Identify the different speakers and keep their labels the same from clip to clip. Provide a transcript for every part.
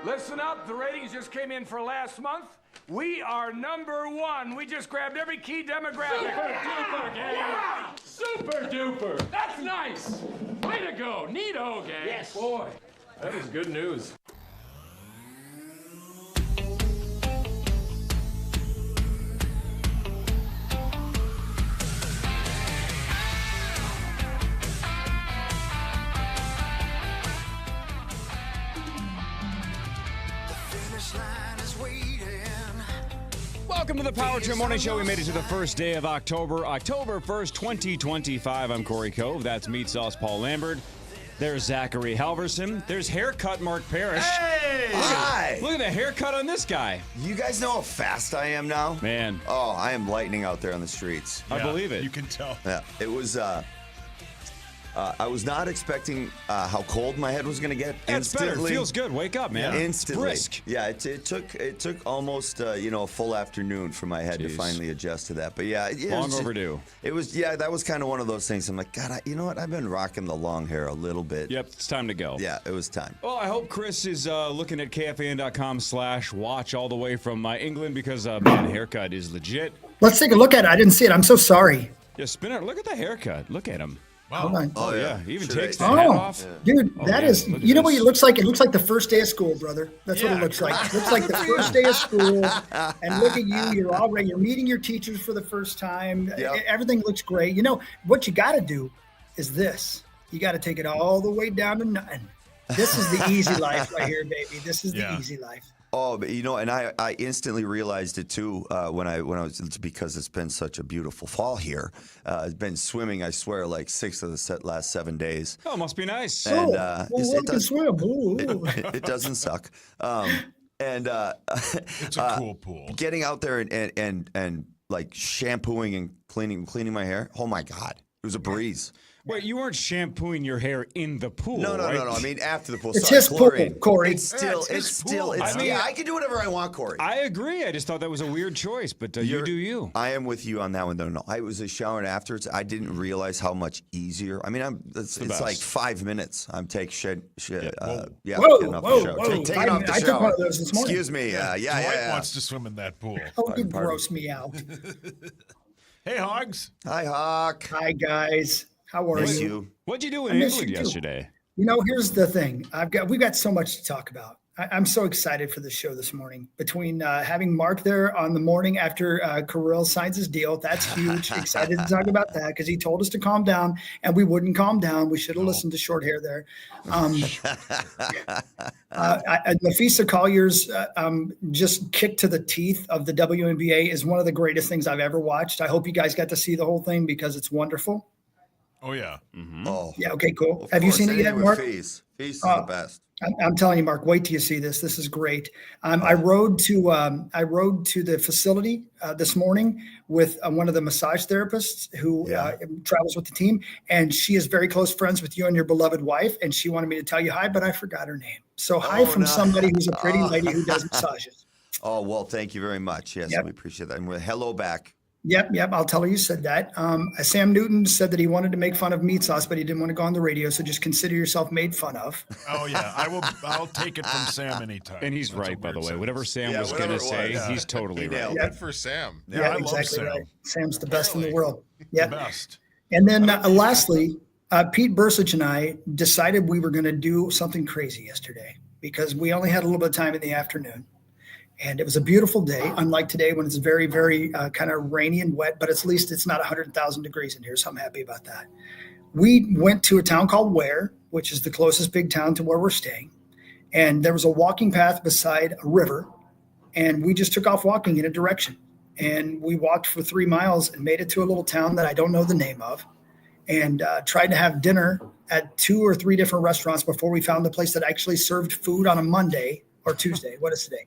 Speaker 1: Listen up, the ratings just came in for last month. We are #1. We just grabbed every key demographic.
Speaker 2: Super duper, gang.
Speaker 1: Yeah!
Speaker 2: Super duper. That's nice. Way to go. Neato, gang.
Speaker 1: Yes.
Speaker 2: Boy, that is good news.
Speaker 3: Welcome to the Power Trip Morning Show. We made it to the first day of October 1st, 2025. I'm Cory Cove. That's Meat Sauce Paul Lambert. There's Zachary Halverson. There's Haircut Mark Parish.
Speaker 4: Hey! Hi!
Speaker 3: Look at the haircut on this guy.
Speaker 4: You guys know how fast I am now?
Speaker 3: Man.
Speaker 4: Oh, I am lightning out there on the streets.
Speaker 3: I believe it.
Speaker 5: You can tell.
Speaker 4: Yeah, it was, I was not expecting how cold my head was going to get
Speaker 3: That's better. It
Speaker 4: instantly.
Speaker 3: feels good. Wake up, man.
Speaker 4: Instantly.
Speaker 3: It's brisk.
Speaker 4: Yeah, it took almost a full afternoon for my head to finally adjust to that. But yeah,
Speaker 3: long overdue.
Speaker 4: It was that was kind of one of those things. I'm like, God, you know what? I've been rocking the long hair a little bit.
Speaker 3: Yep, it's time to go.
Speaker 4: Yeah, it was time.
Speaker 3: Well, I hope Chris is looking at KFAN.com/watch all the way from England because man, haircut is legit.
Speaker 6: Let's take a look at it. I didn't see it. I'm so sorry.
Speaker 3: Yeah, Spinner, look at the haircut. Look at him.
Speaker 5: Wow.
Speaker 6: Hold on.
Speaker 4: Oh yeah,
Speaker 3: He even
Speaker 4: Should
Speaker 3: takes
Speaker 4: I-
Speaker 3: the hat off.
Speaker 6: Dude, that is,
Speaker 3: look at
Speaker 6: you know what
Speaker 3: this.
Speaker 6: it looks like? It looks like the first day of school, brother. That's what it
Speaker 5: Yeah,
Speaker 6: looks like. It looks like the first day of school. And look at you. You're meeting your teachers for the first time.
Speaker 4: Yep.
Speaker 6: Everything looks great. You know, what you got to do is this. You got to take it all the way down to nothing. This is the easy life right here, baby. This is the easy life.
Speaker 4: Oh, but and I instantly realized it too when I was, because it's been such a beautiful fall here. I've been swimming, I swear, like 6 of the last 7 days.
Speaker 3: Oh, must be nice.
Speaker 4: And
Speaker 6: One can swim. Ooh.
Speaker 4: it doesn't suck.
Speaker 5: It's a cool pool.
Speaker 4: Getting out there and like shampooing and cleaning my hair. Oh my God, it was a breeze.
Speaker 3: Wait, you weren't shampooing your hair in the pool,
Speaker 4: No.
Speaker 3: right?
Speaker 4: I mean after the pool.
Speaker 6: It's
Speaker 4: Sorry,
Speaker 6: his pool,
Speaker 4: chlorine.
Speaker 6: Corey.
Speaker 4: It's still,
Speaker 5: Yeah, it's his pool.
Speaker 4: I can do whatever I want, Corey.
Speaker 3: I agree. I just thought that was a weird choice, but you do you.
Speaker 4: I am with you on that one. No. I was showering afterwards. I didn't realize how much easier. I mean, it's like 5 minutes. I'm taking shit. Getting off the shower. Taking off the
Speaker 6: I took
Speaker 4: shower.
Speaker 6: one of those this morning.
Speaker 4: Excuse me.
Speaker 5: Dwight wants to swim in that pool.
Speaker 6: Oh, you gross me out.
Speaker 5: Hey, Hogs.
Speaker 4: Hi, Hawk.
Speaker 6: Hi, guys. How are
Speaker 4: Miss
Speaker 6: you?
Speaker 4: you.
Speaker 3: What'd you do
Speaker 6: I
Speaker 3: in
Speaker 6: miss
Speaker 3: England
Speaker 6: you too.
Speaker 3: yesterday?
Speaker 6: You know, here's the thing. We've got so much to talk about. I'm so excited for the show this morning. Between having Mark there on the morning after Kirill signs his deal, that's huge. Excited to talk about that because he told us to calm down, and we wouldn't calm down. We should have listened to short hair there. Nafisa Collier's just kick to the teeth of the WNBA is one of the greatest things I've ever watched. I hope you guys got to see the whole thing because it's wonderful.
Speaker 5: Oh, yeah.
Speaker 3: Mm-hmm.
Speaker 4: Oh,
Speaker 6: Yeah. Okay. Cool.
Speaker 4: of
Speaker 6: Have you
Speaker 4: course,
Speaker 6: seen it yet,
Speaker 4: anything with
Speaker 6: Mark?
Speaker 4: Feast. Feast is the best.
Speaker 6: I'm telling you, Mark. Wait till you see this. This is great. I rode to the facility this morning with one of the massage therapists who travels with the team, and she is very close friends with you and your beloved wife. And she wanted me to tell you hi, but I forgot her name. So hi from somebody who's a pretty lady who does massages.
Speaker 4: Oh well, thank you very much. Yes, we appreciate that. And hello back.
Speaker 6: Yep. I'll tell her you said that. Sam Newton said that he wanted to make fun of Meat Sauce, but he didn't want to go on the radio. So just consider yourself made fun of.
Speaker 5: Oh, yeah. I'll take it from Sam anytime.
Speaker 3: And he's
Speaker 5: That's a
Speaker 3: right, by the
Speaker 5: weird
Speaker 3: way.
Speaker 5: sentence.
Speaker 3: Whatever Sam was going to say, he's totally right.
Speaker 7: Good for Sam.
Speaker 5: Yeah, I love
Speaker 6: exactly
Speaker 5: Sam.
Speaker 6: right. Sam's the best in the world.
Speaker 5: The
Speaker 6: Yeah.
Speaker 5: best.
Speaker 6: And then lastly, Pete Bursich and I decided we were going to do something crazy yesterday because we only had a little bit of time in the afternoon. And it was a beautiful day, unlike today when it's very, very kind of rainy and wet, but at least it's not 100,000 degrees in here, so I'm happy about that. We went to a town called Ware, which is the closest big town to where we're staying. And there was a walking path beside a river, and we just took off walking in a direction. And we walked for 3 miles and made it to a little town that I don't know the name of, and tried to have dinner at 2 or 3 different restaurants before we found the place that actually served food on a Monday or Tuesday. What is today?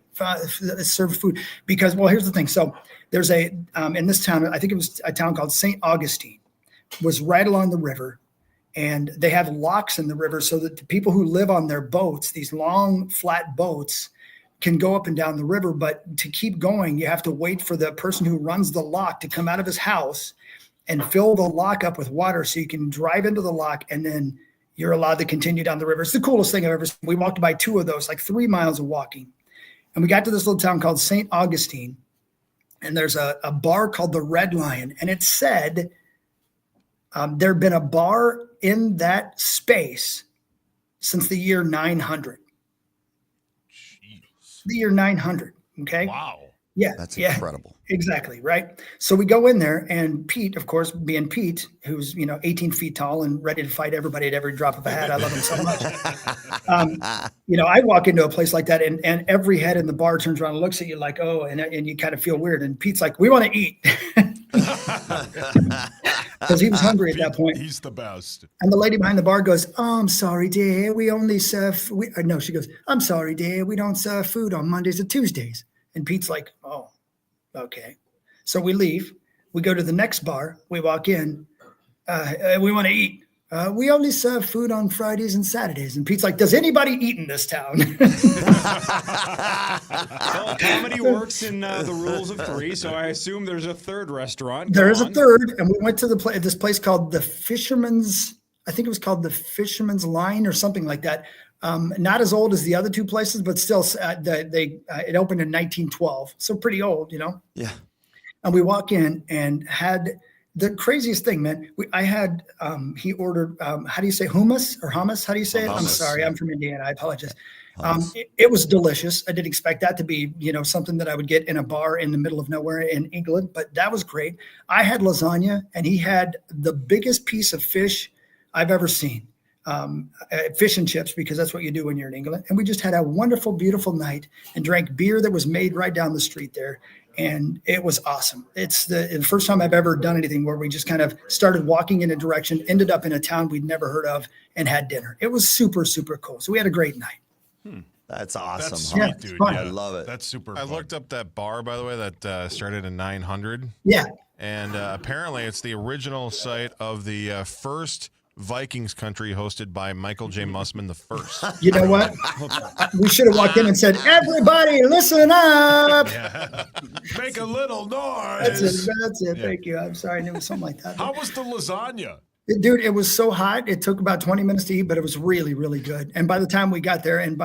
Speaker 6: Served food. Because, well, here's the thing. So there's in this town, I think it was a town called St. Augustine, was right along the river. And they have locks in the river so that the people who live on their boats, these long, flat boats, can go up and down the river. But to keep going, you have to wait for the person who runs the lock to come out of his house and fill the lock up with water so you can drive into the lock and then you're allowed to continue down the river. It's the coolest thing I've ever seen. We walked by 2 of those, like 3 miles of walking. And we got to this little town called St. Augustine. And there's a bar called the Red Lion. And it said there'd been a bar in that space since the year 900.
Speaker 5: Jeez.
Speaker 6: The year 900. Okay.
Speaker 5: Wow.
Speaker 6: Yeah.
Speaker 4: That's incredible.
Speaker 6: Exactly. Right. So we go in there, and Pete, of course, being Pete, who's, 18 feet tall and ready to fight everybody at every drop of a hat. I love him so much. I walk into a place like that, and every head in the bar turns around and looks at you like, oh, and you kind of feel weird. And Pete's like, we want to eat. Because he was hungry at that point.
Speaker 5: He's the best.
Speaker 6: And the lady behind the bar goes, oh, I'm sorry, dear. We only serve, no, she goes, I'm sorry, dear. We don't serve food on Mondays or Tuesdays. And Pete's like, oh, okay. So we leave. We go to the next bar. We walk in. We want to eat. We only serve food on Fridays and Saturdays. And Pete's like, does anybody eat in this town?
Speaker 3: Well, comedy works in the rules of 3, so I assume there's a third restaurant.
Speaker 6: There is a third, and we went to this place called the Fisherman's, I think it was called the Fisherman's Line or something like that. Not as old as the other 2 places, but still, it opened in 1912, so pretty old,
Speaker 4: Yeah.
Speaker 6: And we walk in and had the craziest thing, man. He ordered, how do you say hummus or hummus? How do you say it? I'm sorry, I'm from Indiana. I apologize. It was delicious. I didn't expect that to be, something that I would get in a bar in the middle of nowhere in England, but that was great. I had lasagna, and he had the biggest piece of fish I've ever seen. Fish and chips, because that's what you do when you're in England. And we just had a wonderful, beautiful night and drank beer that was made right down the street there. And it was awesome. It's the first time I've ever done anything where we just kind of started walking in a direction, ended up in a town we'd never heard of, and had dinner. It was super, super cool. So we had a great night.
Speaker 4: That's awesome.
Speaker 5: That's sweet, dude.
Speaker 6: Fun.
Speaker 4: I love it.
Speaker 5: That's super
Speaker 7: I
Speaker 5: fun.
Speaker 7: looked up that bar, by the way, that started in 900.
Speaker 6: Yeah.
Speaker 7: And apparently it's the original site of the first Vikings country hosted by Michael J. Mussman the first.
Speaker 6: You know what? We should have walked in and said, everybody, listen up.
Speaker 5: Yeah. Make a little noise.
Speaker 6: That's it. Yeah. Thank you. I'm sorry. It was something like that.
Speaker 5: How was the lasagna?
Speaker 6: Dude, it was so hot. It took about 20 minutes to eat, but it was really, really good. And by the time we got there, and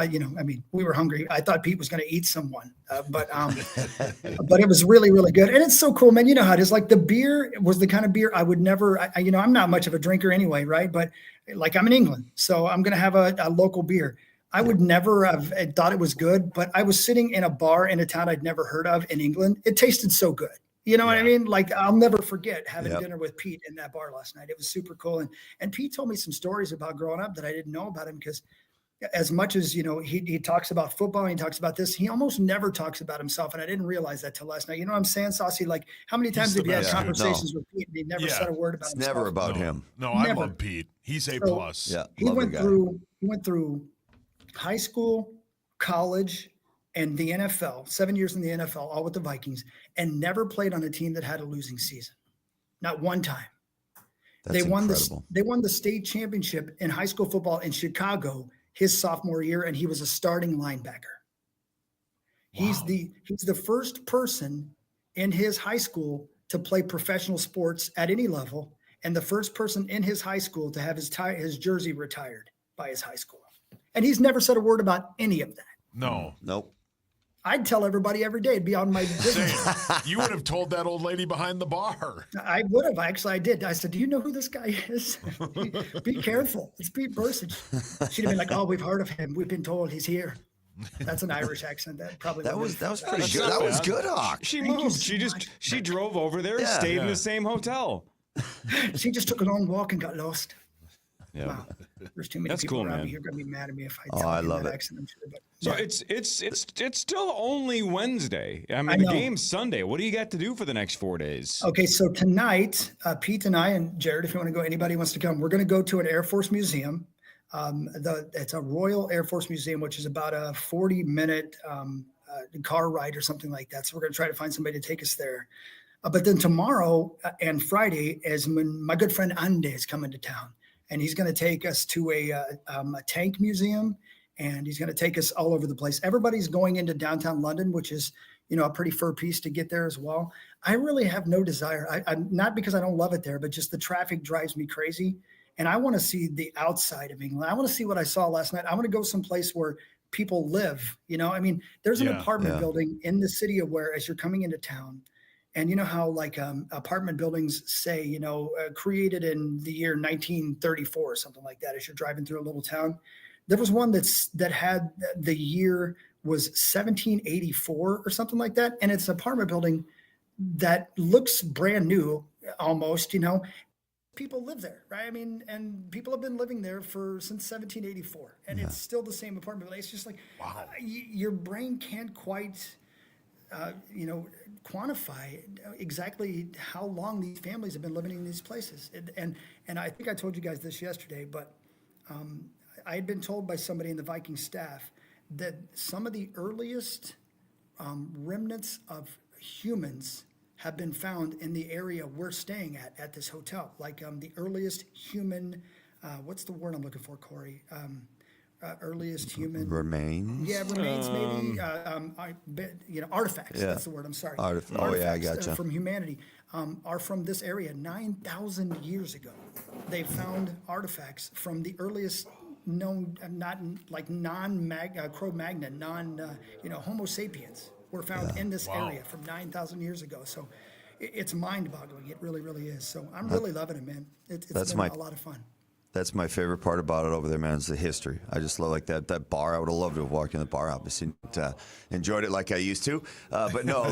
Speaker 6: we were hungry. I thought Pete was going to eat someone, but it was really, really good. And it's so cool, man. You know how it is. Like, the beer was the kind of beer I would never, I'm not much of a drinker anyway, right? But like, I'm in England, so I'm going to have a local beer. I would never have thought it was good, but I was sitting in a bar in a town I'd never heard of in England. It tasted so good. You know what I mean? Like, I'll never forget having dinner with Pete in that bar last night. It was super cool. And Pete told me some stories about growing up that I didn't know about him, because as much as, he talks about football and he talks about this, he almost never talks about himself. And I didn't realize that till last night. You know what I'm saying, Saucy? Like, how many times have you had conversations with Pete and he never said a word about himself?
Speaker 4: It's never about him.
Speaker 5: No, I love Pete. He's A+.
Speaker 4: Yeah,
Speaker 6: he went through high school, college, and the NFL, 7 years in the NFL, all with the Vikings, and never played on a team that had a losing season. Not one time.
Speaker 4: That's incredible.
Speaker 6: They won the state championship in high school football in Chicago his sophomore year, and he was a starting linebacker. Wow. He's the first person in his high school to play professional sports at any level, and the first person in his high school to have his jersey retired by his high school. And he's never said a word about any of that.
Speaker 5: No.
Speaker 4: Nope.
Speaker 6: I'd tell everybody every day. It'd be on my business.
Speaker 5: You would have told that old lady behind the bar.
Speaker 6: I would have. Actually, I did. I said, do you know who this guy is? Be careful. It's Pete Bursage. She'd have been like, oh, we've heard of him. We've been told he's here. That's an Irish accent. That was
Speaker 4: pretty good. That was good, Hawk.
Speaker 3: She moved. She drove over there, stayed in the same hotel.
Speaker 6: She just took a long walk and got lost.
Speaker 3: Yeah.
Speaker 6: Wow. There's too many people around me who are going to be mad at me if I tell you that accent, I'm sure. But,
Speaker 3: so it's still only Wednesday. I mean, the game's Sunday. What do you got to do for the next 4 days?
Speaker 6: Okay, so tonight, Pete and I and Jared, if you want to go, anybody wants to come, we're going to go to an Air Force museum. It's a Royal Air Force Museum, which is about a 40-minute car ride or something like that. So we're going to try to find somebody to take us there. But then tomorrow and Friday, my good friend Andy is coming to town. And he's going to take us to a tank museum, and he's going to take us all over the place. Everybody's going into downtown London, which is, a pretty fur piece to get there as well. I really have no desire. I'm not because I don't love it there, but just the traffic drives me crazy. And I want to see the outside of England. I want to see what I saw last night. I want to go someplace where people live. I mean, there's an apartment building in the city of Ware as you're coming into town. And you know how like apartment buildings say, created in the year 1934 or something like that as you're driving through a little town. There was one that had the year was 1784 or something like that. And it's an apartment building that looks brand new almost, People live there, right? I mean, and people have been living there since 1784, and it's still the same apartment building. It's just like, wow. Your brain can't quite, quantify exactly how long these families have been living in these places. And I think I told you guys this yesterday, but I had been told by somebody in the Vikings staff that some of the earliest remnants of humans have been found in the area we're staying at this hotel. Like the earliest human, what's the word I'm looking for, Corey? Earliest human
Speaker 4: remains.
Speaker 6: Yeah, remains maybe. Artifacts.
Speaker 4: Yeah.
Speaker 6: That's the word. I'm sorry.
Speaker 4: Artifacts, I gotcha.
Speaker 6: From humanity are from this area 9,000 years ago. They found artifacts from the earliest known, not like Cro-Magnon, Homo sapiens were found in this area from 9,000 years ago. So it's mind-boggling. It really, really is. So I'm really loving it, man. It's been a lot of fun.
Speaker 4: That's my favorite part about it over there, man, is the history. I just love that bar. I would have loved to have walked in the bar. Obviously, enjoyed it like I used to. But no,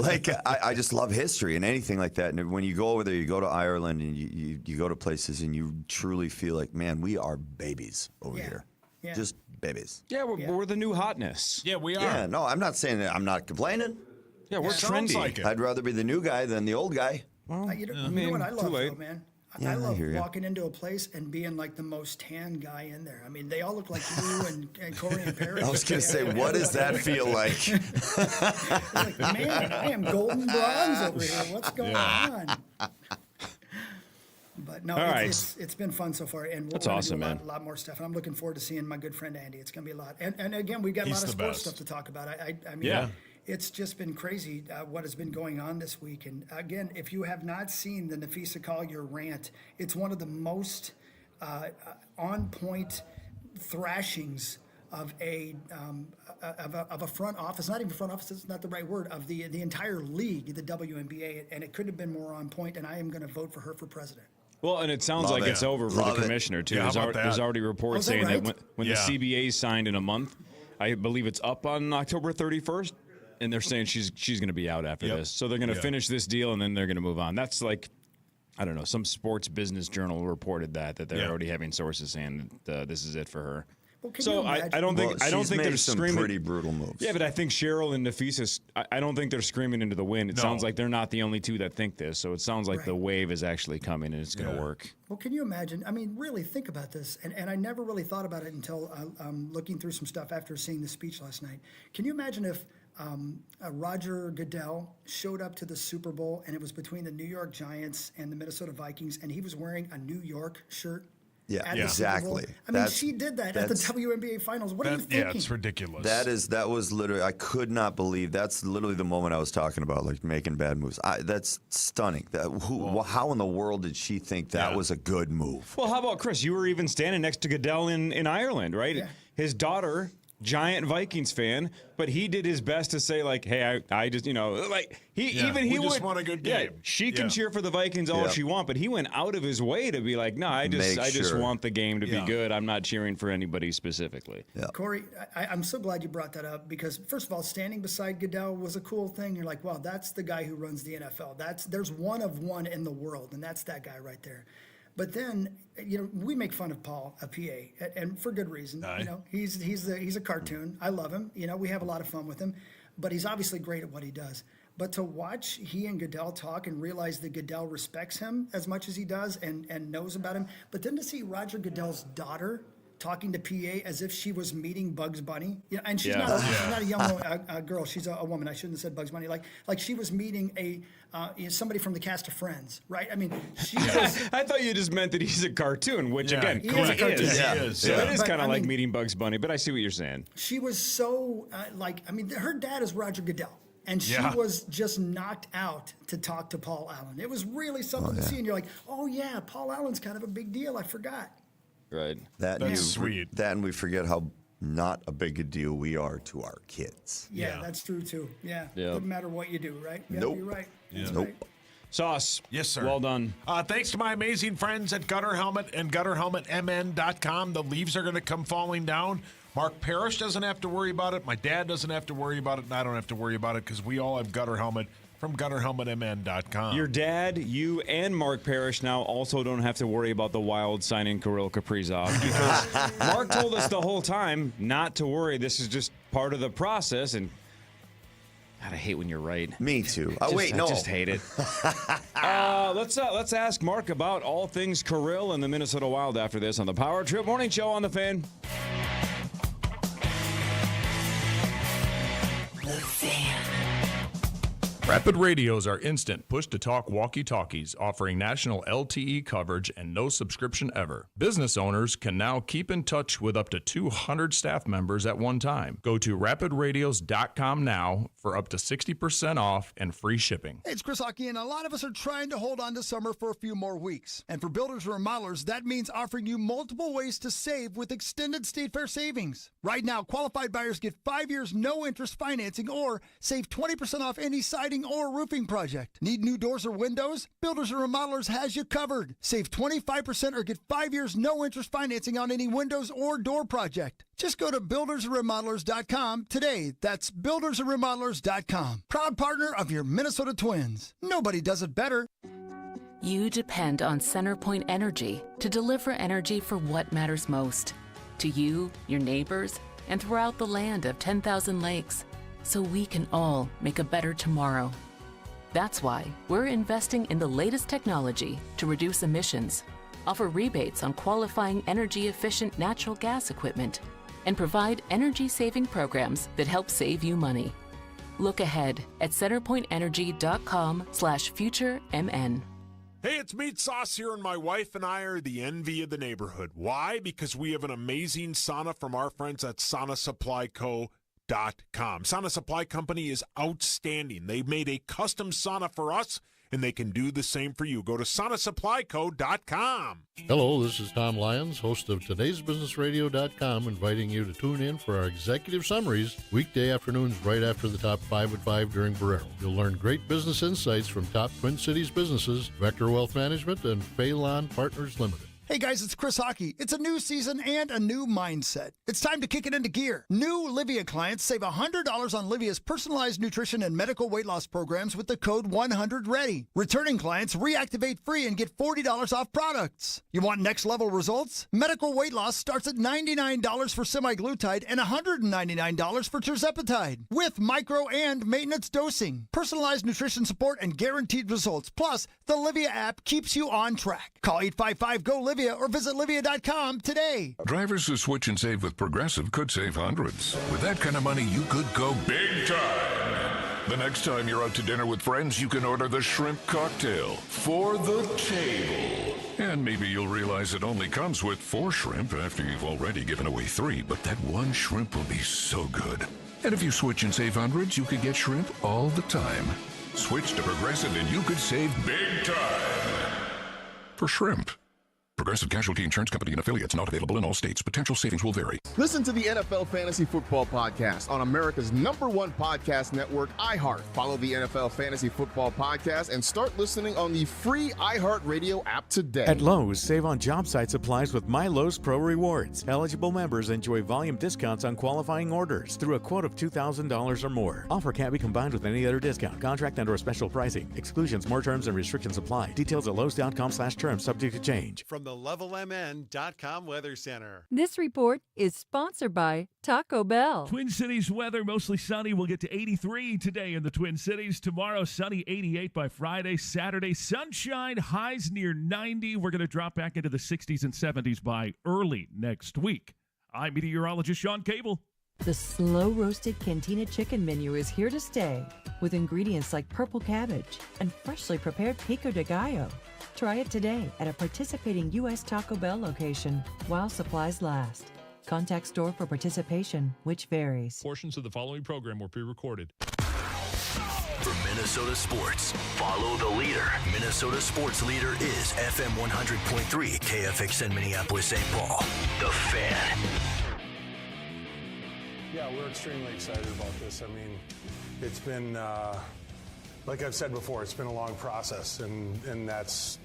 Speaker 4: I just love history and anything like that. And when you go over there, you go to Ireland and you go to places and you truly feel like, man, we are babies over here. Yeah. Just babies.
Speaker 3: Yeah, we're the new hotness.
Speaker 5: Yeah, we are.
Speaker 4: Yeah, no, I'm not saying that. I'm not complaining.
Speaker 3: Yeah, we're trendy.
Speaker 5: Like
Speaker 4: I'd rather be the new guy than the old guy.
Speaker 6: Well, you know what I love, though, man? I love walking into a place and being like the most tan guy in there. I mean, they all look like you and Cory and Parish.
Speaker 4: I was going to say, what does that feel like?
Speaker 6: Like, man, I am golden bronze over here. What's going on? But no, it's been fun so far, and we're going to do a lot more stuff. And I'm looking forward to seeing my good friend Andy. It's going to be a lot. And again, we've got a lot of sports stuff to talk about. I mean, it's just been crazy what has been going on this week. And again, if you have not seen the Nafisa Collier rant, it's one of the most on-point thrashings of a front office, not even front office, it's not the right word, of the entire league, the WNBA, and it couldn't have been more on point, and I am going to vote for her for president.
Speaker 3: Well, and it sounds like it's over for the commissioner, too.
Speaker 5: Yeah,
Speaker 3: there's already reports saying that when the CBA is signed in a month, I believe it's up on October 31st, and they're saying she's going to be out after this. So they're going to finish this deal, and then they're going to move on. That's like, I don't know, some sports business journal reported that they're already having sources saying that this is it for her.
Speaker 6: Well, so
Speaker 4: I
Speaker 3: don't think they're
Speaker 4: some
Speaker 3: screaming
Speaker 4: pretty brutal moves.
Speaker 3: Yeah, but I think Cheryl and Nafisa, I don't think they're screaming into the wind. It sounds like they're not the only two that think this. So it sounds like the wave is actually coming and it's going to work.
Speaker 6: Well, can you imagine? I mean, really think about this. And I never really thought about it until looking through some stuff after seeing the speech last night. Can you imagine if Roger Goodell showed up to the Super Bowl and it was between the New York Giants and the Minnesota Vikings and he was wearing a New York shirt?
Speaker 4: Yeah, exactly.
Speaker 6: I mean, she did that at the WNBA Finals. What are you thinking?
Speaker 5: Yeah, it's ridiculous.
Speaker 4: That was literally, I could not believe, that's literally the moment I was talking about, like making bad moves. That's stunning. How in the world did she think that was a good move?
Speaker 3: Well, how about Chris? You were even standing next to Goodell in Ireland, right? Yeah. His daughter, giant Vikings fan, but he did his best to say, like, hey, I just, like, he
Speaker 5: just won a good game.
Speaker 3: Yeah, she can cheer for the Vikings all she wants, but he went out of his way to be like, no, I just want the game to be good. I'm not cheering for anybody specifically.
Speaker 4: Yeah.
Speaker 6: Cory, I'm so glad you brought that up because, first of all, standing beside Goodell was a cool thing. You're like, wow, that's the guy who runs the NFL. There's one of one in the world, and that's that guy right there. But then, we make fun of Paul, a PA, and for good reason. He's a cartoon. I love him. We have a lot of fun with him, but he's obviously great at what he does. But to watch he and Goodell talk and realize that Goodell respects him as much as he does and knows about him, but then to see Roger Goodell's daughter talking to PA as if she was meeting Bugs Bunny, and she's not a young girl. She's a woman. I shouldn't have said Bugs Bunny. Like she was meeting somebody from the cast of Friends, right? I mean, she was.
Speaker 3: I thought you just meant that he's a cartoon, which again,
Speaker 6: he is a cartoon.
Speaker 3: He is. So it is kind of like meeting Bugs Bunny, but I see what you're saying.
Speaker 6: She was so her dad is Roger Goodell. And she was just knocked out to talk to Paul Allen. It was really something to see. And you're like, oh, yeah, Paul Allen's kind of a big deal. I forgot.
Speaker 3: Right.
Speaker 5: That's sweet.
Speaker 4: That and we forget how not a big a deal we are to our kids.
Speaker 6: Yeah, that's true too. Yeah. Doesn't matter what you do, right? Yeah,
Speaker 4: Nope.
Speaker 6: You're right.
Speaker 4: Yeah.
Speaker 6: Nope.
Speaker 3: Sauce.
Speaker 5: Yes, sir.
Speaker 3: Well done.
Speaker 5: Thanks to my amazing friends at Gutter Helmet and GutterHelmetMN.com. The leaves are going to come falling down. Mark Parish doesn't have to worry about it. My dad doesn't have to worry about it, and I don't have to worry about it because we all have Gutter Helmet from GutterHelmetMN.com.
Speaker 3: Your dad, you, and Mark Parish now also don't have to worry about the Wild signing Kirill Caprioff because Mark told us the whole time not to worry. This is just part of the process, and God, I hate when you're right.
Speaker 4: Me too.
Speaker 3: I just hate it. Let's ask Mark about all things Kirill and the Minnesota Wild after this on the Power Trip Morning Show on the Fan.
Speaker 8: Rapid radios are instant push-to-talk walkie-talkies offering national LTE coverage and no subscription ever. Business owners can now keep in touch with up to 200 staff members at one time. Go to rapidradios.com now for up to 60% off and free shipping.
Speaker 9: Hey, it's Chris Hockey, and a lot of us are trying to hold on to summer for a few more weeks. And for builders and remodelers, that means offering you multiple ways to save with extended State Fair savings. Right now, qualified buyers get 5 years no-interest financing or save 20% off any siding or roofing project. Need new doors or windows? Builders and Remodelers has you covered. Save 25% or get 5 years no-interest financing on any windows or door project. Just go to buildersandremodelers.com today. That's buildersandremodelers.com. Proud partner of your Minnesota Twins. Nobody does it better.
Speaker 10: You depend on CenterPoint Energy to deliver energy for what matters most to you, your neighbors, and throughout the land of 10,000 lakes, so we can all make a better tomorrow. That's why we're investing in the latest technology to reduce emissions, offer rebates on qualifying energy-efficient natural gas equipment, and provide energy-saving programs that help save you money. Look ahead at centerpointenergy.com/futuremn.
Speaker 5: Hey, it's Meat Sauce here, and my wife and I are the envy of the neighborhood. Why? Because we have an amazing sauna from our friends at SaunaSupplyCo.com. Sauna Supply Company is outstanding. They made a custom sauna for us, and they can do the same for you. Go to SaunaSupplyCo.com.
Speaker 11: Hello, this is Tom Lyons, host of Today'sBusinessRadio.com, inviting you to tune in for our executive summaries weekday afternoons right after the top 5 at 5 during Barrero. You'll learn great business insights from top Twin Cities businesses, Vector Wealth Management, and Phelan Partners Limited.
Speaker 9: Hey guys, it's Chris Hockey. It's a new season and a new mindset. It's time to kick it into gear. New Livia clients save $100 on Livia's personalized nutrition and medical weight loss programs with the code 100READY. Returning clients reactivate free and get $40 off products. You want next level results? Medical weight loss starts at $99 for semaglutide and $199 for tirzepatide with micro and maintenance dosing. Personalized nutrition support and guaranteed results. Plus, the Livia app keeps you on track. Call 855-GO-LIVIA or visit Livia.com today.
Speaker 12: Drivers who switch and save with Progressive could save hundreds. With that kind of money, you could go big time. The next time you're out to dinner with friends, you can order the shrimp cocktail for the table. And maybe you'll realize it only comes with 4 shrimp after you've already given away 3, but that one shrimp will be so good. And if you switch and save hundreds, you could get shrimp all the time. Switch to Progressive and you could save big time. For shrimp. Progressive Casualty Insurance Company and affiliates, not available in all states. Potential savings will vary.
Speaker 13: Listen to the NFL Fantasy Football Podcast on America's #1 podcast network, iHeart. Follow the NFL Fantasy Football Podcast and start listening on the free iHeartRadio app today.
Speaker 14: At Lowe's, save on job site supplies with My Lowe's Pro Rewards. Eligible members enjoy volume discounts on qualifying orders through a quote of $2,000 or more. Offer can't be combined with any other discount, contract, and/or special pricing. Exclusions, more terms, and restrictions apply. Details at Lowe's.com/terms, subject to change.
Speaker 15: From the LevelMN.com Weather Center.
Speaker 16: This report is sponsored by Taco Bell.
Speaker 17: Twin Cities weather, mostly sunny. We'll get to 83 today in the Twin Cities. Tomorrow, sunny, 88 by Friday. Saturday, sunshine, highs near 90. We're going to drop back into the 60s and 70s by early next week. I'm meteorologist Sean Cable.
Speaker 16: The slow-roasted Cantina Chicken menu is here to stay, with ingredients like purple cabbage and freshly prepared pico de gallo. Try it today at a participating U.S. Taco Bell location while supplies last. Contact store for participation, which varies.
Speaker 17: Portions of the following program were pre-recorded.
Speaker 12: From
Speaker 18: Minnesota sports. Follow the leader. Minnesota sports leader is FM 100.3 KFXN Minneapolis St. Paul. The Fan.
Speaker 19: Yeah, we're extremely excited about this. I mean, it's been, like I've said before, it's been a long process, and that's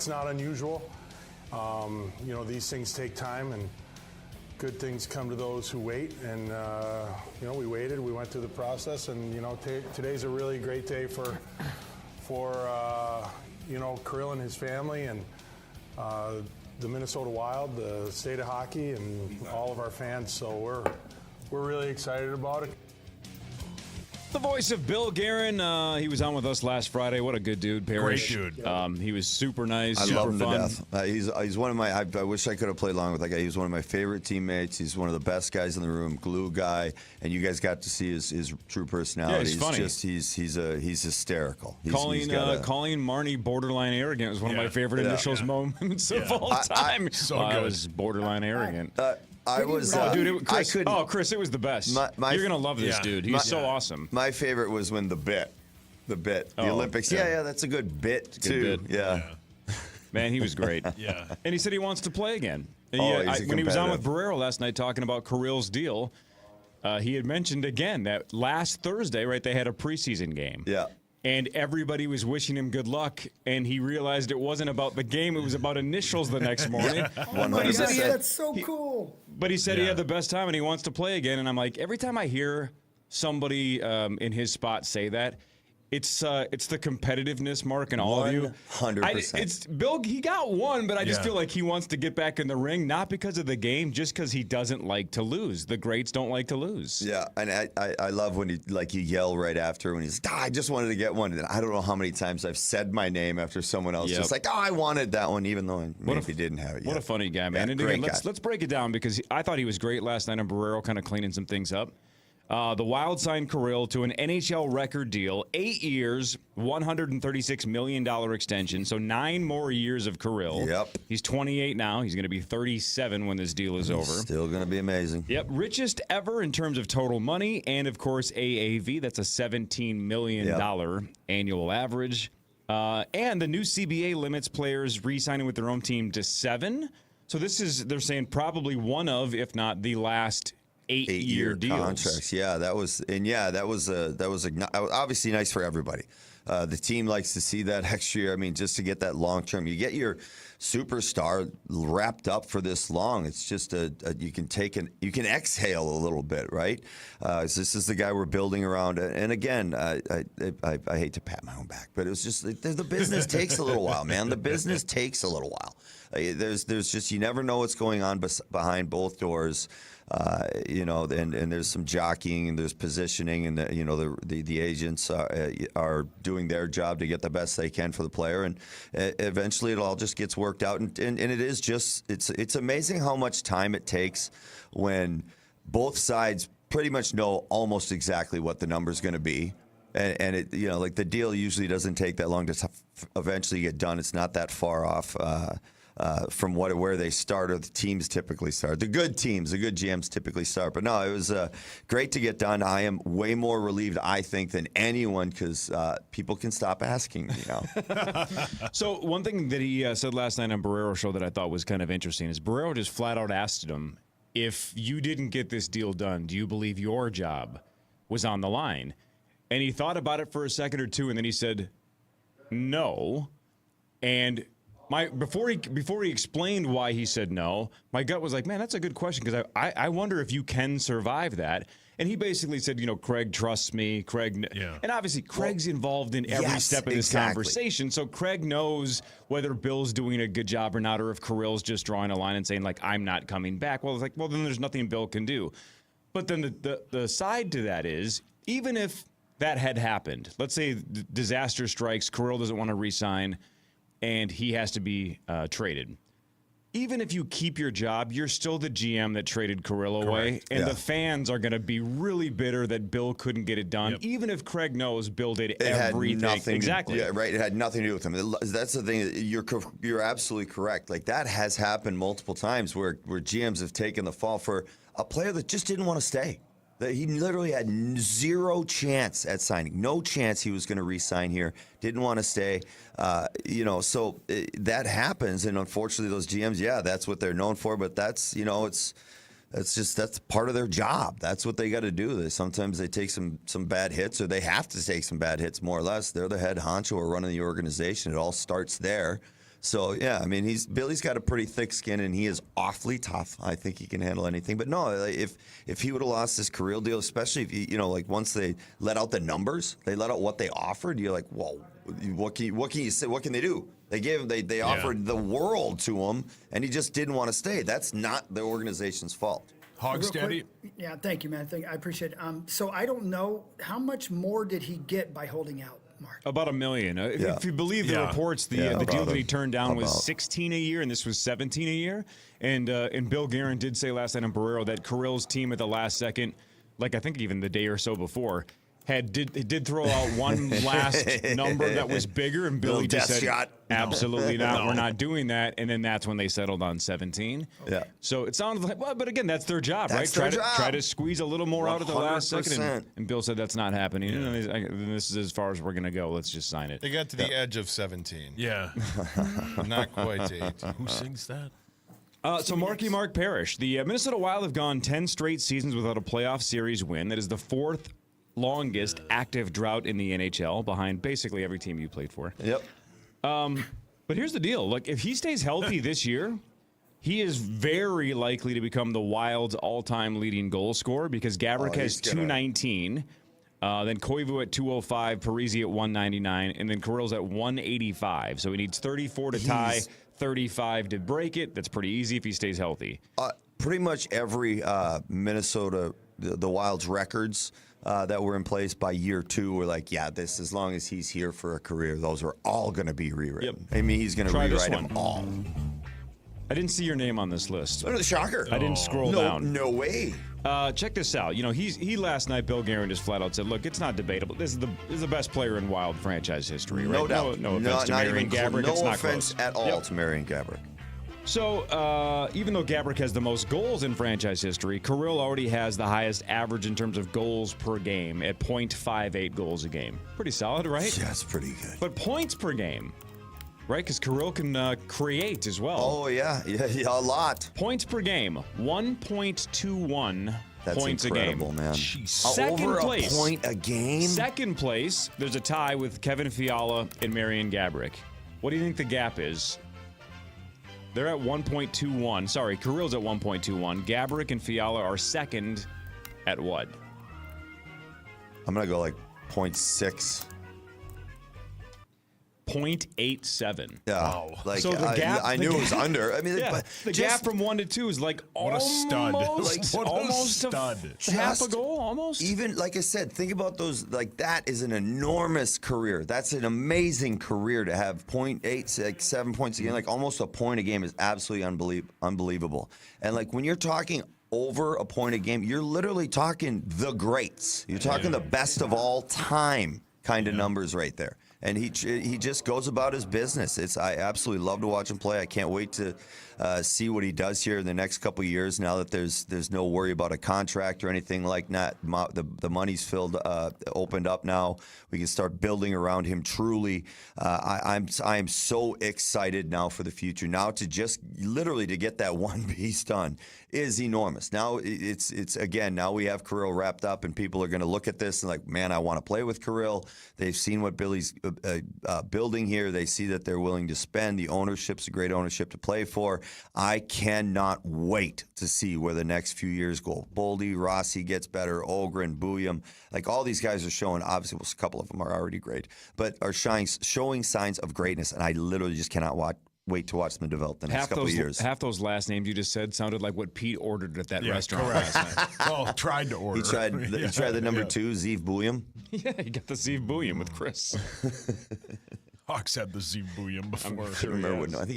Speaker 19: not unusual. These things take time, and good things come to those who wait. And we waited. We went through the process, and today's a really great day for Kirill and his family, and the Minnesota Wild, the state of hockey, and all of our fans. So we're really excited about it.
Speaker 3: The voice of Bill Guerin, he was on with us last Friday. What a good dude, Parish.
Speaker 7: Great dude.
Speaker 3: He was super nice,
Speaker 4: I
Speaker 3: super
Speaker 4: love him
Speaker 3: fun.
Speaker 4: to death. He's one of my. I wish I could have played along with that guy. He was one of my favorite teammates. He's one of the best guys in the room, glue guy, and you guys got to see his true personality.
Speaker 3: Yeah, he's funny.
Speaker 4: He's hysterical.
Speaker 3: Calling Marnie borderline arrogant was one of my favorite initials moments of all time. I was borderline arrogant. Chris, it was the best. You're gonna love this dude. He's so awesome.
Speaker 4: My favorite was when the Olympics. Yeah, that's a good bit too.
Speaker 3: Good bit.
Speaker 4: Yeah.
Speaker 3: Man, he was great.
Speaker 7: Yeah.
Speaker 3: And he said he wants to play again.
Speaker 4: When
Speaker 3: he was on with Barrero last night talking about Kirill's deal, he had mentioned again that last Thursday, right, they had a preseason game.
Speaker 4: Yeah.
Speaker 3: And everybody was wishing him good luck, and he realized it wasn't about the game; it was about initials the next morning.
Speaker 6: Oh my gosh, that's so cool.
Speaker 3: But he said he had the best time, and he wants to play again. And I'm like, every time I hear somebody in his spot say that, it's the competitiveness, Mark, and all of you.
Speaker 4: 100%.
Speaker 3: It's Bill. He got one, but I just feel like he wants to get back in the ring, not because of the game, just because he doesn't like to lose. The greats don't like to lose.
Speaker 4: Yeah, and I love when you yell right after when he's I just wanted to get one. And I don't know how many times I've said my name after someone else just like, I wanted that one, even though I maybe didn't have it yet.
Speaker 3: What a funny guy, man.
Speaker 4: Yeah,
Speaker 3: and again, let's break it down because I thought he was great last night on Barrero, kind of cleaning some things up. The Wild signed Kirill to an NHL record deal, 8 years, $136 million extension, so 9 more years of Kirill.
Speaker 4: Yep.
Speaker 3: He's 28 now. He's going to be 37 when this deal is over.
Speaker 4: Still going to be amazing.
Speaker 3: Yep, richest ever in terms of total money and, of course, AAV. That's a $17 million annual average. And the new CBA limits players re-signing with their own team to 7. So this is, they're saying, probably one of, if not the last 8-year deals.
Speaker 4: Contracts. Yeah, that was obviously nice for everybody. The team likes to see that extra year. I mean, just to get that long term, you get your superstar wrapped up for this long. It's just you can exhale a little bit, right? This is the guy we're building around. And again, I hate to pat my own back, but it was just the business takes a little while, man. The business takes a little while. There's just you never know what's going on behind both doors. And there's some jockeying and there's positioning, and the agents are doing their job to get the best they can for the player, and eventually it all just gets worked out. And it is just it's amazing how much time it takes when both sides pretty much know almost exactly what the number's going to be. And it, like the deal usually doesn't take that long to eventually get done. It's not that far off. From where they start, or the teams typically start. The good teams, the good GMs typically start. But no, it was great to get done. I am way more relieved, I think, than anyone because people can stop asking me now.
Speaker 3: So one thing that he said last night on Barrero's show that I thought was kind of interesting is Barrero just flat out asked him, if you didn't get this deal done, do you believe your job was on the line? And he thought about it for a second or two, and then he said, no. And before he explained why he said no, my gut was like, man, that's a good question because I wonder if you can survive that. And he basically said, Craig trusts me. And obviously Craig's involved in every step of this conversation. So Craig knows whether Bill's doing a good job or not, or if Kirill's just drawing a line and saying, like, I'm not coming back. Well, it's like, well, then there's nothing Bill can do. But then the side to that is, even if that had happened, let's say disaster strikes, Kirill doesn't want to re-sign, and he has to be traded. Even if you keep your job, you're still the GM that traded Kirill away, and the fans are going to be really bitter that Bill couldn't get it done, even if Craig knows Bill did everything.
Speaker 4: Had nothing,
Speaker 3: exactly.
Speaker 4: Yeah, right. It had nothing to do with him. That's the thing. You're absolutely correct. Like, that has happened multiple times where GMs have taken the fall for a player that just didn't want to stay. He literally had zero chance at signing. No chance he was going to re-sign here. Didn't want to stay. So that happens. And unfortunately, those GMs, that's what they're known for. But that's part of their job. That's what they got to do. Sometimes they take some bad hits, or they have to take some bad hits, more or less. They're the head honcho or running the organization. It all starts there. So, Billy's got a pretty thick skin, and he is awfully tough. I think he can handle anything. But no, if he would have lost his career deal, especially if once they let out the numbers, they let out what they offered, you're like, whoa, what can you say? What can they do? They offered the world to him, and he just didn't want to stay. That's not the organization's fault.
Speaker 5: Hogsteady.
Speaker 6: Yeah, thank you, man. I appreciate it. So I don't know, how much more did he get by holding out? Mark.
Speaker 3: About $1 million. If you believe the reports, the deal that he turned down was $16 a year, and this was $17 a year. And Bill Guerin did say last night on Barrero that Carrillo's team at the last second, like I think even the day or so before, did throw out one last number that was bigger, and Billy just said, shot. Absolutely not. We're not doing that. And then that's when they settled on 17.
Speaker 4: Yeah.
Speaker 3: So it sounded like, but again, that's their job,
Speaker 4: that's
Speaker 3: right?
Speaker 4: Their job.
Speaker 3: Try to squeeze a little more out at the last second.
Speaker 4: 100%.
Speaker 3: And Bill said that's not happening.
Speaker 4: Yeah.
Speaker 3: And this is as far as we're going to go. Let's just sign it.
Speaker 7: They got to the edge of 17.
Speaker 5: Yeah.
Speaker 7: Not quite to 18.
Speaker 5: Who sings that?
Speaker 3: So Mark Parish. The Minnesota Wild have gone 10 straight seasons without a playoff series win. That is the fourth longest active drought in the NHL, behind basically every team you played for.
Speaker 4: Yep.
Speaker 3: But here's the deal. Look, if he stays healthy this year, he is very likely to become the Wild's all-time leading goal scorer, because Gaborik has 219, then Koivu at 205, Parisi at 199, and then Carrillo's at 185. So he needs 34 to tie, 35 to break it. That's pretty easy if he stays healthy.
Speaker 4: Pretty much every Minnesota, the Wild's records that were in place by year 2 were like, this, as long as he's here for a career, those are all going to be rewritten. Yep. I mean, he's going to rewrite them all.
Speaker 3: I didn't see your name on this list.
Speaker 4: What a shocker.
Speaker 3: I didn't scroll down.
Speaker 4: No way.
Speaker 3: Check this out. He last night, Bill Guerin just flat out said, look, it's not debatable. This is the best player in Wild franchise history, right?
Speaker 4: No doubt.
Speaker 3: No offense to Marian Gaborik.
Speaker 4: No
Speaker 3: it's not
Speaker 4: offense
Speaker 3: close.
Speaker 4: at all to Marian Gaborik.
Speaker 3: So, even though Gaborik has the most goals in franchise history, Carrillo already has the highest average in terms of goals per game at .58 goals a game. Pretty solid, right?
Speaker 4: Yeah, that's pretty good.
Speaker 3: But points per game, right? Because Carrillo can create as well.
Speaker 4: Oh, yeah, a lot.
Speaker 3: Points per game, 1.21 points a game.
Speaker 4: That's incredible, man.
Speaker 3: Second
Speaker 4: Over
Speaker 3: place.
Speaker 4: A point a game?
Speaker 3: Second place, there's a tie with Kevin Fiala and Marian Gaborik. What do you think the gap is? They're at 1.21. Sorry, Carrillo's at 1.21. Gaborik and Fiala are second at what?
Speaker 4: I'm going to go like 0.6.
Speaker 3: 0.87.
Speaker 4: Yeah. Wow. Like,
Speaker 3: so the gap,
Speaker 4: I knew it was under. I mean,
Speaker 3: the gap from 1 to 2 is like
Speaker 5: what a stud.
Speaker 3: Almost half a goal, almost.
Speaker 4: Even, like I said, think about those. Like, that is an enormous career. That's an amazing career to have 0.8, like 7 points a game. Like, almost a point a game is absolutely unbelievable. And, like, when you're talking over a point a game, you're literally talking the greats. You're talking the best of all time kind of numbers right there. And he just goes about his business. I absolutely love to watch him play. I can't wait to see what he does here in the next couple of years. Now that there's no worry about a contract or anything like that, the money's opened up now. We can start building around him. Truly, I am so excited now for the future. Now to just literally to get that one piece done is enormous. Now it's again. Now we have Carrillo wrapped up, and people are going to look at this and like, man, I want to play with Carrillo. They've seen what Billy's building here. They see that they're willing to spend. The ownership's a great ownership to play for. I cannot wait to see where the next few years go. Boldy, Rossi gets better, Ogren, Buyam. Like, all these guys are showing, obviously, a couple of them are already great, but are showing signs of greatness, and I literally just cannot wait to watch them develop the next couple of years.
Speaker 3: Half those last names you just said sounded like what Pete ordered at that restaurant
Speaker 5: correct.
Speaker 3: last night.
Speaker 5: Well, tried to order.
Speaker 4: He tried the number 2, Zeev Buyam.
Speaker 3: Yeah, he got the Zeev Buyam with Chris.
Speaker 5: Hawks had the Zeev Buyam before.
Speaker 4: I can't remember what number.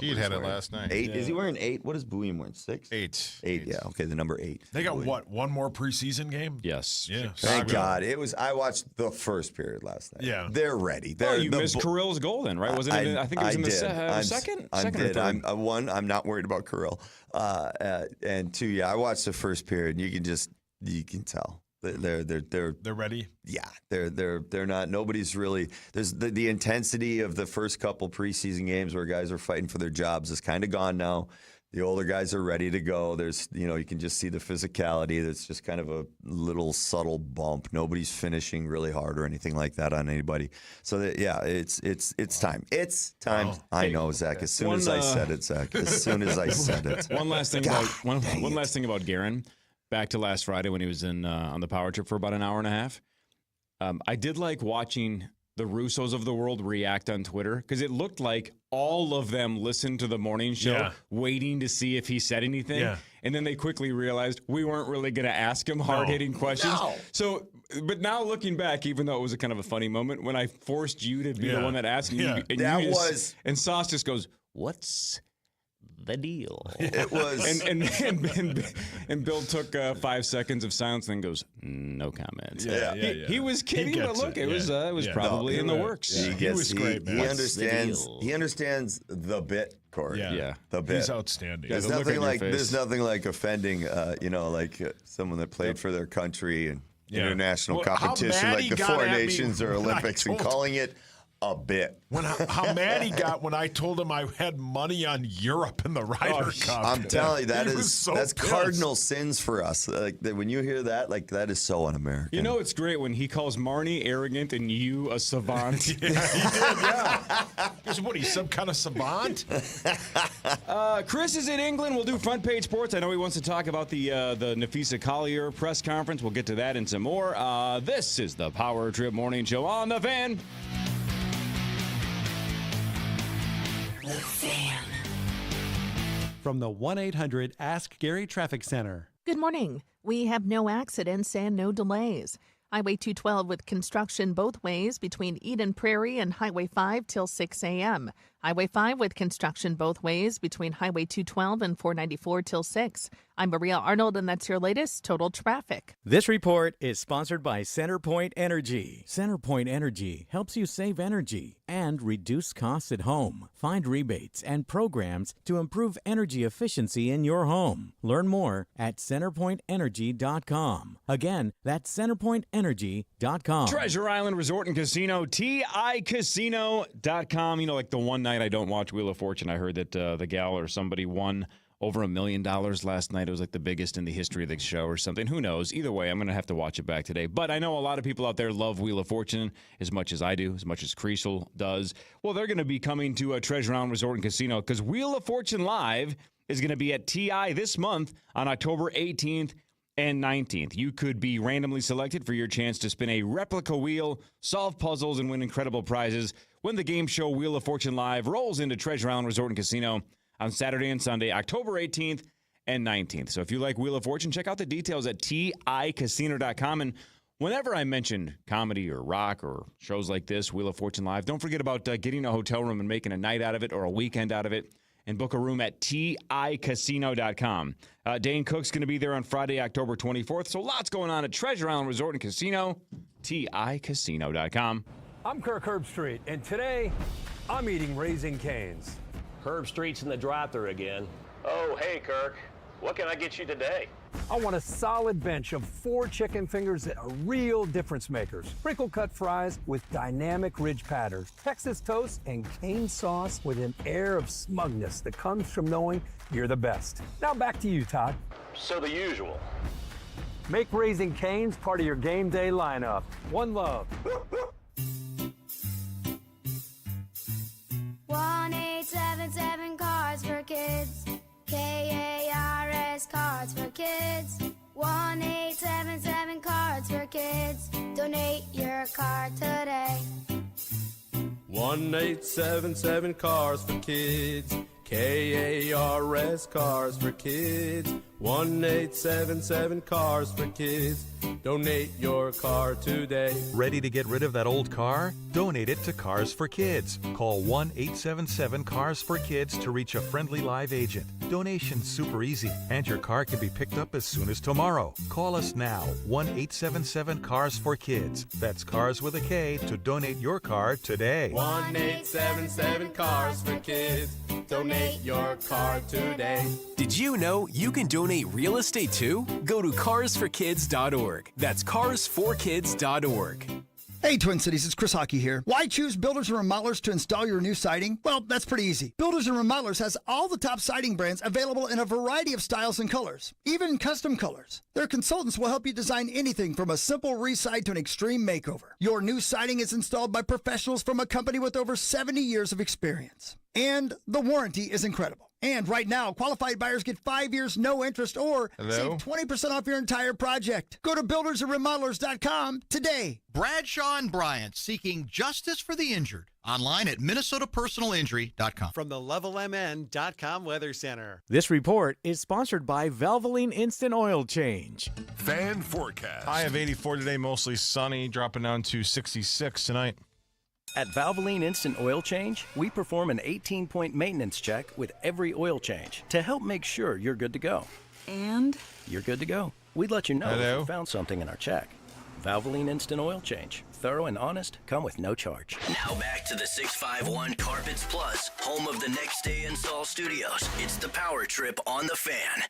Speaker 7: He had it last night.
Speaker 4: 8. Yeah. Is he wearing 8? What is Buyam wearing? 6?
Speaker 7: 8.
Speaker 4: 8. Yeah. Okay. The number 8.
Speaker 5: They got one more preseason game?
Speaker 3: Yes.
Speaker 5: Yeah.
Speaker 4: Thank God. I watched the first period last night.
Speaker 5: Yeah.
Speaker 4: They're ready.
Speaker 3: You missed Carrillo's goal then, right? Wasn't it? I think it was in the second.
Speaker 4: I
Speaker 3: second
Speaker 4: did.
Speaker 3: Or third.
Speaker 4: I'm not worried about Carrillo. And 2, I watched the first period. And you can just. You can tell. They're
Speaker 5: ready.
Speaker 4: Yeah, they're not. Nobody's really. There's the intensity of the first couple preseason games where guys are fighting for their jobs is kind of gone now. The older guys are ready to go. There's, you can just see the physicality. There's just kind of a little subtle bump. Nobody's finishing really hard or anything like that on anybody. So it's time. It's time.
Speaker 3: Oh.
Speaker 4: I know, Zach. As soon as I said it, Zach. As soon as I said it.
Speaker 3: One last thing about Guerin. Back to last Friday when he was on the power trip for about an hour and a half. I did like watching the Russos of the world react on Twitter because it looked like all of them listened to the morning show waiting to see if he said anything. Yeah. And then they quickly realized we weren't really going to ask him hard-hitting questions. No. So, but now looking back, even though it was a kind of a funny moment, when I forced you to be the one that asked, and Sauce just goes, "What's the deal?"
Speaker 4: It was,
Speaker 3: and Bill took 5 seconds of silence and then goes, "No comment." He was kidding, but look, it was probably in the works.
Speaker 4: He
Speaker 5: was great, man.
Speaker 4: He understands the bit, Cory.
Speaker 5: Yeah,
Speaker 4: the bit.
Speaker 5: He's outstanding.
Speaker 4: There's nothing like offending, like someone that played for their country and international competition, like the Four Nations or Olympics, and calling it a bit.
Speaker 5: How mad he got when I told him I had money on Europe in the Ryder Cup.
Speaker 4: I'm telling you, that's cardinal sins for us. Like when you hear that, that is so un-American.
Speaker 3: It's great when he calls Marnie arrogant and you a savant.
Speaker 5: He did, yeah. What, he's some kind of savant?
Speaker 3: Chris is in England. We'll do front page sports. I know he wants to talk about the Nafisa Collier press conference. We'll get to that and some more. This is the Power Trip Morning Show on the Fan.
Speaker 15: The Fan. From the 1-800-ASK-GARY Traffic Center.
Speaker 20: Good morning. We have no accidents and no delays. Highway 212 with construction both ways between Eden Prairie and Highway 5 till 6 a.m. Highway 5 with construction both ways between Highway 212 and 494 till 6. I'm Maria Arnold, and that's your latest total traffic.
Speaker 14: This report is sponsored by CenterPoint Energy. CenterPoint Energy helps you save energy and reduce costs at home. Find rebates and programs to improve energy efficiency in your home. Learn more at CenterPointEnergy.com. Again, that's CenterPointEnergy.com.
Speaker 3: Treasure Island Resort and Casino, TICasino.com. Like the one night I don't watch Wheel of Fortune, I heard that the gal or somebody won over $1 million last night. It was like the biggest in the history of the show or something. Who knows? Either way, I'm going to have to watch it back today. But I know a lot of people out there love Wheel of Fortune as much as I do, as much as Creasel does. Well, they're going to be coming to a Treasure Island Resort and Casino because Wheel of Fortune Live is going to be at TI this month on October 18th and 19th. You could be randomly selected for your chance to spin a replica wheel, solve puzzles, and win incredible prizes when the game show Wheel of Fortune Live rolls into Treasure Island Resort and Casino on Saturday and Sunday, October 18th and 19th. So if you like Wheel of Fortune, check out the details at TICasino.com. And whenever I mention comedy or rock or shows like this, Wheel of Fortune Live, don't forget about getting a hotel room and making a night out of it or a weekend out of it. And book a room at TICasino.com. Dane Cook's going to be there on Friday, October 24th. So lots going on at Treasure Island Resort and Casino, TICasino.com.
Speaker 21: I'm Kirk Herbstreit, and today I'm eating Raising Cane's.
Speaker 22: Herbstreit's in the drive-thru again. Oh, hey, Kirk. What can I get you today?
Speaker 21: I want a solid bench of 4 chicken fingers that are real difference makers. Crinkle cut fries with dynamic ridge patterns, Texas toast, and cane sauce with an air of smugness that comes from knowing you're the best. Now back to you, Todd.
Speaker 22: So the usual.
Speaker 21: Make Raising Cane's part of your game day lineup. One love.
Speaker 23: 1-877 Cards for Kids. KARS Cards for Kids. 1-877 Cards for Kids. Donate your card today.
Speaker 24: 1-877 Cars for Kids. KARS Cars for Kids. 1-877 Cars for Kids. Donate your car today.
Speaker 25: Ready to get rid of that old car? Donate it to Cars for Kids. Call 1-877-CARS-FOR-KIDS to reach a friendly live agent. Donation's super easy, and your car can be picked up as soon as tomorrow. Call us now, 1-877-CARS-FOR-KIDS. That's Cars with a K to donate your car today.
Speaker 24: 1-877-CARS-FOR-KIDS. Donate your car today.
Speaker 26: Did you know you can donate
Speaker 1: donate real estate too? Go to carsforkids.org. That's carsforkids.org.
Speaker 9: Hey, Twin Cities, it's Chris Hockey here. Why choose Builders and Remodelers to install your new siding? Well, that's pretty easy. Builders and Remodelers has all the top siding brands available in a variety of styles and colors, even custom colors. Their consultants will help you design anything from a simple re-side to an extreme makeover. Your new siding is installed by professionals from a company with over 70 years of experience. And the warranty is incredible. And right now, qualified buyers get 5 years, no interest, or save 20% off your entire project. Go to buildersandremodelers.com today.
Speaker 2: Bradshaw and Bryant, seeking justice for the injured. Online at minnesotapersonalinjury.com.
Speaker 15: From the levelmn.com Weather Center.
Speaker 14: This report is sponsored by Valvoline Instant Oil Change.
Speaker 12: Fan forecast.
Speaker 7: High of 84 today, mostly sunny, dropping down to 66 tonight.
Speaker 8: At Valvoline Instant Oil Change, we perform an 18-point maintenance check with every oil change to help make sure you're good to go.
Speaker 10: And?
Speaker 8: You're good to go. We'd let you know if you found something in our check. Valvoline Instant Oil Change. Thorough and honest, come with no charge.
Speaker 18: Now back to the 651 Carpets Plus, home of the Next Day Install Studios. It's the Power Trip on the Fan.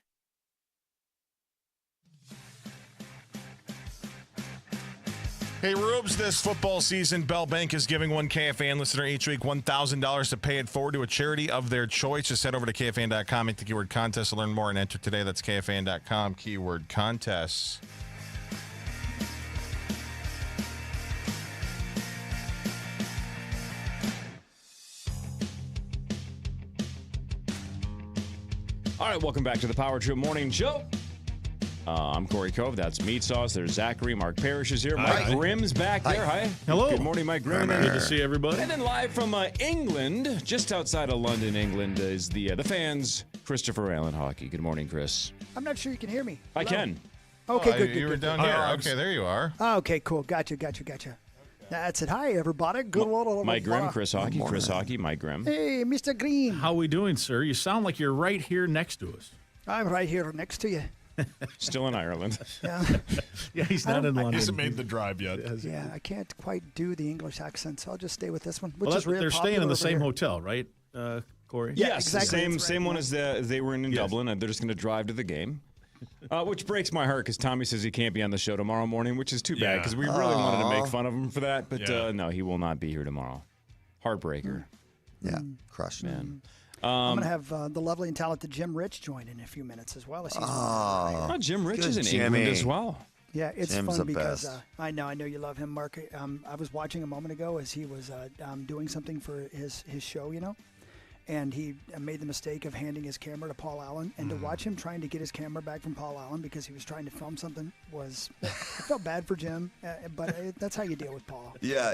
Speaker 7: Hey, Rubes, this football season, Bell Bank is giving one KFAN listener each week $1,000 to pay it forward to a charity of their choice. Just head over to KFAN.com, make the keyword contest to learn more, and enter today. That's KFAN.com, keyword contests.
Speaker 3: All right, welcome back to the Power Trip Morning Show. I'm Cory Cove. That's Meat Sauce. There's Zachary. Mark Parish is here. Mike Grimm's back there. Hi.
Speaker 11: Hello.
Speaker 3: Good morning, Mike Grimm.
Speaker 11: Good to see everybody.
Speaker 3: And then live from England, just outside of London, England, is the fans, Christopher Allen Hockey. Good morning, Chris.
Speaker 9: I'm not sure you can hear me.
Speaker 3: I can.
Speaker 9: Okay, good.
Speaker 7: You were down here. Okay, there you are.
Speaker 9: Okay, cool. Gotcha. That's it. Hi, everybody. Good morning.
Speaker 3: Mike Grimm, Chris Hockey. Chris Hockey, Mike Grimm.
Speaker 9: Hey, Mr. Green.
Speaker 11: How we doing, sir? You sound like you're right here next to us.
Speaker 9: I'm right here next to you.
Speaker 3: Still in Ireland.
Speaker 9: Yeah.
Speaker 11: Yeah, he's not in London.
Speaker 5: He hasn't made the drive yet.
Speaker 9: Yeah, I can't quite do the English accent, so I'll just stay with this one, which
Speaker 11: Well,
Speaker 9: is real
Speaker 11: they're staying in the same
Speaker 9: here.
Speaker 11: hotel, right, Cory?
Speaker 9: Yeah,
Speaker 3: Yes,
Speaker 9: exactly.
Speaker 3: same one as they were in Dublin, and they're just going to drive to the game. Which breaks my heart because Tommy says he can't be on the show tomorrow morning, which is too bad because we really wanted to make fun of him for that. But no, he will not be here tomorrow. Heartbreaker.
Speaker 4: Yeah, crushed.
Speaker 3: Man.
Speaker 9: I'm going to have the lovely and talented Jim Rich join in a few minutes as well. As he's
Speaker 3: Jim Rich is in
Speaker 4: Jimmy.
Speaker 3: England as well.
Speaker 9: Yeah, it's
Speaker 4: Jim's
Speaker 9: fun
Speaker 4: the
Speaker 9: because
Speaker 4: best.
Speaker 9: I know you love him, Mark. I was watching a moment ago as he was doing something for his show, and he made the mistake of handing his camera to Paul Allen, and to watch him trying to get his camera back from Paul Allen because he was trying to film something I felt bad for Jim, but that's how you deal with Paul.
Speaker 4: Yeah.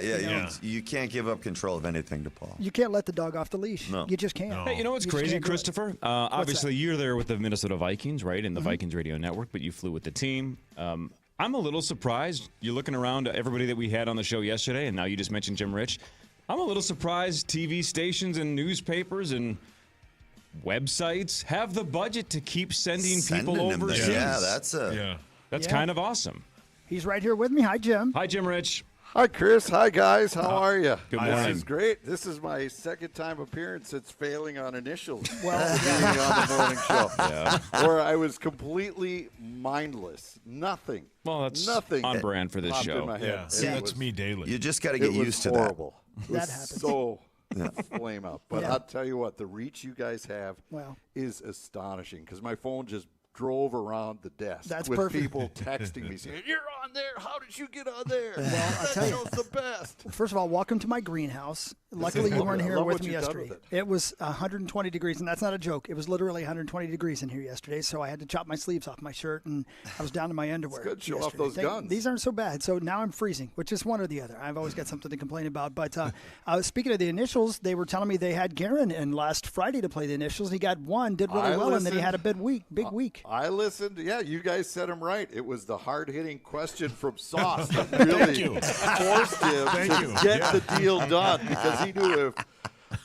Speaker 4: You can't give up control of anything to Paul.
Speaker 9: You can't let the dog off the leash.
Speaker 4: No.
Speaker 9: You just can't.
Speaker 3: Hey, you know what's
Speaker 9: You just
Speaker 3: crazy,
Speaker 9: can't do it.
Speaker 3: Christopher? Obviously, you're there with the Minnesota Vikings, right, in the Vikings radio network, but you flew with the team. I'm a little surprised. You're looking around at everybody that we had on the show yesterday, and now you just mentioned Jim Rich. I'm a little surprised TV stations and newspapers and websites have the budget to keep sending people overseas.
Speaker 4: Yeah,
Speaker 3: that's kind of awesome.
Speaker 9: He's right here with me. Hi, Jim.
Speaker 3: Hi, Jim Rich.
Speaker 26: Hi, Chris. Hi, guys. How are you?
Speaker 3: Good morning.
Speaker 26: This is great. This is my second time appearance since failing on initials.
Speaker 9: Well,
Speaker 26: being on the morning show.
Speaker 3: Yeah.
Speaker 26: Where I was completely mindless. Nothing.
Speaker 3: Well, that's
Speaker 26: nothing
Speaker 3: on brand for this
Speaker 26: popped
Speaker 3: show.
Speaker 26: in my head.
Speaker 5: See,
Speaker 26: It
Speaker 5: that's
Speaker 26: was-
Speaker 5: me daily.
Speaker 4: You just got to get
Speaker 26: it was
Speaker 4: used to
Speaker 26: horrible. It was
Speaker 9: That happens.
Speaker 26: so flame up. But
Speaker 9: Yeah.
Speaker 26: I'll tell you what, the reach you guys have is astonishing because my phone just drove around the desk
Speaker 9: That's
Speaker 26: with
Speaker 9: perfect.
Speaker 26: people texting me saying, "You're on there. How did you get on there?
Speaker 9: I'll
Speaker 26: That
Speaker 9: tell you.
Speaker 26: show's the best."
Speaker 9: First of all, welcome to my greenhouse. Luckily, you weren't
Speaker 26: I
Speaker 9: here
Speaker 26: love
Speaker 9: with
Speaker 26: what
Speaker 9: me
Speaker 26: you've done
Speaker 9: yesterday.
Speaker 26: with
Speaker 9: It was 120 degrees, and that's not a joke. It was literally 120 degrees in here yesterday, so I had to chop my sleeves off my shirt, and I was down to my underwear.
Speaker 26: good. Show off
Speaker 9: yesterday.
Speaker 26: those guns.
Speaker 9: These aren't so bad. So now I'm freezing, which is one or the other. I've always got something to complain about. But speaking of the initials, they were telling me they had Guerin in last Friday to play the initials. He got one, did really well, and then he had a big week.
Speaker 26: I listened. Yeah, you guys said him right. It was the hard-hitting question from Sauce that really forced him to get the deal done because he knew if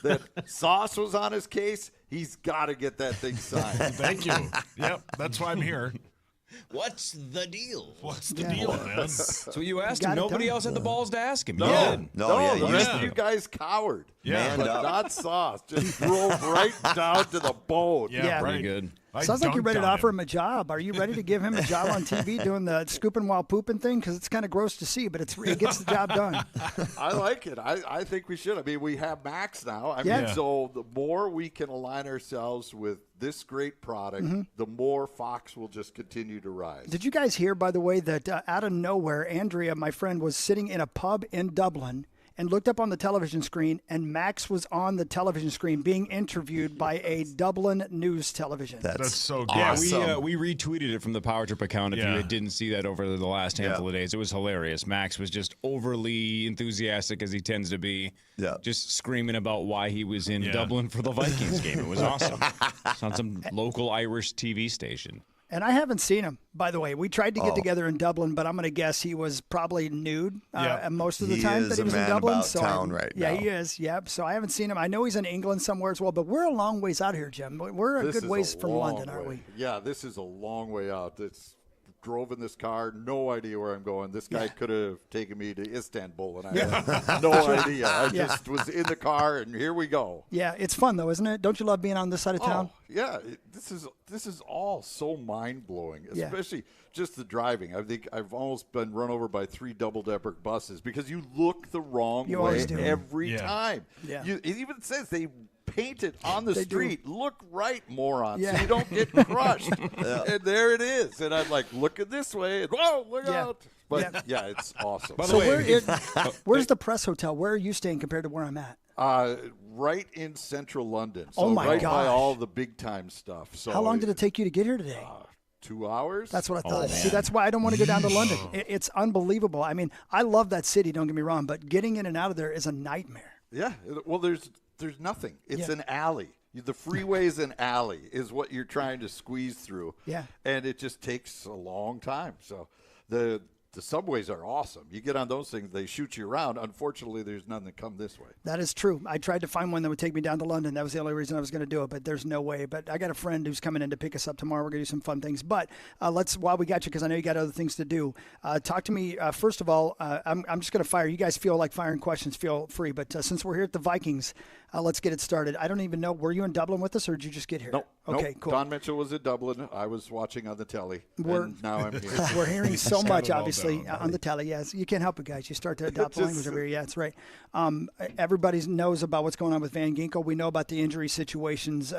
Speaker 26: that Sauce was on his case, he's got to get that thing signed.
Speaker 5: Thank you. Yep, that's why I'm here.
Speaker 18: What's the deal?
Speaker 5: What's the deal, man?
Speaker 3: So you asked him.
Speaker 9: Got it
Speaker 3: Nobody
Speaker 9: done.
Speaker 3: else had the balls to ask him. You
Speaker 26: No,
Speaker 3: did.
Speaker 26: the rest of you guys cowered.
Speaker 5: Yeah.
Speaker 26: but not Sauce. Just drove right down to the bone.
Speaker 5: Yeah,
Speaker 3: Pretty
Speaker 5: right.
Speaker 3: good.
Speaker 9: Sounds like you're
Speaker 5: dunked
Speaker 9: ready to
Speaker 5: on
Speaker 9: offer
Speaker 5: him.
Speaker 9: him a job. Are you ready to give him a job on TV doing the scooping while pooping thing? Because it's kind of gross to see, but it gets the job done.
Speaker 26: I like it. I think we should. I mean, we have Max now. I
Speaker 9: Yeah.
Speaker 26: mean, so the more we can align ourselves with this great product, the more Fox will just continue to rise.
Speaker 9: Did you guys hear, by the way, that out of nowhere, Andrea, my friend, was sitting in a pub in Dublin and looked up on the television screen, and Max was on the television screen being interviewed by a Dublin news television.
Speaker 5: That's so good.
Speaker 3: Yeah, we retweeted it from the Power Trip account if
Speaker 5: Yeah.
Speaker 3: you didn't see that over the last handful of days. It was hilarious. Max was just overly enthusiastic, as he tends to be, just screaming about why he was in Dublin for the Vikings game. It was awesome. It's on some local Irish TV station.
Speaker 9: And I haven't seen him, by the way. We tried to get together in Dublin, but I'm going to guess he was probably nude most of the time that he was in Dublin.
Speaker 4: About town right
Speaker 9: yeah,
Speaker 4: now.
Speaker 9: he is. Yep. So I haven't seen him. I know he's in England somewhere as well, but we're a long ways out here, Jim. We're a good ways from London, aren't we?
Speaker 26: Yeah, this is a long way out. Drove in this car, no idea where I'm going. This guy could have taken me to Istanbul, and I had no idea. I just was in the car, and here we go.
Speaker 9: Yeah, it's fun though, isn't it? Don't you love being on this side of town?
Speaker 26: Yeah, this is all so mind blowing, especially just the driving. I think I've almost been run over by 3 double-decker buses because you look the wrong way every time.
Speaker 9: Yeah.
Speaker 26: It even says they paint it on the
Speaker 9: They do.
Speaker 26: street. Look right, moron,
Speaker 9: Yeah.
Speaker 26: so you don't get crushed. And there it is. And I'm like, looking this way, and whoa, look out. But it's awesome.
Speaker 3: By the
Speaker 9: So
Speaker 3: way,
Speaker 9: where's the press hotel? Where are you staying compared to where I'm at?
Speaker 26: Right in central London. So
Speaker 9: Oh, my
Speaker 26: right by
Speaker 9: gosh.
Speaker 26: all the big time stuff. So
Speaker 9: How long did it take you to get here today?
Speaker 26: 2 hours?
Speaker 9: That's what I thought. See, that's why I don't want to go down to London. It's unbelievable. I mean, I love that city, don't get me wrong, but getting in and out of there is a nightmare.
Speaker 26: Yeah. Well, there's nothing. It's an alley. The freeway's an alley is what you're trying to squeeze through.
Speaker 9: Yeah.
Speaker 26: And it just takes a long time. So the subways are awesome. You get on those things, they shoot you around. Unfortunately, there's none that come this way.
Speaker 9: That is true. I tried to find one that would take me down to London. That was the only reason I was going to do it, but there's no way. But I got a friend who's coming in to pick us up tomorrow. We're going to do some fun things. But while we got you, because I know you got other things to do, talk to me. First of all, I'm just going to fire. You guys feel like firing questions, feel free. But since we're here at the Vikings, let's get it started. I don't even know. Were you in Dublin with us, or did you just get here?
Speaker 26: Nope.
Speaker 9: Okay, cool.
Speaker 26: Don Mitchell was in Dublin. I was watching on the telly. And now I'm here.
Speaker 9: We're hearing so
Speaker 5: Got
Speaker 9: much,
Speaker 5: it all
Speaker 9: obviously,
Speaker 5: down,
Speaker 9: on the telly. Yes, you can't help it, guys. You start to adopt the language over here. Yeah, that's right. Everybody knows about what's going on with Van Ginkel. We know about the injury situations.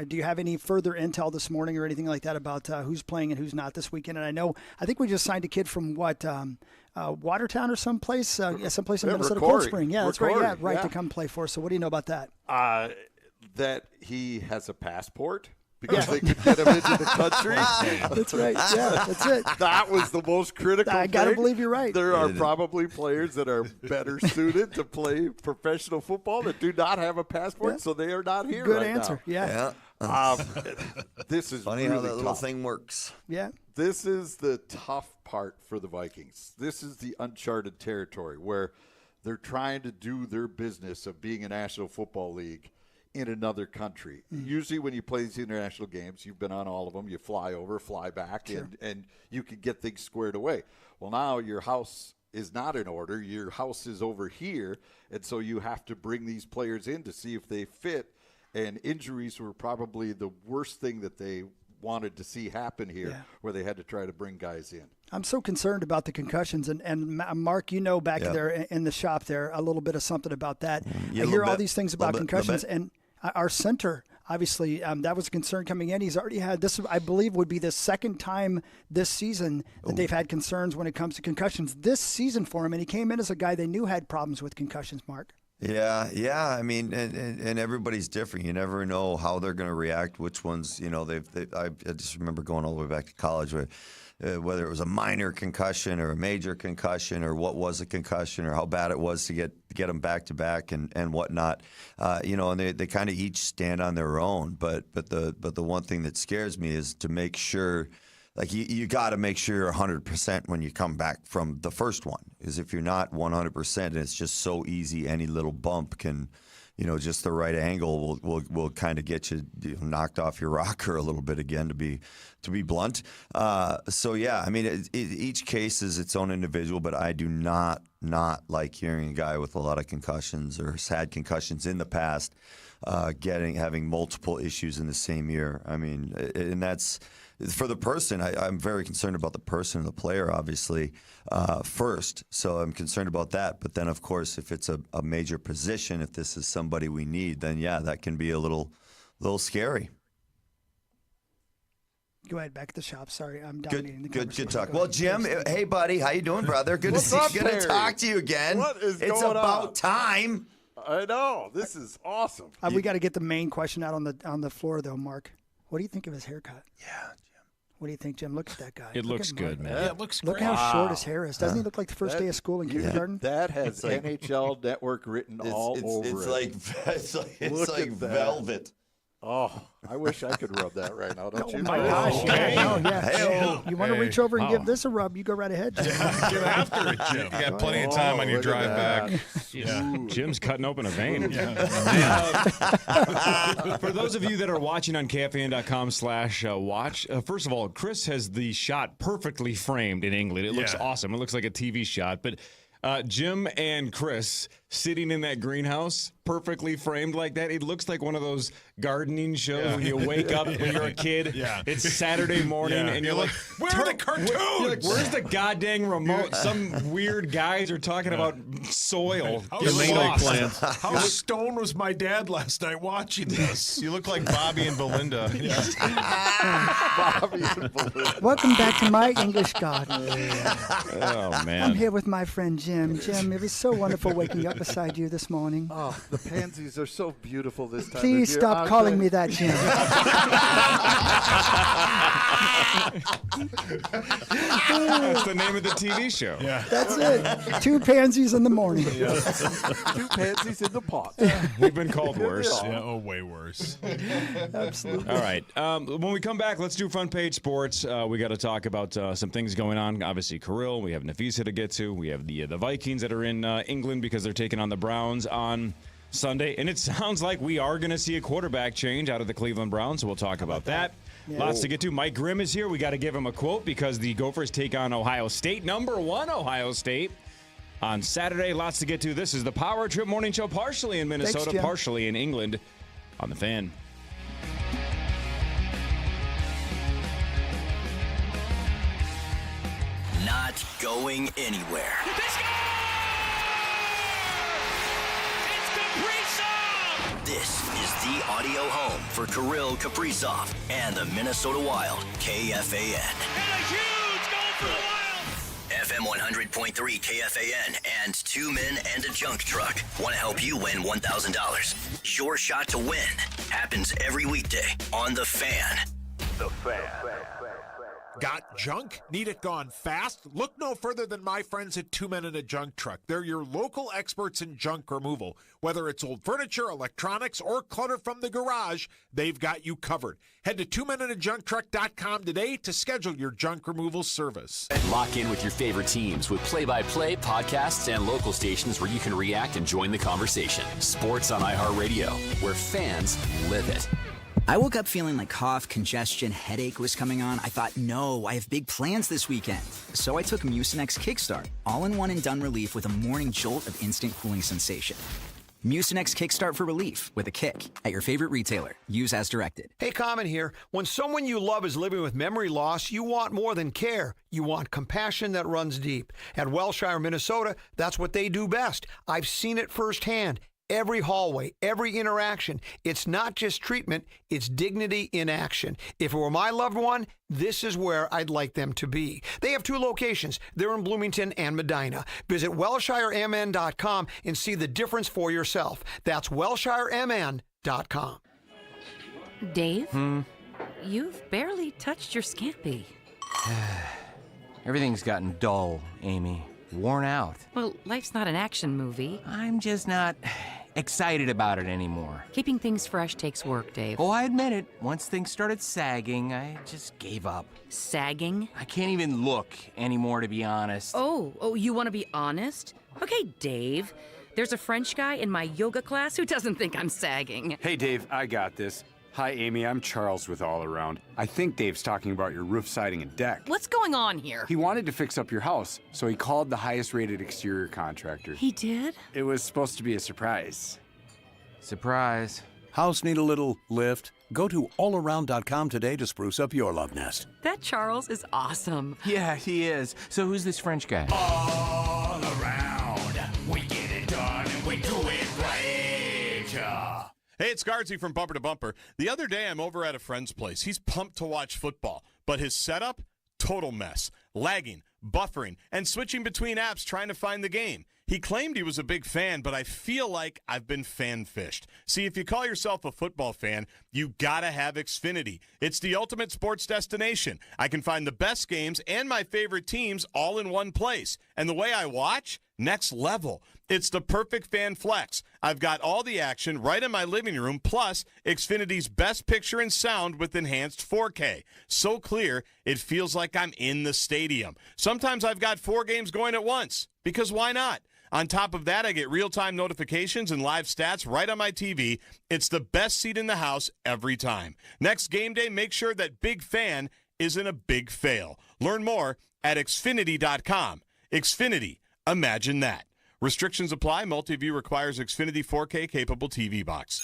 Speaker 9: Do you have any further intel this morning or anything like that about who's playing and who's not this weekend? And I think we just signed a kid from Watertown or someplace, someplace in Minnesota, Cold
Speaker 26: Cory.
Speaker 9: Spring. Yeah, that's right.
Speaker 26: Cory,
Speaker 9: Yeah, right,
Speaker 26: yeah.
Speaker 9: to come play for us. So what do you know about that?
Speaker 26: That he has a passport because they could get him into the country.
Speaker 9: That's right. Yeah, that's it.
Speaker 26: That was the most critical
Speaker 9: I got to
Speaker 26: thing.
Speaker 9: believe you're right.
Speaker 26: There are probably players that are better suited to play professional football that do not have a passport, so they are not here
Speaker 9: Good
Speaker 26: right
Speaker 9: answer.
Speaker 26: now.
Speaker 9: Yeah.
Speaker 26: This is
Speaker 4: Funny
Speaker 26: really
Speaker 4: how that little
Speaker 26: tough.
Speaker 4: thing works.
Speaker 9: Yeah.
Speaker 26: This is the tough part for the Vikings. This is the uncharted territory where they're trying to do their business of being a National Football League in another country. Usually when you play these international games, you've been on all of them, you fly over, fly back, and you can get things squared away. Well, now your house is not in order. Your house is over here, and so you have to bring these players in to see if they fit, and injuries were probably the worst thing that they wanted to see happen here, where they had to try to bring guys in.
Speaker 9: I'm so concerned about the concussions, and Mark, you know, back there in the shop there, a little bit of something about that.
Speaker 4: Yeah,
Speaker 9: I hear all
Speaker 4: bit.
Speaker 9: these things about
Speaker 4: Little bit,
Speaker 9: concussions,
Speaker 4: little
Speaker 9: and our center, obviously, that was a concern coming in. He's already had this, I believe, would be the second time this season that they've had concerns when it comes to concussions this season for him, and he came in as a guy they knew had problems with concussions, Mark.
Speaker 4: Yeah. I mean, and everybody's different. You never know how they're going to react. Which ones, I just remember going all the way back to college whether it was a minor concussion or a major concussion or what was a concussion or how bad it was to get them back to back and whatnot. And they kind of each stand on their own. But the one thing that scares me is to make sure. Like you got to make sure you're 100% when you come back from the first one. Because if you're not 100%, it's just so easy. Any little bump can, just the right angle will kind of get you knocked off your rocker a little bit again, to be blunt. So yeah, I mean, each case is its own individual, but I do not not like hearing a guy with a lot of concussions or has had concussions in the past having multiple issues in the same year. I mean, and that's for the person. I'm very concerned about the person and the player, obviously, first. So I'm concerned about that. But then, of course, if it's a major position, if this is somebody we need, then yeah, that can be a little scary.
Speaker 9: Go ahead, back at the shop. Sorry, I'm dominating the conversation.
Speaker 4: Good talk. Well, Jim, hey, buddy, how you doing, brother? Good to see you. Good to talk to you again.
Speaker 26: What is
Speaker 4: it's
Speaker 26: going
Speaker 4: about
Speaker 26: on?
Speaker 4: time.
Speaker 26: I know. This is awesome.
Speaker 9: We got to get the main question out on the floor, though, Mark. What do you think of his haircut?
Speaker 4: Yeah, Jim.
Speaker 9: What do you think, Jim? Look at that guy.
Speaker 3: It looks good, man.
Speaker 5: Yeah, it looks
Speaker 9: Look
Speaker 5: great.
Speaker 9: how short his hair is. Doesn't he look like the first day of school in kindergarten?
Speaker 26: That has
Speaker 4: like-
Speaker 26: NHL Network written all over it.
Speaker 4: It's
Speaker 26: Look
Speaker 4: like
Speaker 26: at that.
Speaker 4: velvet.
Speaker 26: Oh, I wish I could rub that right now, don't you?
Speaker 9: Oh, my gosh.
Speaker 26: Okay.
Speaker 9: Yeah. You want to reach over and give this a rub, you go right ahead, Jim.
Speaker 5: Get after it, Jim.
Speaker 7: You got plenty of time on your
Speaker 26: look at
Speaker 7: drive
Speaker 26: that.
Speaker 7: back.
Speaker 3: Yeah. Jim's cutting open a vein. For those of you that are watching on KFAN.com/watch, first of all, Chris has the shot perfectly framed in England. It looks awesome. It looks like a TV shot. But Jim and Chris sitting in that greenhouse, perfectly framed like that. It looks like one of those gardening shows when you wake up when you're a kid.
Speaker 5: Yeah.
Speaker 3: It's Saturday morning, and you're like,
Speaker 5: where are the cartoons?
Speaker 3: You're like, where's the goddamn remote? Some weird guys are talking about soil.
Speaker 11: Tomato plants.
Speaker 5: How stoned was my dad last night watching this?
Speaker 7: You look like Bobby and Belinda.
Speaker 26: Bobby and Belinda.
Speaker 9: Welcome back to my English garden.
Speaker 3: Oh, man.
Speaker 9: I'm here with my friend Jim. Jim, it was so wonderful waking up beside you this morning.
Speaker 26: Oh, the pansies are so beautiful this time
Speaker 9: Please
Speaker 26: of year.
Speaker 9: stop calling me that, Jim.
Speaker 3: That's the name of the TV show.
Speaker 5: Yeah.
Speaker 9: That's it. 2 pansies in the morning.
Speaker 26: 2 pansies in the pot.
Speaker 3: We've been called worse.
Speaker 5: Yeah, oh, way worse.
Speaker 9: Absolutely.
Speaker 3: All right. When we come back, let's do front page sports. We got to talk about some things going on. Obviously, Kirill. We have Nafisa to get to. We have the Vikings that are in England because they're taking on the Browns on Sunday. And it sounds like we are going to see a quarterback change out of the Cleveland Browns, so we'll talk about that. Yeah. Lots to get to. Mike Grimm is here. We got to give him a quote because the Gophers take on Ohio State, #1 Ohio State, on Saturday. Lots to get to. This is the Power Trip Morning Show, partially in Minnesota,
Speaker 9: Thanks,
Speaker 3: partially in England, on the Fan.
Speaker 18: Not going anywhere. This is the audio home for Kirill Caprioff and the Minnesota Wild, KFAN. And a huge goal for the Wild! FM 100.3 KFAN and 2 men and a junk truck want to help you win $1,000. Your shot to win happens every weekday on The Fan. The Fan.
Speaker 5: Got junk? Need it gone fast? Look no further than my friends at 2 Men and a Junk Truck. They're your local experts in junk removal. Whether it's old furniture, electronics, or clutter from the garage, they've got you covered. Head to 2menindajuncktruck.com today to schedule your junk removal service.
Speaker 6: Lock in with your favorite teams with play-by-play podcasts and local stations where you can react and join the conversation. Sports on iHeartRadio, where fans live it.
Speaker 10: I woke up feeling like cough, congestion, headache was coming on. I thought, no, I have big plans this weekend. So I took Mucinex Kickstart, all-in-one and done relief with a morning jolt of instant cooling sensation. Mucinex Kickstart for relief with a kick at your favorite retailer. Use as directed.
Speaker 13: Hey, Common here. When someone you love is living with memory loss, you want more than care. You want compassion that runs deep. At Wellshire, Minnesota, that's what they do best. I've seen it firsthand. Every hallway, every interaction. It's not just treatment, it's dignity in action. If it were my loved one, this is where I'd like them to be. They have 2 locations. They're in Bloomington and Medina. Visit WellshireMN.com and see the difference for yourself. That's WellshireMN.com.
Speaker 16: Dave, you've barely touched your scampi.
Speaker 17: Everything's gotten dull, Amy. Worn out.
Speaker 16: Well, life's not an action movie.
Speaker 17: I'm just not excited about it anymore.
Speaker 16: Keeping things fresh takes work, Dave.
Speaker 17: Oh, I admit it. Once things started sagging, I just gave up.
Speaker 16: Sagging?
Speaker 17: I can't even look anymore, to be honest.
Speaker 16: Oh, you want to be honest? Okay, Dave. There's a French guy in my yoga class who doesn't think I'm sagging.
Speaker 17: Hey, Dave, I got this.
Speaker 19: Hi, Amy. I'm Charles with All Around. I think Dave's talking about your roof, siding, and deck.
Speaker 16: What's going on here?
Speaker 19: He wanted to fix up your house, so he called the highest-rated exterior contractor.
Speaker 16: He did?
Speaker 19: It was supposed to be a surprise.
Speaker 17: Surprise.
Speaker 20: House need a little lift? Go to allaround.com today to spruce up your love nest.
Speaker 16: That Charles is awesome.
Speaker 17: Yeah, he is. So who's this French guy?
Speaker 21: All around, we get it done and we do it right.
Speaker 22: Hey, it's Guardsy from Bumper to Bumper. The other day, I'm over at a friend's place. He's pumped to watch football, but his setup, total mess. Lagging, buffering, and switching between apps trying to find the game. He claimed he was a big fan, but I feel like I've been fan-fished. See, if you call yourself a football fan, you gotta have Xfinity. It's the ultimate sports destination. I can find the best games and my favorite teams all in one place. And the way I watch, next level. It's the perfect fan flex. I've got all the action right in my living room, plus Xfinity's best picture and sound with enhanced 4K. So clear, it feels like I'm in the stadium. Sometimes I've got 4 games going at once, because why not? On top of that, I get real-time notifications and live stats right on my TV. It's the best seat in the house every time. Next game day, make sure that big fan isn't a big fail. Learn more at Xfinity.com. Xfinity, imagine that. Restrictions apply. Multi-view requires Xfinity 4K capable TV box.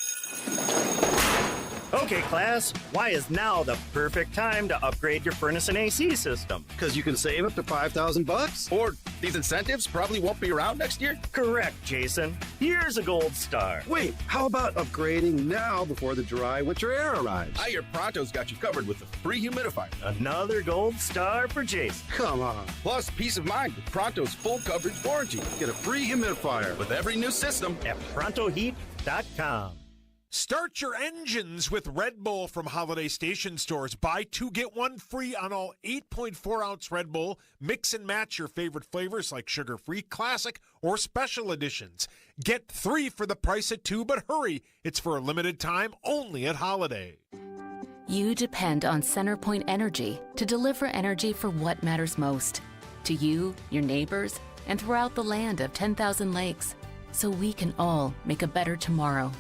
Speaker 23: Okay, class, why is now the perfect time to upgrade your furnace and AC system?
Speaker 25: Because you can save up to $5,000. Or these incentives probably won't be around next year?
Speaker 23: Correct, Jason. Here's a gold star.
Speaker 25: Wait, how about upgrading now before the dry winter air arrives? I hear Pronto's got you covered with a free humidifier.
Speaker 23: Another gold star for Jason.
Speaker 25: Come on. Plus, peace of mind with Pronto's full coverage warranty. Get a free humidifier with every new system
Speaker 23: at ProntoHeat.com.
Speaker 5: Start your engines with Red Bull from Holiday Station stores. Buy 2, get 1 free on all 8.4-ounce Red Bull. Mix and match your favorite flavors like sugar-free, classic, or special editions. Get 3 for the price of 2, but hurry. It's for a limited time only at Holiday.
Speaker 27: You depend on CenterPoint Energy to deliver energy for what matters most. To you, your neighbors, and throughout the land of 10,000 lakes. So we can all make a better tomorrow.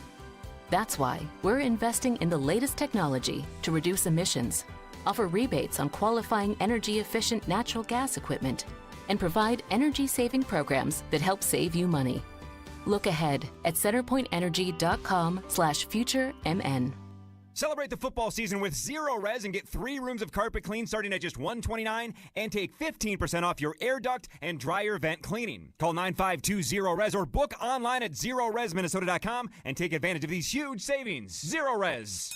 Speaker 27: That's why we're investing in the latest technology to reduce emissions, offer rebates on qualifying energy-efficient natural gas equipment, and provide energy-saving programs that help save you money. Look ahead at centerpointenergy.com/futuremn.
Speaker 28: Celebrate the football season with Zero Res and get 3 rooms of carpet clean starting at just $129 and take 15% off your air duct and dryer vent cleaning. Call 952-ZERO-RES or book online at ZeroResMinnesota.com and take advantage of these huge savings. Zero Res.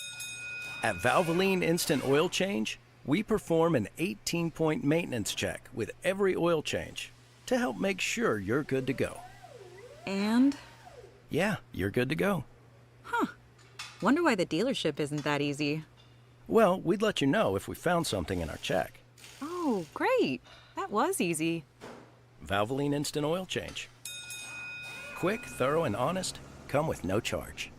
Speaker 8: At Valvoline Instant Oil Change, we perform an 18-point maintenance check with every oil change to help make sure you're good to go.
Speaker 29: And?
Speaker 8: Yeah, you're good to go.
Speaker 29: Huh. Wonder why the dealership isn't that easy.
Speaker 8: Well, we'd let you know if we found something in our check.
Speaker 29: Oh, great. That was easy.
Speaker 8: Valvoline Instant Oil Change. Quick, thorough, and honest. Come with no charge.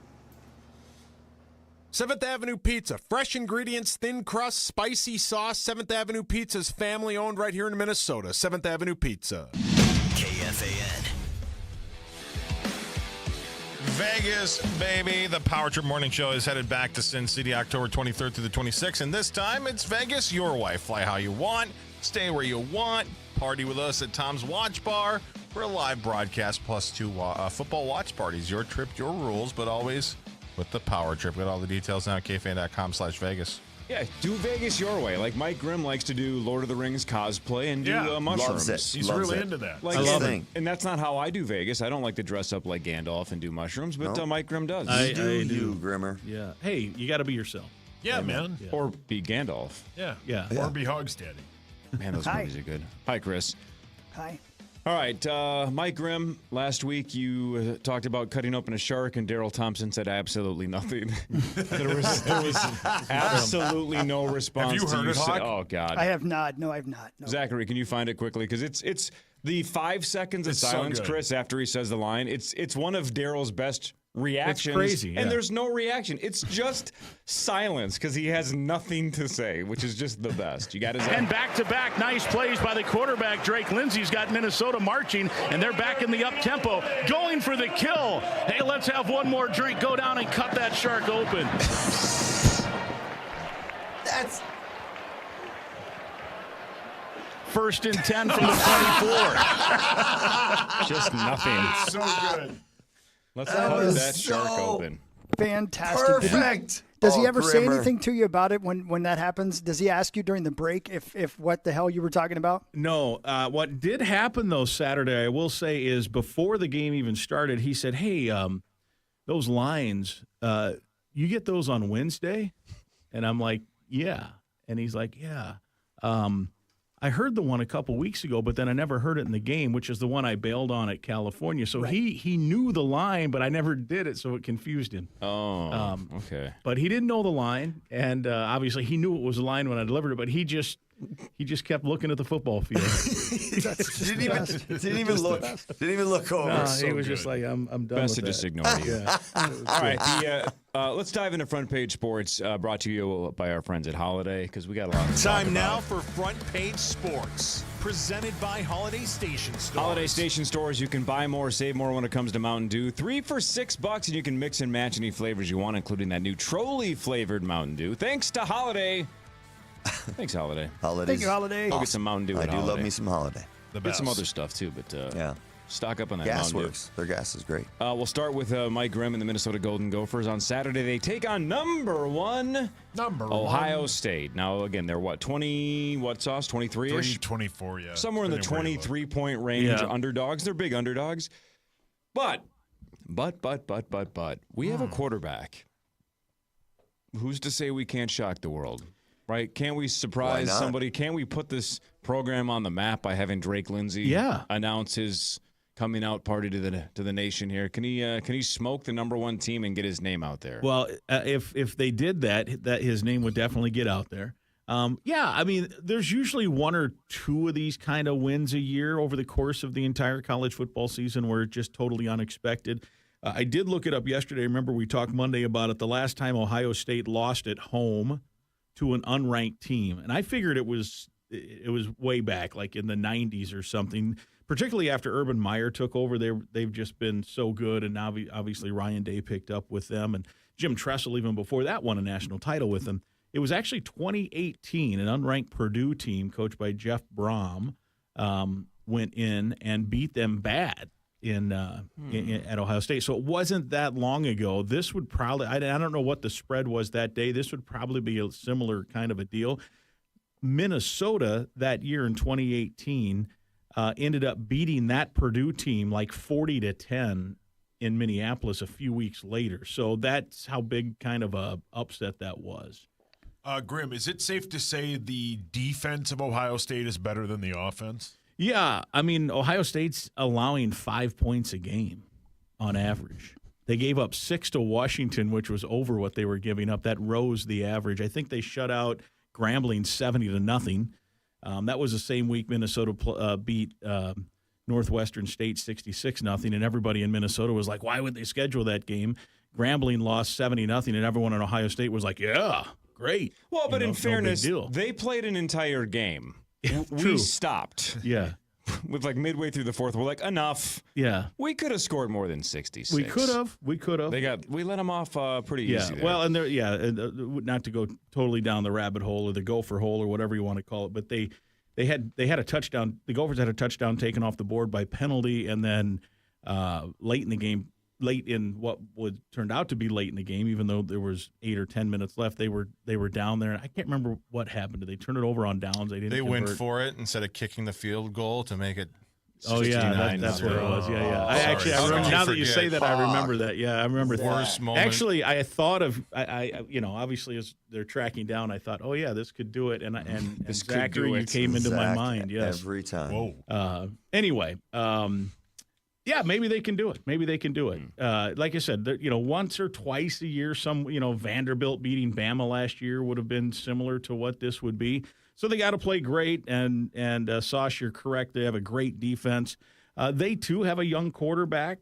Speaker 5: 7th Avenue Pizza. Fresh ingredients, thin crust, spicy sauce. 7th Avenue Pizza's family-owned right here in Minnesota. 7th Avenue Pizza.
Speaker 18: KFAN.
Speaker 7: Vegas, baby. The Power Trip Morning Show is headed back to Sin City October 23rd through the 26th. And this time, it's Vegas your way. Fly how you want, stay where you want, party with us at Tom's Watch Bar for a live broadcast plus 2 football watch parties. Your trip, your rules, but always with the Power Trip. Got all the details now at KFAN.com/Vegas.
Speaker 3: Yeah, do Vegas your way. Like Mike Grimm likes to do Lord of the Rings cosplay and do mushrooms.
Speaker 5: He's really into that.
Speaker 3: Like,
Speaker 5: I love it.
Speaker 3: And that's not how I do Vegas. I don't like to dress up like Gandalf and do mushrooms, but Mike Grimm does.
Speaker 11: I do.
Speaker 4: You, Grimmer.
Speaker 11: Yeah. Hey, you got to be yourself.
Speaker 5: Yeah, man.
Speaker 11: Yeah.
Speaker 3: Or be Gandalf.
Speaker 5: Yeah.
Speaker 11: Yeah.
Speaker 5: Or be Hogsteady.
Speaker 3: Man, those movies are good. Hi, Chris.
Speaker 9: Hi.
Speaker 3: All right, Mike Grimm, last week you talked about cutting open a shark, and Daryl Thompson said absolutely nothing. there was absolutely no response.
Speaker 5: Have you heard it, Hawk?
Speaker 3: Oh, God.
Speaker 9: I have not. No, I have not. No.
Speaker 3: Zachary, can you find it quickly? Because it's the 5 seconds of silence,
Speaker 5: so
Speaker 3: Chris, after he says the line. It's one of Daryl's best reactions.
Speaker 11: It's crazy,
Speaker 3: and there's no reaction. It's just silence because he has nothing to say, which is just the best. You got his
Speaker 30: And back-to-back nice plays by the quarterback. Drake Lindsey's got Minnesota marching, and they're back in the up-tempo, going for the kill. Hey, let's have one more drink. Go down and cut that shark open.
Speaker 4: That's
Speaker 30: First and 10 from the 24.
Speaker 3: Just nothing.
Speaker 5: So good.
Speaker 3: Let's
Speaker 9: That
Speaker 3: cut
Speaker 9: was
Speaker 3: that shark open.
Speaker 9: Fantastic.
Speaker 4: perfect.
Speaker 9: Does he ever say
Speaker 4: Grimmer.
Speaker 9: anything to you about it when that happens? Does he ask you during the break if what the hell you were talking about?
Speaker 11: No. What did happen, though, Saturday, I will say, is before the game even started, he said, hey, those lines, you get those on Wednesday? And I'm like, yeah. And he's like, yeah. I heard the one a couple weeks ago, but then I never heard it in the game, which is the one I bailed on at California. So he knew the line, but I never did it, so it confused him.
Speaker 3: Oh, okay.
Speaker 11: But he didn't know the line, and obviously he knew it was the line when I delivered it, but he just kept looking at the football field.
Speaker 4: Didn't even look over.
Speaker 11: No,
Speaker 4: So
Speaker 11: he was
Speaker 4: good.
Speaker 11: just like, I'm done
Speaker 3: Best
Speaker 11: with
Speaker 3: to just
Speaker 11: that.
Speaker 3: ignore you.
Speaker 11: Yeah.
Speaker 3: All right. Let's dive into Front Page Sports, brought to you by our friends at Holiday, because we got a lot to talk
Speaker 1: Time
Speaker 3: about.
Speaker 1: now for Front Page Sports, presented by Holiday Station Stores.
Speaker 3: Holiday Station Stores, you can buy more, save more when it comes to Mountain Dew. 3 for $6, and you can mix and match any flavors you want, including that new trolley-flavored Mountain Dew. Thanks to Holiday. Thanks, Holiday.
Speaker 4: Holidays.
Speaker 9: Thank you, Holiday.
Speaker 3: Go get some Mountain Dew
Speaker 4: I
Speaker 3: at
Speaker 4: do
Speaker 3: Holiday.
Speaker 4: love me some Holiday.
Speaker 3: Get some other stuff, too, but
Speaker 4: Yeah.
Speaker 3: stock up on that
Speaker 4: Gas
Speaker 3: Mountain
Speaker 4: works. Their gas is great.
Speaker 3: Dew. We'll start with Mike Grimm and the Minnesota Golden Gophers. On Saturday, they take on number one Ohio State. Now, again, they're what, 20, what sauce, 23-ish?
Speaker 5: 24, yeah.
Speaker 3: Somewhere in the
Speaker 5: Depending where you look.
Speaker 3: 23-point range,
Speaker 5: Yeah.
Speaker 3: underdogs. They're big underdogs. But, we have a quarterback. Who's to say we can't shock the world? Right? Can't we surprise
Speaker 4: Why not?
Speaker 3: somebody? Can't we put this program on the map by having Drake Lindsay announce his coming out party to the nation here? Can he smoke the number one team and get his name out there?
Speaker 11: Well, if they did that his name would definitely get out there. I mean, there's usually 1 or 2 of these kind of wins a year over the course of the entire college football season where it's just totally unexpected. I did look it up yesterday. Remember, we talked Monday about it. The last time Ohio State lost at home to an unranked team, and I figured it was way back, like in the 90s or something. Particularly after Urban Meyer took over, they've just been so good, and now obviously Ryan Day picked up with them, and Jim Tressel even before that won a national title with them. It was actually 2018, an unranked Purdue team coached by Jeff Brom went in and beat them bad at Ohio State. So it wasn't that long ago. This would probably, I don't know what the spread was that day. This would probably be a similar kind of a deal. Minnesota that year in 2018 ended up beating that Purdue team like 40-10 in Minneapolis a few weeks later. So that's how big kind of a upset that was.
Speaker 5: Grim, is it safe to say the defense of Ohio State is better than the offense?
Speaker 11: Yeah, I mean, Ohio State's allowing 5 points a game on average. They gave up 6 to Washington, which was over what they were giving up. That rose the average. I think they shut out Grambling 70-0. That was the same week Minnesota beat Northwestern State 66-0, and everybody in Minnesota was like, why would they schedule that game? Grambling lost 70-0, and everyone in Ohio State was like, yeah, great.
Speaker 3: Well, but in fairness,
Speaker 11: no big deal.
Speaker 3: they played an entire game. We
Speaker 11: True.
Speaker 3: stopped.
Speaker 11: Yeah.
Speaker 3: With like midway through the fourth, we're like, enough.
Speaker 11: Yeah.
Speaker 3: We could have scored more than 66.
Speaker 11: We could have.
Speaker 3: We let them off pretty easy there.
Speaker 11: Well, and not to go totally down the rabbit hole or the gopher hole or whatever you want to call it, but they had a touchdown. The Gophers had a touchdown taken off the board by penalty, and then late in what turned out to be late in the game, even though there was 8 or 10 minutes left, they were down there, and I can't remember what happened. Did they turn it over on downs? They
Speaker 7: went for it instead of kicking the field goal to make it.
Speaker 11: Oh yeah, that's what it was. Yeah. I remember, now that you say that, I remember that. Yeah, I remember that.
Speaker 7: Worst moment.
Speaker 11: Actually, I thought of I obviously as they're tracking down, I thought, oh yeah, this could do it, and Zachary, you came into my mind. Yes,
Speaker 4: every time.
Speaker 11: Whoa. Anyway. Yeah, maybe they can do it. Like I said, once or twice a year, Vanderbilt beating Bama last year would have been similar to what this would be. So they got to play great, and Sauce, you're correct. They have a great defense. They, too, have a young quarterback.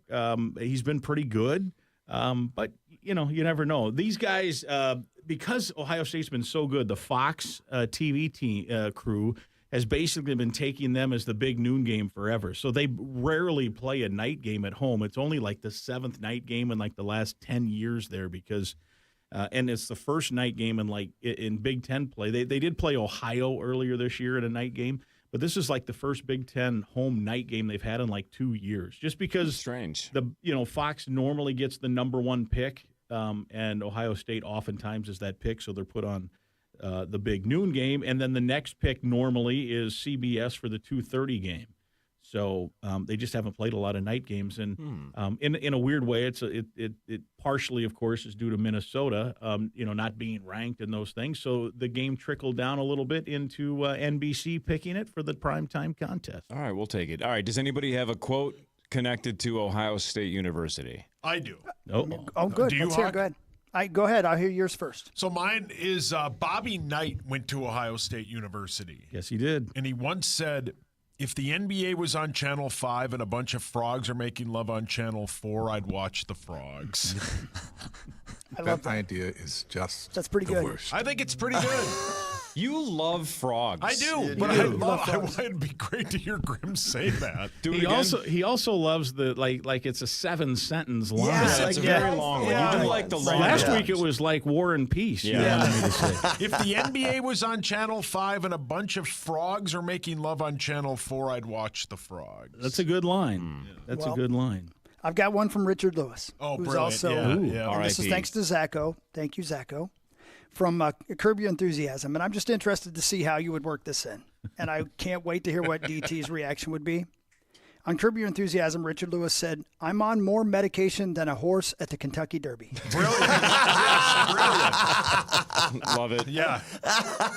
Speaker 11: He's been pretty good, but, you never know. These guys, because Ohio State's been so good, the Fox TV crew has basically been taking them as the big noon game forever. So they rarely play a night game at home. It's only like the 7th night game in like the last 10 years there because And it's the first night game in Big Ten play. They did play Ohio earlier this year in a night game, but this is like the first Big Ten home night game they've had in like 2 years. Just because
Speaker 3: strange.
Speaker 11: Fox normally gets the number one pick, and Ohio State oftentimes is that pick, so they're put on the big noon game, and then the next pick normally is CBS for the 2:30 game. So they just haven't played a lot of night games, and in a weird way, it partially, of course, is due to Minnesota, not being ranked and those things. So the game trickled down a little bit into NBC picking it for the primetime contest.
Speaker 3: All right, we'll take it. All right, does anybody have a quote connected to Ohio State University?
Speaker 5: I do.
Speaker 9: Oh, good.
Speaker 5: Do you,
Speaker 9: Let's hear it.
Speaker 5: Hawk?
Speaker 9: Go ahead. Go ahead. I'll hear yours first.
Speaker 5: So mine is Bobby Knight went to Ohio State University.
Speaker 11: Yes, he did.
Speaker 5: And he once said, if the NBA was on Channel 5 and a bunch of frogs are making love on Channel 4, I'd watch the frogs.
Speaker 9: I love that.
Speaker 2: idea is just
Speaker 9: That's pretty good.
Speaker 2: worst.
Speaker 5: I think it's pretty good.
Speaker 3: You love frogs.
Speaker 5: I do, but it'd be great to hear Grim say that.
Speaker 11: He also loves the like it's a 7-sentence line.
Speaker 9: Yes,
Speaker 3: it's a very long one. You do like the long
Speaker 11: Last
Speaker 3: ones.
Speaker 11: week it was like War and Peace.
Speaker 3: Yeah.
Speaker 5: If the NBA was on Channel 5 and a bunch of frogs are making love on Channel 4, I'd watch the frogs.
Speaker 11: That's a good line. That's a good line.
Speaker 9: I've got one from Richard Lewis.
Speaker 5: Oh,
Speaker 9: who's
Speaker 5: brilliant.
Speaker 9: also,
Speaker 5: Yeah.
Speaker 9: and this is thanks to Zacho. Thank you, Zacho. From Curb Your Enthusiasm. And I'm just interested to see how you would work this in. And I can't wait to hear what DT's reaction would be. On Curb Your Enthusiasm, Richard Lewis said, I'm on more medication than a horse at the Kentucky Derby.
Speaker 5: Brilliant. Yes, brilliant.
Speaker 3: Love it.
Speaker 5: Yeah.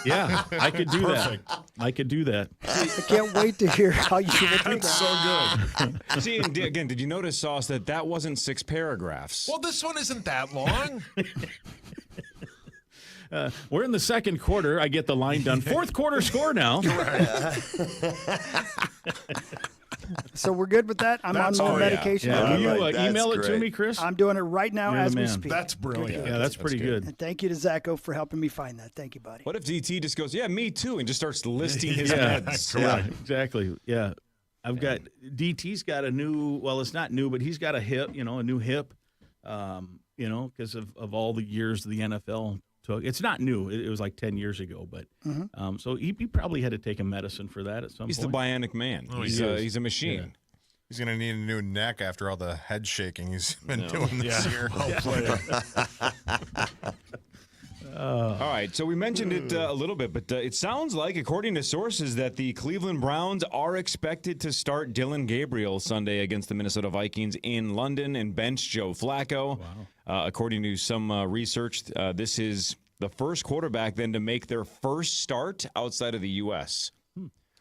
Speaker 11: Yeah, I could do
Speaker 5: Perfect.
Speaker 11: that. I could do that.
Speaker 9: I can't wait to hear how you would do
Speaker 5: That's
Speaker 9: that.
Speaker 5: so good.
Speaker 3: See, and again, did you notice, Sauce, that wasn't 6 paragraphs?
Speaker 5: Well, this one isn't that long.
Speaker 11: We're in the second quarter. I get the line done. Fourth quarter score now.
Speaker 9: So we're good with that? I'm
Speaker 5: That's
Speaker 9: on more
Speaker 5: all, yeah.
Speaker 9: medication.
Speaker 11: Yeah, will you
Speaker 4: That's
Speaker 11: email it to
Speaker 4: great.
Speaker 11: me, Chris?
Speaker 9: I'm doing it right now
Speaker 11: You're
Speaker 9: as
Speaker 11: the
Speaker 9: we
Speaker 11: man.
Speaker 9: speak.
Speaker 5: That's brilliant.
Speaker 11: Yeah, that's pretty good.
Speaker 9: And thank you to Zacho for helping me find that. Thank you, buddy.
Speaker 3: What if DT just goes, yeah, me too, and just starts listing his
Speaker 11: Yeah,
Speaker 3: meds?
Speaker 11: yeah, exactly. Yeah. I've got DT's got a new, well, it's not new, but he's got a hip, a new hip, because of all the years the NFL took. It's not new. It was like 10 years ago, but so he probably had to take a medicine for that at some
Speaker 3: He's
Speaker 11: point.
Speaker 3: the bionic man.
Speaker 5: Oh,
Speaker 3: He's a machine.
Speaker 11: Yeah.
Speaker 7: He's going to need a new neck after all the head shaking he's been doing this year.
Speaker 5: Well played.
Speaker 3: All right, so we mentioned it a little bit, but it sounds like, according to sources, that the Cleveland Browns are expected to start Dylan Gabriel Sunday against the Minnesota Vikings in London and bench Joe Flacco. Wow. According to some research, this is the first quarterback then to make their first start outside of the U.S.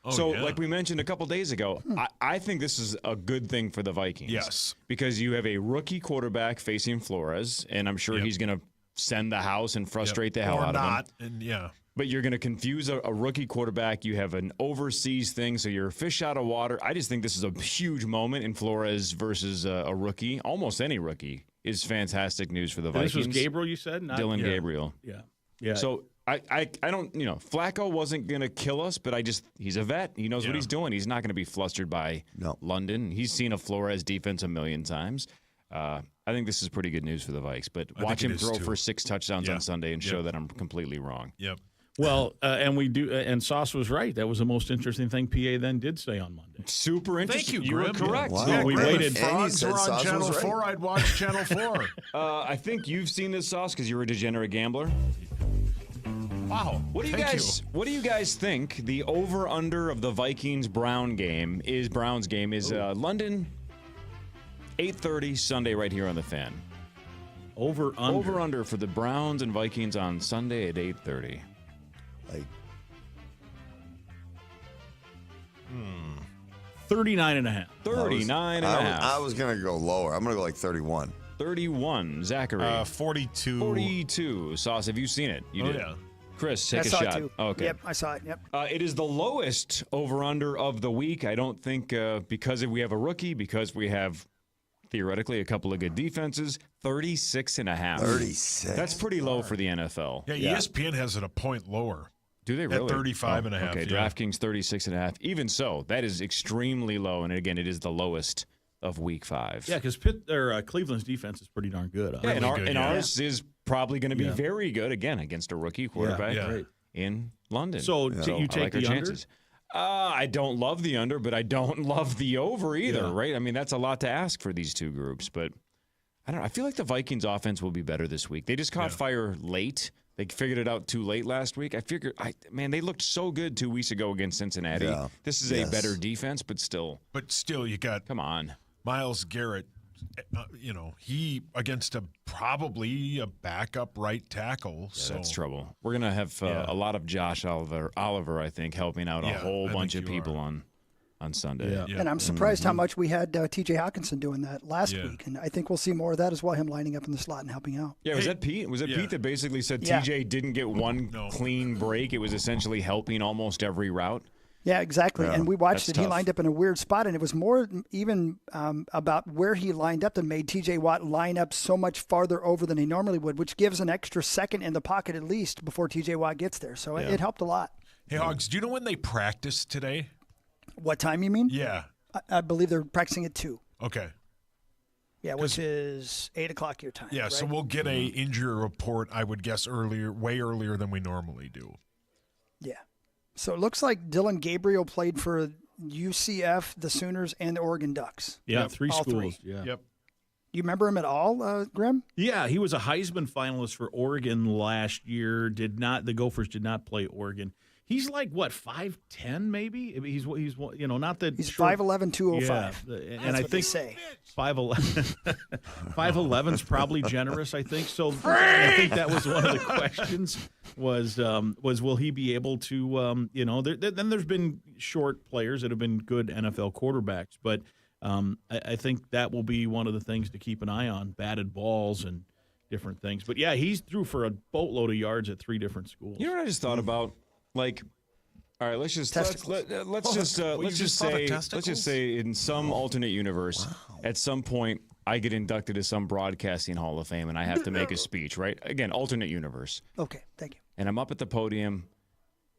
Speaker 3: Like we mentioned a couple days ago, I think this is a good thing for the Vikings.
Speaker 5: Yes.
Speaker 3: Because you have a rookie quarterback facing Flores, and I'm sure he's going to send the house and frustrate the hell out of him.
Speaker 5: And
Speaker 3: But you're going to confuse a rookie quarterback. You have an overseas thing, so you're a fish out of water. I just think this is a huge moment in Flores versus a rookie. Almost any rookie is fantastic news for the Vikings.
Speaker 11: This was Gabriel, you said? Not
Speaker 3: Dylan Gabriel.
Speaker 11: Yeah.
Speaker 3: So I don't, Flacco wasn't going to kill us, but he's a vet. He knows what he's doing. He's not going to be flustered by London. He's seen a Flores defense a million times. I think this is pretty good news for the Vikes, but watch him throw for 6 touchdowns on Sunday and show that I'm completely wrong.
Speaker 5: Yep.
Speaker 11: Well, and we do, and Sauce was right. That was the most interesting thing PA then did say on Monday.
Speaker 3: Super interesting.
Speaker 5: Thank you,
Speaker 3: You were
Speaker 5: Grim.
Speaker 3: correct.
Speaker 4: Wow.
Speaker 11: Yeah, we waited.
Speaker 5: Frogs were on Channel 4. I'd watch Channel 4.
Speaker 3: I think you've seen this, Sauce, because you're a degenerate gambler.
Speaker 5: Wow.
Speaker 3: What do you guys think the over-under of the Vikings-Browns game is London, 8:30 Sunday right here on the Fan. Over-under for the Browns and Vikings on Sunday at 8:30.
Speaker 4: Like
Speaker 11: 39.5.
Speaker 3: 39.5.
Speaker 4: I was going to go lower. I'm going to go like 31.
Speaker 3: 31. Zachary.
Speaker 7: 42.
Speaker 3: 42. Sauce, have you seen it? You did.
Speaker 5: Yeah.
Speaker 3: Chris, take
Speaker 9: I
Speaker 3: a
Speaker 9: saw
Speaker 3: shot.
Speaker 9: it too.
Speaker 3: Okay.
Speaker 9: Yep, I saw it. Yep.
Speaker 3: It is the lowest over-under of the week. I don't think because we have a rookie, because we have theoretically a couple of good defenses, 36.5.
Speaker 4: 36.
Speaker 3: That's pretty low for the NFL.
Speaker 5: Yeah, ESPN has it a point lower.
Speaker 3: Do they really?
Speaker 5: At 35.5.
Speaker 3: Okay, DraftKings 36.5. Even so, that is extremely low, and again, it is the lowest of Week 5.
Speaker 11: Yeah, because Cleveland's defense is pretty darn good.
Speaker 3: And ours is probably going to be very good again against a rookie quarterback in London.
Speaker 11: So you take
Speaker 3: like
Speaker 11: the
Speaker 3: chances. I don't love the under, but I don't love the over either, right? I mean, that's a lot to ask for these two groups, but I don't know. I feel like the Vikings offense will be better this week. They just caught fire late. They figured it out too late last week. They looked so good 2 weeks ago against Cincinnati. Yeah. This is a better defense, but still.
Speaker 5: But still, you got Myles Garrett. He against probably a backup right tackle. So
Speaker 3: that's trouble. We're gonna have a lot of Josh Oliver, I think, helping out a whole bunch of people on Sunday.
Speaker 9: And I'm surprised how much we had T.J. Hawkinson doing that last week, and I think we'll see more of that as well. Him lining up in the slot and helping out.
Speaker 3: Yeah, was that Pete? Was it Pete that basically said T.J. didn't get one clean break? It was essentially helping almost every route.
Speaker 9: Yeah, exactly. And we watched it.
Speaker 3: Tough.
Speaker 9: He lined up in a weird spot, and it was more even about where he lined up that made T.J. Watt line up so much farther over than he normally would, which gives an extra second in the pocket at least before T.J. Watt gets there. So it helped a lot.
Speaker 5: Hey, Hogs, do you know when they practice today?
Speaker 9: What time you mean?
Speaker 5: Yeah.
Speaker 9: I believe they're practicing at 2.
Speaker 5: Okay.
Speaker 9: Yeah, which is 8 o'clock your time.
Speaker 5: Yeah,
Speaker 9: right?
Speaker 5: so we'll get a injury report, I would guess, way earlier than we normally do.
Speaker 9: Yeah. So it looks like Dylan Gabriel played for UCF, the Sooners, and the Oregon Ducks.
Speaker 11: Yeah, three
Speaker 9: all
Speaker 11: schools.
Speaker 9: 3.
Speaker 11: Yeah.
Speaker 5: Yep.
Speaker 9: You remember him at all, Grim?
Speaker 11: Yeah, he was a Heisman finalist for Oregon last year. The Gophers did not play Oregon. He's like, what, 5'10", maybe? He's not that
Speaker 9: He's
Speaker 11: short.
Speaker 9: 5'11", 205.
Speaker 11: Yeah, and
Speaker 9: That's
Speaker 11: I
Speaker 9: what
Speaker 11: think
Speaker 9: they say.
Speaker 11: 5'11's probably generous, I think. So I think that was one of the questions was will he be able to, then there's been short players that have been good NFL quarterbacks, but I think that will be one of the things to keep an eye on, batted balls and different things. But, yeah, he's threw for a boatload of yards at 3 different schools.
Speaker 3: You know what I just thought about? Like, all right, let's just say in some alternate universe, at some point, I get inducted to some broadcasting Hall of Fame and I have to make a speech, right? Again, alternate universe.
Speaker 9: Okay, thank you.
Speaker 3: And I'm up at the podium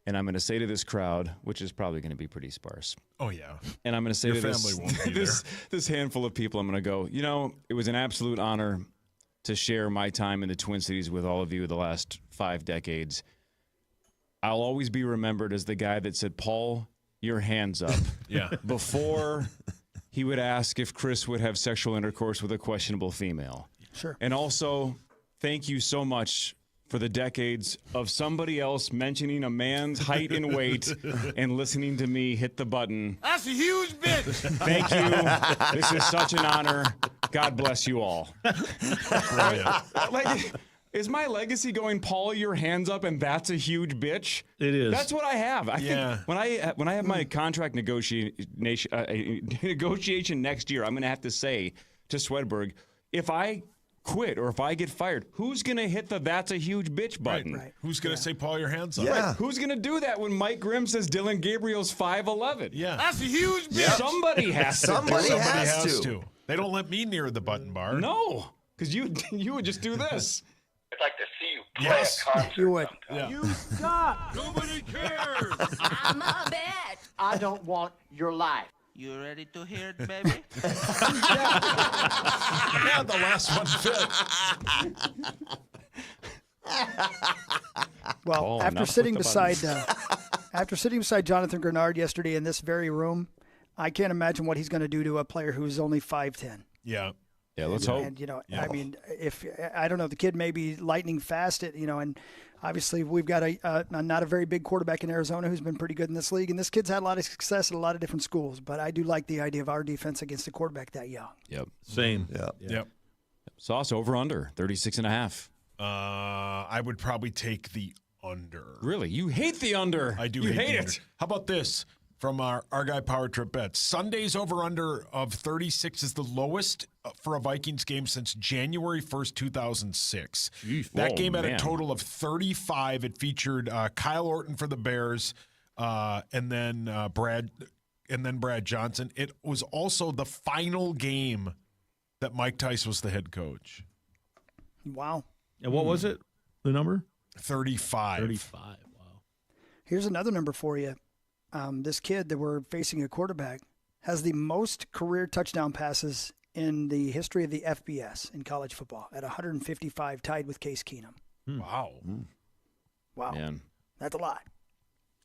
Speaker 3: and I'm going to say to this crowd, which is probably going to be pretty sparse.
Speaker 5: Oh, yeah.
Speaker 3: And I'm going to say
Speaker 5: Your
Speaker 3: to
Speaker 5: family won't be
Speaker 3: this handful of people, I'm going to go, it was an absolute honor to share my time in the Twin Cities with all of you the last 5 decades. I'll always be remembered as the guy that said, Paul, your hands up. Before he would ask if Chris would have sexual intercourse with a questionable female.
Speaker 9: Sure.
Speaker 3: And also, thank you so much for the decades of somebody else mentioning a man's height and weight and listening to me hit the button.
Speaker 21: That's a huge bitch.
Speaker 3: Thank you. This is such an honor. God bless you all. Is my legacy going, Paul, your hands up, and that's a huge bitch?
Speaker 11: It is.
Speaker 3: That's what I have. I think when I have my contract negotiation next year, I'm going to have to say to Swedberg, if I quit or if I get fired, who's going to hit the that's a huge bitch button?
Speaker 9: Right.
Speaker 5: Who's going to say, Paul, your hands up?
Speaker 3: Right. Who's going to do that when Mike Grimm says Dylan Gabriel's 5'11"?
Speaker 5: Yeah.
Speaker 21: That's a huge bitch.
Speaker 3: Somebody has to.
Speaker 4: Somebody has to.
Speaker 5: They don't let me near the button bar.
Speaker 3: No, because you would just do this.
Speaker 2: I'd like to see you play a concert.
Speaker 9: You would.
Speaker 5: Yeah.
Speaker 21: You suck. Nobody cares.
Speaker 6: I'm a bitch.
Speaker 21: I don't want your life. You ready to hear it, baby?
Speaker 5: Yeah, the last one fit.
Speaker 9: Well, after sitting beside Jonathan Grenard yesterday in this very room, I can't imagine what he's going to do to a player who's only 5'10".
Speaker 5: Yeah.
Speaker 3: Yeah, let's hope.
Speaker 9: And, I mean, I don't know, the kid may be lightning fast, and obviously we've got a not a very big quarterback in Arizona who's been pretty good in this league, and this kid's had a lot of success at a lot of different schools, but I do like the idea of our defense against a quarterback that young.
Speaker 3: Yep.
Speaker 11: Same.
Speaker 5: Yep.
Speaker 3: Sauce over under 36.5.
Speaker 5: I would probably take the under.
Speaker 3: Really? You hate the under.
Speaker 5: I do
Speaker 3: hate
Speaker 5: the
Speaker 3: it.
Speaker 5: under. How about this? From our guy Power Trip Bets. Sunday's over-under of 36 is the lowest for a Vikings game since January 1st, 2006.
Speaker 3: Jeez.
Speaker 5: That game had a total of 35. It featured Kyle Orton for the Bears and then Brad Johnson. It was also the final game that Mike Tice was the head coach.
Speaker 9: Wow.
Speaker 11: And what was it, the number?
Speaker 5: 35.
Speaker 11: 35, wow.
Speaker 9: Here's another number for you. This kid that we're facing a quarterback has the most career touchdown passes in the history of the FBS in college football at 155, tied with Case Keenum.
Speaker 5: Wow.
Speaker 9: Wow.
Speaker 3: Man.
Speaker 9: That's a lot.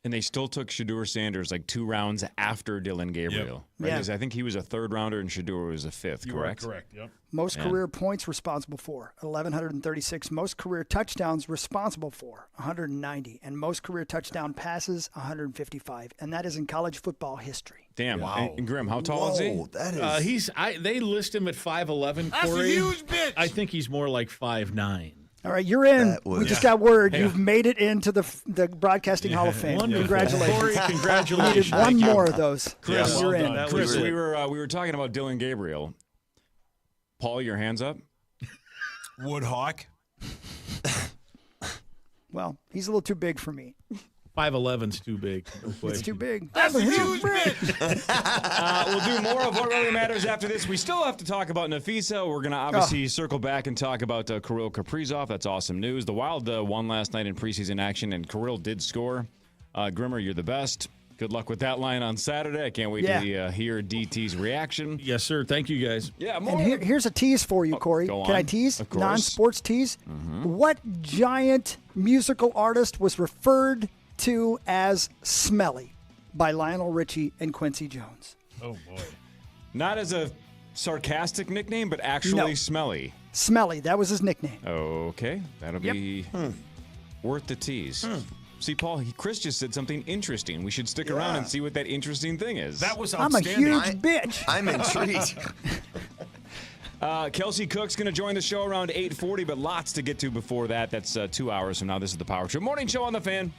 Speaker 3: And they still took Shedeur Sanders like 2 rounds after Dylan Gabriel. Right?
Speaker 9: Yeah.
Speaker 3: 'Cause I think he was a 3rd rounder and Shedeur was a 5th, correct?
Speaker 5: You are correct, yep.
Speaker 9: Most career points responsible for, 1,136. Most career touchdowns responsible for, 190. And most career touchdown passes, 155. And that is in college football history.
Speaker 3: Damn. Wow. And Grim, how tall is he?
Speaker 4: That is...
Speaker 11: They list him at 5'11",
Speaker 5: That's
Speaker 11: Corey.
Speaker 5: a huge bitch.
Speaker 11: I think he's more like 5'9".
Speaker 9: All right, you're in. We just got word.
Speaker 11: Hey.
Speaker 9: You've made it into the Broadcasting Hall of Fame.
Speaker 11: Wonderful.
Speaker 9: Congratulations.
Speaker 11: Corey, congratulations.
Speaker 9: We needed one more of those.
Speaker 3: Chris,
Speaker 9: Yes. You're in.
Speaker 3: Chris, we were talking about Dylan Gabriel. Paul, your hands up.
Speaker 5: Woodhawk.
Speaker 9: Well, he's a little too big for me.
Speaker 11: 5'11's too big.
Speaker 9: It's too big.
Speaker 5: That's a huge bitch.
Speaker 3: We'll do more of what really matters after this. We still have to talk about Nafisa. We're going to obviously circle back and talk about Kirill Caprioff. That's awesome news. The Wild won last night in preseason action, and Kirill did score. Grimmer, you're the best. Good luck with that line on Saturday. I can't wait to hear DT's reaction.
Speaker 11: Yes, sir. Thank you, guys.
Speaker 3: Yeah, more.
Speaker 9: And here's a tease for you, Corey.
Speaker 3: go
Speaker 9: Can I
Speaker 3: on.
Speaker 9: tease?
Speaker 3: Of course.
Speaker 9: Non-sports tease. What giant musical artist was referred to as Smelly by Lionel Richie and Quincy Jones?
Speaker 5: Oh, boy.
Speaker 3: Not as a sarcastic nickname, but actually
Speaker 9: No.
Speaker 3: smelly.
Speaker 9: Smelly. That was his nickname.
Speaker 3: Okay. That'll
Speaker 9: Yep.
Speaker 3: be worth the tease. See, Paul, Chris just said something interesting. We should stick around and see what that interesting thing is.
Speaker 5: That was
Speaker 9: I'm a
Speaker 5: outstanding.
Speaker 9: huge bitch.
Speaker 4: I'm intrigued.
Speaker 3: Kelsey Cook's going to join the show around 8:40, but lots to get to before that. That's 2 hours from now. This is the Power Trip Morning Show on the Fan.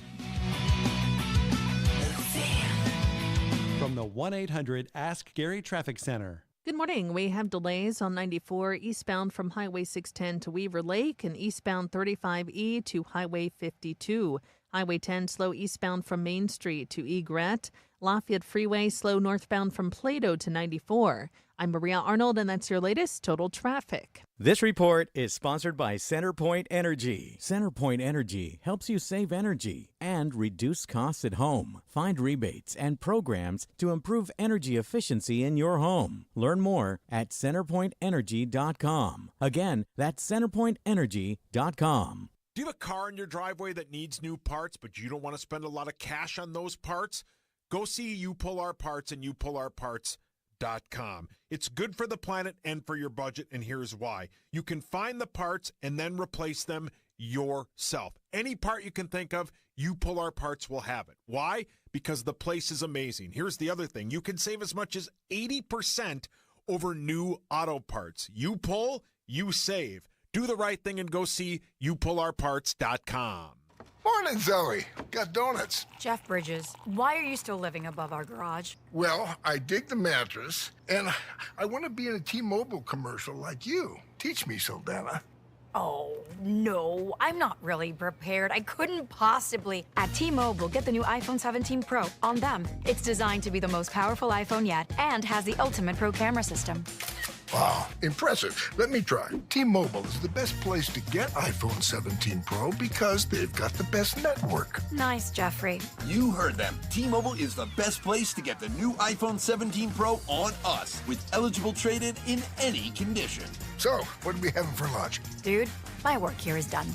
Speaker 6: From the 1-800-ASK-GARY Traffic Center.
Speaker 10: Good morning. We have delays on 94 eastbound from Highway 610 to Weaver Lake and eastbound 35E to Highway 52. Highway 10 slow eastbound from Main Street to Egret. Lafayette Freeway slow northbound from Plato to 94. I'm Maria Arnold, and that's your latest total traffic.
Speaker 23: This report is sponsored by CenterPoint Energy. CenterPoint Energy helps you save energy and reduce costs at home. Find rebates and programs to improve energy efficiency in your home. Learn more at CenterPointEnergy.com. Again, that's CenterPointEnergy.com.
Speaker 5: Do you have a car in your driveway that needs new parts, but you don't want to spend a lot of cash on those parts? Go see You Pull Our Parts and YouPullOurParts.com. It's good for the planet and for your budget, and here's why. You can find the parts and then replace them yourself. Any part you can think of, You Pull Our Parts will have it. Why? Because the place is amazing. Here's the other thing. You can save as much as 80% over new auto parts. You pull, you save. Do the right thing and go see YouPullOurParts.com.
Speaker 12: Morning, Zoe. Got donuts.
Speaker 13: Jeff Bridges, why are you still living above our garage?
Speaker 12: Well, I dig the mattress, and I want to be in a T-Mobile commercial like you. Teach me, Saldana.
Speaker 13: Oh, no, I'm not really prepared. I couldn't possibly. At T-Mobile, get the new iPhone 17 Pro on them. It's designed to be the most powerful iPhone yet and has the ultimate pro camera system.
Speaker 12: Wow, impressive. Let me try. T-Mobile is the best place to get iPhone 17 Pro because they've got the best network.
Speaker 13: Nice, Jeffrey.
Speaker 14: You heard them. T-Mobile is the best place to get the new iPhone 17 Pro on us with eligible trade-in in any condition.
Speaker 12: So, what are we having for lunch?
Speaker 13: Dude, my work here is done.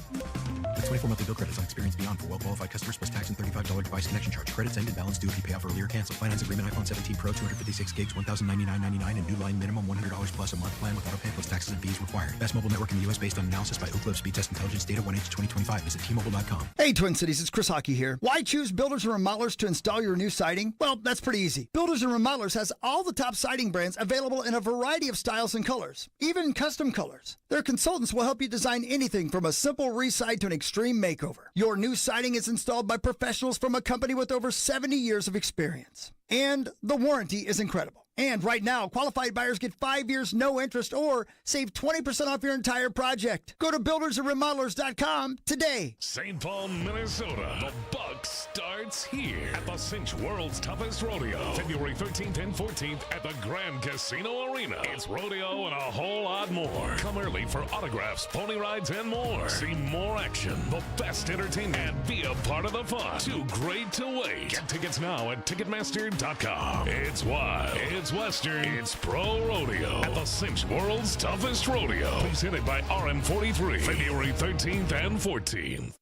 Speaker 15: The 24 monthly bill credits on experience beyond for well-qualified customers plus tax and $35 device connection charge. Credits end and balance due if you pay off earlier. Cancel. Finance agreement iPhone 17 Pro 256 gigs, $1,099.99 and new line minimum $100 plus a month plan with auto pay plus taxes and fees required. Best mobile network in the U.S. based on analysis by Oak Cliff Speed Test Intelligence data 1H2025. Visit T-Mobile.com.
Speaker 9: Hey, Twin Cities, it's Chris Hockey here. Why choose Builders and Remodelers to install your new siding? Well, that's pretty easy. Builders and Remodelers has all the top siding brands available in a variety of styles and colors, even custom colors. Their consultants will help you design anything from a simple reside to an extreme makeover. Your new siding is installed by professionals from a company with over 70 years of experience. And the warranty is incredible. And right now, qualified buyers get 5 years, no interest, or save 20% off your entire project. Go to buildersandremodelers.com today.
Speaker 21: St. Paul, Minnesota. The Buck
Speaker 16: starts here at the Cinch World's Toughest Rodeo, February 13th and 14th at the Grand Casino Arena. It's rodeo and a whole lot more. Come early for autographs, pony rides, and more. See more action, the best entertainment, and be a part of the fun. Too great to wait. Get tickets now at Ticketmaster.com. It's wild, it's western, it's pro rodeo at the Cinch World's Toughest Rodeo. Presented by RM43, February 13th and 14th.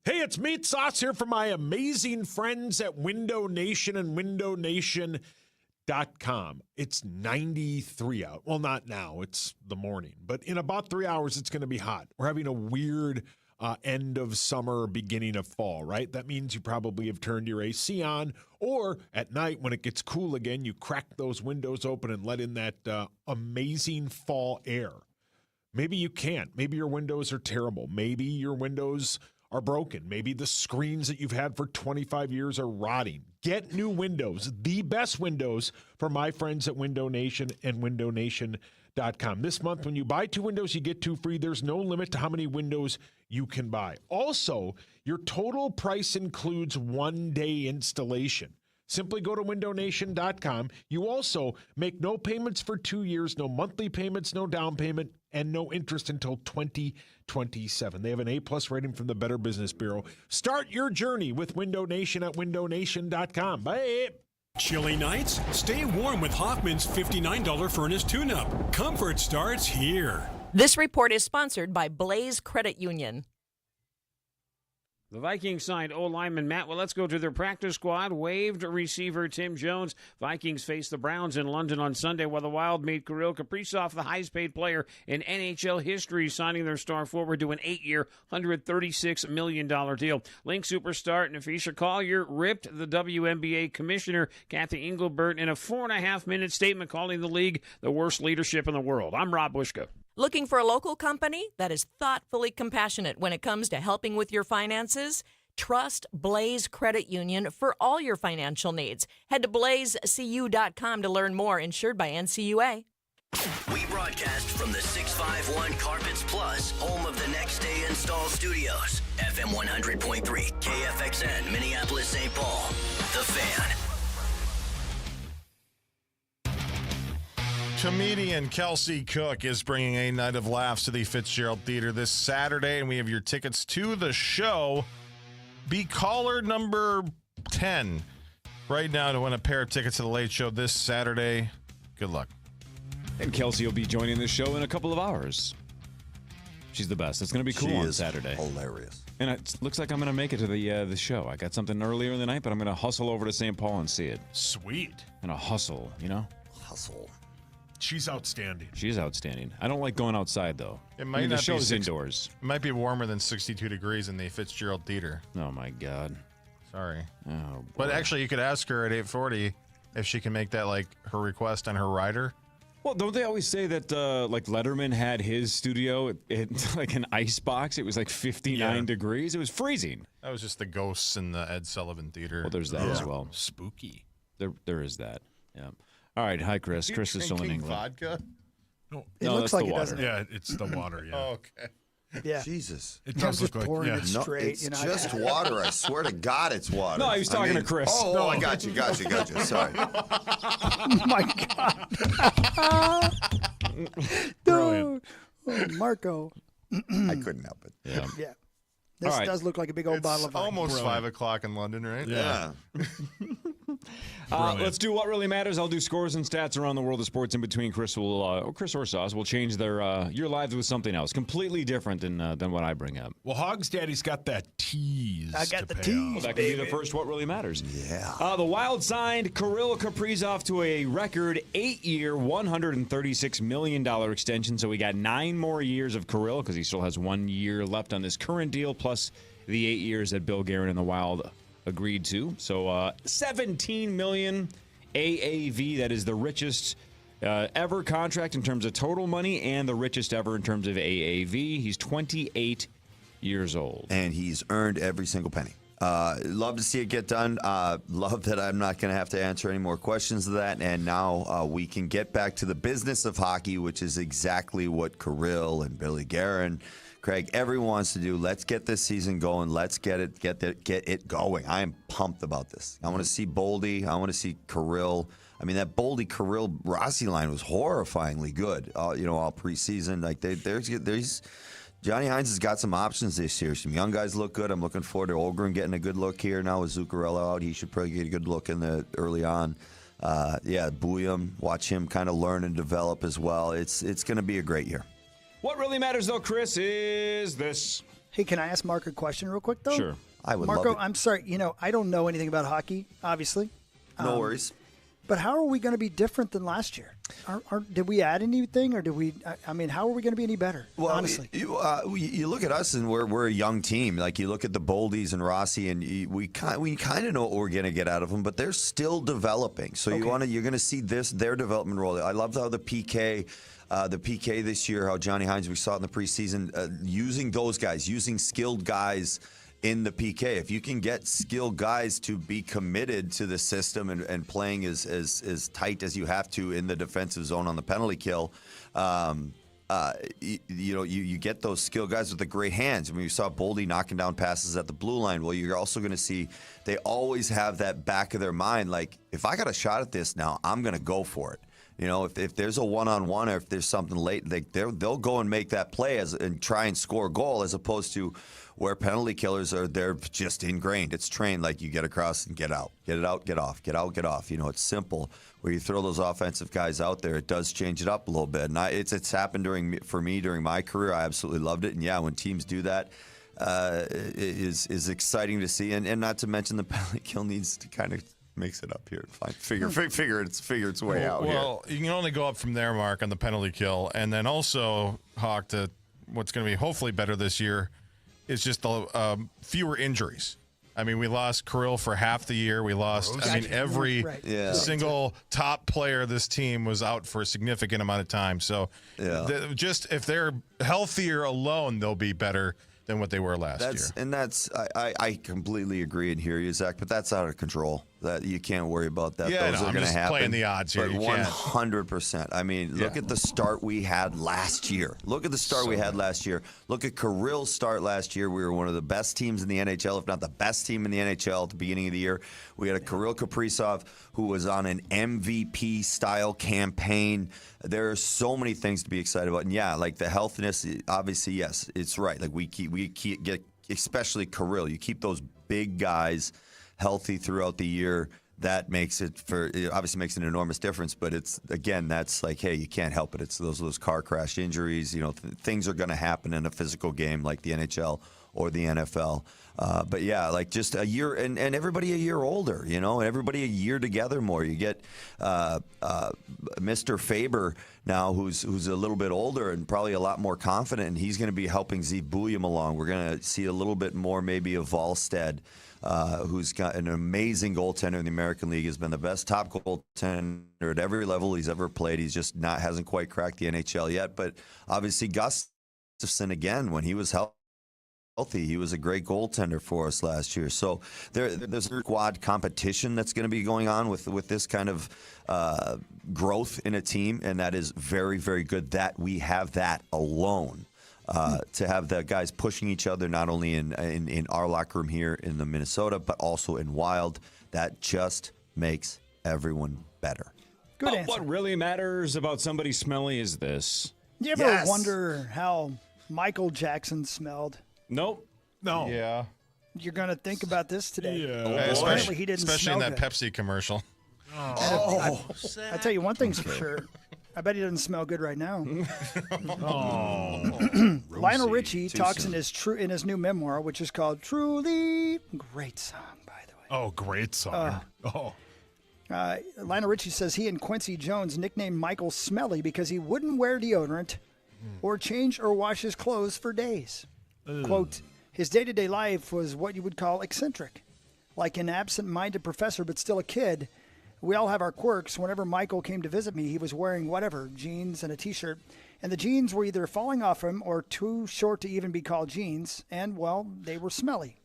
Speaker 5: Hey, it's Meat Sauce here for my amazing friends at Window Nation and WindowNation.com. It's 93 out. Well, not now. It's the morning. But in about 3 hours, it's going to be hot. We're having a weird end of summer, beginning of fall, right? That means you probably have turned your AC on. Or at night, when it gets cool again, you crack those windows open and let in that amazing fall air. Maybe you can't. Maybe your windows are terrible. Maybe your windows are broken. Maybe the screens that you've had for 25 years are rotting. Get new windows, the best windows, for my friends at Window Nation and WindowNation.com. This month, when you buy 2 windows, you get 2 free. There's no limit to how many windows you can buy. Also, your total price includes 1-day installation. Simply go to WindowNation.com. You also make no payments for 2 years, no monthly payments, no down payment, and no interest until 2027. They have an A+ rating from the Better Business Bureau. Start your journey with Window Nation at WindowNation.com. Bye.
Speaker 17: Chilly nights? Stay warm with Hoffman's $59 furnace tune-up. Comfort starts here.
Speaker 19: This report is sponsored by Blaze Credit Union.
Speaker 20: The Vikings signed O-lineman Matt Waletzko to their practice squad. Waived receiver Tim Jones. Vikings face the Browns in London on Sunday, while the Wild made Kirill Kaprizov the highest-paid player in NHL history, signing their star forward to an 8-year, $136 million deal. Link superstar Nafisha Collier ripped the WNBA commissioner, Kathy Engelbert, in a 4.5-minute statement calling the league the worst leadership in the world. I'm Rob Bushko.
Speaker 19: Looking for a local company that is thoughtfully compassionate when it comes to helping with your finances? Trust Blaze Credit Union for all your financial needs. Head to blazecu.com to learn more. Insured by NCUA.
Speaker 18: We broadcast from the 651 Carpets Plus, home of the Next Day Install Studios. FM 100.3, KFXN, Minneapolis, St. Paul. The Fan.
Speaker 7: Comedian Kelsey Cook is bringing a night of laughs to the Fitzgerald Theater this Saturday, and we have your tickets to the show. Be caller number 10 right now to win a pair of tickets to the Late Show this Saturday. Good luck.
Speaker 3: And Kelsey will be joining the show in a couple of hours. She's the best. It's going to be cool on Saturday.
Speaker 4: Hilarious.
Speaker 3: And it looks like I'm going to make it to the show. I got something earlier in the night, but I'm going to hustle over to St. Paul and see it.
Speaker 5: Sweet.
Speaker 3: And a hustle, you know?
Speaker 4: Hustle.
Speaker 5: She's outstanding.
Speaker 3: She's outstanding. I don't like going outside, though.
Speaker 7: It might not
Speaker 3: the show's
Speaker 7: be
Speaker 3: indoors.
Speaker 7: It might be warmer than 62 degrees in the Fitzgerald Theater.
Speaker 3: Oh, my God.
Speaker 7: Sorry.
Speaker 3: Oh, boy.
Speaker 7: But actually, you could ask her at 8:40 if she can make that, like, her request on her rider.
Speaker 3: Well, don't they always say that, like, Letterman had his studio at like an ice box? It was like 59 degrees. It was freezing.
Speaker 7: That was just the ghosts in the Ed Sullivan Theater.
Speaker 3: Well, there's that as well.
Speaker 5: Spooky.
Speaker 3: There is that. Yeah. All right. Hi, Chris. Chris is still in England.
Speaker 7: Vodka?
Speaker 5: No,
Speaker 9: It looks like it,
Speaker 3: water.
Speaker 9: doesn't it?
Speaker 5: Yeah, it's the water, yeah.
Speaker 7: Oh, okay.
Speaker 9: Yeah.
Speaker 4: Jesus.
Speaker 5: It
Speaker 9: I'm
Speaker 5: does
Speaker 9: just
Speaker 5: look like,
Speaker 9: pouring
Speaker 5: yeah.
Speaker 9: it straight.
Speaker 4: It's
Speaker 9: you know,
Speaker 4: just water. I swear to God, it's water.
Speaker 3: No, he was talking to Chris.
Speaker 4: Oh, I got you. Sorry.
Speaker 9: Oh my God.
Speaker 5: Brilliant.
Speaker 9: Oh, Marco.
Speaker 4: I couldn't help it.
Speaker 3: Yeah.
Speaker 9: Yeah. This
Speaker 3: All right.
Speaker 9: does look like a big old bottle of wine.
Speaker 7: Almost 5 o'clock in London, right?
Speaker 4: Yeah.
Speaker 3: Let's do what really matters. I'll do scores and stats around the world of sports in between. Chris or Sauce will change your lives with something else completely different than what I bring up.
Speaker 5: Well, Hogs Daddy's got that tease.
Speaker 9: I got
Speaker 5: to
Speaker 9: the
Speaker 5: pay
Speaker 9: tease.
Speaker 5: off.
Speaker 3: That could be the first what really matters.
Speaker 4: Yeah.
Speaker 3: The Wild signed Kirill Kaprizov to a record 8-year, $136 million extension. So we got 9 more years of Kirill because he still has 1 year left on this current deal, plus the 8 years that Bill Guerin and the Wild agreed to. So $17 million AAV. That is the richest ever contract in terms of total money and the richest ever in terms of AAV. He's 28 years old.
Speaker 4: And he's earned every single penny. Love to see it get done. Love that I'm not going to have to answer any more questions of that. And now we can get back to the business of hockey, which is exactly what Kirill and Billy Guerin, Craig, everyone wants to do. Let's get this season going. Let's get it going. I am pumped about this. I want to see Boldy. I want to see Kirill. I mean, that Boldy, Kirill, Rossi line was horrifyingly good. All preseason. Like there's Johnny Hines has got some options this year. Some young guys look good. I'm looking forward to Ogren getting a good look here now with Zuccarello out. He should probably get a good look in the early on. Bouillon, watch him kind of learn and develop as well. It's going to be a great year.
Speaker 3: What really matters, though, Chris, is this.
Speaker 9: Hey, can I ask Mark a question real quick, though?
Speaker 3: Sure.
Speaker 4: I would
Speaker 9: Marco,
Speaker 4: love it.
Speaker 9: I'm sorry. I don't know anything about hockey, obviously.
Speaker 4: No worries.
Speaker 9: But how are we going to be different than last year? Did we add anything, or did we? I mean, how are we going to be any better?
Speaker 4: Well,
Speaker 9: honestly,
Speaker 4: you look at us, and we're a young team. Like you look at the Boldies and Rossi, and we kind of know what we're going to get out of them, but they're still developing. So you're going to see their development role. I love how the PK this year, how Johnny Hines, we saw it in the preseason, using those guys, using skilled guys in the PK. If you can get skilled guys to be committed to the system and playing as tight as you have to in the defensive zone on the penalty kill, you get those skilled guys with the great hands. I mean, you saw Boldy knocking down passes at the blue line. Well, you're also going to see they always have that back of their mind, like, if I got a shot at this now, I'm going to go for it. If there's a one-on-one or if there's something late, they'll go and make that play and try and score a goal, as opposed to where penalty killers they're just ingrained. It's trained, like you get across and get out, get it out, get off, get out, get off. It's simple. Where you throw those offensive guys out there, it does change it up a little bit. And it's happened for me during my career. I absolutely loved it. And yeah, when teams do that, it is exciting to see. And not to mention the penalty kill needs to kind of mix it up here. Fine. Figure its way out.
Speaker 7: Well, you can only go up from there, Mark, on the penalty kill, and then also, Hawk, to what's going to be hopefully better this year is just the fewer injuries. I mean, we lost Kirill for half the year. We lost, every single top player of this team was out for a significant amount of time. So just if they're healthier alone, they'll be better than what they were last year.
Speaker 4: And I completely agree and hear you, Zach, but that's out of control. That you can't worry about that.
Speaker 7: Yeah,
Speaker 4: Those are going to happen.
Speaker 7: Playing the odds here.
Speaker 4: But 100%. I mean, look at the start we had last year. Look at Kirill's start last year. We were one of the best teams in the NHL, if not the best team in the NHL at the beginning of the year. We had a Kirill Caprioff who was on an MVP-style campaign. There are so many things to be excited about. And yeah, like the healthiness, obviously, yes, it's right. Like we get, especially Kirill, you keep those big guys healthy throughout the year. That obviously makes an enormous difference. But that's like, hey, you can't help it. It's those car crash injuries. Things are going to happen in a physical game like the NHL or the NFL. But yeah, like just a year and everybody a year older, everybody a year together more. You get Mr. Faber now, who's a little bit older and probably a lot more confident, and he's going to be helping Zeev Bouillon along. We're going to see a little bit more maybe of Volstead, who's got an amazing goaltender in the American League, has been the best top goaltender at every level he's ever played. He's just hasn't quite cracked the NHL yet. But obviously Gustafsson, again, when he was healthy, he was a great goaltender for us last year. So there's a squad competition that's going to be going on with this kind of growth in a team, and that is very, very good that we have that alone. To have the guys pushing each other, not only in our locker room here in the Minnesota, but also in Wild, that just makes everyone better.
Speaker 9: Good answer.
Speaker 3: What really matters about somebody smelly is this.
Speaker 9: You ever wonder how Michael Jackson smelled?
Speaker 3: Nope.
Speaker 7: No. Yeah.
Speaker 9: You're going to think about this today.
Speaker 7: Yeah.
Speaker 9: Apparently he didn't
Speaker 7: especially
Speaker 9: smell
Speaker 7: in that
Speaker 9: good.
Speaker 7: Pepsi commercial.
Speaker 9: I tell you one thing's for sure. I bet he doesn't smell good right now. Lionel Richie talks in his new memoir, which is called Truly. Great song, by the way.
Speaker 5: Oh, great song.
Speaker 9: Lionel Richie says he and Quincy Jones nicknamed Michael Smelly because he wouldn't wear deodorant or change or wash his clothes for days. Quote, his day-to-day life was what you would call eccentric. Like an absent-minded professor but still a kid. We all have our quirks. Whenever Michael came to visit me, he was wearing whatever, jeans and a T-shirt. And the jeans were either falling off him or too short to even be called jeans. And, well, they were smelly.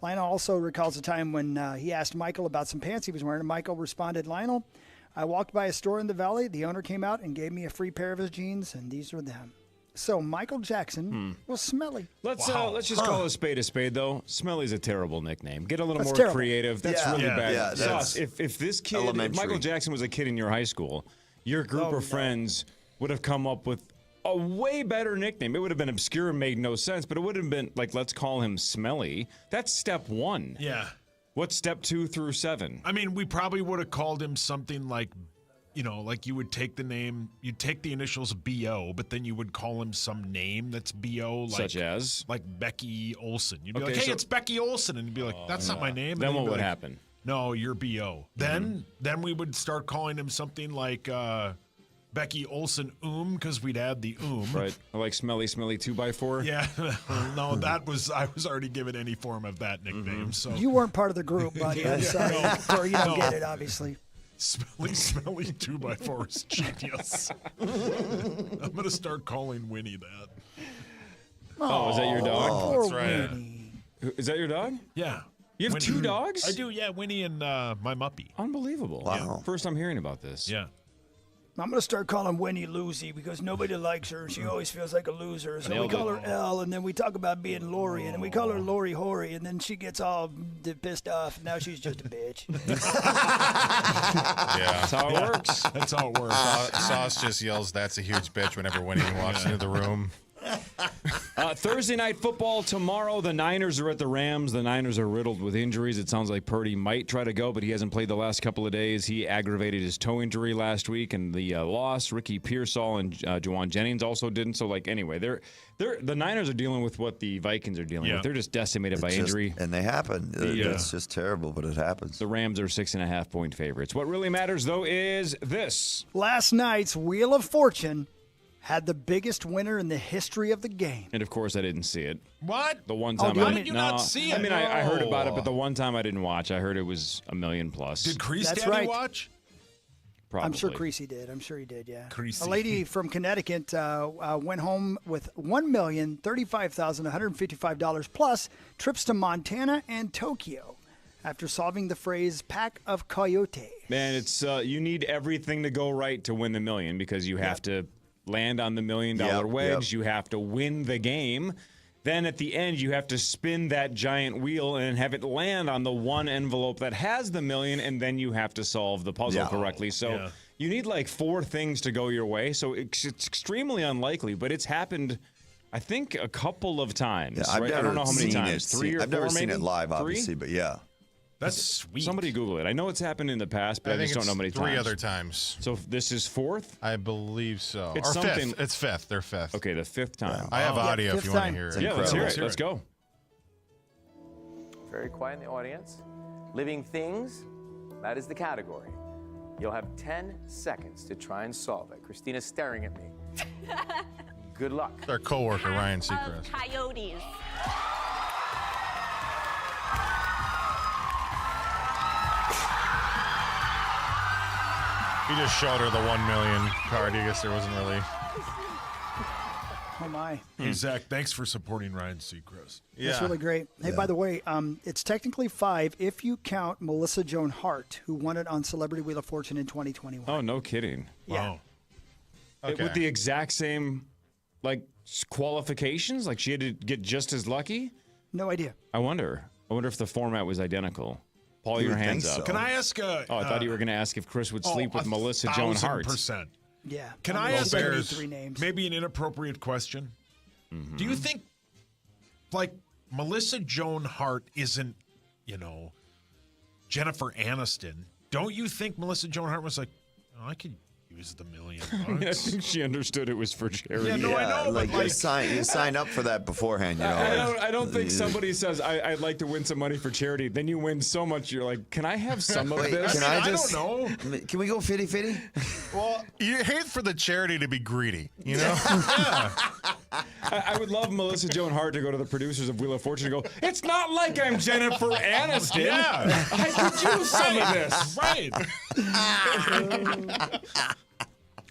Speaker 9: Lionel also recalls a time when he asked Michael about some pants he was wearing, and Michael responded, "Lionel, I walked by a store in the valley. The owner came out and gave me a free pair of his jeans, and these are them." So Michael Jackson was smelly.
Speaker 3: Let's just call a spade, though. Smelly's a terrible nickname. Get a little more
Speaker 9: terrible.
Speaker 3: creative. That's really bad.
Speaker 4: Yeah,
Speaker 3: Sauce, if this kid, if Michael Jackson was a kid in your high school, your group of friends would have come up with a way better nickname. It would have been obscure and made no sense, but it would have been like, let's call him Smelly. That's step 1.
Speaker 5: Yeah.
Speaker 3: What's step 2 through 7?
Speaker 5: I mean, we probably would have called him something like, like you would take the name, you'd take the initials B.O., but then you would call him some name that's B.O. Like,
Speaker 3: such as?
Speaker 5: Like Becky Olson. You'd be
Speaker 3: Okay,
Speaker 5: like, hey,
Speaker 3: so-
Speaker 5: it's Becky Olson. And you'd be like, that's not my name. And
Speaker 3: Then
Speaker 5: he'd
Speaker 3: what
Speaker 5: be
Speaker 3: would
Speaker 5: like,
Speaker 3: happen?
Speaker 5: No, you're B.O. Then we would start calling him something like Becky Olson because we'd add the
Speaker 3: Right. Like Smelly 2x4?
Speaker 5: Yeah. No, I was already given any form of that nickname. So
Speaker 9: You weren't part of the group, buddy. I'm sorry. Or you don't get it, obviously.
Speaker 5: Smelly 2x4 is genius. I'm going to start calling Winnie that.
Speaker 3: Oh, is that your dog?
Speaker 5: That's right.
Speaker 3: Is that your dog?
Speaker 5: Yeah.
Speaker 3: You have
Speaker 5: Winnie.
Speaker 3: 2 dogs?
Speaker 5: I do, yeah. Winnie and my Muppy.
Speaker 3: Unbelievable.
Speaker 4: Wow.
Speaker 3: First I'm hearing about this.
Speaker 5: Yeah.
Speaker 9: I'm going to start calling Winnie Lucy because nobody likes her. She always feels like a loser. So we
Speaker 3: Nailed
Speaker 9: call
Speaker 3: it.
Speaker 9: her Elle, and then we talk about being Lori, and then we call her Lori Hory, and then she gets all pissed off. And now she's just a bitch.
Speaker 7: Yeah.
Speaker 3: That's how it works.
Speaker 5: That's how it works.
Speaker 7: Sauce just yells, "That's a huge bitch," whenever Winnie walks into the room.
Speaker 3: Thursday night football tomorrow. The Niners are at the Rams. The Niners are riddled with injuries. It sounds like Purdy might try to go, but he hasn't played the last couple of days. He aggravated his toe injury last week and the loss. Ricky Pearsall and Juwan Jennings also didn't. So, anyway, the Niners are dealing with what the Vikings are dealing with. They're just decimated by injury.
Speaker 4: And they happen. It's just terrible, but it happens.
Speaker 3: The Rams are 6.5-point favorites. What really matters, though, is this.
Speaker 9: Last night's Wheel of Fortune had the biggest winner in the history of the game.
Speaker 3: And, of course, I didn't see it.
Speaker 5: What?
Speaker 3: The one time
Speaker 5: How did you not see it?
Speaker 3: I mean, I heard about it, but the one time I didn't watch. I heard it was $1 million plus.
Speaker 5: Did Crease
Speaker 9: That's
Speaker 5: Daddy
Speaker 9: right.
Speaker 5: watch?
Speaker 3: Probably.
Speaker 9: I'm sure Creasy did. I'm sure he did, yeah.
Speaker 5: Creasy.
Speaker 9: A lady from Connecticut went home with $1,035,155 plus trips to Montana and Tokyo after solving the phrase pack of coyotes.
Speaker 3: Man, it's you need everything to go right to win the million because you have to land on the $1 million wedge. You have to win the game. Then at the end, you have to spin that giant wheel and have it land on the one envelope that has the million, and then you have to solve the puzzle correctly. So you need 4 things to go your way. So it's extremely unlikely, but it's happened, I think, a couple of times.
Speaker 4: Yeah, I've
Speaker 3: right?
Speaker 4: never
Speaker 3: I don't know how many
Speaker 4: seen
Speaker 3: times.
Speaker 4: it.
Speaker 3: 3 or 4
Speaker 4: I've never seen
Speaker 3: maybe?
Speaker 4: it live,
Speaker 3: 3?
Speaker 4: obviously, but yeah.
Speaker 5: That's sweet.
Speaker 3: Somebody Google it. I know it's happened in the past, but I just don't know how many
Speaker 7: 3
Speaker 3: times.
Speaker 7: other times.
Speaker 3: So this is 4th?
Speaker 7: I believe so.
Speaker 3: It's
Speaker 7: or
Speaker 3: something.
Speaker 7: 5th. It's 5th. They're 5th.
Speaker 3: Okay, the 5th time.
Speaker 7: I have audio if you want to hear it.
Speaker 3: Yeah, let's hear it. Let's go.
Speaker 1: Very quiet in the audience. Living things, that is the category. You'll have 10 seconds to try and solve it. Christina's staring at me. Good luck.
Speaker 7: It's our coworker, Ryan Seacrest.
Speaker 8: Coyotes.
Speaker 7: He just showed her the 1 million card. I guess there wasn't really.
Speaker 9: Oh, my.
Speaker 5: Hey, Zach, thanks for supporting Ryan Seacrest.
Speaker 9: That's really great. Hey, by the way, it's technically 5 if you count Melissa Joan Hart, who won it on Celebrity Wheel of Fortune in 2021.
Speaker 3: Oh, no kidding.
Speaker 9: Yeah.
Speaker 5: Wow.
Speaker 3: With the exact same, qualifications? She had to get just as lucky?
Speaker 9: No idea.
Speaker 3: I wonder if the format was identical. Paul, your hands up.
Speaker 5: Can I ask
Speaker 3: I thought you were going to ask if Chris would sleep with Melissa Joan Hart.
Speaker 5: 1,000%.
Speaker 9: Yeah.
Speaker 5: Can
Speaker 9: I'm
Speaker 5: I
Speaker 9: gonna
Speaker 5: ask
Speaker 9: say three names.
Speaker 5: maybe an inappropriate question?
Speaker 3: Mm-hmm.
Speaker 5: Do you think, Melissa Joan Hart isn't, Jennifer Aniston? Don't you think Melissa Joan Hart was like, I could use the $1 million?
Speaker 3: I think she understood it was for charity.
Speaker 5: Yeah, no, I know, but
Speaker 4: you sign up for that beforehand,
Speaker 3: I don't think somebody says, I'd like to win some money for charity. Then you win so much, you're like, can I have some of this?
Speaker 4: I
Speaker 5: don't know.
Speaker 4: Can we go 50-50?
Speaker 7: Well, you hate for the charity to be greedy, you know?
Speaker 3: I would love Melissa Joan Hart to go to the producers of Wheel of Fortune and go, it's not like I'm Jennifer Aniston.
Speaker 5: Yeah.
Speaker 3: I could use some of this.
Speaker 5: Right.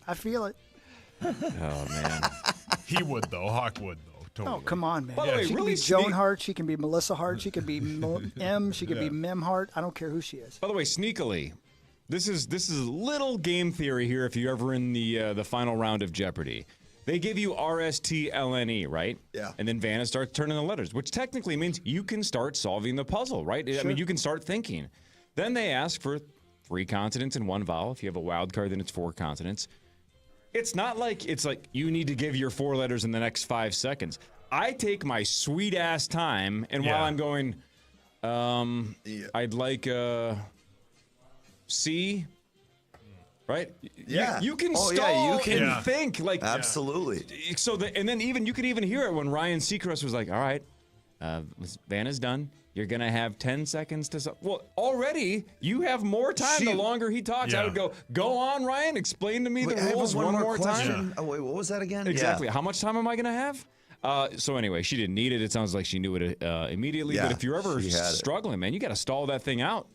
Speaker 9: I feel it.
Speaker 3: Oh, man.
Speaker 5: He would, though. Hawk would, though. Totally.
Speaker 9: Oh, come on, man.
Speaker 3: By the way,
Speaker 9: she
Speaker 3: really
Speaker 9: can be Joan
Speaker 3: sneak-
Speaker 9: Hart. She can be Melissa Hart. She can be M. She can be Mem Hart. I don't care who she is.
Speaker 3: By the way, sneakily, this is a little game theory here. If you're ever in the final round of Jeopardy, they give you RSTLNE, right?
Speaker 4: Yeah.
Speaker 3: And then Vanna starts turning the letters, which technically means you can start solving the puzzle, right? I mean, you can start thinking. Then they ask for 3 consonants and 1 vowel. If you have a wild card, then it's 4 consonants. It's not like it's like you need to give your 4 letters in the next 5 seconds. I take my sweet ass time, and while I'm going, I'd like C, right?
Speaker 4: Yeah.
Speaker 3: You can stall and think like
Speaker 4: absolutely.
Speaker 3: So and then you could even hear it when Ryan Seacrest was like, "All right, Vanna's done. You're gonna have 10 seconds to." Well, already you have more time. The longer he talks, I would go on, Ryan. Explain to me the rules one more time.
Speaker 4: Oh, wait, what was that again?
Speaker 3: Exactly. How much time am I gonna have? So anyway, she didn't need it. It sounds like she knew it immediately.
Speaker 4: Yeah,
Speaker 3: but if you're ever
Speaker 4: she had it.
Speaker 3: struggling, man, you got to stall that thing out.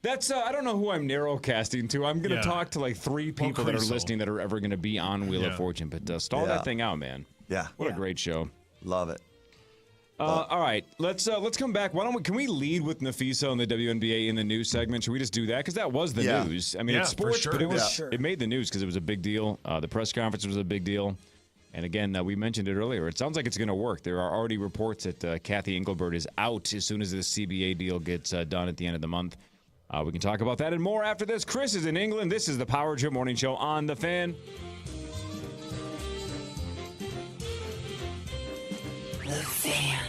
Speaker 3: That's I don't know who I'm narrowcasting to. I'm going to talk to like 3 people that are listening that are ever going to be on Wheel of Fortune. But stall that thing out, man.
Speaker 4: Yeah.
Speaker 3: What a great show.
Speaker 4: Love it.
Speaker 3: All right, let's come back. Can we lead with Nafisa and the WNBA in the news segment? Should we just do that? Because that was the news. I mean, it's sports, but it made the news because it was a big deal. The press conference was a big deal. And again, we mentioned it earlier. It sounds like it's going to work. There are already reports that Kathy Engelbert is out as soon as the CBA deal gets done at the end of the month. We can talk about that and more after this. Chris is in England. This is the Power Trip Morning Show on The Fan.
Speaker 2: The Fan.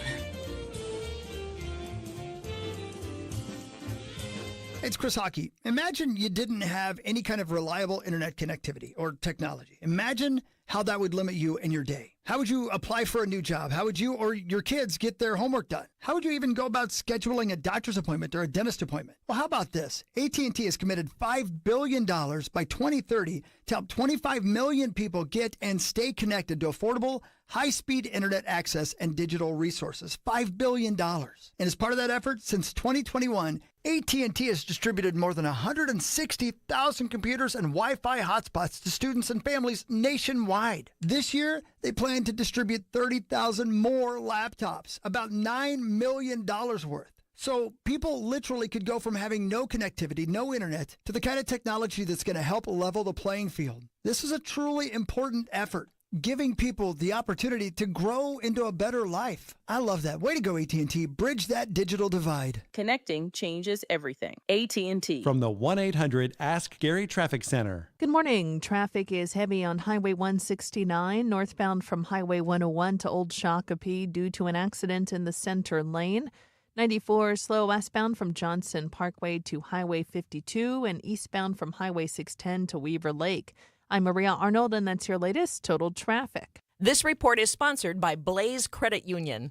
Speaker 9: It's Chris Hockey. Imagine you didn't have any kind of reliable internet connectivity or technology. Imagine how that would limit you in your day. How would you apply for a new job? How would you or your kids get their homework done? How would you even go about scheduling a doctor's appointment or a dentist appointment? Well, how about this? AT&T has committed $5 billion by 2030 to help 25 million people get and stay connected to affordable, high-speed internet access and digital resources. $5 billion. And as part of that effort, since 2021, AT&T has distributed more than 160,000 computers and Wi-Fi hotspots to students and families nationwide. This year, they plan to distribute 30,000 more laptops, about $9 million worth. So people literally could go from having no connectivity, no internet, to the kind of technology that's going to help level the playing field. This is a truly important effort, giving people the opportunity to grow into a better life. I love that. Way to go, AT&T. Bridge that digital divide.
Speaker 8: Connecting changes everything. AT&T.
Speaker 6: From the 1-800-ASK-GARY Traffic Center.
Speaker 10: Good morning. Traffic is heavy on Highway 169, northbound from Highway 101 to Old Shakopee due to an accident in the center lane. 94 slow westbound from Johnson Parkway to Highway 52 and eastbound from Highway 610 to Weaver Lake. I'm Maria Arnold, and that's your latest total traffic.
Speaker 19: This report is sponsored by Blaze Credit Union.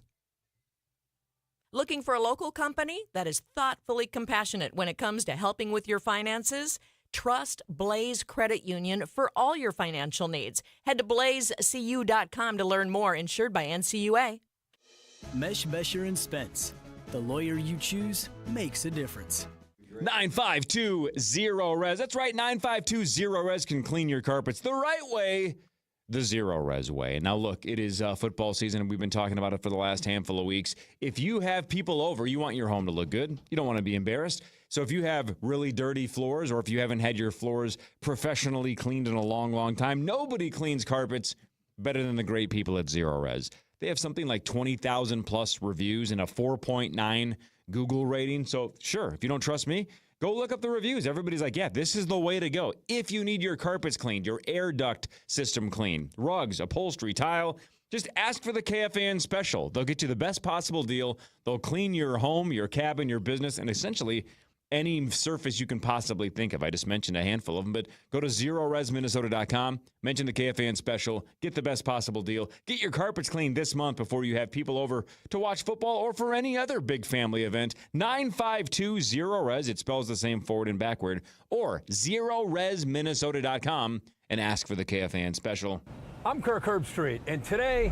Speaker 19: Looking for a local company that is thoughtfully compassionate when it comes to helping with your finances? Trust Blaze Credit Union for all your financial needs. Head to blazecu.com to learn more. Insured by NCUA.
Speaker 22: Mesh, Besher, and Spence. The lawyer you choose makes a difference.
Speaker 3: 9520-RES. That's right, 9520-RES can clean your carpets the right way, the Zero-Res way. Now, look, it is football season, and we've been talking about it for the last handful of weeks. If you have people over, you want your home to look good. You don't want to be embarrassed. So if you have really dirty floors, or if you haven't had your floors professionally cleaned in a long, long time, nobody cleans carpets better than the great people at Zero-Res. They have something like 20,000 plus reviews and a 4.9 Google rating. So sure, if you don't trust me, go look up the reviews. Everybody's like, yeah, this is the way to go. If you need your carpets cleaned, your air duct system cleaned, rugs, upholstery, tile, just ask for the KFAN special. They'll get you the best possible deal. They'll clean your home, your cabin, your business, and essentially any surface you can possibly think of. I just mentioned a handful of them, but go to ZeroResMinnesota.com, mention the KFAN special, get the best possible deal. Get your carpets cleaned this month before you have people over to watch football or for any other big family event. 952-ZERO-RES, it spells the same forward and backward, or ZeroResMinnesota.com and ask for the KFAN special.
Speaker 24: I'm Kirk Herbstreit, and today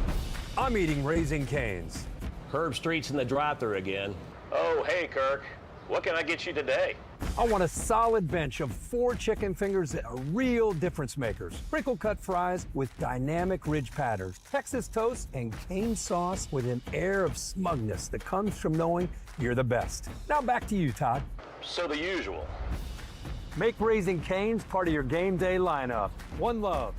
Speaker 24: I'm eating Raising Cane's.
Speaker 25: Herbstreit's in the drive-thru again. Oh, hey, Kirk. What can I get you today?
Speaker 24: I want a solid bench of 4 chicken fingers that are real difference makers. Crinkle-cut fries with dynamic ridge patterns, Texas toast, and cane sauce with an air of smugness that comes from knowing you're the best. Now back to you, Todd.
Speaker 11: So the usual.
Speaker 24: Make Raising Cane's part of your game day lineup. One love.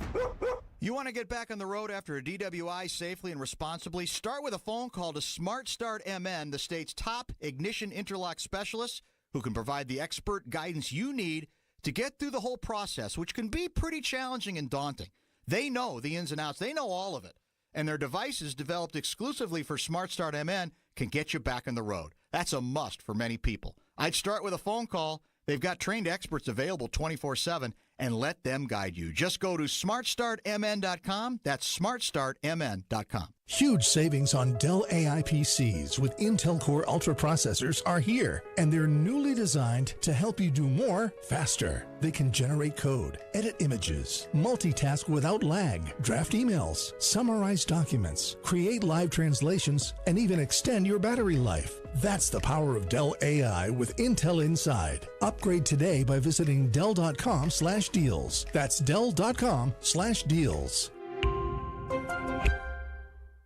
Speaker 12: You want to get back on the road after a DWI safely and responsibly? Start with a phone call to Smart Start MN, the state's top ignition interlock specialist, who can provide the expert guidance you need to get through the whole process, which can be pretty challenging and daunting. They know the ins and outs. They know all of it. And their devices, developed exclusively for Smart Start MN, can get you back on the road. That's a must for many people. I'd start with a phone call. They've got trained experts available 24/7, and let them guide you. Just go to smartstartmn.com. That's smartstartmn.com.
Speaker 14: Huge savings on Dell AI PCs with Intel Core Ultra processors are here, and they're newly designed to help you do more faster. They can generate code, edit images, multitask without lag, draft emails, summarize documents, create live translations, and even extend your battery life. That's the power of Dell AI with Intel Inside. Upgrade today by visiting Dell.com/deals. That's Dell.com/deals.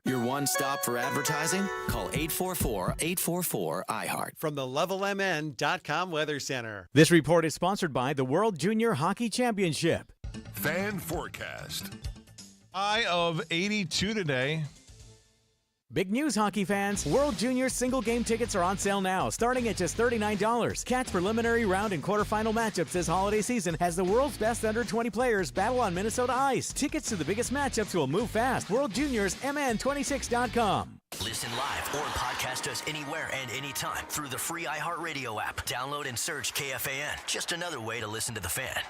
Speaker 23: Your one stop for advertising? Call 844-844-iHeart.
Speaker 25: From the LevelMN.com Weather Center.
Speaker 26: This report is sponsored by the World Junior Hockey Championship.
Speaker 16: Fan forecast.
Speaker 7: High of 82 today.
Speaker 26: Big news, hockey fans. World Junior single game tickets are on sale now, starting at just $39. Catch preliminary round and quarterfinal matchups this holiday season as the world's best under 20 players battle on Minnesota ice. Tickets to the biggest matchups will move fast. World Juniors, MN26.com.
Speaker 18: Listen live or podcast us anywhere and anytime through the free iHeartRadio app. Download and search KFAN. Just another way to listen to the Fan.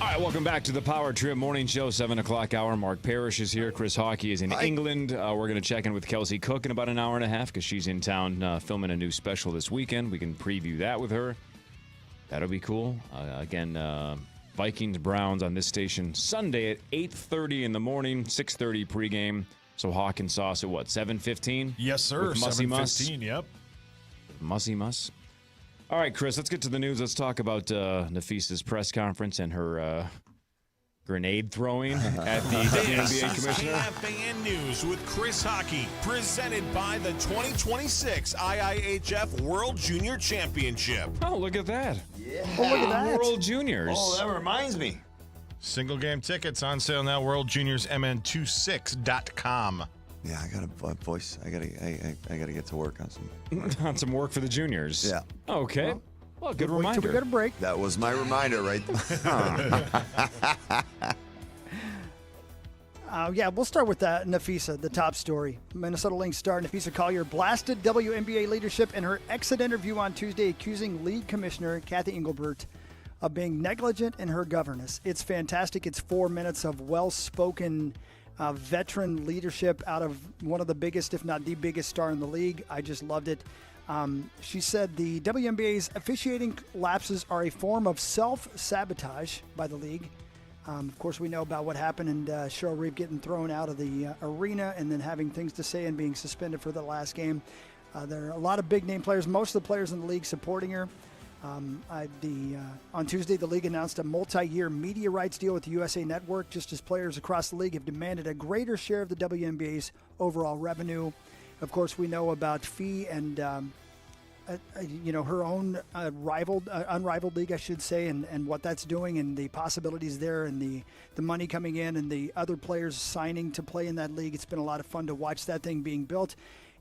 Speaker 3: All right, welcome back to the Power Trip Morning Show, 7 o'clock hour. Mark Parish is here. Chris Hockey is in England. We're going to check in with Kelsey Cook in about an hour and a half because she's in town filming a new special this weekend. We can preview that with her. That'll be cool. Again, Vikings-Browns on this station Sunday at 8:30 in the morning, 6:30 pregame. So Hawk and Sauce at what, 7:15?
Speaker 7: Yes, sir. 7:15, yep.
Speaker 3: Mussy Muss. All right, Chris, let's get to the news. Let's talk about Nafisa's press conference and her grenade throwing at the WNBA commissioner.
Speaker 7: KFAN News with Chris Hockey, presented by the 2026 IIHF World Junior Championship.
Speaker 3: Oh, look at that.
Speaker 4: Yeah.
Speaker 9: Oh, look at that.
Speaker 3: World Juniors.
Speaker 4: Oh, that reminds me.
Speaker 7: Single game tickets on sale now. World Juniors, MN26.com.
Speaker 4: Yeah, I got a voice. I gotta get to work on some
Speaker 3: on some work for the juniors.
Speaker 4: Yeah.
Speaker 3: Okay. Well, good reminder.
Speaker 9: We got a break.
Speaker 4: That was my reminder, right?
Speaker 9: Yeah, we'll start with Nafisa, the top story. Minnesota Lynx star Nafisa Collier blasted WNBA leadership in her exit interview on Tuesday, accusing league commissioner Kathy Engelbert of being negligent in her governance. It's fantastic. It's 4 minutes of well-spoken veteran leadership out of one of the biggest, if not the biggest star in the league. I just loved it. She said the WNBA's officiating lapses are a form of self-sabotage by the league. Of course, we know about what happened and Cheryl Reeve getting thrown out of the arena and then having things to say and being suspended for the last game. There are a lot of big-name players, most of the players in the league supporting her. On Tuesday, the league announced a multi-year media rights deal with the USA Network, just as players across the league have demanded a greater share of the WNBA's overall revenue. Of course, we know about Fee and her own unrivaled league, I should say, and what that's doing and the possibilities there and the money coming in and the other players signing to play in that league. It's been a lot of fun to watch that thing being built.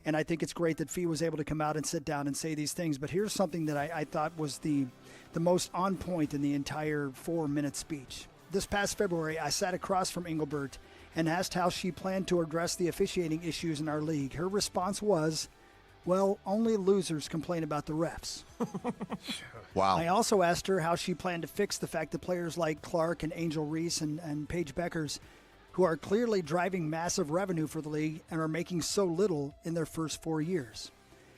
Speaker 9: And I think it's great that Fee was able to come out and sit down and say these things. But here's something that I thought was the most on point in the entire 4-minute speech. This past February, I sat across from Engelbert and asked how she planned to address the officiating issues in our league. Her response was, well, only losers complain about the refs.
Speaker 4: Wow.
Speaker 9: I also asked her how she planned to fix the fact that players like Clark and Angel Reese and Paige Beckers, who are clearly driving massive revenue for the league and are making so little in their first 4 years.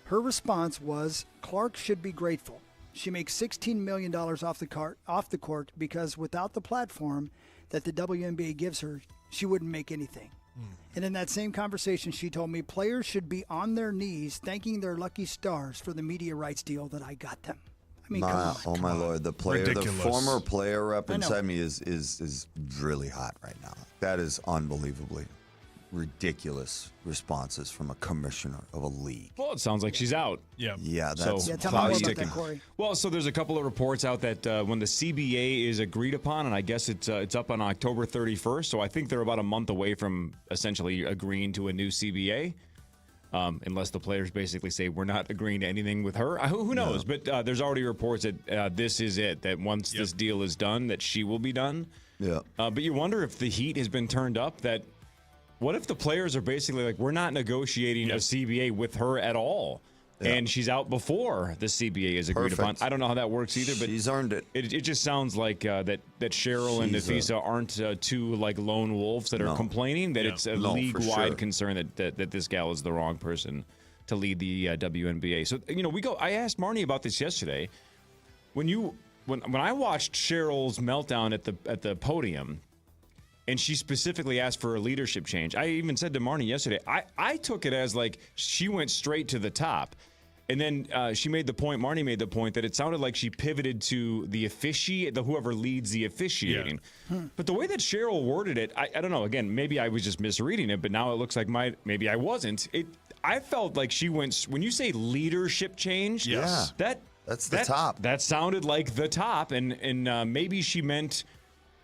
Speaker 9: Her response was, Clark should be grateful. She makes $16 million off the court because without the platform that the WNBA gives her, she wouldn't make anything. And in that same conversation, she told me players should be on their knees thanking their lucky stars for the media rights deal that I got them. I mean, come on.
Speaker 4: Oh my Lord, the former player rep inside me is really hot right now. That is unbelievably ridiculous responses from a commissioner of a league.
Speaker 3: Well, it sounds like she's out.
Speaker 4: Yeah, that's
Speaker 9: tell me more about that, Cory.
Speaker 3: Well, so there's a couple of reports out that when the CBA is agreed upon, and I guess it's up on October 31st, so I think they're about a month away from essentially agreeing to a new CBA. Unless the players basically say we're not agreeing to anything with her. Who knows? But there's already reports that this is it, that once this deal is done, that she will be done.
Speaker 4: Yeah.
Speaker 3: But you wonder if the heat has been turned up, that what if the players are basically like, we're not negotiating a CBA with her at all, and she's out before the CBA is agreed upon? I don't know how that works either, but
Speaker 4: she's earned it.
Speaker 3: It just sounds like that Cheryl and Nafisa aren't two like lone wolves that are complaining, that it's a league-wide concern that this gal is the wrong person to lead the WNBA. So, I asked Marnie about this yesterday. When I watched Cheryl's meltdown at the podium, and she specifically asked for a leadership change, I even said to Marnie yesterday, I took it as like she went straight to the top. And then Marnie made the point that it sounded like she pivoted to the whoever leads the officiating. But the way that Cheryl worded it, I don't know. Again, maybe I was just misreading it, but now it looks like maybe I wasn't. I felt like she went, when you say leadership change,
Speaker 4: that's the top.
Speaker 3: That sounded like the top, and maybe she meant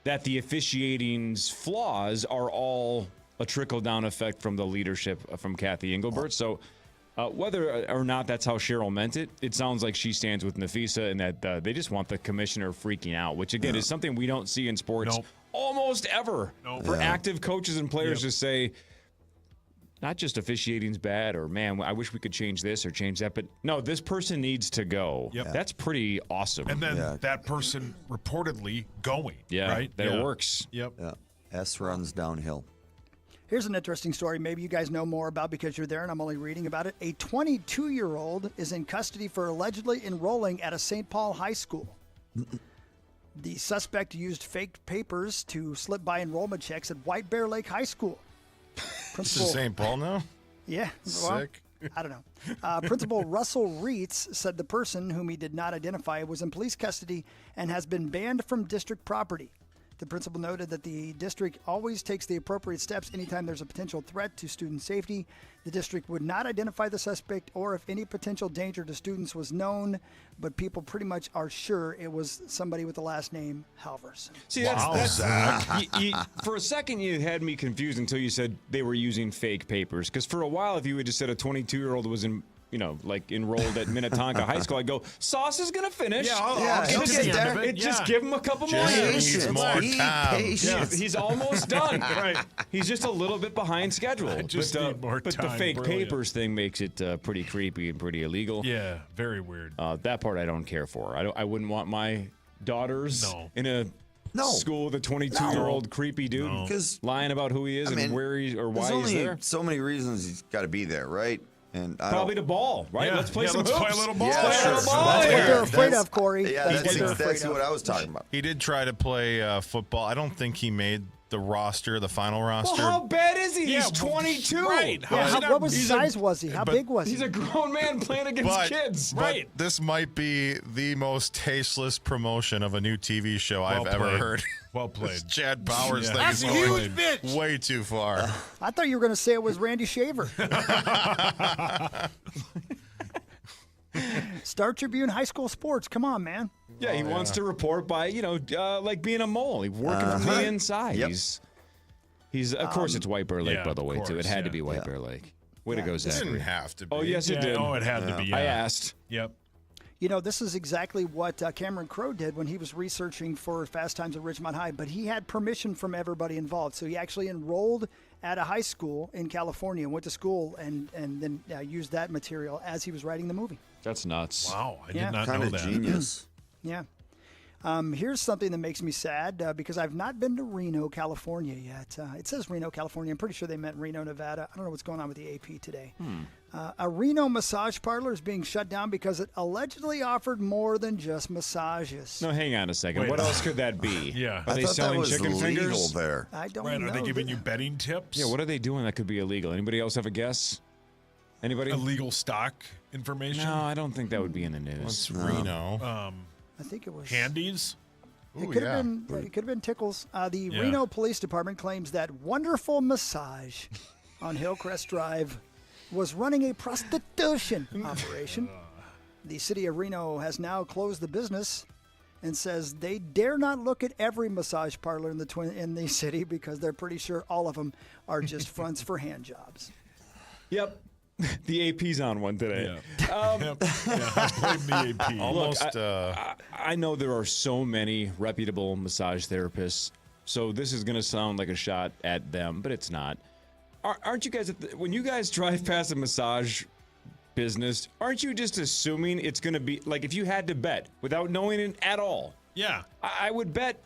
Speaker 3: that the officiating's flaws are all a trickle-down effect from the leadership from Kathy Engelbert. So whether or not that's how Cheryl meant it, it sounds like she stands with Nafisa, and that they just want the commissioner freaking out, which, again, is something we don't see in sports almost ever. For active coaches and players to say, not just officiating's bad, or, man, I wish we could change this or change that, but no, this person needs to go. That's pretty awesome.
Speaker 5: And then that person reportedly going. Right?
Speaker 3: That it works.
Speaker 4: S runs downhill.
Speaker 9: Here's an interesting story maybe you guys know more about because you're there and I'm only reading about it. A 22-year-old is in custody for allegedly enrolling at a St. Paul high school. The suspect used fake papers to slip by enrollment checks at White Bear Lake High School.
Speaker 7: This is St. Paul now?
Speaker 9: Yeah.
Speaker 7: Sick.
Speaker 9: Well, I don't know. Principal Russell Reitz said the person, whom he did not identify, was in police custody and has been banned from district property. The principal noted that the district always takes the appropriate steps anytime there's a potential threat to student safety. The district would not identify the suspect or if any potential danger to students was known, but people pretty much are sure it was somebody with the last name Halverson.
Speaker 3: See, that's Zach. For a second, you had me confused until you said they were using fake papers. Because for a while, if you had just said a 22-year-old was in, enrolled at Minnetonka High School, I'd go, Sauce is going to finish.
Speaker 4: I'll get there.
Speaker 3: Just give him a couple more years. He's almost done. Right. He's just a little bit behind schedule.
Speaker 5: Need more
Speaker 3: but
Speaker 5: time.
Speaker 3: the fake papers thing makes it pretty creepy and pretty illegal.
Speaker 5: Yeah, very weird.
Speaker 3: That part I don't care for. I wouldn't want my daughters in a school with a 22-year-old creepy dude lying about who he is and where he or why he's there.
Speaker 4: So many reasons he's got to be there, right? And
Speaker 3: probably the ball, right? Let's play some hoops.
Speaker 5: Play a little ball.
Speaker 9: That's what they're afraid of, Corey.
Speaker 4: Yeah, that's what I was talking about.
Speaker 7: He did try to play football. I don't think he made the roster, the final roster.
Speaker 3: Well, how bad is he? He's 22.
Speaker 5: Right.
Speaker 9: What size was he? How big was he?
Speaker 3: He's a grown man playing against kids.
Speaker 7: Right. But this might be the most tasteless promotion of a new TV show I've ever heard.
Speaker 5: Well played.
Speaker 7: Chad Bowers thing
Speaker 5: That's
Speaker 7: is
Speaker 5: a huge bitch.
Speaker 7: Way too far.
Speaker 9: I thought you were going to say it was Randy Shaver. Star Tribune High School Sports. Come on, man.
Speaker 3: Yeah, he wants to report by, like being a mole. He's working from the inside.
Speaker 4: Yep.
Speaker 3: He's of course, it's White Bear Lake, by the way, too. It had to be White Bear Lake. Way to go, Zach.
Speaker 7: It didn't have to be.
Speaker 3: Oh, yes, it did.
Speaker 5: Oh, it had to be.
Speaker 3: I asked.
Speaker 5: Yep.
Speaker 9: This is exactly what Cameron Crowe did when he was researching for Fast Times at Ridgemont High, but he had permission from everybody involved. So he actually enrolled at a high school in California, went to school, and then used that material as he was writing the movie.
Speaker 3: That's nuts.
Speaker 5: Wow, I did not know that.
Speaker 4: Kind of genius.
Speaker 9: Yeah. Here's something that makes me sad because I've not been to Reno, California yet. It says Reno, California. I'm pretty sure they meant Reno, Nevada. I don't know what's going on with the AP today. A Reno massage parlor is being shut down because it allegedly offered more than just massages.
Speaker 3: No, hang on a second. What else could that be?
Speaker 5: Yeah.
Speaker 3: Are they selling chicken fingers?
Speaker 4: there.
Speaker 9: I don't
Speaker 5: Right,
Speaker 9: know.
Speaker 5: are they giving you betting tips?
Speaker 3: Yeah, what are they doing that could be illegal? Anybody else have a guess? Anybody?
Speaker 5: Illegal stock information?
Speaker 3: No, I don't think that would be in the news.
Speaker 7: What's Reno?
Speaker 9: I think it was
Speaker 5: Handies?
Speaker 9: It could have been. It could have been Tickles. The Reno Police Department claims that Wonderful Massage on Hillcrest Drive was running a prostitution operation. The city of Reno has now closed the business and says they dare not look at every massage parlor in the city because they're pretty sure all of them are just fronts for hand jobs.
Speaker 3: Yep. The AP's on one today.
Speaker 5: I blame the AP.
Speaker 3: Almost. I know there are so many reputable massage therapists, so this is going to sound like a shot at them, but it's not. Aren't you guys, when you guys drive past a massage business, aren't you just assuming it's going to be, like if you had to bet without knowing it at all?
Speaker 5: Yeah.
Speaker 3: I would bet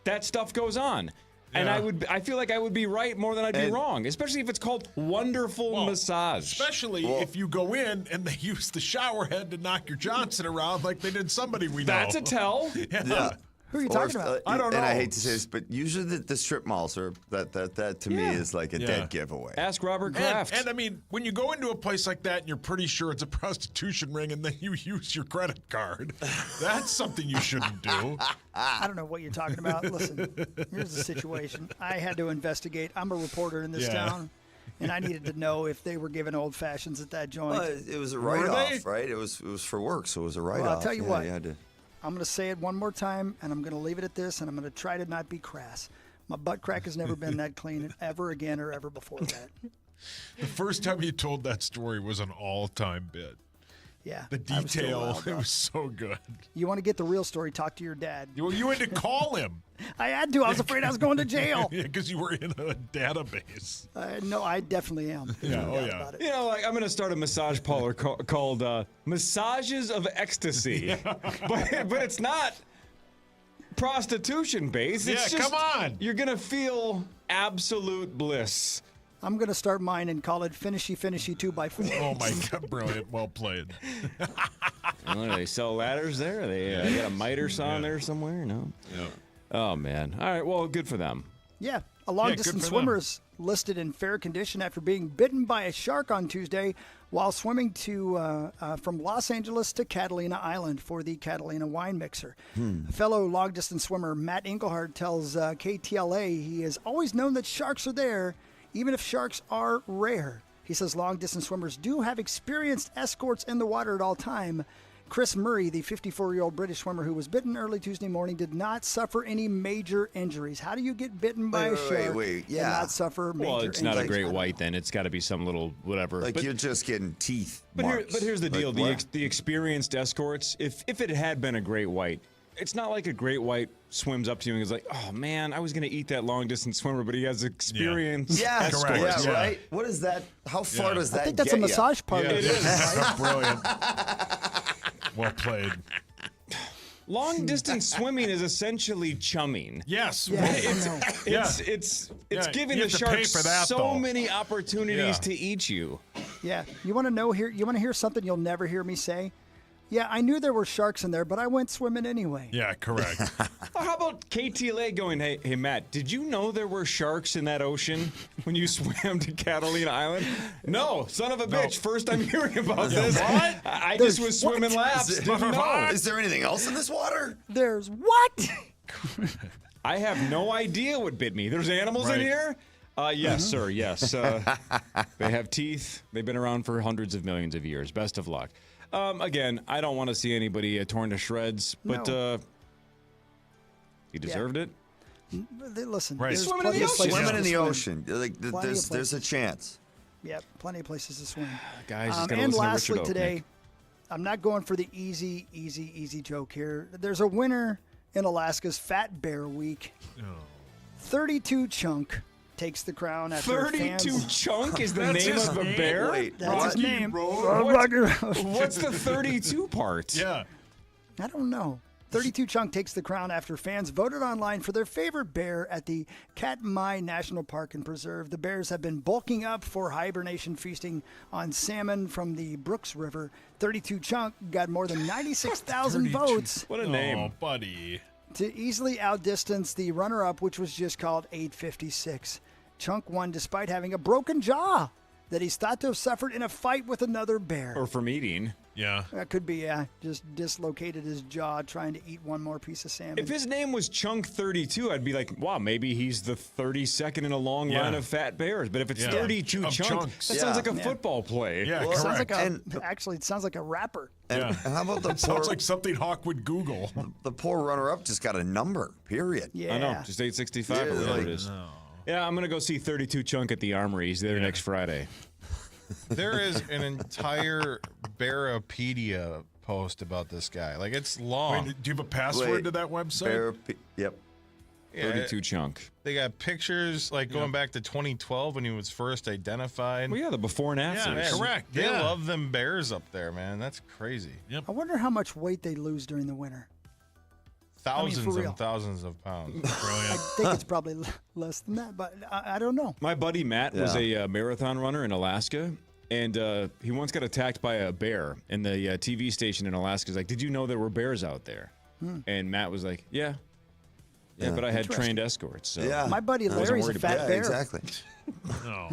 Speaker 3: that stuff goes on. And I feel like I would be right more than I'd be wrong, especially if it's called Wonderful Massage.
Speaker 5: Especially if you go in and they use the shower head to knock your Johnson around like they did somebody we know.
Speaker 3: That's a tell.
Speaker 4: Yeah.
Speaker 9: Who are you talking about?
Speaker 5: I don't know.
Speaker 4: And I hate to say this, but usually the strip malls are that to me is like a dead giveaway.
Speaker 3: Ask Robert Kraft.
Speaker 5: And I mean, when you go into a place like that and you're pretty sure it's a prostitution ring and then you use your credit card, that's something you shouldn't do.
Speaker 9: I don't know what you're talking about. Listen, here's the situation. I had to investigate. I'm a reporter in this town, and I needed to know if they were giving old fashions at that joint.
Speaker 4: Well, it was a write-off, right? It was for work, so it was a write-off.
Speaker 9: Well, I'll tell you what.
Speaker 4: You had to...
Speaker 9: I'm going to say it one more time, and I'm going to leave it at this, and I'm going to try to not be crass. My butt crack has never been that clean ever again or ever before that.
Speaker 5: The first time you told that story was an all-time bit.
Speaker 9: Yeah.
Speaker 5: The detail, it was so good.
Speaker 9: You want to get the real story, talk to your dad.
Speaker 5: You had to call him.
Speaker 9: I had to. I was afraid I was going to jail.
Speaker 5: Yeah, because you were in a database.
Speaker 9: No, I definitely am.
Speaker 5: Yeah,
Speaker 9: about it.
Speaker 3: You know, like I'm going to start a massage parlor called Massages of Ecstasy. But it's not prostitution based. It's just,
Speaker 5: come on.
Speaker 3: You're going to feel absolute bliss.
Speaker 9: I'm going to start mine and call it Finishy 2x4.
Speaker 5: Oh, my God. Brilliant. Well played.
Speaker 3: Do they sell ladders there? They got a miter saw in there somewhere? No?
Speaker 5: Yeah.
Speaker 3: Oh, man. All right. Well, good for them.
Speaker 9: Yeah. A long-distance swimmer is listed in fair condition after being bitten by a shark on Tuesday while swimming from Los Angeles to Catalina Island for the Catalina Wine Mixer. Fellow long-distance swimmer Matt Engelhardt tells KTLA he has always known that sharks are there, even if sharks are rare. He says long-distance swimmers do have experienced escorts in the water at all time. Chris Murray, the 54-year-old British swimmer who was bitten early Tuesday morning, did not suffer any major injuries. How do you get bitten by a shark and not suffer major injuries?
Speaker 3: Well, it's not a great white then. It's got to be some little whatever.
Speaker 4: Like you're just getting teeth
Speaker 3: But
Speaker 4: marks.
Speaker 3: here's the deal.
Speaker 4: Like,
Speaker 3: The experienced escorts, if it had been a great white, it's not like a great white swims up to you and is like, oh, man, I was going to eat that long-distance swimmer, but he has experience.
Speaker 4: Yeah,
Speaker 3: escorts.
Speaker 4: yeah, right? What is that? How far does that get
Speaker 9: I think that's a massage parlor.
Speaker 5: It is. Brilliant. Well played.
Speaker 3: Long-distance swimming is essentially chumming.
Speaker 5: Yes.
Speaker 3: It's giving the sharks so many opportunities to eat you.
Speaker 9: Yeah. You want to hear something you'll never hear me say? Yeah, I knew there were sharks in there, but I went swimming anyway.
Speaker 5: Yeah, correct.
Speaker 3: Well, how about KTLA going, hey, Matt, did you know there were sharks in that ocean when you swam to Catalina Island? No, son of a bitch, first I'm hearing about this.
Speaker 5: What?
Speaker 3: I just was swimming laps. Didn't know.
Speaker 4: Is there anything else in this water?
Speaker 9: There's what?
Speaker 3: I have no idea what bit me. There's animals in here? Yes, sir, yes. They have teeth. They've been around for hundreds of millions of years. Best of luck. Again, I don't want to see anybody torn to shreds, but he deserved it.
Speaker 9: Listen,
Speaker 3: Right.
Speaker 9: there's
Speaker 3: Swimming in
Speaker 9: plenty
Speaker 3: the
Speaker 9: of
Speaker 3: ocean.
Speaker 9: places
Speaker 4: Swimming
Speaker 9: to
Speaker 4: in the
Speaker 9: swim.
Speaker 4: ocean. Like, there's a chance.
Speaker 9: Yep, plenty of places to swim.
Speaker 3: Guys, just gotta
Speaker 9: and
Speaker 3: listen to
Speaker 9: lastly
Speaker 3: Richard
Speaker 9: today,
Speaker 3: Oaknick.
Speaker 9: I'm not going for the easy joke here. There's a winner in Alaska's Fat Bear Week. 32 Chunk takes the crown after
Speaker 3: 32 Chunk is the
Speaker 5: That's
Speaker 3: name
Speaker 5: his
Speaker 3: of a
Speaker 5: name?
Speaker 3: bear?
Speaker 4: Wait,
Speaker 9: That's his name.
Speaker 3: What's the 32 part?
Speaker 5: Yeah.
Speaker 9: I don't know. 32 Chunk takes the crown after fans voted online for their favorite bear at the Katmai National Park and Preserve. The bears have been bulking up for hibernation, feasting on salmon from the Brooks River. 32 Chunk got more than 96,000 votes.
Speaker 3: What a name.
Speaker 5: Oh, buddy.
Speaker 9: To easily outdistance the runner-up, which was just called 856. Chunk won despite having a broken jaw that he's thought to have suffered in a fight with another bear.
Speaker 3: Or from eating.
Speaker 5: Yeah.
Speaker 9: That could be, just dislocated his jaw trying to eat one more piece of salmon.
Speaker 3: If his name was Chunk 32, I'd be like, wow, maybe he's the 32nd in a long line of fat bears. But if it's 32 chunks, that sounds like a football play.
Speaker 5: Yeah,
Speaker 9: Well,
Speaker 5: correct.
Speaker 9: Actually, it sounds like a rapper.
Speaker 4: And how about the
Speaker 5: It sounds like something Hawk would Google.
Speaker 4: The poor runner-up just got a number, period.
Speaker 3: I know, just 865 or whatever it is. Yeah, I'm going to go see 32 Chunk at the Armory. He's there next Friday.
Speaker 7: There is an entire Bearapedia post about this guy. Like, it's long.
Speaker 5: Wait, do you have a password to that website?
Speaker 4: Yep.
Speaker 3: 32 Chunk.
Speaker 7: They got pictures, like, going back to 2012 when he was first identified.
Speaker 3: Well, yeah, the before and after.
Speaker 7: Yeah, man,
Speaker 5: correct.
Speaker 7: They love them bears up there, man. That's crazy.
Speaker 9: I wonder how much weight they lose during the winter.
Speaker 7: Thousands
Speaker 9: for real.
Speaker 7: and thousands of pounds.
Speaker 9: I think it's probably less than that, but I don't know.
Speaker 3: My buddy Matt was a marathon runner in Alaska, and he once got attacked by a bear. And the TV station in Alaska is like, did you know there were bears out there? And Matt was like, yeah, but I had trained escorts. So
Speaker 9: My buddy Larry's a fat bear.
Speaker 4: Exactly.
Speaker 5: No.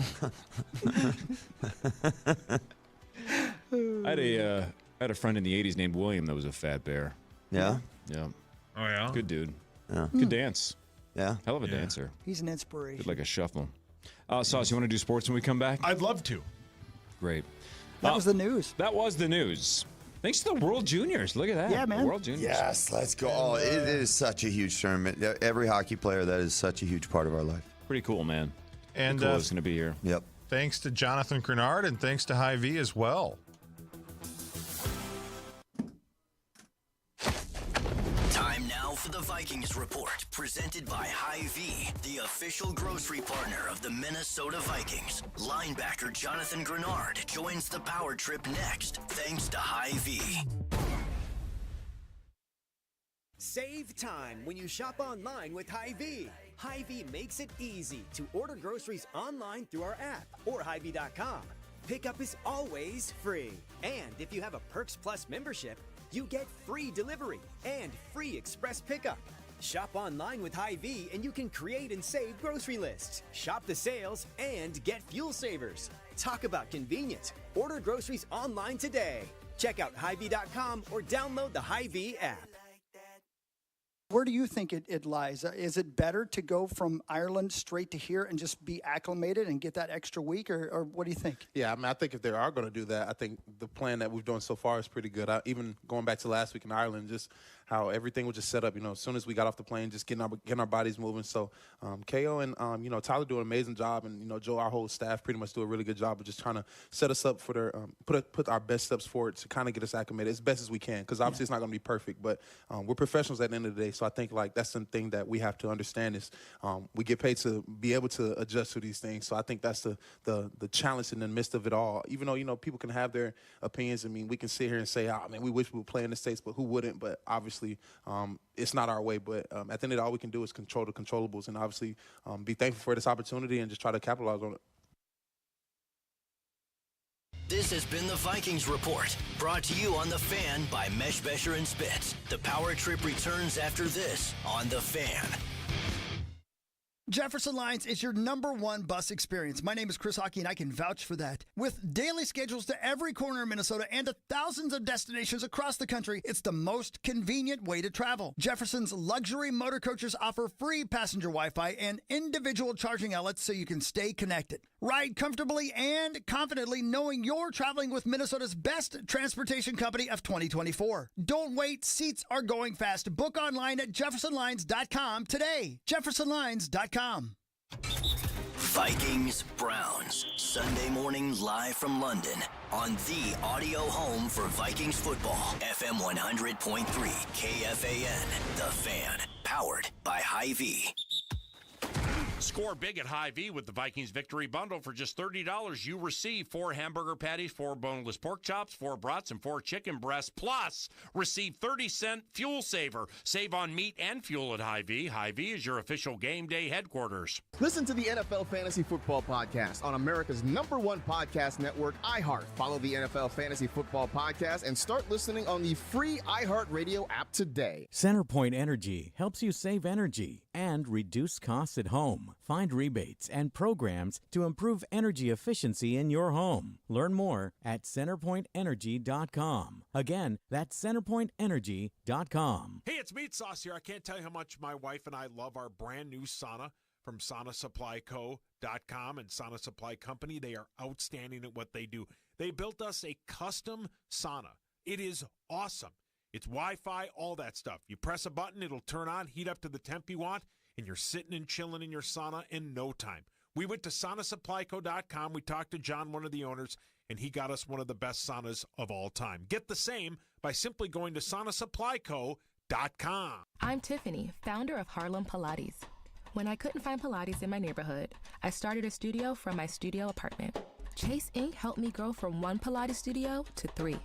Speaker 3: I had a friend in the 80s named William that was a fat bear.
Speaker 4: Yeah?
Speaker 3: Yeah.
Speaker 5: Oh, yeah?
Speaker 3: Good dude.
Speaker 4: Yeah.
Speaker 3: Good dance.
Speaker 4: Yeah.
Speaker 3: Hell of a dancer.
Speaker 9: He's an inspiration.
Speaker 3: Did like a shuffle. Sauce, you want to do sports when we come back?
Speaker 5: I'd love to.
Speaker 3: Great.
Speaker 9: That was the news.
Speaker 3: That was the news. Thanks to the World Juniors. Look at that.
Speaker 9: Yeah, man.
Speaker 3: The World Juniors.
Speaker 4: Yes, let's go. Oh, it is such a huge tournament. Every hockey player, that is such a huge part of our life.
Speaker 3: Pretty cool, man.
Speaker 7: And
Speaker 3: cool it's going to be here.
Speaker 4: Yep.
Speaker 7: Thanks to Jonathan Grenard and thanks to Hy-Vee as well.
Speaker 18: Time now for the Vikings Report, presented by Hy-Vee, the official grocery partner of the Minnesota Vikings. Linebacker Jonathan Grenard joins the power trip next, thanks to Hy-Vee.
Speaker 11: Save time when you shop online with Hy-Vee. Hy-Vee makes it easy to order groceries online through our app or Hy-Vee.com. Pickup is always free. And if you have a Perks Plus membership, you get free delivery and free express pickup. Shop online with Hy-Vee and you can create and save grocery lists, shop the sales, and get fuel savers. Talk about convenient. Order groceries online today. Check out Hy-Vee.com or download the Hy-Vee app.
Speaker 9: Where do you think it lies? Is it better to go from Ireland straight to here and just be acclimated and get that extra week, or what do you think?
Speaker 13: Yeah, I mean, I think if they are going to do that, I think the plan that we've done so far is pretty good. Even going back to last week in Ireland, just how everything was just set up, as soon as we got off the plane, just getting our bodies moving. So KO and, Tyler do an amazing job, and, Joe, our whole staff pretty much do a really good job of just trying to set us up for their, put our best steps forward to kind of get us acclimated as best as we can, because obviously it's not going to be perfect, but we're professionals at the end of the day. So I think, that's something that we have to understand is we get paid to be able to adjust to these things. So I think that's the challenge in the midst of it all. Even though, people can have their opinions. I mean, we can sit here and say, we wish we would play in the States, but who wouldn't? But obviously, it's not our way. But at the end of it, all we can do is control the controllables and obviously be thankful for this opportunity and just try to capitalize on it.
Speaker 18: This has been the Vikings Report, brought to you on The Fan by Mesh Besher and Spitz. The power trip returns after this on The Fan.
Speaker 9: Jefferson Lines is your #1 bus experience. My name is Chris Hockey, and I can vouch for that. With daily schedules to every corner of Minnesota and to thousands of destinations across the country, it's the most convenient way to travel. Jefferson's luxury motor coaches offer free passenger Wi-Fi and individual charging outlets so you can stay connected. Ride comfortably and confidently knowing you're traveling with Minnesota's best transportation company of 2024. Don't wait. Seats are going fast. Book online at jeffersonlines.com today. jeffersonlines.com.
Speaker 18: Vikings Browns, Sunday morning live from London on the audio home for Vikings football. FM 100.3 KFAN, The Fan, powered by Hy-Vee.
Speaker 1: Score big at Hy-Vee with the Vikings Victory Bundle. For just $30, you receive 4 hamburger patties, 4 boneless pork chops, 4 brats, and 4 chicken breasts. Plus, receive 30-cent fuel saver. Save on meat and fuel at Hy-Vee. Hy-Vee is your official game day headquarters.
Speaker 2: Listen to the NFL Fantasy Football Podcast on America's #1 podcast network, iHeart. Follow the NFL Fantasy Football Podcast and start listening on the free iHeartRadio app today.
Speaker 26: CenterPoint Energy helps you save energy and reduce costs at home. Find rebates and programs to improve energy efficiency in your home. Learn more at CenterPointEnergy.com. Again, that's CenterPointEnergy.com.
Speaker 5: Hey, it's Meat Sauce here. I can't tell you how much my wife and I love our brand new sauna from SaunaSupplyCo.com and Sauna Supply Company. They are outstanding at what they do. They built us a custom sauna. It is awesome. It's Wi-Fi, all that stuff. You press a button, it'll turn on, heat up to the temp you want, and you're sitting and chilling in your sauna in no time. We went to SaunaSupplyCo.com. We talked to John, one of the owners, and he got us one of the best saunas of all time. Get the same by simply going to SaunaSupplyCo.com.
Speaker 15: I'm Tiffany, founder of Harlem Pilates. When I couldn't find Pilates in my neighborhood, I started a studio from my studio apartment. Chase Inc. helped me grow from 1 Pilates studio to 3.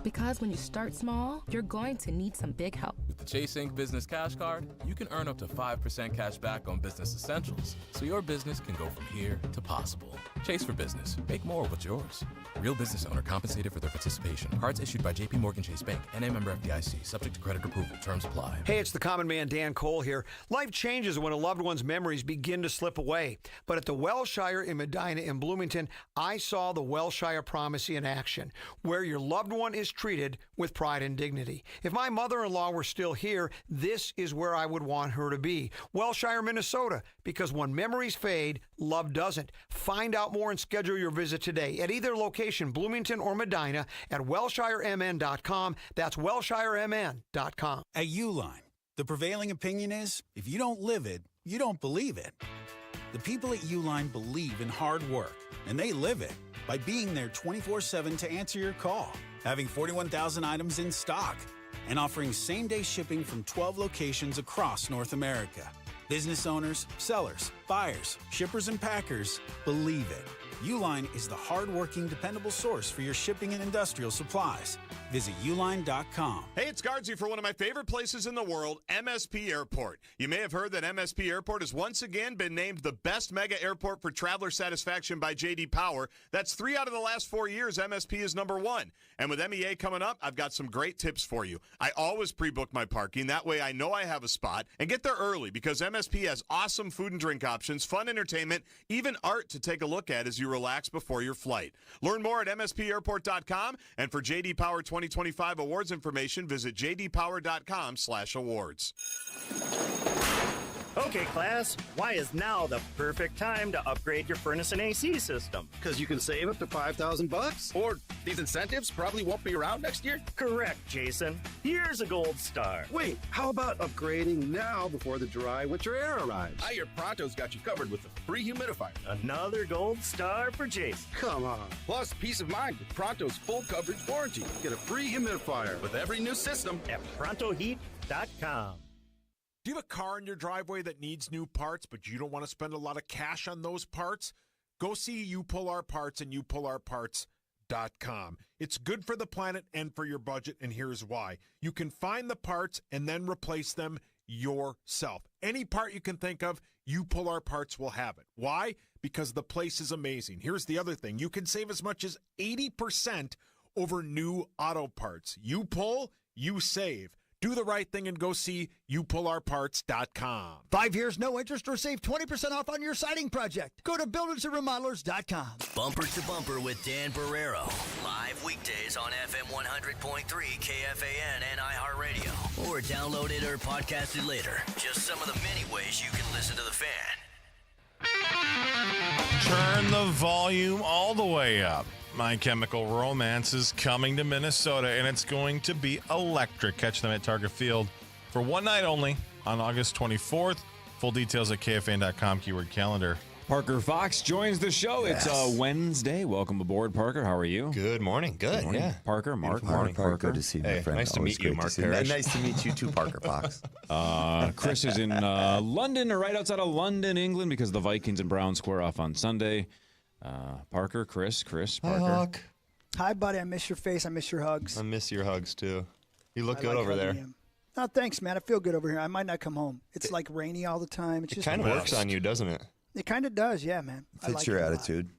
Speaker 15: Because when you start small, you're going to need some big help.
Speaker 17: With the Chase Inc. Business Cash Card, you can earn up to 5% cash back on business essentials, so your business can go from here to possible. Chase for Business. Make more of what's yours. Real business owner compensated for their participation. Cards issued by J.P. Morgan Chase Bank. N.A. member FDIC. Subject to credit approval. Terms apply.
Speaker 20: Hey, it's the common man, Dan Cole here. Life changes when a loved one's memories begin to slip away. But at the Wellshire in Medina in Bloomington, I saw the Wellshire Promise in action, where your loved one is treated with pride and dignity. If my mother-in-law were still here, this is where I would want her to be. Wellshire, Minnesota, because when memories fade, love doesn't. Find out more and schedule your visit today at either location, Bloomington or Medina, at WellshireMN.com. That's WellshireMN.com.
Speaker 21: At Uline, the prevailing opinion is, if you don't live it, you don't believe it. The people at Uline believe in hard work, and they live it by being there 24/7 to answer your call, having 41,000 items in stock, and offering same-day shipping from 12 locations across North America. Business owners, sellers, buyers, shippers, and packers believe it. Uline is the hard-working, dependable source for your shipping and industrial supplies. Visit uline.com.
Speaker 27: Hey, it's Guardsy for one of my favorite places in the world, MSP Airport. You may have heard that MSP Airport has once again been named the best mega airport for traveler satisfaction by J.D. Power. That's 3 out of the last 4 years, MSP is #1. And with MEA coming up, I've got some great tips for you. I always pre-book my parking. That way I know I have a spot. And get there early because MSP has awesome food and drink options, fun entertainment, even art to take a look at as you relax before your flight. Learn more at MSPAirport.com. And for J.D. Power 2025 awards information, visit jdpower.com/awards.
Speaker 28: Okay, class, why is now the perfect time to upgrade your furnace and AC system?
Speaker 29: Because you can save up to $5,000. Or these incentives probably won't be around next year.
Speaker 28: Correct, Jason. Here's a gold star.
Speaker 29: Wait, how about upgrading now before the dry winter air arrives? I hear Pronto's got you covered with a free humidifier.
Speaker 28: Another gold star for Jason.
Speaker 29: Come on. Plus, peace of mind with Pronto's full coverage warranty. Get a free humidifier with every new system
Speaker 28: at ProntoHeat.com.
Speaker 5: Do you have a car in your driveway that needs new parts, but you don't want to spend a lot of cash on those parts? Go see You Pull Our Parts and YouPullOurParts.com. It's good for the planet and for your budget, and here's why. You can find the parts and then replace them yourself. Any part you can think of, You Pull Our Parts will have it. Why? Because the place is amazing. Here's the other thing. You can save as much as 80% over new auto parts. You pull, you save. Do the right thing and go see YouPullOurParts.com.
Speaker 9: 5 years, no interest, or save 20% off on your siding project. Go to BuildersAndRemodelers.com.
Speaker 18: Bumper to Bumper with Dan Barrero. Live weekdays on FM 100.3 KFAN and iHeartRadio. Or download it or podcast it later. Just some of the many ways you can listen to the Fan.
Speaker 7: Turn the volume all the way up. My Chemical Romance is coming to Minnesota, and it's going to be electric. Catch them at Target Field for one night only on August 24th. Full details at KFAN.com, keyword calendar.
Speaker 3: Parker Fox joins the show.
Speaker 6: Yes.
Speaker 3: It's Wednesday. Welcome aboard, Parker. How are you?
Speaker 6: Good morning. Good
Speaker 3: morning.
Speaker 6: Yeah.
Speaker 3: Parker, Mark.
Speaker 6: Morning,
Speaker 3: Parker.
Speaker 4: Good to see you, my
Speaker 6: Hey,
Speaker 4: friend.
Speaker 6: nice to
Speaker 4: Always
Speaker 6: meet you,
Speaker 4: great to
Speaker 6: Mark
Speaker 4: see you.
Speaker 6: Parish.
Speaker 4: Nice to meet you too, Parker Fox.
Speaker 3: Chris is in London, or right outside of London, England, because the Vikings and Browns square off on Sunday. Parker, Chris, Parker.
Speaker 6: Hi, Hawk.
Speaker 9: Hi, buddy. I miss your face. I miss your hugs.
Speaker 6: I miss your hugs, too. You look
Speaker 9: I
Speaker 6: good
Speaker 9: like
Speaker 6: over there.
Speaker 9: hugging him. No, thanks, man. I feel good over here. I might not come home. It's like rainy all the time. It's
Speaker 6: It
Speaker 9: just
Speaker 6: kind of works on you, doesn't it?
Speaker 9: It kind of does, yeah, man. I
Speaker 4: Fits
Speaker 9: like
Speaker 4: your
Speaker 9: it a lot.
Speaker 4: attitude.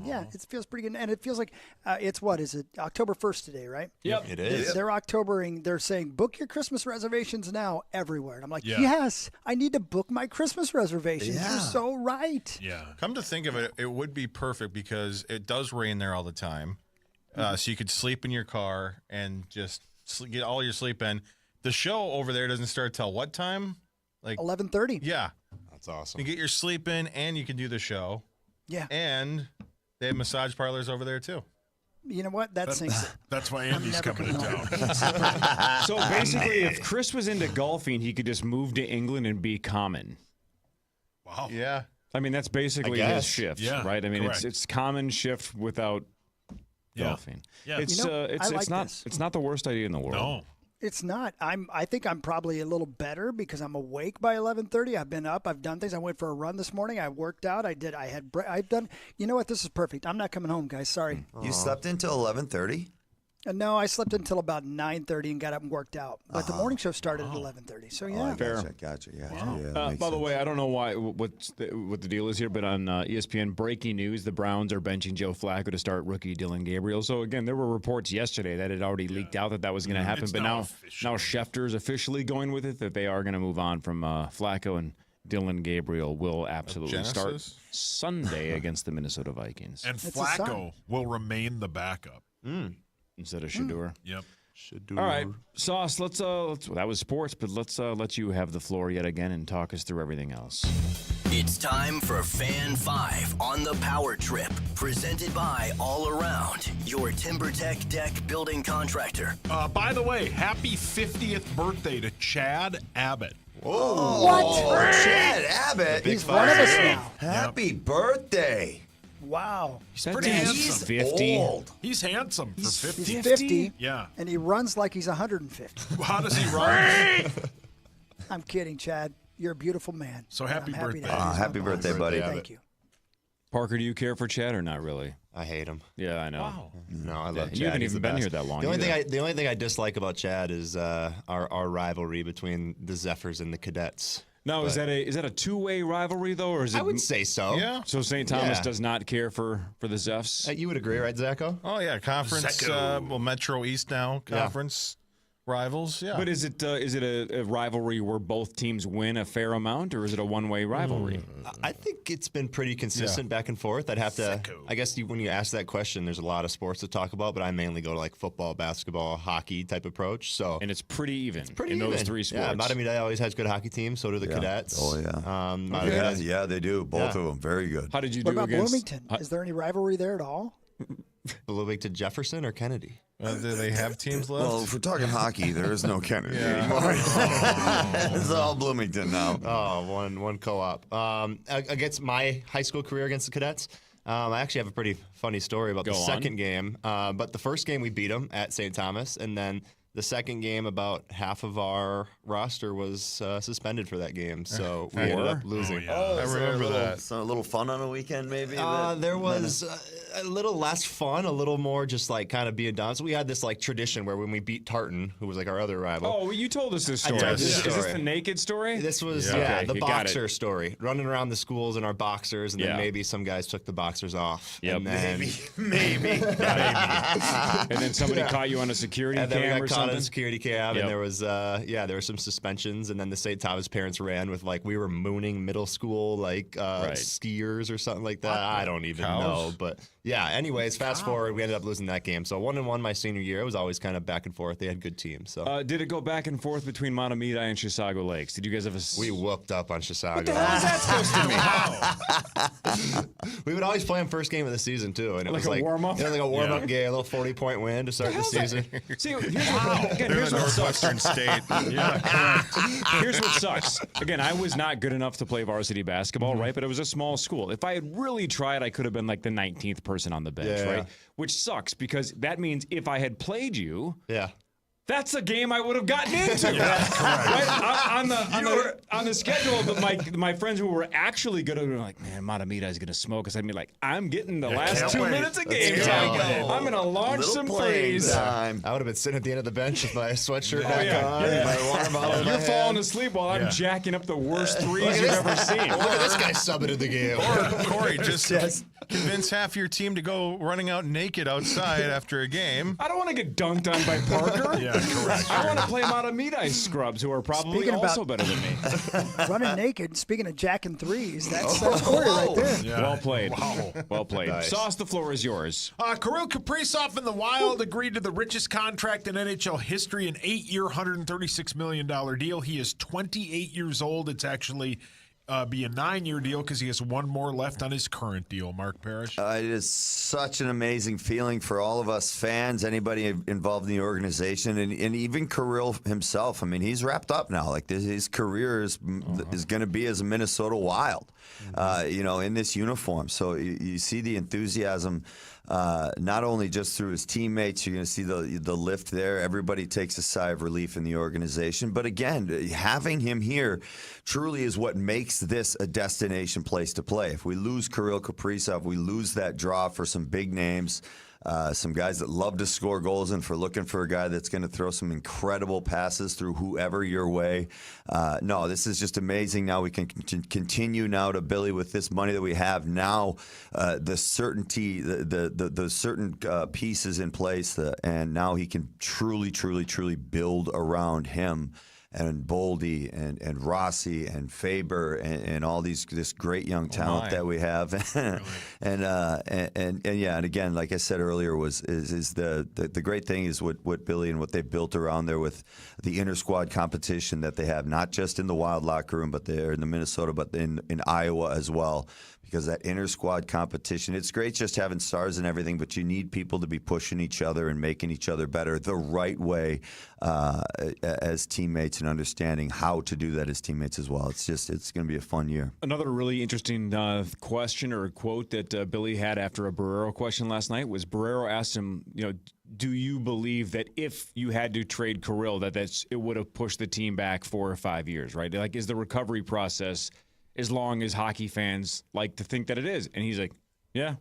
Speaker 9: Yeah, it feels pretty good. And it feels like it's what? Is it October 1st today, right?
Speaker 6: Yep. It is.
Speaker 9: They're Octobering. They're saying book your Christmas reservations now everywhere. And I'm like,
Speaker 5: Yeah.
Speaker 9: yes, I need to book my Christmas reservations.
Speaker 4: Yeah.
Speaker 9: You're so right.
Speaker 5: Yeah.
Speaker 7: Come to think of it, it would be perfect because it does rain there all the time. So you could sleep in your car and just get all your sleep in. The show over there doesn't start till what time? Like
Speaker 9: 11:30.
Speaker 7: Yeah.
Speaker 6: That's awesome.
Speaker 7: You get your sleep in and you can do the show.
Speaker 9: Yeah.
Speaker 7: And they have massage parlors over there too.
Speaker 9: You know what? That sinks.
Speaker 5: That's why Andy's
Speaker 9: never
Speaker 5: coming to
Speaker 9: coming
Speaker 5: town.
Speaker 3: So basically, if Chris was into golfing, he could just move to England and be common.
Speaker 5: Wow.
Speaker 7: Yeah.
Speaker 3: I mean, that's basically
Speaker 6: I
Speaker 3: his
Speaker 6: guess.
Speaker 3: shift,
Speaker 5: Yeah,
Speaker 3: right? I mean,
Speaker 5: correct.
Speaker 3: it's common shift without golfing.
Speaker 5: Yeah.
Speaker 3: It's
Speaker 9: You know, I
Speaker 3: it's
Speaker 9: like
Speaker 3: not
Speaker 9: this.
Speaker 3: it's not the worst idea in the world.
Speaker 5: No.
Speaker 9: It's not. I think I'm probably a little better because I'm awake by 11:30. I've been up. I've done things. I went for a run this morning. I worked out. I've done. You know what? This is perfect. I'm not coming home, guys. Sorry.
Speaker 4: You slept until 11:30?
Speaker 9: No, I slept until about 9:30 and got up and worked out. But the morning show started at 11:30. So yeah.
Speaker 3: Fair.
Speaker 4: Gotcha. Yeah.
Speaker 3: By the way, I don't know what the deal is here, but on ESPN breaking news, the Browns are benching Joe Flacco to start rookie Dylan Gabriel. So again, there were reports yesterday that it already leaked out that was going to happen,
Speaker 5: It's
Speaker 3: but
Speaker 5: now
Speaker 3: now
Speaker 5: official.
Speaker 3: Schefter's officially going with it that they are going to move on from Flacco, and Dylan Gabriel will absolutely start
Speaker 7: Genesis?
Speaker 3: Sunday against the Minnesota Vikings
Speaker 5: And
Speaker 9: It's a
Speaker 5: Flacco
Speaker 9: sign.
Speaker 5: will remain the backup.
Speaker 3: instead of Shador.
Speaker 5: Yep.
Speaker 3: All right, Sauce. Let's that was sports, but let's let you have the floor yet again and talk us through everything else.
Speaker 18: It's time for Fan 5 on the Power Trip, presented by All Around, your TimberTech deck building contractor.
Speaker 5: By the way, happy 50th birthday to Chad Abbott.
Speaker 4: Oh, Chad Abbott.
Speaker 9: He's one of us now.
Speaker 4: Happy birthday.
Speaker 9: Wow.
Speaker 5: He's
Speaker 3: That
Speaker 5: pretty
Speaker 3: dude's
Speaker 5: handsome.
Speaker 3: 50.
Speaker 4: Old.
Speaker 5: He's handsome for 50.
Speaker 9: He's 50.
Speaker 5: Yeah.
Speaker 9: And he runs like he's 150.
Speaker 5: How does he run?
Speaker 9: I'm kidding, Chad. You're a beautiful man.
Speaker 5: So
Speaker 9: And
Speaker 5: happy
Speaker 9: I'm happy
Speaker 5: birthday.
Speaker 9: to have you as
Speaker 4: Happy
Speaker 9: my
Speaker 4: birthday,
Speaker 9: boss.
Speaker 4: buddy.
Speaker 9: Thank you.
Speaker 3: Parker, do you care for Chad or not really?
Speaker 6: I hate him.
Speaker 3: Yeah, I know.
Speaker 6: No, I love
Speaker 3: Yeah,
Speaker 6: Chad.
Speaker 3: you haven't
Speaker 6: He's
Speaker 3: even
Speaker 6: the
Speaker 3: been
Speaker 6: best.
Speaker 3: here that long
Speaker 6: The only
Speaker 3: either.
Speaker 6: thing I dislike about Chad is our rivalry between the Zephyrs and the Cadets.
Speaker 3: No, is that a two-way rivalry though, or is it?
Speaker 6: I would say so.
Speaker 7: Yeah.
Speaker 3: So St. Thomas
Speaker 6: Yeah.
Speaker 3: does not care for the Zephs.
Speaker 6: You would agree, right, Zacho?
Speaker 7: Oh yeah, conference. Metro East now conference rivals. Yeah.
Speaker 3: But is it a rivalry where both teams win a fair amount, or is it a one-way rivalry?
Speaker 6: I think it's been pretty consistent back and forth. I'd have to. I guess when you ask that question, there's a lot of sports to talk about, but I mainly go to like football, basketball, hockey type approach. So
Speaker 3: and it's pretty even
Speaker 6: pretty
Speaker 3: in those
Speaker 6: even.
Speaker 3: three sports.
Speaker 6: Yeah, Matamida always has good hockky teams. So do the Cadets.
Speaker 4: Oh yeah.
Speaker 6: Matamida-
Speaker 4: Yeah, they do. Both of them. Very good.
Speaker 3: How did you
Speaker 9: What
Speaker 3: do
Speaker 9: about
Speaker 3: against
Speaker 9: Bloomington? Is there any rivalry there at all?
Speaker 6: Bloomington to Jefferson or Kennedy?
Speaker 7: Do they have teams left?
Speaker 4: Well, if we're talking hockey, there is no Kennedy
Speaker 7: Yeah.
Speaker 4: anymore. It's all Bloomington now.
Speaker 6: Oh, one co-op. Against my high school career against the Cadets, I actually have a pretty funny story about the second game. But the first game we beat them at St. Thomas, and then the second game, about half of our roster was suspended for that game, so we ended up losing.
Speaker 4: Oh,
Speaker 7: I remember that.
Speaker 4: So a little fun on a weekend, maybe.
Speaker 6: There was a little less fun, a little more just like kind of being done. So we had this like tradition where when we beat Tartan, who was like our other rival.
Speaker 3: Oh, you told us this story.
Speaker 6: told
Speaker 3: Is
Speaker 6: this
Speaker 3: this
Speaker 6: story.
Speaker 3: the naked story?
Speaker 6: This was
Speaker 3: Okay,
Speaker 6: the
Speaker 3: you got
Speaker 6: boxer
Speaker 3: it.
Speaker 6: story, running around the schools in our boxers, and
Speaker 3: Yeah.
Speaker 6: then maybe some guys took the boxers off.
Speaker 3: Yep.
Speaker 6: And then,
Speaker 4: maybe.
Speaker 3: And then somebody
Speaker 6: Yeah.
Speaker 3: caught you on a security
Speaker 6: and then we
Speaker 3: cam
Speaker 6: got
Speaker 3: or
Speaker 6: caught on
Speaker 3: something?
Speaker 6: a security cam,
Speaker 3: Yep.
Speaker 6: and there was there were some suspensions, and then the St. Thomas parents ran with like we were mooning middle school like skiers or something like that. I don't even
Speaker 7: Cows?
Speaker 6: know, but Yeah, anyways, fast forward, we ended up losing that game. So 1-1 my senior year. It was always kind of back and forth. They had good teams. So
Speaker 3: did it go back and forth between Matamidi and Chisago Lakes? Did you guys have
Speaker 6: We whooped up on Chisago.
Speaker 3: What the hell is that supposed to mean?
Speaker 6: We would always play them first game of the season, too. And it was
Speaker 3: a warm-up?
Speaker 6: Yeah, like a warm-up game, a little 40-point win to start the season.
Speaker 3: See, here's what
Speaker 7: Northwestern State.
Speaker 3: Here's what sucks. Again, I was not good enough to play varsity basketball, right? But it was a small school. If I had really tried, I could have been like the 19th person on the bench, right? Which sucks because that means if I had played you, that's a game I would have gotten into. Right? On the schedule, but my friends who were actually good were like, man, Matamida is going to smoke us. I'd be like, I'm getting the last 2 minutes of game time. I'm going to launch some plays.
Speaker 6: I would have been sitting at the end of the bench with my sweatshirt back on, my water bottle in my
Speaker 3: You're
Speaker 6: hand.
Speaker 3: falling asleep while I'm jacking up the worst threes you've ever seen.
Speaker 6: Look at this guy subbing in the game.
Speaker 7: Corey, just convince half your team to go running out naked outside after a game.
Speaker 3: I don't want to get dunked on by Parker.
Speaker 7: Yeah, correct.
Speaker 3: I want to play Matamidi scrubs who are probably also better than me.
Speaker 9: Running naked, speaking of jacking threes, that's Corey right there.
Speaker 3: Yeah. Well played.
Speaker 5: Wow.
Speaker 3: Well played.
Speaker 5: Nice.
Speaker 3: Sauce, the floor is yours.
Speaker 5: Kirill Kaprizov and the Wild agreed to the richest contract in NHL history, an 8-year, $136 million deal. He is 28 years old. It's actually be a 9-year deal because he has one more left on his current deal. Mark Parish.
Speaker 4: It is such an amazing feeling for all of us fans, anybody involved in the organization, and even Kirill himself. I mean, he's wrapped up now. Like his career is going to be as a Minnesota Wild, in this uniform. So you see the enthusiasm. Not only just through his teammates, you're going to see the lift there. Everybody takes a sigh of relief in the organization. But again, having him here truly is what makes this a destination place to play. If we lose Kirill Kaprizov, we lose that draw for some big names. Some guys that love to score goals, and for looking for a guy that's going to throw some incredible passes through whoever your way. No, this is just amazing. Now we can continue now to Billy with this money that we have now. The certainty, the certain pieces in place, and now he can truly build around him. And Boldy and Rossi and Faber and all this great young talent that we have, and again, like I said earlier, is the great thing is what Billy and what they've built around there with the inter squad competition that they have, not just in the Wild locker room, but they're in the Minnesota, but in Iowa as well. Because that inter-squad competition, it's great just having stars and everything, but you need people to be pushing each other and making each other better the right way as teammates and understanding how to do that as teammates as well. It's going to be a fun year.
Speaker 3: Another really interesting question or quote that Billy had after a Barrero question last night was Barrero asked him, do you believe that if you had to trade Kirill, that it would have pushed the team back 4 or 5 years, right? Like, is the recovery process as long as hockey fans like to think that it is? And he's like, yeah,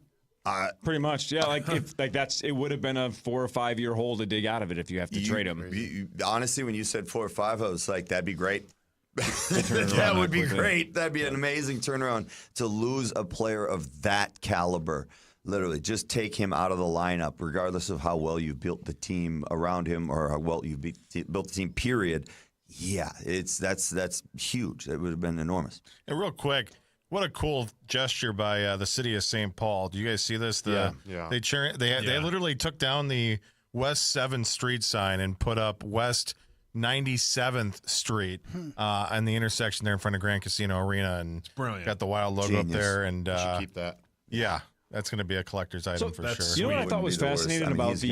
Speaker 3: pretty much. Yeah, it would have been a 4 or 5 year hole to dig out of it if you have to trade him.
Speaker 4: Honestly, when you said 4 or 5, I was like, that'd be great. That would be great. That'd be an amazing turnaround to lose a player of that caliber. Literally, just take him out of the lineup, regardless of how well you built the team around him or how well you built the team, period. Yeah, that's huge. It would have been enormous.
Speaker 7: And real quick, what a cool gesture by the city of St. Paul. Do you guys see this?
Speaker 6: Yeah.
Speaker 7: They literally took down the West 7th Street sign and put up West 97th Street on the intersection there in front of Grand Casino Arena, and got the Wild logo up there. And
Speaker 6: we should keep that.
Speaker 7: Yeah, that's going to be a collector's item for sure.
Speaker 3: You know what I thought was fascinating about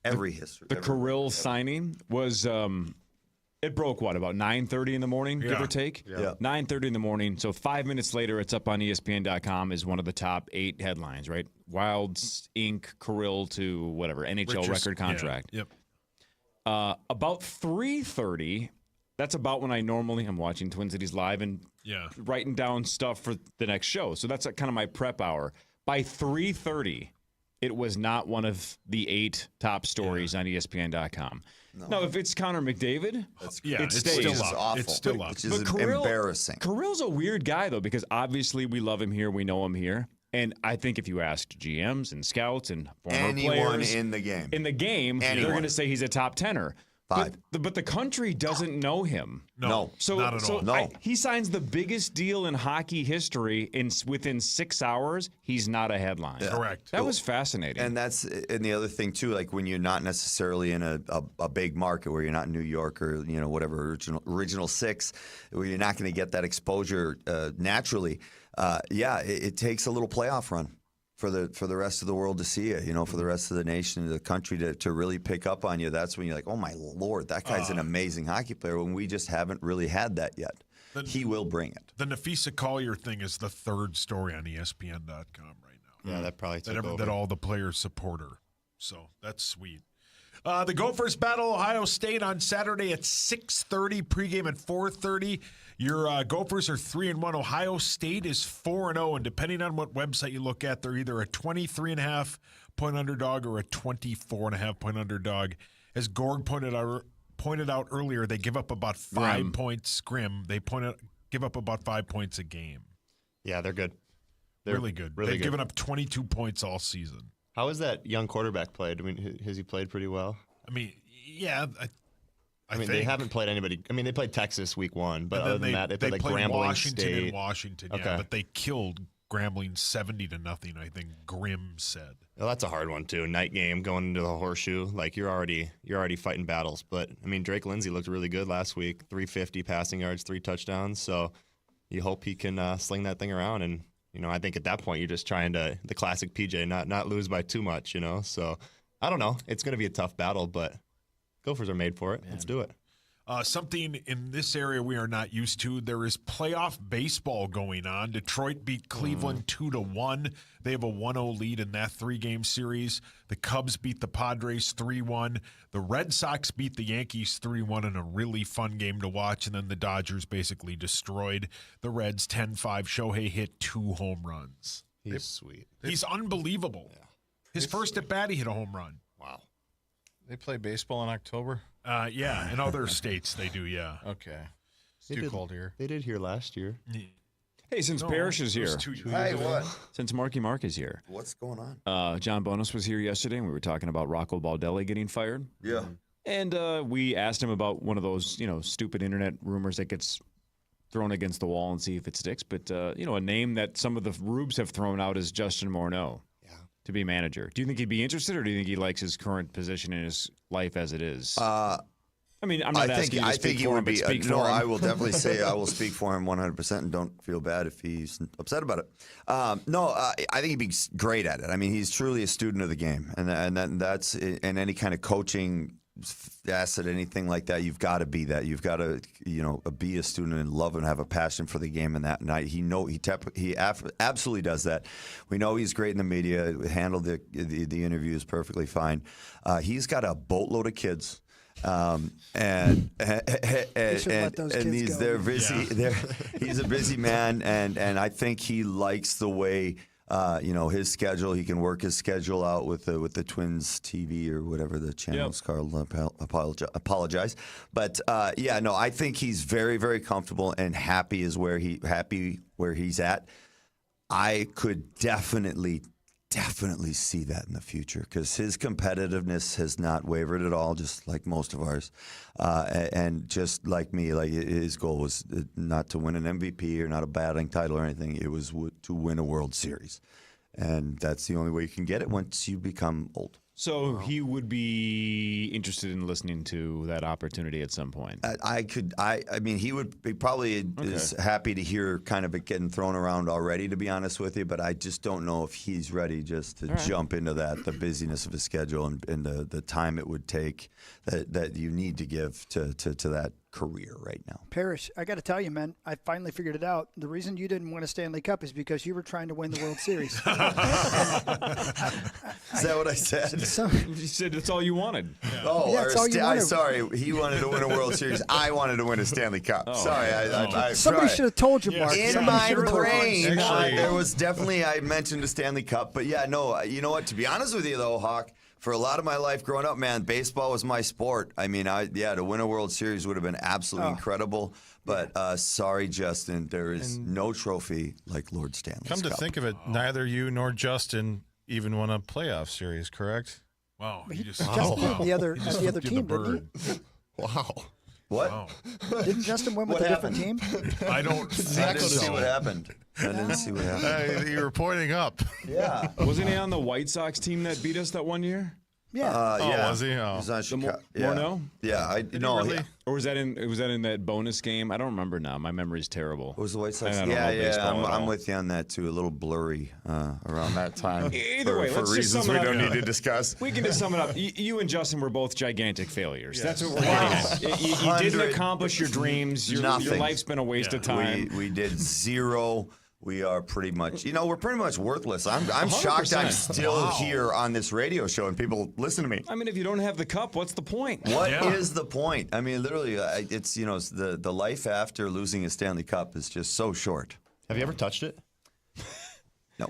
Speaker 4: every history.
Speaker 3: The Kirill signing was it broke about 9:30 in the morning, give or take.
Speaker 4: Yeah.
Speaker 3: 9:30 in the morning. So 5 minutes later, it's up on ESPN.com as one of the top 8 headlines. Right, Wilds Inc. Kirill to whatever NHL record contract.
Speaker 5: Yeah. Yep.
Speaker 3: About 3:30. That's about when I'm watching Twin Cities Live and writing down stuff for the next show. So that's kind of my prep hour. By 3:30, it was not one of the 8 top stories on ESPN.com. No, if it's Connor McDavid, it stays.
Speaker 5: Still up.
Speaker 4: It's
Speaker 5: still up.
Speaker 4: Which is embarrassing.
Speaker 3: Kirill's a weird guy, though, because obviously we love him here. We know him here. And I think if you asked GMs and scouts and former
Speaker 4: anyone
Speaker 3: players
Speaker 4: in the game,
Speaker 3: they're going to say he's a top 10er.
Speaker 4: 5.
Speaker 3: But the country doesn't know him.
Speaker 4: No.
Speaker 3: So,
Speaker 5: not at all.
Speaker 4: No.
Speaker 3: He signs the biggest deal in hockey history, within 6 hours, he's not a headline.
Speaker 5: Yeah. Correct.
Speaker 3: That was fascinating.
Speaker 4: And the other thing too, like when you're not necessarily in a big market where you're not in New York or whatever original 6, where you're not going to get that exposure naturally. It takes a little playoff run for the rest of the world to see you, for the rest of the nation, the country to really pick up on you. That's when you're like, oh my Lord, that guy's an amazing hockey player. When we just haven't really had that yet. He will bring it.
Speaker 5: The Nafisa Collier thing is the 3rd story on ESPN.com right now.
Speaker 6: Yeah, that probably took over.
Speaker 5: That all the players support her. So that's sweet. The Gophers battle Ohio State on Saturday at 6:30, pregame at 4:30. Your Gophers are 3-1. Ohio State is 4-0, and depending on what website you look at, they're either a 23.5-point underdog or a 24.5-point underdog. As Gorg pointed out earlier, they give up about 5 points. They give up about 5 points a game.
Speaker 6: Yeah, they're good. They're
Speaker 5: really good.
Speaker 6: Really
Speaker 5: They've
Speaker 6: good.
Speaker 5: given up 22 points all season.
Speaker 6: How has that young quarterback played? I mean, has he played pretty well?
Speaker 5: I mean, yeah. I
Speaker 6: mean,
Speaker 5: think.
Speaker 6: they haven't played anybody. I mean, they played Texas week 1, but other than that, they played like
Speaker 5: played
Speaker 6: Grambling
Speaker 5: Washington
Speaker 6: State.
Speaker 5: and Washington,
Speaker 6: Okay.
Speaker 5: yeah, but they killed Grambling 70-0. I think Grimm said.
Speaker 6: Well, that's a hard one too. Night game going into the horseshoe, like you're already fighting battles. But I mean, Drake Lindsey looked really good last week. 350 passing yards, 3 touchdowns. So you hope he can sling that thing around. And I think at that point you're just trying to the classic PJ, not lose by too much. So I don't know. It's going to be a tough battle, but Gophers are made for it. Let's do it.
Speaker 5: Something in this area we are not used to. There is playoff baseball going on. Detroit beat Cleveland 2-1. They have a 1-0 lead in that 3-game series. The Cubs beat the Padres 3-1. The Red Sox beat the Yankees 3-1 in a really fun game to watch. And then the Dodgers basically destroyed the Reds 10-5. Shohei hit 2 home runs.
Speaker 6: He's sweet.
Speaker 5: He's unbelievable. Yeah. His first at bat, he hit a home run.
Speaker 6: Wow.
Speaker 7: They play baseball in October?
Speaker 5: Yeah, in other states they do, yeah.
Speaker 7: Okay. It's too cold here.
Speaker 6: They did here last year.
Speaker 3: Hey, since Parish is here.
Speaker 4: Hey, what?
Speaker 3: Since Marky Mark is here.
Speaker 4: What's going on?
Speaker 3: John Bonus was here yesterday, and we were talking about Rocco Baldelli getting fired.
Speaker 4: Yeah.
Speaker 3: And we asked him about one of those, stupid internet rumors that gets thrown against the wall and see if it sticks. But, a name that some of the Rubes have thrown out is Justin Morneau. To be manager. Do you think he'd be interested, or do you think he likes his current position in his life as it is? I mean, I'm not asking you to speak for him, but speak for him.
Speaker 4: I will definitely say I will speak for him 100% and don't feel bad if he's upset about it. I think he'd be great at it. I mean, he's truly a student of the game, and that's in any kind of coaching asset, anything like that. You've got to be that. You've got to, be a student and love and have a passion for the game. And he absolutely does that. We know he's great in the media. Handled the interviews perfectly fine. He's got a boatload of kids. They're busy.
Speaker 9: Yeah.
Speaker 4: He's a busy man, and I think he likes the way. His schedule. He can work his schedule out with the Twins TV or whatever the channel's called. Apologize, but I think he's very, very comfortable and happy where he's at. I could definitely see that in the future because his competitiveness has not wavered at all, just like most of ours. And just like me, like his goal was not to win an MVP or not a batting title or anything. It was to win a World Series. And that's the only way you can get it once you become old.
Speaker 3: So he would be interested in listening to that opportunity at some point.
Speaker 4: He would be probably is happy to hear kind of it getting thrown around already, to be honest with you. But I just don't know if he's ready just to jump into that, the busyness of his schedule and the time it would take that you need to give to that career right now.
Speaker 9: Parish, I got to tell you, man, I finally figured it out. The reason you didn't win a Stanley Cup is because you were trying to win the World Series. Is
Speaker 4: that what I said?
Speaker 3: You said that's all you wanted.
Speaker 4: Yeah. Oh, sorry. He wanted to win a World Series. I wanted to win a Stanley Cup.
Speaker 3: Oh.
Speaker 4: Sorry.
Speaker 9: Somebody should have told you, Mark.
Speaker 4: In my brain, there was definitely, I mentioned a Stanley Cup. But you know what? To be honest with you, though, Hawk, for a lot of my life growing up, man, baseball was my sport. I mean, to win a World Series would have been absolutely incredible. But sorry, Justin, there is no trophy like Lord Stanley's Cup.
Speaker 7: Come to think of it, neither you nor Justin even won a playoff series, correct?
Speaker 5: Wow.
Speaker 9: He just beat the other team, didn't he?
Speaker 6: Wow.
Speaker 4: What?
Speaker 7: Wow.
Speaker 9: Didn't Justin win with a different team?
Speaker 7: I don't
Speaker 4: I didn't see what happened.
Speaker 7: You were pointing up.
Speaker 4: Yeah.
Speaker 3: Wasn't he on the White Sox team that beat us that one year?
Speaker 9: Yeah.
Speaker 4: Yeah.
Speaker 7: Was he? Oh.
Speaker 4: He was on Chicago.
Speaker 3: Morneau?
Speaker 4: Yeah.
Speaker 7: Really?
Speaker 3: Or was that in that bonus game? I don't remember now. My memory's terrible.
Speaker 4: What was the White Sox?
Speaker 3: I don't know baseball at
Speaker 4: I'm
Speaker 3: all.
Speaker 4: with you on that too. A little blurry around that time.
Speaker 3: Either way,
Speaker 4: for
Speaker 3: let's just
Speaker 4: reasons
Speaker 3: sum
Speaker 4: we
Speaker 3: it up.
Speaker 4: don't need to discuss.
Speaker 3: We can just sum it up. You and Justin were both gigantic failures. That's what we're getting at. You didn't accomplish your dreams. Your life's been a waste of time.
Speaker 4: We did zero. We are pretty much, we're pretty much worthless. I'm shocked I'm still here on this radio show and people listen to me.
Speaker 3: I mean, if you don't have the cup, what's the point?
Speaker 4: What is the point? I mean, literally, it's, it's the life after losing a Stanley Cup is just so short.
Speaker 6: Have you ever touched it?
Speaker 4: No.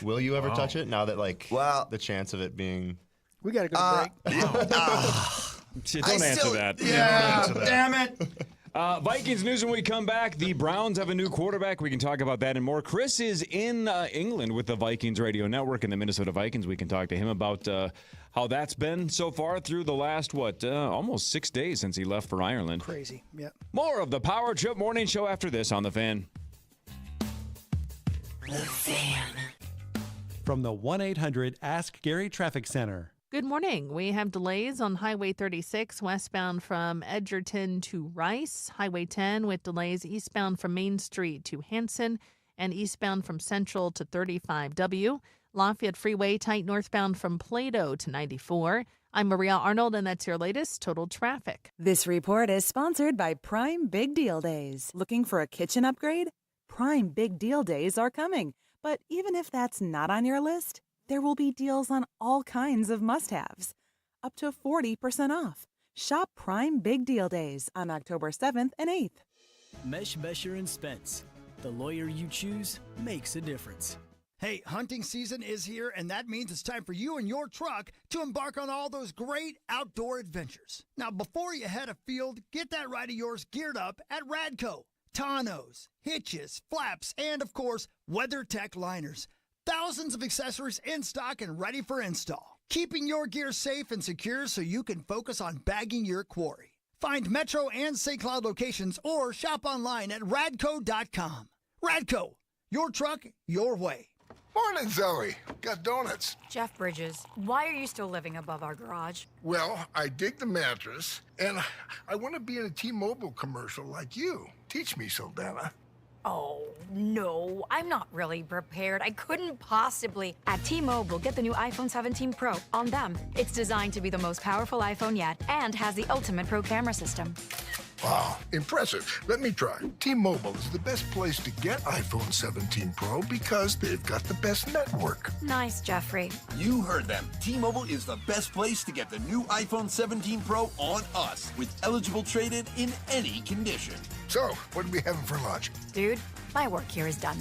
Speaker 6: Will you ever touch it now that, the chance of it being...
Speaker 9: We got to go to break.
Speaker 3: Don't answer that.
Speaker 4: Yeah, damn it.
Speaker 3: Vikings news when we come back. The Browns have a new quarterback. We can talk about that and more. Chris is in England with the Vikings Radio Network and the Minnesota Vikings. We can talk to him about how that's been so far through the last, almost 6 days since he left for Ireland.
Speaker 9: Crazy. Yep.
Speaker 3: More of the Power Trip Morning Show after this on The Fan.
Speaker 8: The Fan. From the 1-800-ASK-GARY Traffic Center.
Speaker 10: Good morning. We have delays on Highway 36 westbound from Edgerton to Rice, Highway 10 with delays eastbound from Main Street to Hanson, and eastbound from Central to 35W. Lafayette Freeway tight northbound from Plato to 94. I'm Maria Arnold, and that's your latest total traffic.
Speaker 12: This report is sponsored by Prime Big Deal Days. Looking for a kitchen upgrade? Prime Big Deal Days are coming. But even if that's not on your list, there will be deals on all kinds of must-haves, up to 40% off. Shop Prime Big Deal Days on October 7th and 8th.
Speaker 14: Mesh, Mesher, and Spence. The lawyer you choose makes a difference.
Speaker 9: Hey, hunting season is here, and that means it's time for you and your truck to embark on all those great outdoor adventures. Now, before you head afield, get that ride of yours geared up at Radco. Tonneaus, hitches, flaps, and, of course, WeatherTech liners. Thousands of accessories in stock and ready for install. Keeping your gear safe and secure so you can focus on bagging your quarry. Find Metro and St. Cloud locations or shop online at radco.com. Radco, your truck, your way.
Speaker 19: Morning, Zoe. Got donuts.
Speaker 22: Jeff Bridges, why are you still living above our garage?
Speaker 19: Well, I dig the mattress, and I want to be in a T-Mobile commercial like you. Teach me, Saldana.
Speaker 22: Oh, no, I'm not really prepared. I couldn't possibly. At T-Mobile, get the new iPhone 17 Pro. On them, it's designed to be the most powerful iPhone yet and has the ultimate pro camera system.
Speaker 19: Wow, impressive. Let me try. T-Mobile is the best place to get iPhone 17 Pro because they've got the best network.
Speaker 22: Nice, Jeffrey.
Speaker 23: You heard them. T-Mobile is the best place to get the new iPhone 17 Pro on us with eligible trade-in in any condition.
Speaker 19: So, what are we having for lunch?
Speaker 22: Dude, my work here is done.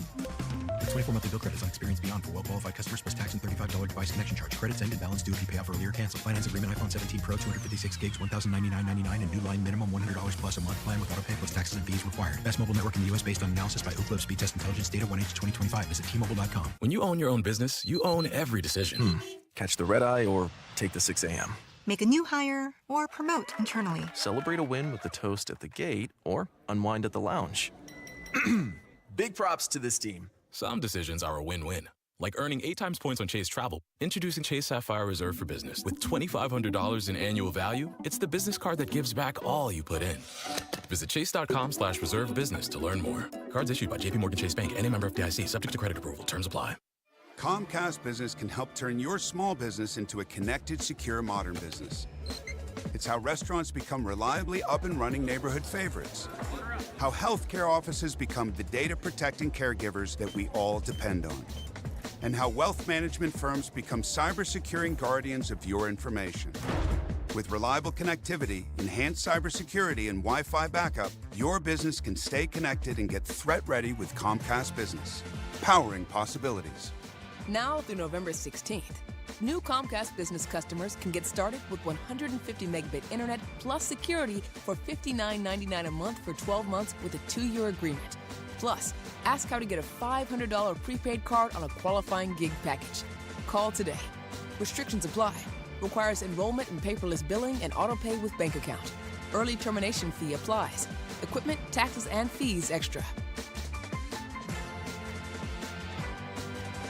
Speaker 24: The 24-monthly bill credits on Experience Beyond for well-qualified customers plus tax and $35 device connection charge. Credits end and balance due if you pay off earlier. Cancel. Finance agreement iPhone 17 Pro, 256 gigs, $1,099.99 and new line minimum $100 plus a month plan with auto pay plus taxes and fees required. Best mobile network in the U.S. based on analysis by Ookla Speed Test Intelligence data 1H 2025. Visit T-Mobile.com.
Speaker 17: When you own your own business, you own every decision.
Speaker 25: Catch the red eye or take the 6 a.m.
Speaker 30: Make a new hire or promote internally.
Speaker 25: Celebrate a win with a toast at the gate or unwind at the lounge. Big props to this team.
Speaker 17: Some decisions are a win-win, like earning 8 times points on Chase Travel. Introducing Chase Sapphire Reserve for Business. With $2,500 in annual value, it's the business card that gives back all you put in. Visit chase.com/reserve business to learn more. Cards issued by JPMorgan Chase Bank and a member of FDIC, subject to credit approval. Terms apply.
Speaker 31: Comcast Business can help turn your small business into a connected, secure, modern business. It's how restaurants become reliably up and running neighborhood favorites. How healthcare offices become the data-protecting caregivers that we all depend on. And how wealth management firms become cyber-securing guardians of your information. With reliable connectivity, enhanced cybersecurity, and Wi-Fi backup, your business can stay connected and get threat-ready with Comcast Business. Powering possibilities.
Speaker 32: Now through November 16th, new Comcast Business customers can get started with 150 megabit internet plus security for $59.99 a month for 12 months with a 2-year agreement. Plus, ask how to get a $500 prepaid card on a qualifying gig package. Call today. Restrictions apply. Requires enrollment in paperless billing and auto pay with bank account. Early termination fee applies. Equipment, taxes, and fees extra.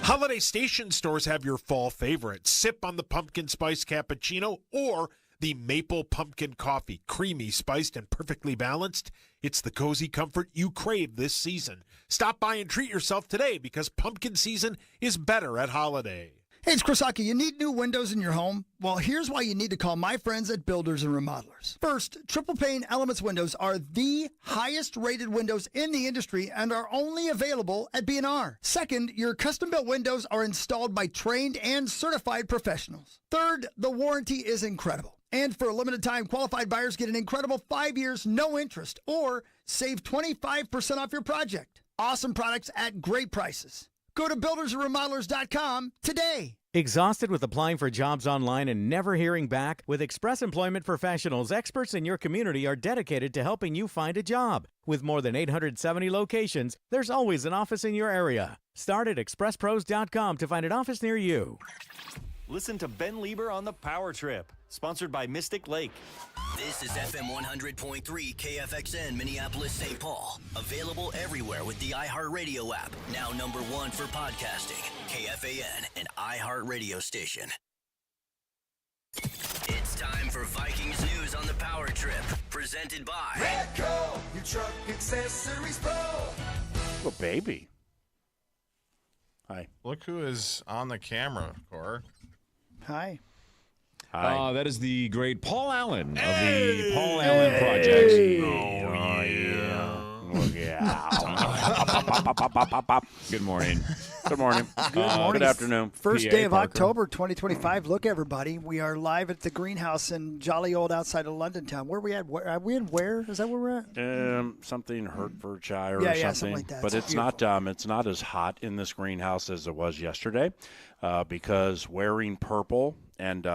Speaker 5: Holiday Station stores have your fall favorites. Sip on the pumpkin spice cappuccino or the maple pumpkin coffee. Creamy, spiced, and perfectly balanced. It's the cozy comfort you crave this season. Stop by and treat yourself today because pumpkin season is better at Holiday.
Speaker 9: Hey, it's Chris Hockey. You need new windows in your home? Well, here's why you need to call my friends at Builders and Remodelers. First, triple pane Elements windows are the highest rated windows in the industry and are only available at B&R. Second, your custom-built windows are installed by trained and certified professionals. Third, the warranty is incredible. And for a limited time, qualified buyers get an incredible 5 years, no interest, or save 25% off your project. Awesome products at great prices. Go to buildersandremodelers.com today.
Speaker 1: Exhausted with applying for jobs online and never hearing back? With Express Employment Professionals, experts in your community are dedicated to helping you find a job. With more than 870 locations, there's always an office in your area. Start at expresspros.com to find an office near you.
Speaker 2: Listen to Ben Lieber on the Power Trip, sponsored by Mystic Lake.
Speaker 18: This is FM 100.3 KFXN Minneapolis, St. Paul. Available everywhere with the iHeartRadio app. Now #1 for podcasting. KFAN, an iHeartRadio station. It's time for Vikings news on the Power Trip. Presented by
Speaker 11: Redco, your truck accessories pro.
Speaker 7: Oh, baby. Hi. Look who is on the camera, Cor.
Speaker 9: Hi.
Speaker 7: Hi.
Speaker 3: That is the great Paul Allen of the Paul Allen Project. Good morning.
Speaker 7: Good morning.
Speaker 9: Good
Speaker 7: afternoon.
Speaker 9: First
Speaker 3: PA
Speaker 9: day of
Speaker 3: Parker.
Speaker 9: October 2025. Look, everybody. We are live at the greenhouse in jolly old outside of London town. Where are we at? Are we in where? Is that where we're at?
Speaker 13: Something Hertfordshire
Speaker 9: Yeah,
Speaker 13: or
Speaker 9: yeah,
Speaker 13: something.
Speaker 9: something like that.
Speaker 13: But
Speaker 9: It's
Speaker 13: it's not as hot in this greenhouse as it was yesterday, because wearing purple and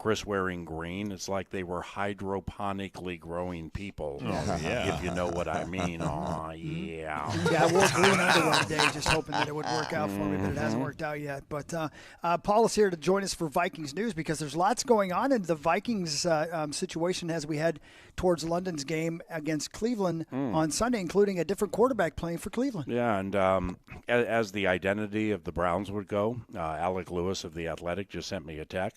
Speaker 13: Chris wearing green, it's like they were hydroponically growing people. If you know what I mean. Oh yeah.
Speaker 9: Yeah, I wore green underwear today, just hoping that it would work out for me, but it hasn't worked out yet. But Paul is here to join us for Vikings news because there's lots going on in the Vikings situation as we head towards London's game against Cleveland on Sunday, including a different quarterback playing for Cleveland.
Speaker 13: Yeah, and as the identity of the Browns would go, Alec Lewis of The Athletic just sent me a text.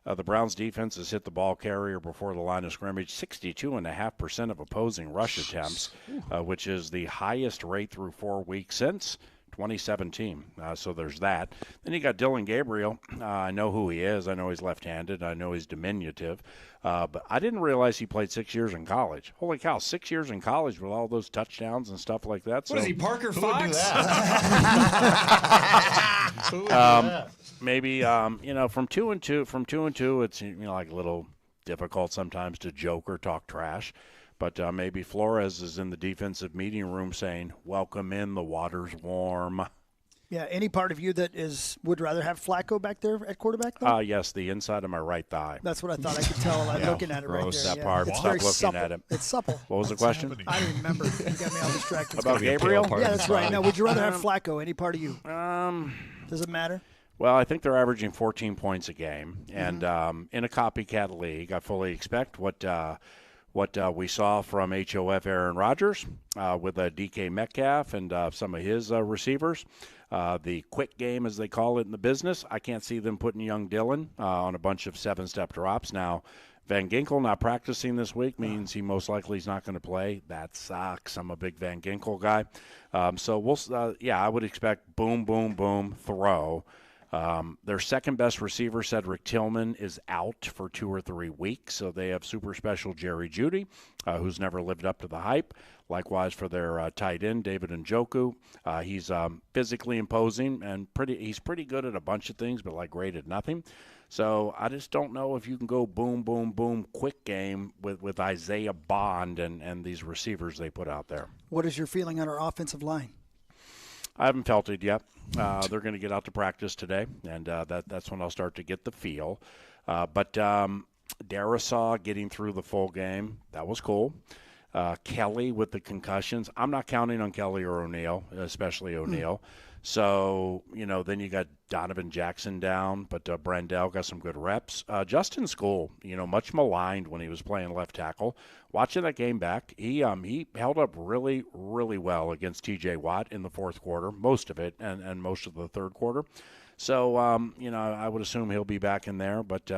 Speaker 13: The Browns defense has hit the ball carrier before the line of scrimmage 62.5% of opposing rush attempts, which is the highest rate through 4 weeks since 2017. So there's that. Then you got Dylan Gabriel. I know who he is. I know he's left-handed. I know he's diminutive. But I didn't realize he played 6 years in college. Holy cow, 6 years in college with all those touchdowns and stuff like that.
Speaker 3: What is he, Parker
Speaker 13: Who
Speaker 3: Fox?
Speaker 13: would do that? Maybe from 2 and 2, it's like a little difficult sometimes to joke or talk trash. But maybe Flores is in the defensive meeting room saying, "Welcome in, the water's warm."
Speaker 9: Yeah, any part of you that would rather have Flacco back there at quarterback, though?
Speaker 13: Yes, the inside of my right thigh.
Speaker 9: That's what I thought I could tell looking at it right there.
Speaker 13: That part.
Speaker 9: It's
Speaker 13: Stop
Speaker 9: very
Speaker 13: looking
Speaker 9: supple.
Speaker 13: at it.
Speaker 9: It's supple.
Speaker 13: What was the question?
Speaker 9: I don't remember. You got me all distracted.
Speaker 13: About Gabriel?
Speaker 9: Yeah, that's right. Now, would you rather have Flacco? Any part of you? Does it matter?
Speaker 13: Well, I think they're averaging 14 points a game, and in a copycat league, I fully expect what we saw from HOF Aaron Rodgers with DK Metcalf and some of his receivers. The quick game, as they call it in the business, I can't see them putting young Dylan on a bunch of 7-step drops. Now, Van Ginkel not practicing this week means he most likely is not going to play. That sucks. I'm a big Van Ginkel guy. So I would expect boom, boom, boom, throw. Their second-best receiver, Cedric Tillman, is out for 2 or 3 weeks, so they have super special Jerry Jeudy, who's never lived up to the hype. Likewise for their tight end, David Njoku. He's physically imposing, and he's pretty good at a bunch of things, but great at nothing. So I just don't know if you can go boom, boom, boom, quick game with Isaiah Bond and these receivers they put out there.
Speaker 9: What is your feeling on our offensive line?
Speaker 13: I haven't felt it yet. They're going to get out to practice today, and that's when I'll start to get the feel. But Darisaw getting through the full game, that was cool. Kelly with the concussions. I'm not counting on Kelly or O'Neal, especially O'Neal. So, then you got Donovan Jackson down, but Brandell got some good reps. Justin School, much maligned when he was playing left tackle. Watching that game back, he held up really, really well against T.J. Watt in the fourth quarter, most of it, and most of the third quarter. So, I would assume he'll be back in there. But,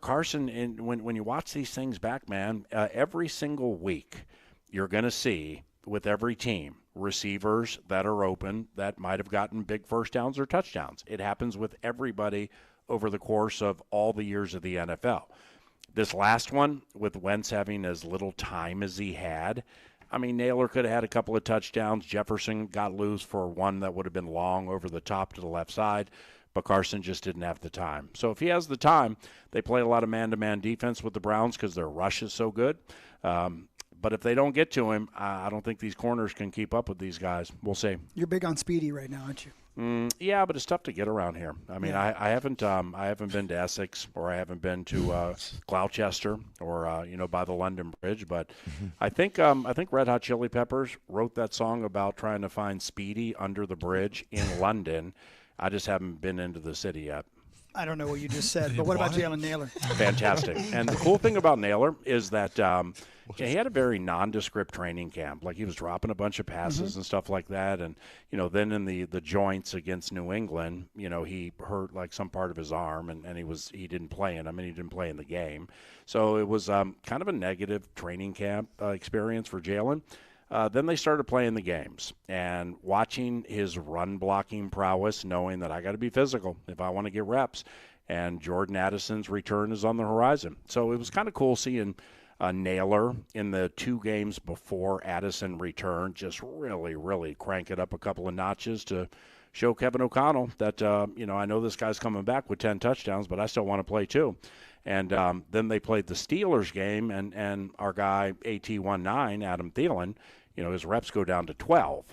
Speaker 13: Carson, when you watch these things back, man, every single week you're going to see with every team receivers that are open that might have gotten big first downs or touchdowns. It happens with everybody over the course of all the years of the NFL. This last one, with Wentz having as little time as he had, Naylor could have had a couple of touchdowns. Jefferson got loose for one that would have been long over the top to the left side, but Carson just didn't have the time. So if he has the time, they play a lot of man-to-man defense with the Browns because their rush is so good. But if they don't get to him, I don't think these corners can keep up with these guys. We'll see.
Speaker 9: You're big on Speedy right now, aren't you?
Speaker 13: Yeah, but it's tough to get around here. I haven't been to Essex, or I haven't been to Gloucester, or by the London Bridge. But I think Red Hot Chili Peppers wrote that song about trying to find Speedy under the bridge in London. I just haven't been into the city yet.
Speaker 9: I don't know what you just said, but what about Jalen Naylor? Fantastic.
Speaker 13: And the cool thing about Naylor is that he had a very nondescript training camp. Like, he was dropping a bunch of passes and stuff like that. And, then in the joints against New England, he hurt like some part of his arm, and he didn't play in them, and he didn't play in the game. So it was kind of a negative training camp experience for Jalen. Then they started playing the games and watching his run-blocking prowess, knowing that I got to be physical if I want to get reps. And Jordan Addison's return is on the horizon. So it was kind of cool seeing Naylor in the 2 games before Addison returned just really, really crank it up a couple of notches to show Kevin O'Connell that, I know this guy's coming back with 10 touchdowns, but I still want to play too. And then they played the Steelers game, and our guy, AT19, Adam Thielen, his reps go down to 12.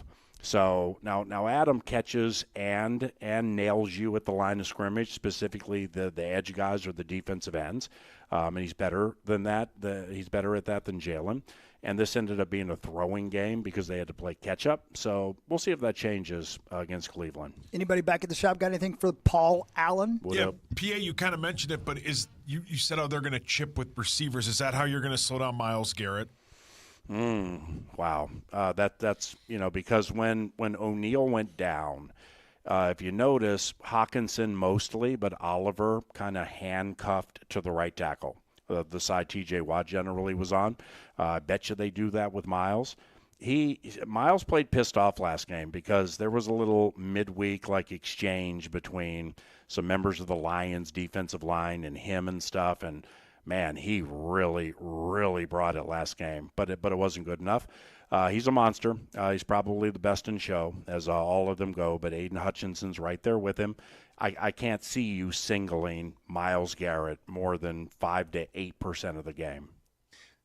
Speaker 13: So now Adam catches and nails you at the line of scrimmage, specifically the edge guys or the defensive ends. And he's better than that. He's better at that than Jalen. And this ended up being a throwing game because they had to play catch-up. So we'll see if that changes against Cleveland.
Speaker 9: Anybody back at the shop got anything for Paul Allen?
Speaker 5: PA, you kind of mentioned it, but you said, they're going to chip with receivers. Is that how you're going to slow down Myles Garrett?
Speaker 13: Wow. That's because when O'Neal went down, if you notice, Hawkinson mostly, but Oliver kind of handcuffed to the right tackle, the side T.J. Watt generally was on. I bet you they do that with Myles. Myles played pissed off last game because there was a little midweek exchange between some members of the Lions defensive line and him and stuff, and man, he really, really brought it last game, but it wasn't good enough. He's a monster. He's probably the best in show, as all of them go, but Aiden Hutchinson's right there with him. I can't see you singling Myles Garrett more than 5 to 8% of the game.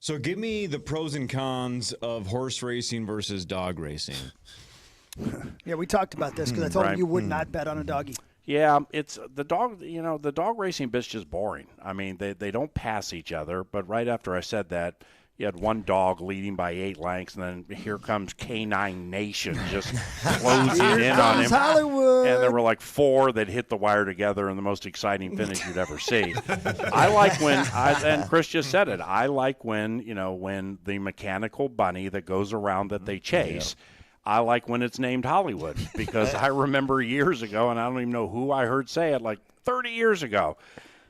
Speaker 3: So give me the pros and cons of horse racing versus dog racing.
Speaker 9: Yeah, we talked about this because I told him you would not bet on a doggy.
Speaker 13: Yeah, it's the dog. The dog racing bit's just boring. They don't pass each other. But right after I said that, you had one dog leading by 8 lengths, and then here comes Canine Nation just closing in on him.
Speaker 9: Hollywood.
Speaker 13: And there were like 4 that hit the wire together in the most exciting finish you'd ever see. I like when and Chris just said it. I like when when the mechanical bunny that goes around that they chase. Yeah. I like when it's named Hollywood because I remember years ago, and I don't even know who I heard say it, like 30 years ago,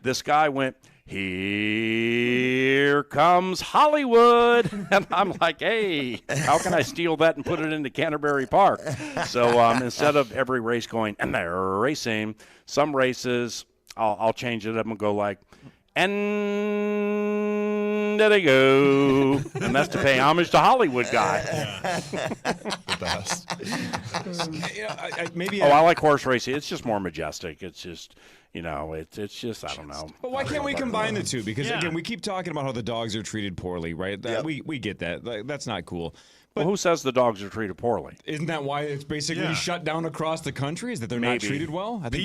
Speaker 13: this guy went, "Here comes Hollywood." And I'm like, hey, how can I steal that and put it into Canterbury Park? So instead of every race going, "and they're racing," some races I'll change it up and go like, "and there they go." And that's to pay homage to Hollywood guy.
Speaker 7: The best.
Speaker 13: I like horse racing. It's just more majestic. It's just, it's just, I don't know.
Speaker 3: But why can't we combine the two? Because, again, we keep talking about how the dogs are treated poorly, right? We get that. That's not cool.
Speaker 13: Well, who says the dogs are treated poorly?
Speaker 3: Isn't that why it's basically shut down across the country? Is that they're not treated well? I think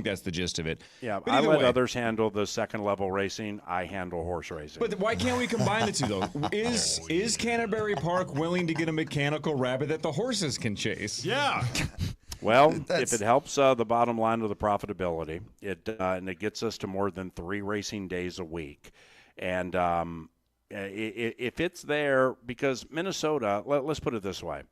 Speaker 3: that's the gist of it.
Speaker 13: Yeah,
Speaker 3: But
Speaker 13: I
Speaker 3: either
Speaker 13: let
Speaker 3: way-
Speaker 13: others handle the second-level racing. I handle horse racing.
Speaker 3: But why can't we combine the two, though? Is Canterbury Park willing to get a mechanical rabbit that the horses can chase?
Speaker 5: Yeah.
Speaker 13: Well, if it helps the bottom line of the profitability, and it gets us to more than 3 racing days a week, and if it's there, because Minnesota, let's put it this way,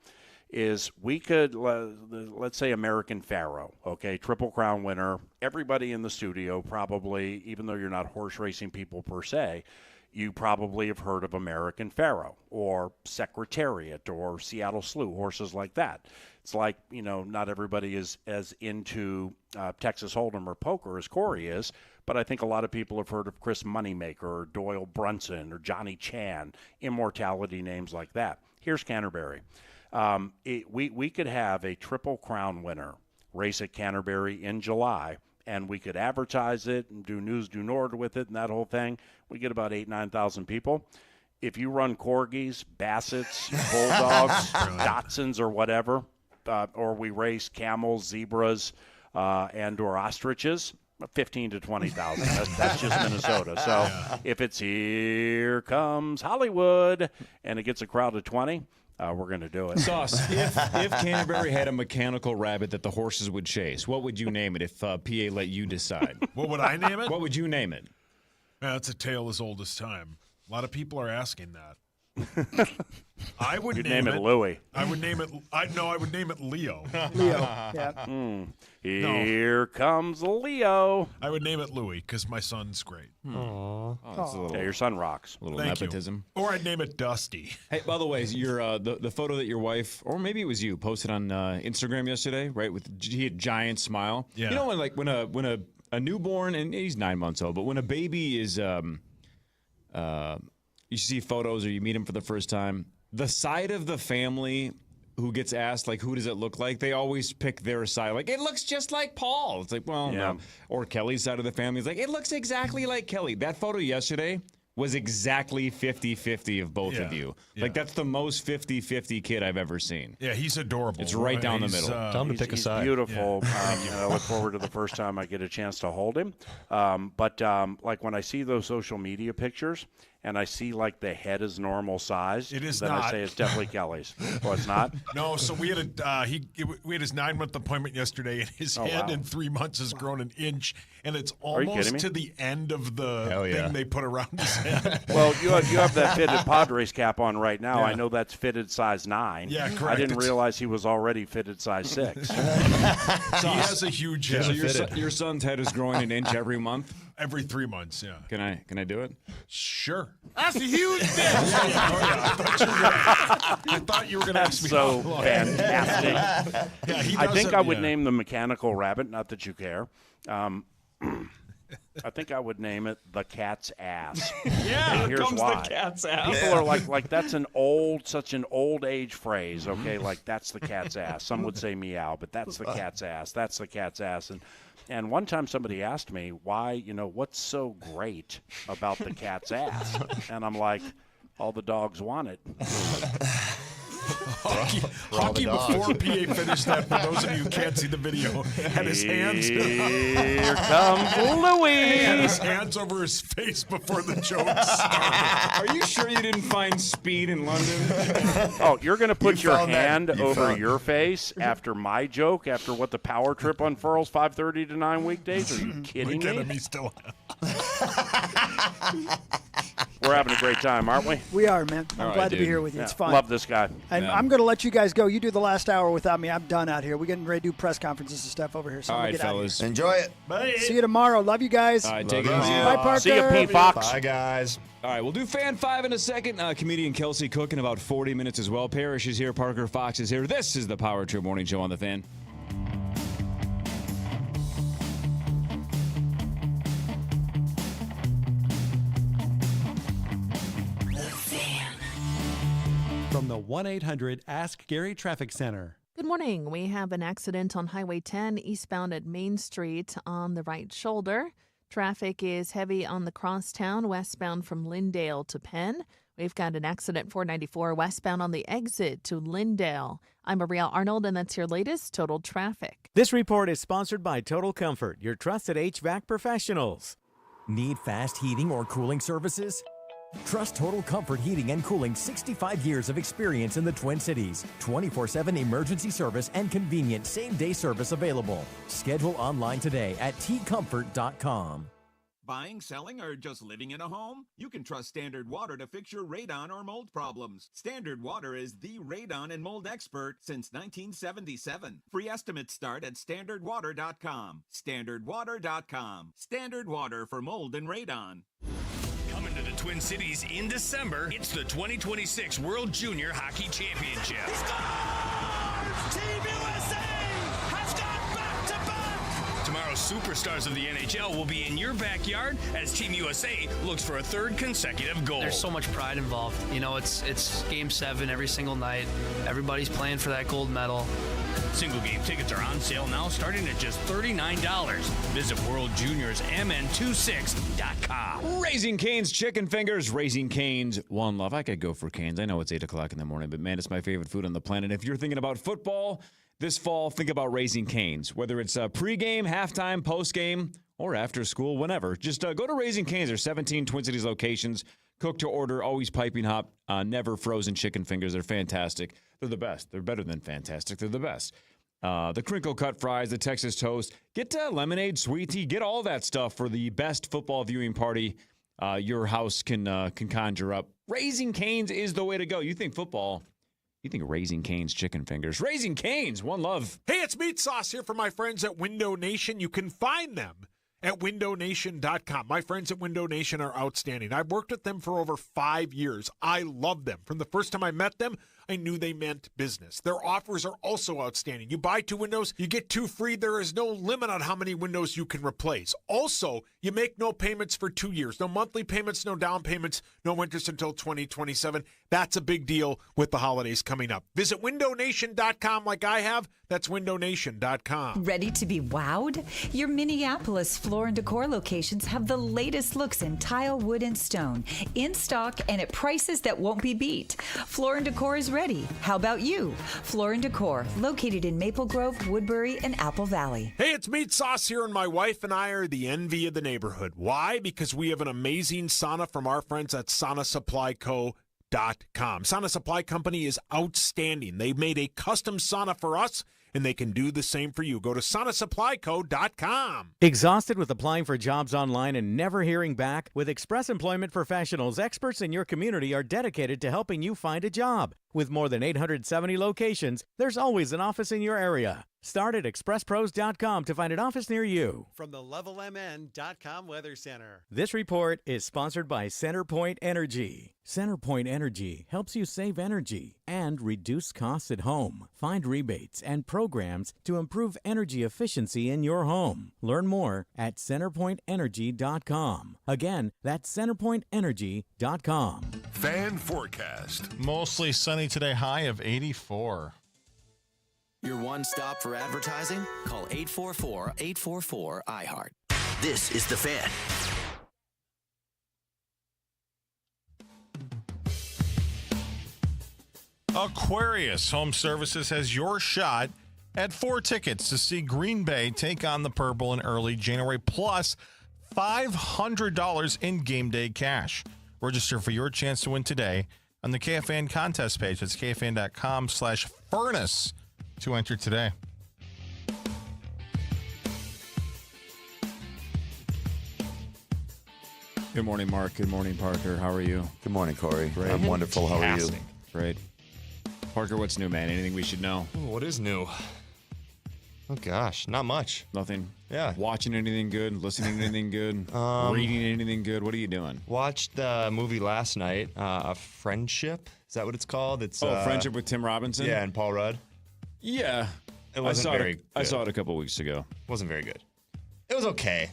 Speaker 13: is we could, let's say American Pharoah, okay, Triple Crown winner, everybody in the studio probably, even though you're not horse racing people per se, you probably have heard of American Pharoah or Secretariat or Seattle Slew, horses like that. It's like, not everybody is as into Texas Hold'em or poker as Cory is, but I think a lot of people have heard of Chris Moneymaker or Doyle Brunson or Johnny Chan, immortality names like that. Here's Canterbury. We could have a Triple Crown winner race at Canterbury in July, and we could advertise it and do news du Nord with it and that whole thing. We get about 9,000 people. If you run Corgis, Bassets, Bulldogs, Dachshunds, or whatever, or we race camels, zebras, and or ostriches, 15 to 20,000. That's just Minnesota. So if it's Here Comes Hollywood and it gets a crowd of 20, we're going to do it.
Speaker 3: Sauce, if Canterbury had a mechanical rabbit that the horses would chase, what would you name it if PA let you decide?
Speaker 5: What would I name it?
Speaker 3: What would you name it?
Speaker 5: That's a tale as old as time. A lot of people are asking that. I would
Speaker 13: name it Louie.
Speaker 5: I would name it. I would name it Leo.
Speaker 4: Leo. Yeah.
Speaker 13: Here comes Leo.
Speaker 5: I would name it Louie because my son's great.
Speaker 13: Yeah, your son rocks.
Speaker 3: A little
Speaker 5: Thank
Speaker 3: nepotism.
Speaker 5: You. Or I'd name it Dusty.
Speaker 3: Hey, by the way, your the photo that your wife, or maybe it was you, posted on Instagram yesterday, right? He had a giant smile.
Speaker 5: Yeah.
Speaker 3: You know when a newborn, and he's 9 months old, but when a baby is you see photos or you meet him for the first time, the side of the family who gets asked, like, who does it look like? They always pick their side. Like, it looks just like Paul. It's like, well, no. Or Kelly's side of the family is like, it looks exactly like Kelly. That photo yesterday was exactly 50-50 of both of you. Like, that's the most 50-50 kid I've ever seen.
Speaker 5: Yeah, he's adorable.
Speaker 3: It's right down the middle.
Speaker 6: Tell him to pick a side.
Speaker 13: Beautiful. Yeah. And I look forward to the first time I get a chance to hold him. But like when I see those social media pictures and I see like the head is normal size,
Speaker 5: it is
Speaker 13: then
Speaker 5: not.
Speaker 13: I say it's definitely Kelly's. Oh, it's not?
Speaker 5: No, so we had we had his 9-month appointment yesterday, and his head in 3 months has grown an inch, and it's almost to the end of the thing they put around his head.
Speaker 13: Well, you have that fitted Padres cap on right now. I know that's fitted size 9.
Speaker 5: Yeah, correct.
Speaker 13: I didn't realize he was already fitted size 6.
Speaker 5: He has a huge head.
Speaker 3: So your son's head is growing an inch every month?
Speaker 5: Every 3 months, yeah.
Speaker 3: Can I do it?
Speaker 5: Sure.
Speaker 4: That's a huge dish.
Speaker 5: I thought you were going to ask me.
Speaker 13: So
Speaker 5: how long.
Speaker 13: fantastic. I think I would name the mechanical rabbit, not that you care. I think I would name it the cat's ass.
Speaker 3: Yeah,
Speaker 13: and here's
Speaker 3: comes
Speaker 13: why.
Speaker 3: the cat's ass.
Speaker 13: People are like that's such an old age phrase. Okay, like that's the cat's ass. Some would say meow, but that's the cat's ass. That's the cat's ass. And one time somebody asked me why, what's so great about the cat's ass? And I'm like, all the dogs want it.
Speaker 5: Hockey before PA finished that, for those of you who can't see the video, had his hands.
Speaker 13: Here comes Louie.
Speaker 5: He had his hands over his face before the joke started.
Speaker 3: Are you sure you didn't find speed in London?
Speaker 13: Oh, you're going to put your hand over your face after my joke, after what the power trip unfurls 5:30 to 9 weekdays? Are you kidding me?
Speaker 5: Me still.
Speaker 13: We're having a great time, aren't we?
Speaker 4: We are, man. I'm
Speaker 3: All right,
Speaker 4: glad to be
Speaker 3: dude.
Speaker 4: here with you. It's fun.
Speaker 13: Love this guy.
Speaker 4: And I'm going to let you guys go. You do the last hour without me. I'm done out here. We're getting ready to do press conferences and stuff over here. So
Speaker 3: All
Speaker 4: I'm
Speaker 3: right,
Speaker 4: gonna get
Speaker 3: fellas.
Speaker 6: Enjoy it.
Speaker 5: Bye.
Speaker 4: See you tomorrow. Love you guys.
Speaker 3: All right, take it
Speaker 6: Love
Speaker 3: easy.
Speaker 6: you.
Speaker 4: Bye, Parker.
Speaker 13: See you, P. Fox.
Speaker 6: Bye, guys.
Speaker 3: All right, we'll do Fan 5 in a second. Comedian Kelsey Cook in about 40 minutes as well. Parish is here. Parker Fox is here. This is the Power Trip Morning Show on the Fan.
Speaker 8: From the 1-800-ASK-GARY Traffic Center.
Speaker 10: Good morning. We have an accident on Highway 10 eastbound at Main Street on the right shoulder. Traffic is heavy on the crosstown westbound from Lyndale to Penn. We've got an accident 494 westbound on the exit to Lindale. I'm Maria Arnold, and that's your latest Total Traffic.
Speaker 1: This report is sponsored by Total Comfort, your trusted HVAC professionals.
Speaker 6: Need fast heating or cooling services? Trust Total Comfort Heating and Cooling 65 years of experience in the Twin Cities. 24/7 emergency service and convenient same-day service available. Schedule online today at tcomfort.com.
Speaker 12: Buying, selling, or just living in a home? You can trust Standard Water to fix your radon or mold problems. Standard Water is the radon and mold expert since 1977. Free estimates start at standardwater.com. Standardwater.com. Standard Water for mold and radon.
Speaker 14: Coming to the Twin Cities in December, it's the 2026 World Junior Hockey Championship. Team USA has gone back-to-back! Tomorrow's superstars of the NHL will be in your backyard as Team USA looks for a third consecutive goal.
Speaker 15: There's so much pride involved. You know, it's Game 7 every single night. Everybody's playing for that gold medal.
Speaker 14: Single game tickets are on sale now, starting at just $39. Visit worldjuniors.mn26.com.
Speaker 3: Raising Cane's Chicken Fingers. Raising Cane's, one love. I could go for Cane's. I know it's 8 o'clock in the morning, but man, it's my favorite food on the planet. If you're thinking about football this fall, think about Raising Cane's. Whether it's a pregame, halftime, postgame, or after school, whenever. Just go to Raising Cane's. There's 17 Twin Cities locations. Cook to order, always piping hot, never frozen chicken fingers. They're fantastic. They're the best. They're better than fantastic. They're the best. The crinkle cut fries, the Texas toast. Get lemonade, sweet tea. Get all that stuff for the best football viewing party your house can conjure up. Raising Cane's is the way to go. You think football, you think Raising Cane's chicken fingers. Raising Cane's, one love.
Speaker 5: Hey, it's Meat Sauce here for my friends at Window Nation. You can find them at windownation.com. My friends at Window Nation are outstanding. I've worked with them for over 5 years. I love them. From the first time I met them, I knew they meant business. Their offers are also outstanding. You buy 2 windows, you get 2 free. There is no limit on how many windows you can replace. Also, you make no payments for 2 years. No monthly payments, no down payments, no interest until 2027. That's a big deal with the holidays coming up. Visit windownation.com like I have. That's windownation.com.
Speaker 16: Ready to be wowed? Your Minneapolis Floor and Decor locations have the latest looks in tile, wood, and stone. In stock and at prices that won't be beat. Floor and Decor is ready. How about you? Floor and Decor, located in Maple Grove, Woodbury, and Apple Valley.
Speaker 5: Hey, it's Meat Sauce here, and my wife and I are the envy of the neighborhood. Why? Because we have an amazing sauna from our friends at SaunaSupplyCo.com. Sauna Supply Company is outstanding. They made a custom sauna for us, and they can do the same for you. Go to SaunaSupplyCo.com.
Speaker 1: Exhausted with applying for jobs online and never hearing back? With Express Employment Professionals, experts in your community are dedicated to helping you find a job. With more than 870 locations, there's always an office in your area. Start at expresspros.com to find an office near you.
Speaker 8: From the levelmn.com Weather Center.
Speaker 1: This report is sponsored by CenterPoint Energy. CenterPoint Energy helps you save energy and reduce costs at home. Find rebates and programs to improve energy efficiency in your home. Learn more at centerpointenergy.com. Again, that's centerpointenergy.com.
Speaker 19: Fan forecast.
Speaker 7: Mostly sunny today, high of 84.
Speaker 18: Your one stop for advertising? Call 844-844-iHeart. This is The Fan.
Speaker 7: Aquarius Home Services has your shot at 4 tickets to see Green Bay take on the Purple in early January, plus $500 in game day cash. Register for your chance to win today on the KFAN contest page. That's KFAN.com/furnace to enter today.
Speaker 3: Good morning, Mark. Good morning, Parker. How are you?
Speaker 20: Good morning, Cory.
Speaker 3: Great.
Speaker 20: I'm wonderful. How are you?
Speaker 3: Great. Parker, what's new, man? Anything we should know?
Speaker 21: Ooh, what is new? Oh, gosh, not much.
Speaker 3: Nothing?
Speaker 21: Yeah.
Speaker 3: Watching anything good? Listening to anything good? Reading anything good? What are you doing?
Speaker 21: Watched the movie last night, Friendship. Is that what it's called? It's
Speaker 3: Friendship with Tim Robinson?
Speaker 21: Yeah, and Paul Rudd.
Speaker 3: Yeah.
Speaker 21: It wasn't very good.
Speaker 3: I saw it a couple weeks ago.
Speaker 21: Wasn't very good. It was okay.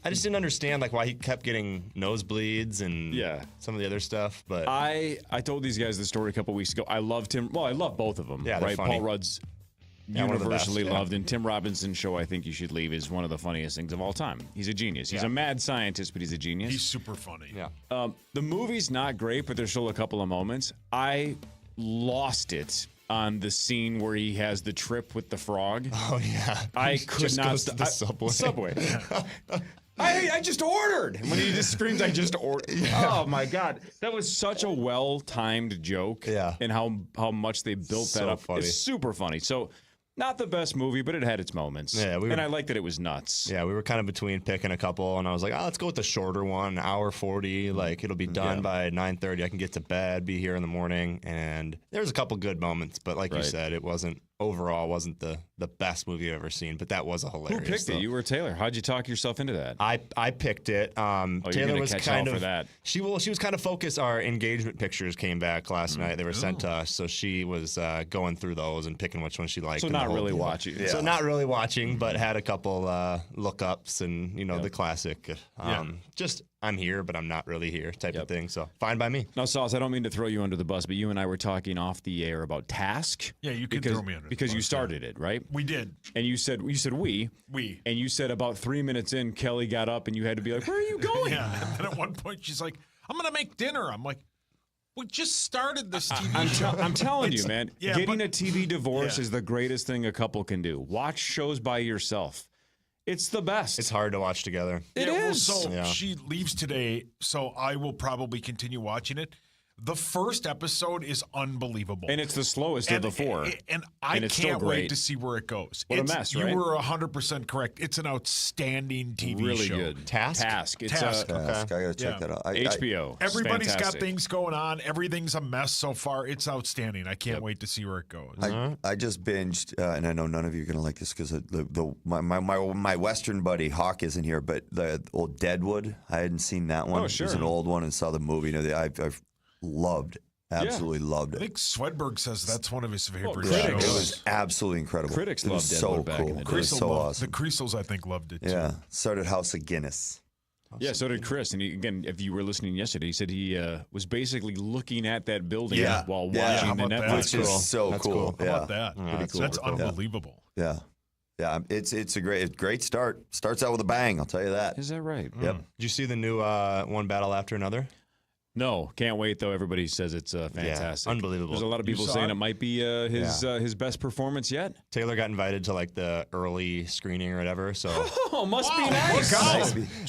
Speaker 21: I just didn't understand why he kept getting nosebleeds and some of the other stuff. But
Speaker 3: I told these guys the story a couple weeks ago. I loved him. Well, I love both of them.
Speaker 21: Yeah, they're
Speaker 3: right.
Speaker 21: funny.
Speaker 3: Paul Rudd's universally loved. And Tim Robinson's show, I Think You Should Leave, is one of the funniest things of all time. He's a genius. He's a mad scientist, but he's a genius.
Speaker 5: He's super funny.
Speaker 3: Yeah. The movie's not great, but there's still a couple of moments. I lost it on the scene where he has the trip with the frog.
Speaker 21: Oh, yeah.
Speaker 3: I could not.
Speaker 21: Goes to the subway.
Speaker 3: Subway. I just ordered. And when he just screams, I just ordered. Yeah. Oh, my God. That was such a well-timed joke.
Speaker 21: Yeah.
Speaker 3: And how much they built that up.
Speaker 21: Funny.
Speaker 3: It's super funny. So, not the best movie, but it had its moments.
Speaker 21: Yeah,
Speaker 3: and I liked that it was nuts.
Speaker 21: Yeah, we were kind of between picking a couple, and I was like, let's go with the shorter one, hour 40. Like, it'll be done by 9:30. I can get to bed, be here in the morning. And there's a couple good moments, but like you said, it wasn't the best movie I've ever seen, but that was a hilarious.
Speaker 3: Who picked it? You were Taylor. How'd you talk yourself into that?
Speaker 21: I picked it. Taylor was kind of
Speaker 3: for that.
Speaker 21: She was kind of focused. Our engagement pictures came back last night. They were sent to us, so she was going through those and picking which one she liked.
Speaker 3: So not really watching.
Speaker 21: Yeah. So not really watching, but had a couple lookups and the classic. Just I'm here, but I'm not really here type of thing. So fine by me.
Speaker 3: Now, Sauce, I don't mean to throw you under the bus, but you and I were talking off the air about Task.
Speaker 5: Yeah, you could throw me under the
Speaker 3: because
Speaker 5: bus,
Speaker 3: you started it, right?
Speaker 5: We did.
Speaker 3: And you said we. And you said about 3 minutes in, Kelly got up and you had to be like, where are you going?
Speaker 5: Yeah. And then at one point she's like, I'm going to make dinner. I'm like, we just started this TV show.
Speaker 3: I'm telling you, man, getting a TV divorce
Speaker 5: Yeah.
Speaker 3: is the greatest thing a couple can do. Watch shows by yourself. It's the best.
Speaker 21: It's hard to watch together.
Speaker 3: It is.
Speaker 5: Well, so she leaves today, so I will probably continue watching it. The first episode is unbelievable.
Speaker 3: And it's the slowest of the four.
Speaker 5: And I can't wait to see where it goes.
Speaker 3: What a mess, right?
Speaker 5: You were 100% correct. It's an outstanding TV
Speaker 3: really
Speaker 5: show.
Speaker 3: Good.
Speaker 21: Task?
Speaker 3: It's
Speaker 17: Task. I got to check that out.
Speaker 3: HBO.
Speaker 5: Everybody's got things going on. Everything's a mess so far. It's outstanding. I can't wait to see where it goes.
Speaker 17: I just binged, and I know none of you are going to like this because my Western buddy Hawk isn't here, but the old Deadwood, I hadn't seen that one.
Speaker 3: Oh, sure.
Speaker 17: It was an old one and saw the movie. I've loved, absolutely loved it.
Speaker 5: I think Swedberg says that's one of his favorite
Speaker 17: Yeah,
Speaker 5: shows.
Speaker 17: it was absolutely incredible.
Speaker 3: Critics
Speaker 17: it was
Speaker 3: loved
Speaker 17: so
Speaker 3: Deadwood back
Speaker 17: cool.
Speaker 3: in the day.
Speaker 17: It was so awesome.
Speaker 5: The Creasels, I think, loved it too.
Speaker 17: Yeah, started House of Guinness.
Speaker 3: Yeah, so did Chris. And again, if you were listening yesterday, he said he was basically looking at that building while watching the Netflix.
Speaker 17: Which is so
Speaker 5: That's
Speaker 17: cool.
Speaker 5: How about that?
Speaker 17: Cool.
Speaker 5: That's unbelievable.
Speaker 17: Yeah. Yeah, it's a great start. Starts out with a bang, I'll tell you that.
Speaker 3: Is that right?
Speaker 17: Yep.
Speaker 21: Did you see the new One Battle After Another?
Speaker 3: No, can't wait though. Everybody says it's fantastic.
Speaker 21: Yeah, unbelievable.
Speaker 3: There's a lot of people saying it might be his best performance yet.
Speaker 21: Taylor got invited to like the early screening or whatever. So
Speaker 3: must be nice.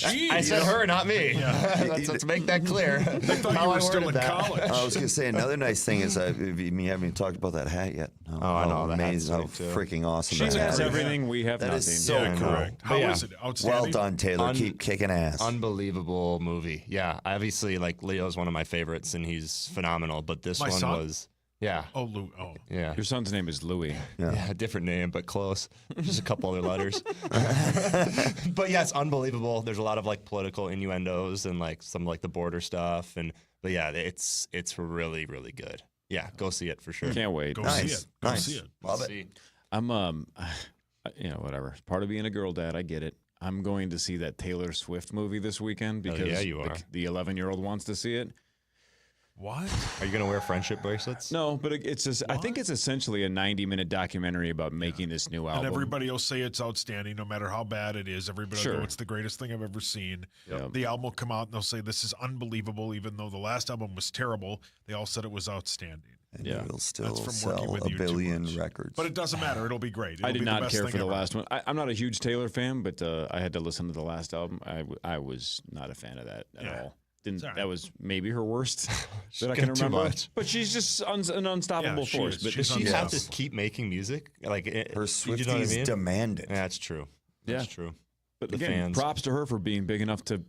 Speaker 21: I said her, not me.
Speaker 17: Yeah.
Speaker 21: let's make that clear.
Speaker 5: I thought you were still in college.
Speaker 17: I was going to say another nice thing is we haven't even talked about that hat yet.
Speaker 21: I know.
Speaker 17: Amazing! How freaking awesome
Speaker 3: She
Speaker 17: that
Speaker 3: has
Speaker 17: hat is.
Speaker 3: everything. We have
Speaker 17: That
Speaker 3: nothing.
Speaker 17: is so cool.
Speaker 5: Correct. How is it? Outstanding.
Speaker 17: Well done, Taylor. Keep kicking ass.
Speaker 21: Unbelievable movie. Yeah, obviously, like Leo's one of my favorites, and he's phenomenal. But this one was,
Speaker 5: Oh, Lou. Oh,
Speaker 21: yeah.
Speaker 3: Your son's name is Louis.
Speaker 21: Yeah, different name, but close. Just a couple other letters. But yeah, it's unbelievable. There's a lot of like political innuendos and like some like the border stuff, but yeah, it's really really good. Yeah, go see it for sure.
Speaker 3: Can't wait.
Speaker 5: Go see it. Go see it.
Speaker 17: Love it.
Speaker 3: I'm whatever. Part of being a girl dad, I get it. I'm going to see that Taylor Swift movie this weekend because
Speaker 21: you are.
Speaker 3: the 11-year-old wants to see it.
Speaker 5: What?
Speaker 21: Are you gonna wear friendship bracelets?
Speaker 3: No, but I think it's essentially a 90-minute documentary about making this new album.
Speaker 5: And everybody will say it's outstanding, no matter how bad it is. Everybody will go, it's the greatest thing I've ever seen.
Speaker 3: Yep.
Speaker 5: The album will come out and they'll say this is unbelievable, even though the last album was terrible. They all said it was outstanding.
Speaker 17: And it will still
Speaker 5: That's from
Speaker 17: sell
Speaker 5: working with
Speaker 17: a
Speaker 5: you too
Speaker 17: billion
Speaker 5: much.
Speaker 17: records.
Speaker 5: But it doesn't matter. It'll be great.
Speaker 3: I did not care for the
Speaker 5: ever.
Speaker 3: last one. I'm not a huge Taylor fan, but I had to listen to the last album. I was not a fan of that at all. That was maybe her worst that I can remember. But she's just an unstoppable force. But
Speaker 21: does she have to keep making music? Like
Speaker 17: her Swifties
Speaker 21: you know what I mean?
Speaker 17: demand it.
Speaker 21: Yeah, that's true. That's true.
Speaker 3: But
Speaker 21: the
Speaker 3: again,
Speaker 21: fans.
Speaker 3: props to her for being big enough to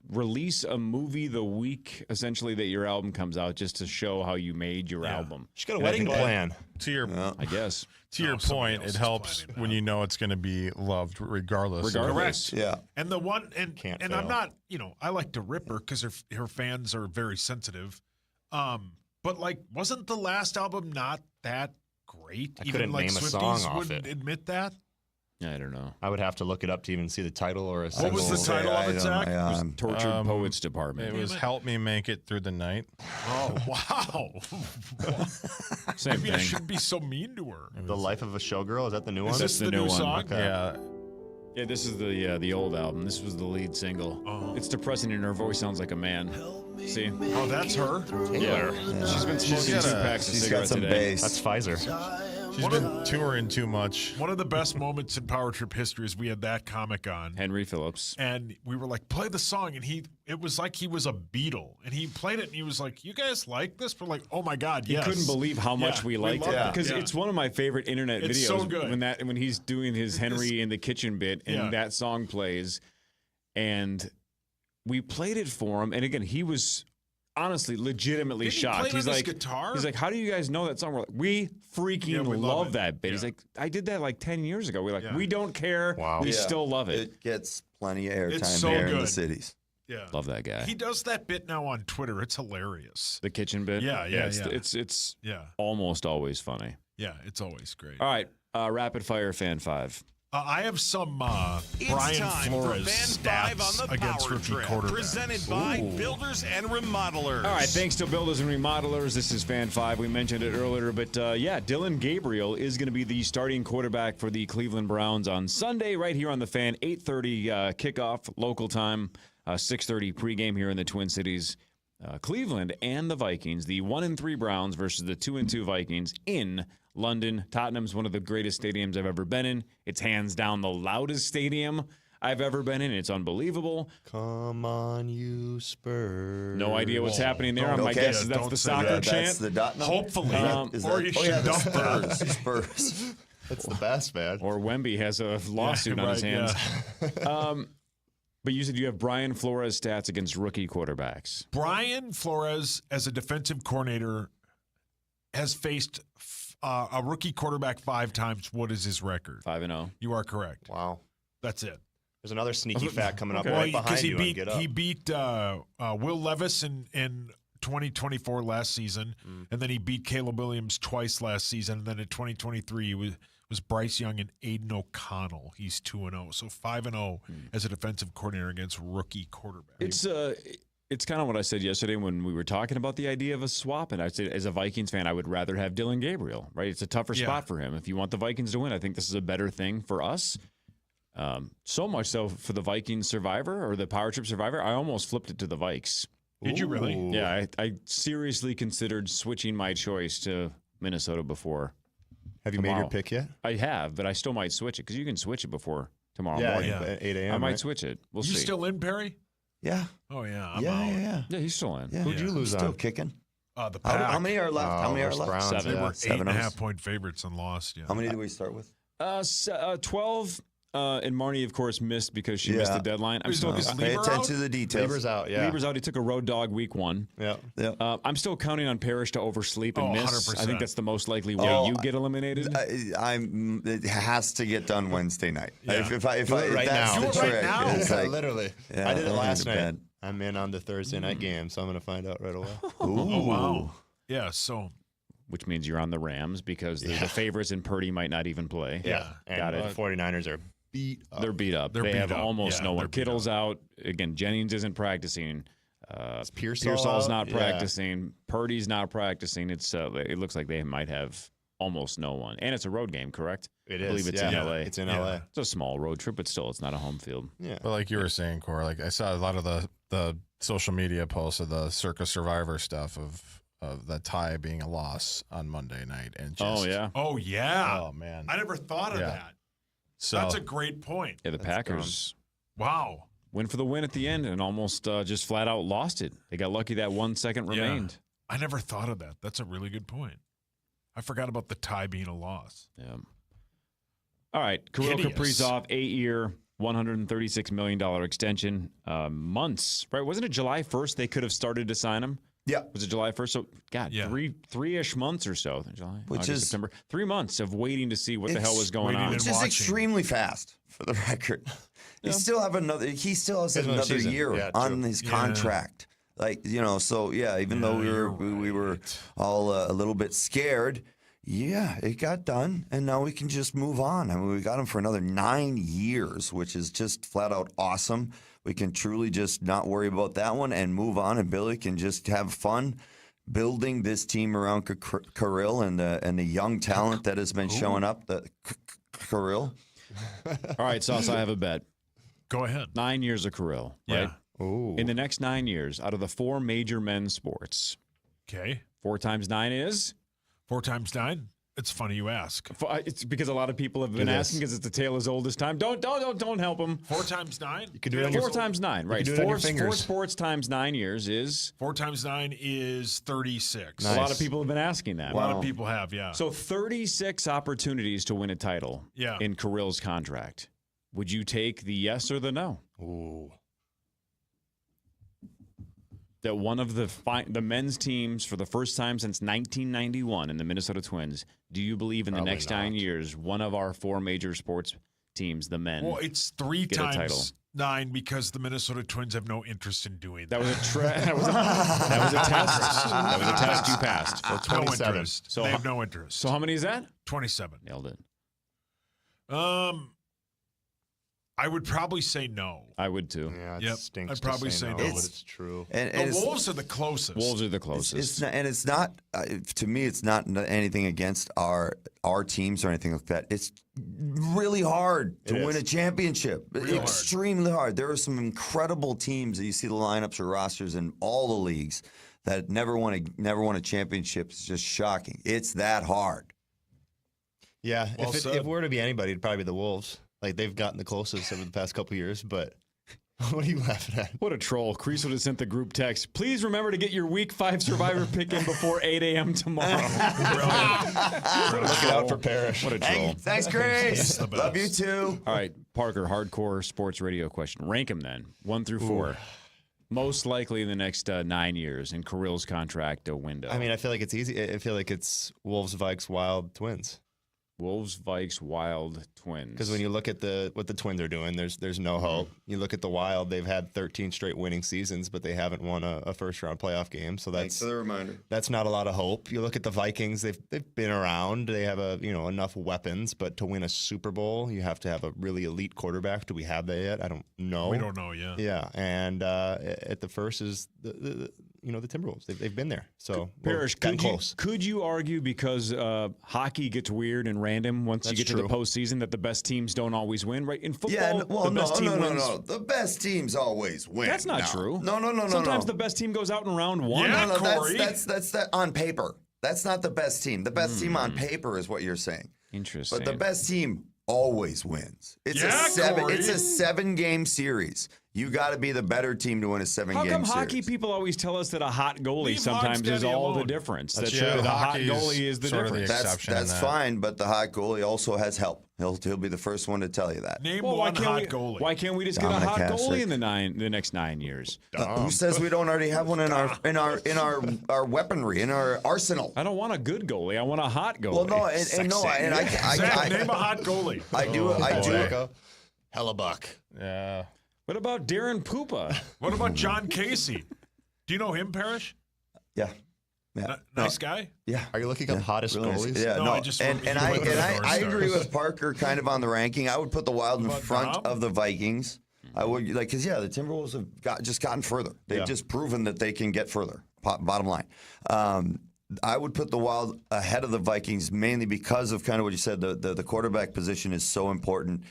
Speaker 3: release a movie the week essentially that your album comes out, just to show how you made your album.
Speaker 21: She's got a wedding plan.
Speaker 7: To your,
Speaker 3: I guess.
Speaker 7: To your point, it helps when you know it's going to be loved regardless.
Speaker 5: Correct.
Speaker 17: Yeah.
Speaker 5: And the one, and
Speaker 21: Can't
Speaker 5: I'm
Speaker 21: fail.
Speaker 5: not, I like to rip her because her fans are very sensitive. But like, wasn't the last album not that great?
Speaker 21: I couldn't name a song
Speaker 5: Swifties
Speaker 21: off
Speaker 5: wouldn't
Speaker 21: it.
Speaker 5: admit that.
Speaker 3: I don't know.
Speaker 21: I would have to look it up to even see the title or a
Speaker 5: What was the title of it, Zach?
Speaker 3: It was Tortured Poets Department.
Speaker 7: It was Help Me Make It Through the Night.
Speaker 5: Oh, wow.
Speaker 3: Same
Speaker 5: Maybe
Speaker 3: thing.
Speaker 5: I shouldn't be so mean to her.
Speaker 21: The Life of a Showgirl. Is that the new one?
Speaker 5: Is this the new song?
Speaker 21: Okay.
Speaker 7: Yeah.
Speaker 3: Yeah, this is the old album. This was the lead single.
Speaker 5: Oh.
Speaker 3: It's depressing, and her voice sounds like a man. See?
Speaker 5: Oh, that's her?
Speaker 3: Yeah. She's been smoking 2 packs of cigarettes a day.
Speaker 21: That's Pfizer.
Speaker 7: She's been touring too much.
Speaker 5: One of the best moments in Power Trip history is we had that comic on.
Speaker 3: Henry Phillips.
Speaker 5: And we were like, play the song. And it was like he was a Beatle. And he played it and he was like, you guys like this? We're like, oh my God, yes.
Speaker 3: He couldn't believe how much we liked it.
Speaker 5: loved
Speaker 3: Because it's one of my favorite internet
Speaker 5: It's
Speaker 3: videos.
Speaker 5: so good.
Speaker 3: When he's doing his Henry in the kitchen bit and that song plays. And we played it for him. And again, he was honestly legitimately
Speaker 5: Did he
Speaker 3: shocked.
Speaker 5: play it
Speaker 3: He's
Speaker 5: on his
Speaker 3: like,
Speaker 5: guitar?
Speaker 3: He's like, how do you guys know that song? We're like, we freaking
Speaker 5: we
Speaker 3: love
Speaker 5: it.
Speaker 3: that bit. He's like, I did that like 10 years ago. We're like, we don't care.
Speaker 21: Wow.
Speaker 3: We still love it.
Speaker 17: It gets plenty of
Speaker 5: It's
Speaker 17: airtime
Speaker 5: so
Speaker 17: here in the
Speaker 5: good.
Speaker 17: cities.
Speaker 5: Yeah.
Speaker 3: Love that guy.
Speaker 5: He does that bit now on Twitter. It's hilarious.
Speaker 3: The kitchen bit.
Speaker 5: Yeah.
Speaker 3: It's almost always funny.
Speaker 5: Yeah, it's always great.
Speaker 3: All right, rapid fire fan 5.
Speaker 5: I have some Brian
Speaker 14: time
Speaker 5: Flores
Speaker 14: for Fan 5
Speaker 5: stats
Speaker 14: on the
Speaker 5: against
Speaker 14: Power
Speaker 5: rookie
Speaker 14: Trip,
Speaker 5: quarterbacks.
Speaker 14: presented by Builders and Remodelers.
Speaker 3: All right, thanks to Builders and Remodelers. This is Fan 5. We mentioned it earlier, but Dylan Gabriel is going to be the starting quarterback for the Cleveland Browns on Sunday right here on the Fan. 8:30 kickoff local time, 6:30 pregame here in the Twin Cities. Cleveland and the Vikings, the 1-3 Browns versus the 2-2 Vikings in London. Tottenham's one of the greatest stadiums I've ever been in. It's hands down the loudest stadium I've ever been in. It's unbelievable.
Speaker 21: Come on, you Spurs.
Speaker 3: No idea what's happening there. My guess is that's the soccer chant.
Speaker 17: That's the dot number?
Speaker 5: Hopefully.
Speaker 17: Or
Speaker 5: you should dump that.
Speaker 17: Spurs.
Speaker 21: That's the best, man.
Speaker 3: Or Wemby has a lawsuit on his hands. But you said you have Brian Flores stats against rookie quarterbacks.
Speaker 5: Brian Flores, as a defensive coordinator, has faced a rookie quarterback 5 times. What is his record?
Speaker 3: 5-0.
Speaker 5: You are correct.
Speaker 21: Wow.
Speaker 5: That's it.
Speaker 21: There's another sneaky fact coming up
Speaker 5: Well,
Speaker 21: right behind
Speaker 5: he
Speaker 21: you.
Speaker 5: beat,
Speaker 21: Get up.
Speaker 5: he beat Will Levis in 2024 last season, and then he beat Caleb Williams twice last season, and then in 2023 it was Bryce Young and Aiden O'Connell. He's 2-0, so 5-0 as a defensive coordinator against rookie quarterback.
Speaker 3: It's kind of what I said yesterday when we were talking about the idea of a swap, and I said as a Vikings fan, I would rather have Dylan Gabriel. Right, it's a tougher spot for him. If you want the Vikings to win, I think this is a better thing for us. So much so for the Vikings survivor or the Power Trip survivor, I almost flipped it to the Vikes.
Speaker 5: Did you really?
Speaker 3: Yeah, I seriously considered switching my choice to Minnesota before.
Speaker 21: Have you made your pick yet?
Speaker 3: I have, but I still might switch it because you can switch it before tomorrow morning.
Speaker 21: At 8 a.m.
Speaker 3: I might
Speaker 21: right?
Speaker 3: switch it. We'll
Speaker 5: You
Speaker 3: see.
Speaker 5: still in, Perry?
Speaker 17: Yeah.
Speaker 5: Oh, yeah. I'm
Speaker 17: Yeah.
Speaker 5: out.
Speaker 3: Yeah, he's still in.
Speaker 17: Yeah.
Speaker 21: Who'd you lose
Speaker 17: Still
Speaker 21: on?
Speaker 17: kicking.
Speaker 5: The Pack.
Speaker 17: How many are left? How many are left?
Speaker 21: Browns,
Speaker 3: 7.
Speaker 5: They were
Speaker 17: 7
Speaker 5: 8.5-point favorites and lost. Yeah.
Speaker 17: How many did we start with?
Speaker 3: 12. And Marnie, of course, missed because she missed the deadline. I'm still
Speaker 17: Pay attention to the details.
Speaker 21: Lieber's out, yeah.
Speaker 3: Lieber's out. He took a road dog week 1.
Speaker 21: Yeah.
Speaker 3: I'm still counting on Parish to oversleep and miss.
Speaker 5: 100%.
Speaker 3: I think that's the most likely way you get eliminated.
Speaker 17: It has to get done Wednesday night.
Speaker 5: Yeah.
Speaker 17: If
Speaker 21: Do it right
Speaker 17: that's
Speaker 21: now.
Speaker 17: the
Speaker 5: Do it right
Speaker 17: trick,
Speaker 5: now.
Speaker 17: it's like,
Speaker 21: Literally.
Speaker 17: yeah,
Speaker 21: I did it last
Speaker 17: going to
Speaker 21: night.
Speaker 17: bed.
Speaker 21: I'm in on the Thursday night game, so I'm going to find out right away.
Speaker 5: Oh, wow. Yeah, so.
Speaker 3: Which means you're on the Rams because the favorites and Purdy might not even play.
Speaker 21: Yeah.
Speaker 3: Got
Speaker 21: And
Speaker 3: it.
Speaker 21: the 49ers are beat up.
Speaker 3: They're beat up.
Speaker 5: They're
Speaker 3: They
Speaker 5: beat
Speaker 3: have
Speaker 5: up.
Speaker 3: almost
Speaker 5: Yeah,
Speaker 3: no one.
Speaker 5: they're beat
Speaker 3: Kittle's out. Again, Jennings isn't practicing.
Speaker 21: Pearsall's
Speaker 3: Pearsall's
Speaker 21: out.
Speaker 3: not practicing. Purdy's not practicing. It looks like they might have almost no one. And it's a road game, correct?
Speaker 21: It
Speaker 3: I
Speaker 21: is.
Speaker 3: believe it's in L.A.
Speaker 21: It's in L.A.
Speaker 3: It's a small road trip, but still, it's not a home field.
Speaker 21: Yeah.
Speaker 7: But like you were saying, Cory, like I saw a lot of the social media posts of the Circa Survivor stuff of the tie being a loss on Monday night. And just,
Speaker 5: Oh, yeah.
Speaker 7: Oh, man.
Speaker 5: I never thought of that.
Speaker 7: So
Speaker 5: That's a great point.
Speaker 3: Yeah, the Packers
Speaker 5: Wow.
Speaker 3: went for the win at the end and almost just flat out lost it. They got lucky that 1 second remained.
Speaker 5: I never thought of that. That's a really good point. I forgot about the tie being a loss.
Speaker 3: Yeah. All right, Kirill
Speaker 5: Hideous.
Speaker 3: Kaprizov, 8-year, $136 million extension. Months, right? Wasn't it July 1st they could have started to sign him?
Speaker 17: Yeah.
Speaker 3: Was it July 1st? So, God, three-ish months or so. July,
Speaker 17: Which
Speaker 3: August,
Speaker 17: is-
Speaker 3: September. 3 months of waiting to see what the hell was going on.
Speaker 17: Which is extremely fast, for the record. He still has another year on his contract. Like, so even though we were all a little bit scared, Yeah, it got done, and now we can just move on. I mean, we got him for another 9 years, which is just flat out awesome. We can truly just not worry about that one and move on, and Billy can just have fun building this team around Kirill and the young talent that has been showing up. The Kirill.
Speaker 3: All right, Sauce, I have a bet.
Speaker 5: Go ahead.
Speaker 3: 9 years of Kirill, right?
Speaker 5: Yeah.
Speaker 3: Ooh. In the next 9 years, out of the 4 major men's sports,
Speaker 5: Okay.
Speaker 3: 4 times 9 is?
Speaker 5: 4 times 9? It's funny you ask.
Speaker 3: It's because a lot of people have been asking because it's the tale as old as time. Don't help them.
Speaker 5: 4 times 9?
Speaker 21: You can do it on your
Speaker 3: 4 times 9, right?
Speaker 21: You can do it on your
Speaker 3: 4
Speaker 21: fingers.
Speaker 3: sports times 9 years is?
Speaker 5: 4 times 9 is 36.
Speaker 3: A lot of people have been asking that.
Speaker 5: A lot of people have, yeah.
Speaker 3: So 36 opportunities to win a title
Speaker 5: Yeah.
Speaker 3: in Kirill's contract. Would you take the yes or the no?
Speaker 21: Ooh.
Speaker 3: That one of the men's teams for the first time since 1991 in the Minnesota Twins, do you believe in the next 9 years, one of our 4 major sports teams, the men,
Speaker 5: Well, it's 3
Speaker 3: get a title?
Speaker 5: times 9 because the Minnesota Twins have no interest in doing
Speaker 3: That
Speaker 5: that.
Speaker 3: was a that was a test. That was a test you passed.
Speaker 5: So
Speaker 21: 27.
Speaker 5: No interest.
Speaker 3: So
Speaker 5: they
Speaker 3: how-
Speaker 5: have no interest.
Speaker 3: So how many is that?
Speaker 5: 27.
Speaker 3: Nailed it.
Speaker 5: I would probably say no.
Speaker 3: I would too.
Speaker 21: Yeah, it
Speaker 5: Yep.
Speaker 21: stinks
Speaker 5: I'd probably
Speaker 21: to
Speaker 5: say
Speaker 21: say
Speaker 5: no.
Speaker 21: no, but it's true.
Speaker 17: And
Speaker 5: The
Speaker 17: it's-
Speaker 5: Wolves are the closest.
Speaker 3: Wolves are the closest.
Speaker 17: It's not to me. It's not anything against our teams or anything like that. It's really hard to win a championship. Extremely hard. There are some incredible teams that you see the lineups or rosters in all the leagues that never won a championship. It's just shocking. It's that hard.
Speaker 21: Yeah,
Speaker 5: Well
Speaker 21: if
Speaker 5: said.
Speaker 21: it were to be anybody, it'd probably be the Wolves. Like, they've gotten the closest over the past couple of years, but what are you laughing at?
Speaker 3: What a troll. Crease would have sent the group text. Please remember to get your Week 5 Survivor pick in before 8 a.m. tomorrow.
Speaker 21: Look out for Parish.
Speaker 3: What a troll.
Speaker 17: Thanks, Grace. Love you too.
Speaker 3: All right, Parker, hardcore sports radio question. Rank them then, 1 through 4. Most likely in the next 9 years in Kirill's contract window.
Speaker 21: I mean, I feel like it's easy. I feel like it's Wolves, Vikes, Wild, Twins.
Speaker 3: Wolves, Vikes, Wild, Twins.
Speaker 21: Because when you look at what the Twins are doing, there's no hope. You look at the Wild; they've had 13 straight winning seasons, but they haven't won a first round playoff game. So
Speaker 17: Thanks for the reminder.
Speaker 21: That's not a lot of hope. You look at the Vikings; they've been around. They have enough weapons, but to win a Super Bowl, you have to have a really elite quarterback. Do we have that yet? I don't know.
Speaker 5: We don't know yet.
Speaker 21: Yeah, and at the first is the Timberwolves. They've been there. So
Speaker 3: Parish,
Speaker 21: close.
Speaker 3: could you argue because hockey gets weird and random once you
Speaker 21: That's
Speaker 3: get to
Speaker 21: true.
Speaker 3: the postseason that the best teams don't always win, right? In football,
Speaker 17: Yeah,
Speaker 3: the best team wins.
Speaker 17: No. The best teams always win.
Speaker 3: That's not true.
Speaker 17: No.
Speaker 3: Sometimes the best team goes out in round 1.
Speaker 5: Yeah,
Speaker 17: No,
Speaker 5: Cory.
Speaker 17: that's that on paper. That's not the best team. The best team on paper is what you're saying.
Speaker 3: Interesting.
Speaker 17: But the best team always wins. It's
Speaker 5: Yeah, Cory.
Speaker 17: It's a 7-game series. You got to be the better team to win a 7-game
Speaker 3: How
Speaker 17: series.
Speaker 3: come hockey people always tell us that a hot goalie
Speaker 5: Leave
Speaker 3: sometimes is
Speaker 5: Hogstaddy
Speaker 3: all the
Speaker 5: alone.
Speaker 3: difference?
Speaker 7: That's
Speaker 3: That
Speaker 7: true.
Speaker 3: the hot
Speaker 7: Hockey is
Speaker 3: goalie is the
Speaker 7: sort of the
Speaker 3: difference.
Speaker 7: exception.
Speaker 17: That's
Speaker 7: in that.
Speaker 17: fine, but the hot goalie also has help. He'll be the first one to tell you that.
Speaker 5: Name
Speaker 3: Well,
Speaker 5: one hot goalie.
Speaker 3: Why can't we just get a
Speaker 17: Dominic
Speaker 3: hot goalie
Speaker 17: Hasek.
Speaker 3: in the next 9 years?
Speaker 17: Who says we don't already have one in our weaponry, in our arsenal?
Speaker 3: I don't want a good goalie. I want a hot goalie.
Speaker 17: Well, no, and
Speaker 5: Zach, name a hot goalie.
Speaker 17: I do.
Speaker 21: Hellebuck.
Speaker 7: Yeah.
Speaker 3: What about Darren Pupa?
Speaker 5: What about John Casey? Do you know him, Parish?
Speaker 17: Yeah. Yeah.
Speaker 5: Nice guy?
Speaker 17: Yeah.
Speaker 21: Are you looking up hottest
Speaker 17: Really nice.
Speaker 21: goalies?
Speaker 17: Yeah,
Speaker 5: No,
Speaker 17: no.
Speaker 5: I just
Speaker 17: and
Speaker 5: want-
Speaker 17: and
Speaker 5: he
Speaker 17: I
Speaker 5: went to
Speaker 17: and
Speaker 5: the
Speaker 17: I,
Speaker 5: North
Speaker 17: I agree
Speaker 5: Stars.
Speaker 17: with Parker kind of on the ranking. I would put the Wild in
Speaker 5: About
Speaker 17: front
Speaker 5: Dom?
Speaker 17: of the Vikings. I would because the Timberwolves have just gotten further. They've just proven that they can get further. Bottom line. I would put the Wild ahead of the Vikings mainly because of kind of what you said. The quarterback position is so important.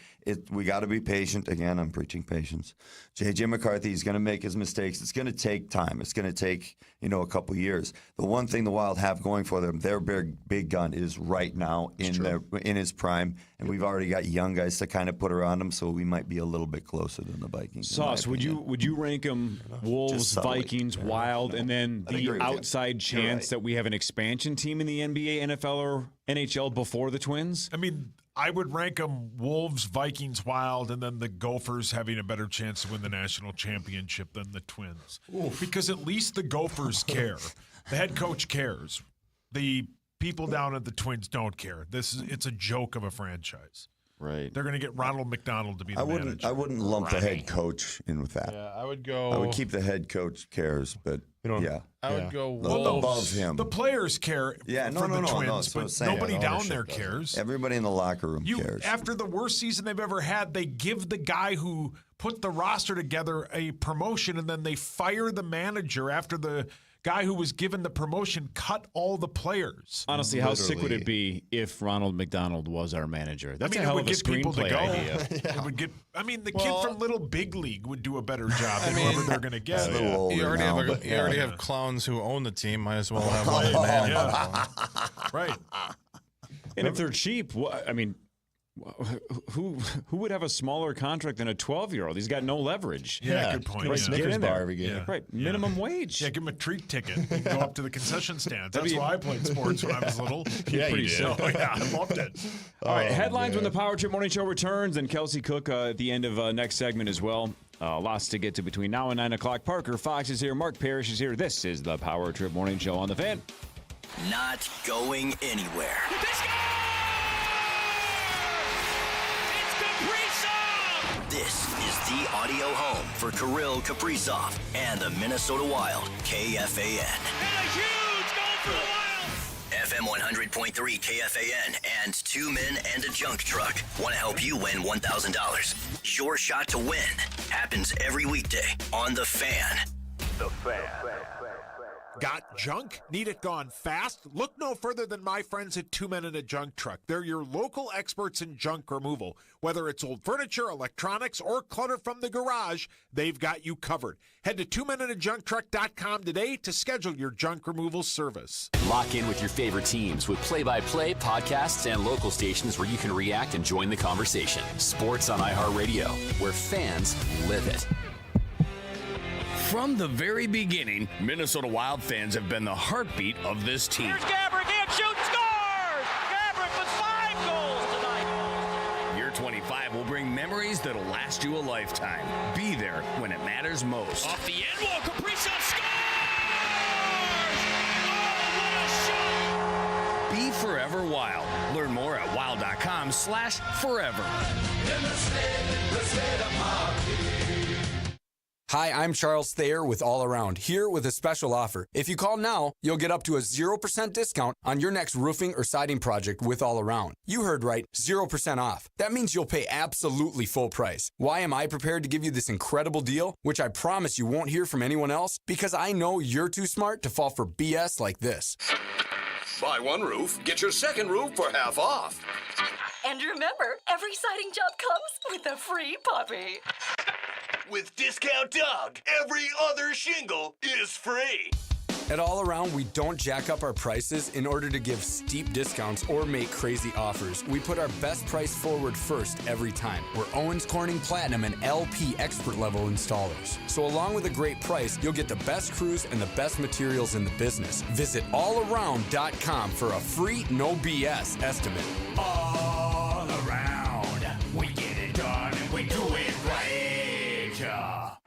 Speaker 17: We got to be patient. Again, I'm preaching patience. J.J. McCarthy is going to make his mistakes. It's going to take time. It's going to take a couple years. The one thing the Wild have going for them, their big gun is right now in his prime, and we've already got young guys to kind of put around him. So we might be a little bit closer than the Vikings.
Speaker 3: Sauce, would you rank them Wolves,
Speaker 17: subtly.
Speaker 3: Vikings, Wild, and then
Speaker 17: I'd agree
Speaker 3: the
Speaker 17: with you.
Speaker 3: outside chance that we have an expansion team in the NBA, NFL, or NHL before the Twins?
Speaker 5: I mean, I would rank them Wolves, Vikings, Wild, and then the Gophers having a better chance to win the national championship than the Twins. Because at least the Gophers care. The head coach cares. The people down at the Twins don't care. It's a joke of a franchise. They're going to get Ronald McDonald to be the manager.
Speaker 17: I wouldn't lump the head coach in with that.
Speaker 7: Yeah, I would go.
Speaker 17: I would keep the head coach cares, but yeah.
Speaker 7: I would go
Speaker 17: above him.
Speaker 5: The players care for the Twins, but nobody down there cares.
Speaker 17: Everybody in the locker room cares.
Speaker 5: After the worst season they've ever had, they give the guy who put the roster together a promotion, and then they fire the manager after the guy who was given the promotion cut all the players.
Speaker 3: Honestly, how sick would it be if Ronald McDonald was our manager? That's a hell of a screenplay idea.
Speaker 5: It would get. I mean, the kid from Little Big League would do a better job than whoever they're going to get.
Speaker 7: You already have clowns who own the team. Might as well have one manager.
Speaker 5: Right.
Speaker 3: And if they're cheap, I mean, who would have a smaller contract than a 12-year-old? He's got no leverage.
Speaker 5: Yeah, good point.
Speaker 3: Right,
Speaker 21: Snickers bar every game.
Speaker 3: Yeah. Right, minimum wage.
Speaker 5: Yeah, give him a treat ticket. You can go up to the concession stands. That's why I played sports when I was little.
Speaker 3: Yeah,
Speaker 5: pretty
Speaker 3: you did.
Speaker 5: silly. Yeah, I loved it.
Speaker 3: All right, headlines when the Power Trip Morning Show returns, and Kelsey Cook at the end of next segment as well. Lots to get to between now and 9 o'clock. Parker Fox is here. Mark Parish is here. This is the Power Trip Morning Show on the Fan.
Speaker 18: Not going anywhere. This is the audio home for Kirill Caprioff and the Minnesota Wild, KFAN.
Speaker 14: And a huge goal for the Wild.
Speaker 18: FM 100.3 KFAN and 2 men and a junk truck want to help you win $1,000. Your shot to win happens every weekday on The Fan.
Speaker 5: The Fan. Got junk? Need it gone fast? Look no further than my friends at 2 Men and a Junk Truck. They're your local experts in junk removal. Whether it's old furniture, electronics, or clutter from the garage, they've got you covered. Head to 2menandajuncktruck.com today to schedule your junk removal service.
Speaker 20: Lock in with your favorite teams with play-by-play, podcasts, and local stations where you can react and join the conversation. Sports on iHeartRadio, where fans live it.
Speaker 14: From the very beginning, Minnesota Wild fans have been the heartbeat of this team.
Speaker 22: Here's Gabrick, in, shoot, scores! Gabrick with 5 goals tonight.
Speaker 14: Year 25 will bring memories that'll last you a lifetime. Be there when it matters most.
Speaker 22: Off the end wall, Caprioff scores! Oh, what a shot!
Speaker 14: Be forever Wild. Learn more at wild.com/forever.
Speaker 23: Hi, I'm Charles Thayer with All Around, here with a special offer. If you call now, you'll get up to a 0% discount on your next roofing or siding project with All Around. You heard right, 0% off. That means you'll pay absolutely full price. Why am I prepared to give you this incredible deal, which I promise you won't hear from anyone else? Because I know you're too smart to fall for BS like this.
Speaker 24: Buy one roof, get your second roof for half off.
Speaker 25: And remember, every siding job comes with a free puppy.
Speaker 24: With Discount Dog, every other shingle is free.
Speaker 23: At All Around, we don't jack up our prices in order to give steep discounts or make crazy offers. We put our best price forward first every time. We're Owens Corning Platinum and LP expert level installers. So along with a great price, you'll get the best crews and the best materials in the business. Visit allaround.com for a free, no BS estimate.
Speaker 14: All around, we get it done and we do it right.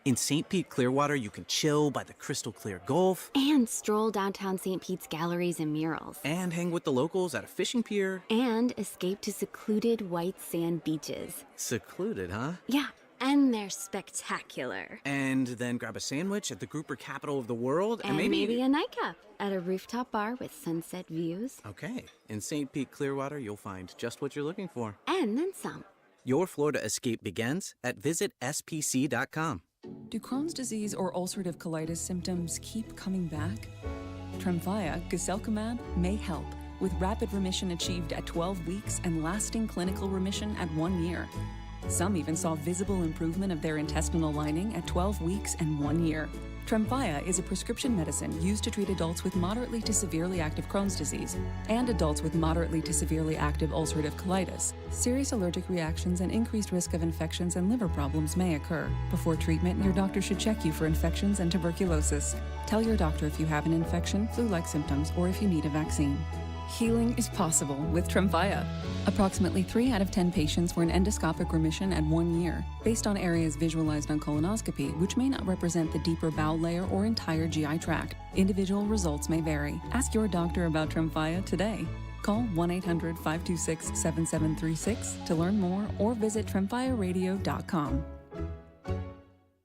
Speaker 26: In St. Pete, Clearwater, you can chill by the crystal clear Gulf.
Speaker 27: And stroll downtown St. Pete's galleries and murals.
Speaker 26: And hang with the locals at a fishing pier.
Speaker 27: And escape to secluded white sand beaches.
Speaker 26: Secluded, huh?
Speaker 27: Yeah, and they're spectacular.
Speaker 26: And then grab a sandwich at the grouper capital of the world.
Speaker 27: And maybe a nightcap at a rooftop bar with sunset views.
Speaker 26: Okay. In St. Pete, Clearwater, you'll find just what you're looking for.
Speaker 27: And then some.
Speaker 26: Your Florida escape begins at visitspc.com.
Speaker 28: Do Crohn's disease or ulcerative colitis symptoms keep coming back? Tremfya, guselkumab, may help, with rapid remission achieved at 12 weeks and lasting clinical remission at 1 year. Some even saw visible improvement of their intestinal lining at 12 weeks and 1 year. Tremfya is a prescription medicine used to treat adults with moderately to severely active Crohn's disease and adults with moderately to severely active ulcerative colitis. Serious allergic reactions and increased risk of infections and liver problems may occur. Before treatment, your doctor should check you for infections and tuberculosis. Tell your doctor if you have an infection, flu-like symptoms, or if you need a vaccine. Healing is possible with Tremfya. Approximately 3 out of 10 patients were in endoscopic remission at 1 year, based on areas visualized on colonoscopy, which may not represent the deeper bowel layer or entire GI tract. Individual results may vary. Ask your doctor about Tremfya today. Call 1-800-526-7736 to learn more or visit TrimFireRadio.com.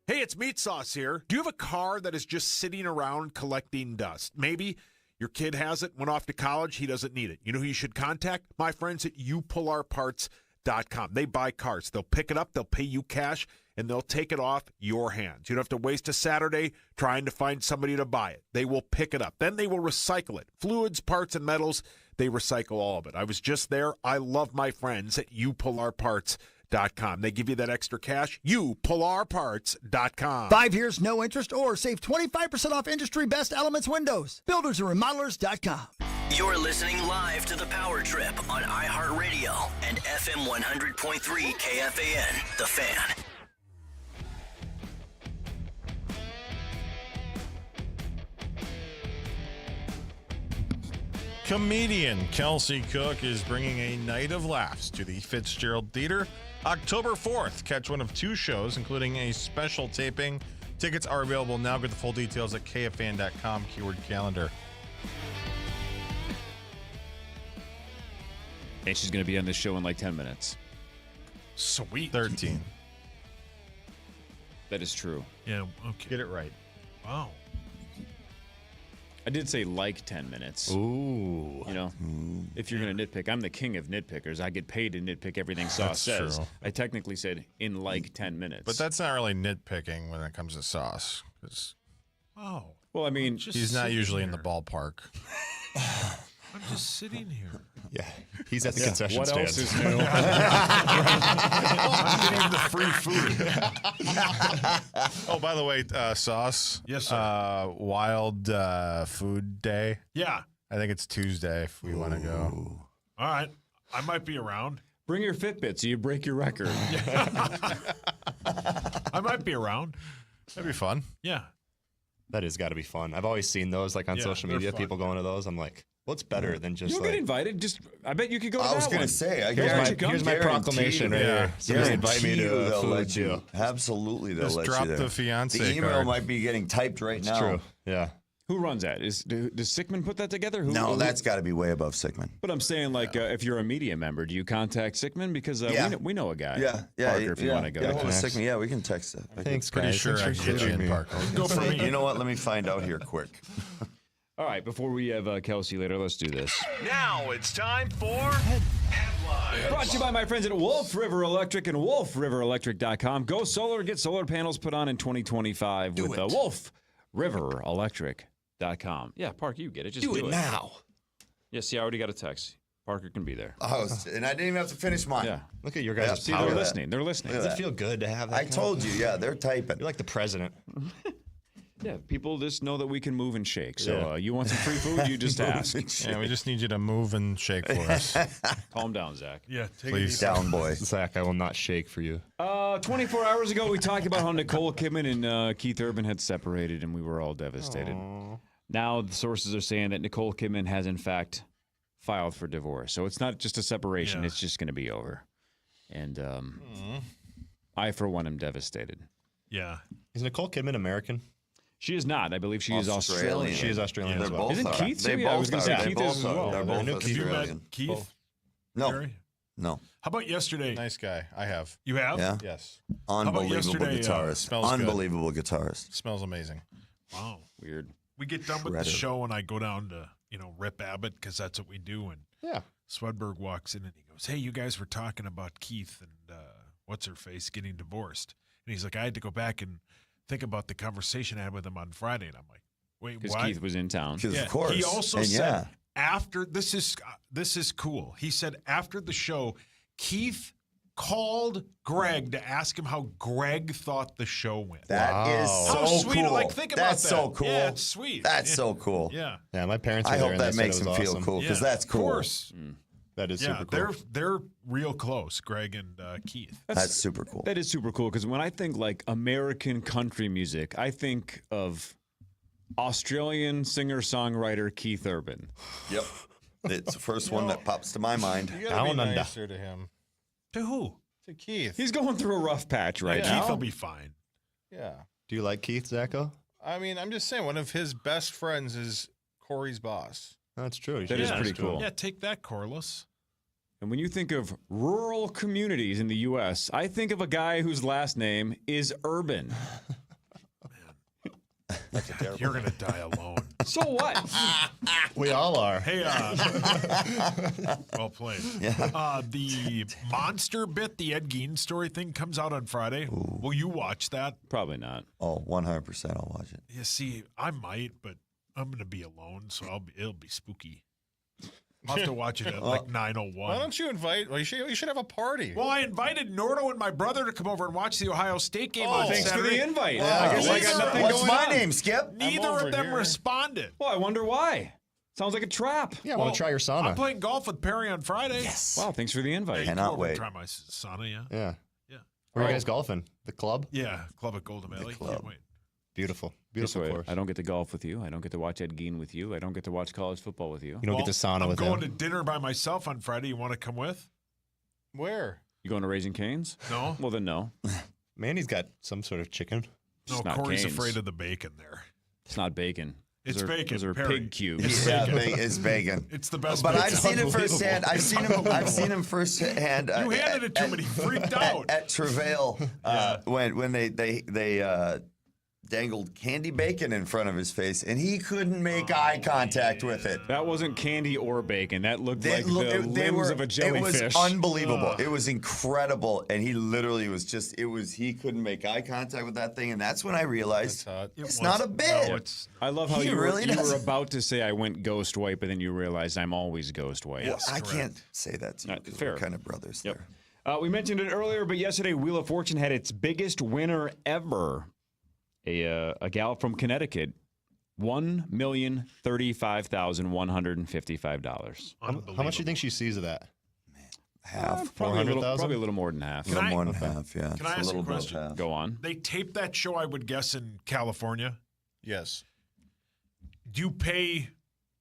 Speaker 5: Hey, it's Meat Sauce here. Do you have a car that is just sitting around collecting dust? Maybe your kid has it, went off to college, he doesn't need it. You know who you should contact? My friends at YouPullOurParts.com. They buy cars. They'll pick it up, they'll pay you cash, and they'll take it off your hands. You don't have to waste a Saturday trying to find somebody to buy it. They will pick it up. Then they will recycle it. Fluids, parts, and metals, they recycle all of it. I was just there. I love my friends at YouPullOurParts.com. They give you that extra cash. YouPullOurParts.com.
Speaker 2: 5 years, no interest, or save 25% off industry best elements windows. Builders and Remodelers.com.
Speaker 18: You're listening live to the Power Trip on iHeartRadio and FM 100.3 KFAN, The Fan.
Speaker 7: Comedian Kelsey Cook is bringing a night of laughs to the Fitzgerald Theater October 4th. Catch one of 2 shows, including a special taping. Tickets are available now. Get the full details at KFAN.com, keyword calendar.
Speaker 3: And she's going to be on this show in like 10 minutes.
Speaker 5: Sweet.
Speaker 7: 13.
Speaker 3: That is true.
Speaker 5: Yeah, okay.
Speaker 7: Get it right.
Speaker 5: Wow.
Speaker 3: I did say like 10 minutes.
Speaker 21: Ooh.
Speaker 3: You know, if you're going to nitpick, I'm the king of nitpickers. I get paid to nitpick everything Sauce
Speaker 7: That's
Speaker 3: says.
Speaker 7: true.
Speaker 3: I technically said in like 10 minutes.
Speaker 7: But that's not really nitpicking when it comes to Sauce.
Speaker 5: Oh.
Speaker 3: Well, I mean,
Speaker 7: he's not usually in the ballpark.
Speaker 5: I'm just sitting here.
Speaker 21: Yeah, he's at the concession
Speaker 3: what
Speaker 21: stand.
Speaker 3: else is new?
Speaker 5: I'm getting the free food.
Speaker 7: Oh, by the way, Sauce.
Speaker 5: Yes, sir.
Speaker 7: Wild Food Day.
Speaker 5: Yeah.
Speaker 7: I think it's Tuesday if we want to go.
Speaker 5: All right. I might be around.
Speaker 3: Bring your Fitbit so you break your record.
Speaker 5: I might be around.
Speaker 7: That'd be fun.
Speaker 5: Yeah.
Speaker 21: That has got to be fun. I've always seen those like on
Speaker 5: Yeah,
Speaker 21: social
Speaker 5: they're
Speaker 21: media,
Speaker 5: fun.
Speaker 21: people going to those. I'm like, what's better than just
Speaker 3: You'll
Speaker 21: like...
Speaker 3: get invited. Just, I bet you could go to
Speaker 17: I
Speaker 3: that
Speaker 17: was going
Speaker 3: one.
Speaker 17: to say,
Speaker 21: Here's my proclamation right here. Somebody invite me to a food deal.
Speaker 17: Absolutely, they'll
Speaker 7: Just
Speaker 17: let
Speaker 7: drop
Speaker 17: you there.
Speaker 7: the fiance
Speaker 17: The email
Speaker 7: card.
Speaker 17: might be getting typed right
Speaker 21: It's
Speaker 17: now.
Speaker 21: true. Yeah.
Speaker 3: Who runs that? Does Sickman put that together? Who,
Speaker 17: That's got to be way above Sickman.
Speaker 3: But I'm saying, like, if you're a media member, do you contact Sickman? Because we know a guy. Parker, if you want to go.
Speaker 17: Get hold of Sickman. Yeah, we can text it.
Speaker 21: Thanks,
Speaker 7: Pretty
Speaker 21: guys.
Speaker 7: sure I
Speaker 21: Thanks for
Speaker 7: can get you
Speaker 21: including
Speaker 7: in
Speaker 21: me.
Speaker 7: Parker.
Speaker 5: Go for me.
Speaker 17: You know what? Let me find out here quick.
Speaker 3: All right, before we have Kelsey later, let's do this.
Speaker 14: Now it's time for Headlines.
Speaker 3: Brought to you by my friends at Wolf River Electric and WolfRiverElectric.com. Go solar, get solar panels put on in 2025 with WolfRiverElectric.com. Yeah, Parker, you get it. Just do it
Speaker 21: now.
Speaker 3: Yeah, see, I already got a text. Parker can be there.
Speaker 17: Oh, and I didn't even have to finish mine.
Speaker 3: Yeah.
Speaker 21: Look at your guys'
Speaker 3: See,
Speaker 21: power.
Speaker 3: they're listening. They're listening.
Speaker 21: Does it feel good to have that?
Speaker 17: I told you, they're typing.
Speaker 21: You're like the president.
Speaker 3: Yeah, people just know that we can move and shake. So you want some free food, you just ask.
Speaker 7: Yeah, we just need you to move and shake for us.
Speaker 3: Calm down, Zach.
Speaker 5: Yeah, take
Speaker 7: Please.
Speaker 5: it easy.
Speaker 17: Down, boy.
Speaker 21: Zach, I will not shake for you.
Speaker 3: 24 hours ago, we talked about how Nicole Kidman and Keith Urban had separated, and we were all devastated.
Speaker 21: Aww.
Speaker 3: Now the sources are saying that Nicole Kidman has, in fact, filed for divorce. So it's not just a separation.
Speaker 5: Yeah.
Speaker 3: It's just going to be over. And I, for one, am devastated.
Speaker 5: Yeah.
Speaker 21: Is Nicole Kidman American?
Speaker 3: She is not. I believe she is Australian.
Speaker 21: She is Australian
Speaker 17: They're
Speaker 21: as well.
Speaker 17: both
Speaker 3: Isn't
Speaker 17: are.
Speaker 3: Keith
Speaker 17: They
Speaker 3: too? Yeah, I was
Speaker 17: both
Speaker 3: gonna
Speaker 17: are.
Speaker 3: say
Speaker 17: They
Speaker 3: Keith
Speaker 17: both
Speaker 3: is as
Speaker 17: are.
Speaker 3: well.
Speaker 17: They're both
Speaker 5: Have you met
Speaker 17: Australian.
Speaker 5: Keith?
Speaker 17: No.
Speaker 5: Jerry?
Speaker 17: No.
Speaker 5: How about yesterday?
Speaker 7: Nice guy. I have.
Speaker 5: You have?
Speaker 17: Yeah.
Speaker 7: Yes.
Speaker 5: about
Speaker 17: Unbelievable
Speaker 5: yesterday,
Speaker 17: guitarist.
Speaker 7: Smells good.
Speaker 17: Unbelievable guitarist.
Speaker 7: Smells amazing.
Speaker 5: Wow.
Speaker 3: Weird.
Speaker 5: We get done with the show and I go down to, Rip Abbott because that's what we do. And
Speaker 21: Yeah.
Speaker 5: Swedberg walks in and he goes, "Hey, you guys were talking about Keith and what's her face getting divorced." And he's like, "I had to go back and think about the conversation I had with him on Friday." And I'm like, "Wait,
Speaker 3: Because
Speaker 5: what?"
Speaker 3: Keith was in town.
Speaker 17: Because of course.
Speaker 5: He also
Speaker 17: And
Speaker 5: said after this is cool. He said after the show, Keith called Greg to ask him how Greg thought the show went.
Speaker 17: That is so
Speaker 5: How sweet.
Speaker 17: cool.
Speaker 5: Like, think about
Speaker 17: That's
Speaker 5: that.
Speaker 17: so cool.
Speaker 5: Yeah, it's sweet.
Speaker 17: That's so cool.
Speaker 5: Yeah.
Speaker 21: Yeah, my parents were
Speaker 17: I
Speaker 21: there
Speaker 17: hope
Speaker 21: and they
Speaker 17: that
Speaker 21: said
Speaker 17: makes
Speaker 21: it
Speaker 17: him
Speaker 21: was
Speaker 17: feel
Speaker 21: awesome.
Speaker 17: cool because that's cool.
Speaker 5: Of course.
Speaker 21: That is
Speaker 5: Yeah,
Speaker 21: super cool.
Speaker 5: they're real close, Greg and Keith.
Speaker 17: That's super cool.
Speaker 3: That is super cool because when I think like American country music, I think of Australian singer-songwriter Keith Urban.
Speaker 17: Yep. It's the first one that pops to my mind.
Speaker 7: You gotta be nicer to him.
Speaker 5: To who?
Speaker 7: To Keith.
Speaker 3: He's going through a rough patch right
Speaker 5: Keith
Speaker 3: now.
Speaker 5: will be fine.
Speaker 7: Yeah.
Speaker 21: Do you like Keith, Zacho?
Speaker 7: I mean, I'm just saying, one of his best friends is Cory's boss.
Speaker 21: That's true.
Speaker 3: That is pretty cool.
Speaker 5: Yeah, take that, Corliss.
Speaker 3: And when you think of rural communities in the U.S., I think of a guy whose last name is Urban.
Speaker 21: That's a terrible.
Speaker 5: You're going to die alone.
Speaker 3: So what?
Speaker 21: We all are.
Speaker 5: Hey, well played.
Speaker 17: Yeah.
Speaker 5: The monster bit, the Ed Gein story thing comes out on Friday. Ooh. Will you watch that?
Speaker 3: Probably not.
Speaker 17: Oh, 100% I'll watch it.
Speaker 5: Yeah, see, I might, but I'm going to be alone, so it'll be spooky. I'll have to watch it at like 9:01.
Speaker 7: Why don't you invite? Well, you should have a party.
Speaker 5: Well, I invited Nordo and my brother to come over and watch the Ohio State game on
Speaker 3: thanks
Speaker 5: Saturday.
Speaker 3: for the invite.
Speaker 5: I guess I
Speaker 3: got nothing
Speaker 17: What's
Speaker 3: going
Speaker 17: my
Speaker 3: on.
Speaker 17: name, Skip?
Speaker 5: Neither of them responded.
Speaker 3: Well, I wonder why. Sounds like a trap.
Speaker 21: Yeah, want to try your sauna?
Speaker 5: I'm playing golf with Perry on Friday.
Speaker 17: Yes.
Speaker 3: Wow, thanks for the invite.
Speaker 17: Cannot wait.
Speaker 5: Try my sauna, yeah.
Speaker 21: Yeah.
Speaker 5: Yeah.
Speaker 21: Where are you guys golfing? The club?
Speaker 5: Yeah, club at Golden Valley. Can't wait.
Speaker 21: Beautiful.
Speaker 3: So
Speaker 21: Beautiful course.
Speaker 3: I don't get to golf with you. I don't get to watch Ed Gein with you. I don't get to watch college football with you.
Speaker 21: You don't get to sauna with him.
Speaker 5: I'm going to dinner by myself on Friday. You want to come with?
Speaker 7: Where?
Speaker 3: You going to Raising Cane's?
Speaker 5: No.
Speaker 3: Well, then no.
Speaker 21: Mandy's got some sort of chicken.
Speaker 5: No,
Speaker 3: It's not
Speaker 5: Corey's
Speaker 3: Cane's.
Speaker 5: afraid of the bacon there.
Speaker 3: It's not bacon.
Speaker 5: It's
Speaker 3: Those are-
Speaker 5: bacon,
Speaker 3: Those are
Speaker 5: Perry.
Speaker 3: pig cubes.
Speaker 5: It's
Speaker 17: Yeah,
Speaker 5: bacon.
Speaker 17: it's bacon.
Speaker 5: It's the best
Speaker 17: But
Speaker 5: bacon.
Speaker 17: I've seen it firsthand. I've seen him firsthand.
Speaker 5: You handed it to him and he freaked out.
Speaker 17: At Travail when they dangled candy bacon in front of his face, and he couldn't make eye contact with it.
Speaker 3: That wasn't candy or bacon. That looked like the limbs of a jellyfish.
Speaker 17: It was unbelievable. It was incredible, and he literally was just. He couldn't make eye contact with that thing, and that's when I realized it's not a bit.
Speaker 5: No,
Speaker 3: I love how
Speaker 17: He
Speaker 3: you
Speaker 17: really
Speaker 3: were
Speaker 17: doesn't.
Speaker 3: about to say I went ghost white, but then you realized I'm always ghost white.
Speaker 17: Well, I can't say that to you because we're kind of brothers there.
Speaker 3: We mentioned it earlier, but yesterday Wheel of Fortune had its biggest winner ever. A gal from Connecticut, $1,035,155.
Speaker 21: How much do you think she sees of that?
Speaker 17: Half.
Speaker 3: Probably a
Speaker 21: 400,000?
Speaker 3: little more than half.
Speaker 17: A little more than half, yeah.
Speaker 5: Can I ask you a question?
Speaker 3: Go on.
Speaker 5: They taped that show, I would guess, in California.
Speaker 7: Yes.
Speaker 5: Do you pay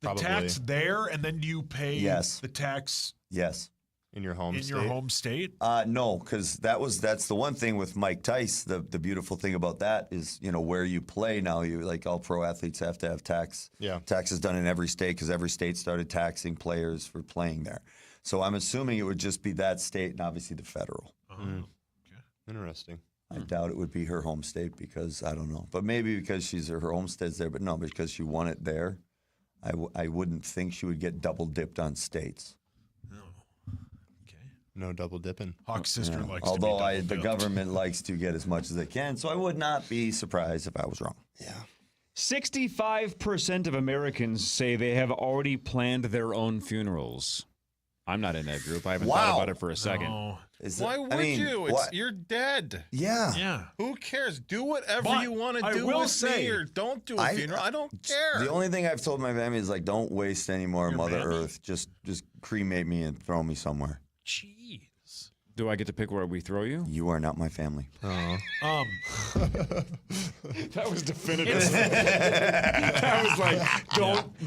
Speaker 5: the
Speaker 21: Probably.
Speaker 5: tax there, and then do you pay
Speaker 17: Yes.
Speaker 5: the tax
Speaker 17: Yes.
Speaker 21: In your home
Speaker 5: in
Speaker 21: state?
Speaker 5: your home state?
Speaker 17: No, because that's the one thing with Mike Tice. The beautiful thing about that is, where you play now. You like all pro athletes have to have taxes done in every state because every state started taxing players for playing there. So I'm assuming it would just be that state and obviously the federal.
Speaker 5: Okay.
Speaker 21: Interesting.
Speaker 17: I doubt it would be her home state because I don't know, but maybe because her homestead's there. But no, because she won it there, I wouldn't think she would get double dipped on states.
Speaker 21: No double dipping.
Speaker 5: Hawk's sister likes to be
Speaker 17: Although
Speaker 5: double
Speaker 17: the
Speaker 5: dipped.
Speaker 17: government likes to get as much as they can, so I would not be surprised if I was wrong.
Speaker 21: Yeah.
Speaker 3: 65% of Americans say they have already planned their own funerals. I'm not in that group. I haven't thought about it for a second.
Speaker 5: No.
Speaker 7: Why would you? You're dead.
Speaker 17: Yeah.
Speaker 5: Yeah.
Speaker 7: Who cares? Do whatever
Speaker 5: But
Speaker 7: you want to
Speaker 5: I
Speaker 7: do
Speaker 5: will
Speaker 7: with
Speaker 5: say-
Speaker 7: me or don't do a funeral. I don't care.
Speaker 17: The only thing I've told my family is like, don't waste any more
Speaker 5: Your
Speaker 17: Mother
Speaker 5: mammy?
Speaker 17: Earth. Just cremate me and throw me somewhere.
Speaker 5: Jeez.
Speaker 3: Do I get to pick where we throw you?
Speaker 17: You are not my family.
Speaker 3: That was definitive. That was like,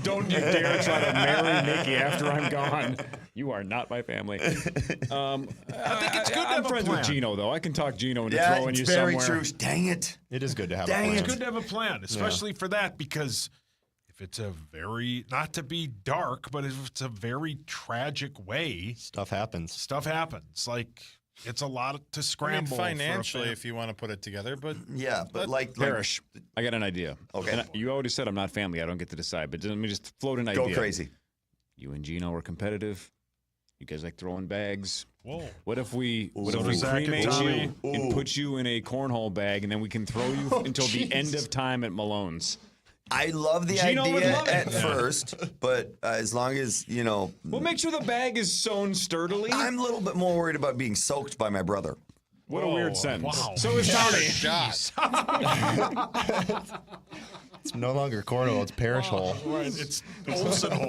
Speaker 3: don't you dare try to marry Nikki after I'm gone. You are not my family. I think
Speaker 5: it's good to
Speaker 3: I'm
Speaker 5: have a
Speaker 3: friends
Speaker 5: plan.
Speaker 3: with Gino, though. I can talk Gino into
Speaker 17: Yeah,
Speaker 3: throwing
Speaker 17: it's
Speaker 3: you
Speaker 17: very
Speaker 3: somewhere.
Speaker 17: true. Dang it.
Speaker 21: It is good to have
Speaker 17: Dang
Speaker 21: a plan.
Speaker 5: It's good to have a plan, especially for that, because if it's a very, not to be dark, but if it's a very tragic way,
Speaker 21: Stuff happens.
Speaker 5: Like, it's a lot to scramble.
Speaker 7: financially, if you want to put it together, but
Speaker 17: Yeah, but like
Speaker 3: Parish, I got an idea.
Speaker 17: Okay.
Speaker 3: And you already said I'm not family. I don't get to decide. But let me just float an idea.
Speaker 17: go crazy.
Speaker 3: You and Gino are competitive. You guys like throwing bags.
Speaker 5: Whoa.
Speaker 3: What if we
Speaker 5: So does Zach and
Speaker 3: cremate
Speaker 5: Tommy?
Speaker 3: you and put you in a cornhole bag, and then we can throw you until the end of time at Malone's?
Speaker 17: I love the
Speaker 3: Gino would
Speaker 17: idea
Speaker 3: love it.
Speaker 17: at first, but as long as,
Speaker 3: We'll make sure the bag is sewn sturdily.
Speaker 17: I'm a little bit more worried about being soaked by my brother.
Speaker 3: What a weird sentence.
Speaker 5: Wow.
Speaker 3: So is Tommy.
Speaker 7: shot.
Speaker 21: It's no longer cornhole, it's parish hole.
Speaker 5: Right, it's Olsen hole.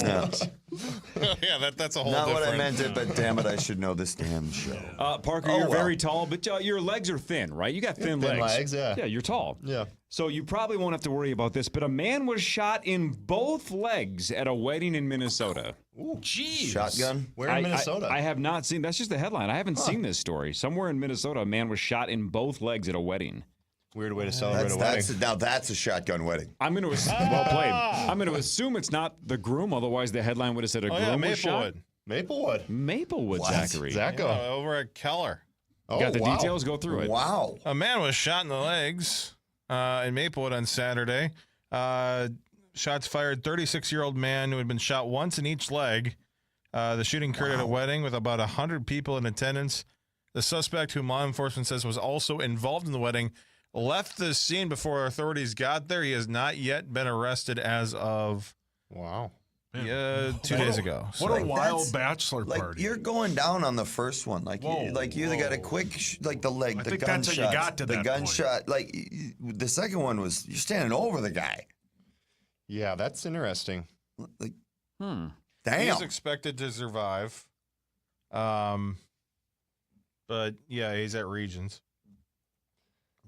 Speaker 7: Yeah, that's a whole
Speaker 17: Not
Speaker 7: different.
Speaker 17: what I meant it, but damn it, I should know this damn show.
Speaker 3: Parker, you're very tall, but your legs are thin, right? You got thin legs.
Speaker 21: yeah.
Speaker 3: Yeah, you're tall.
Speaker 21: Yeah.
Speaker 3: So you probably won't have to worry about this, but a man was shot in both legs at a wedding in Minnesota.
Speaker 5: Ooh, jeez.
Speaker 17: Shotgun?
Speaker 21: Where in Minnesota?
Speaker 3: I have not seen. That's just the headline. I haven't seen this story. Somewhere in Minnesota, a man was shot in both legs at a wedding.
Speaker 21: Weird way to celebrate a wedding.
Speaker 17: Now that's a shotgun wedding.
Speaker 3: I'm going to well played. I'm going to assume it's not the groom, otherwise the headline would have said a groom was shot. Maplewood, Zachary.
Speaker 7: Yeah, over at Keller.
Speaker 3: Got the details? Go through it.
Speaker 17: Wow.
Speaker 7: A man was shot in the legs in Maplewood on Saturday. Shots fired. 36-year-old man who had been shot once in each leg. The shooting occurred at a wedding with about 100 people in attendance. The suspect, whom law enforcement says was also involved in the wedding, left the scene before authorities got there. He has not yet been arrested as of 2 days ago.
Speaker 5: What a wild bachelor
Speaker 17: like,
Speaker 5: party!
Speaker 17: You're going down on the first one, you either got a quick, the leg, the gunshot,
Speaker 5: that's how you got to
Speaker 17: the
Speaker 5: that
Speaker 17: gunshot. Like the second one was you're standing over the guy.
Speaker 21: Yeah, that's interesting.
Speaker 17: Damn.
Speaker 7: He's expected to survive. But yeah, he's at Regions.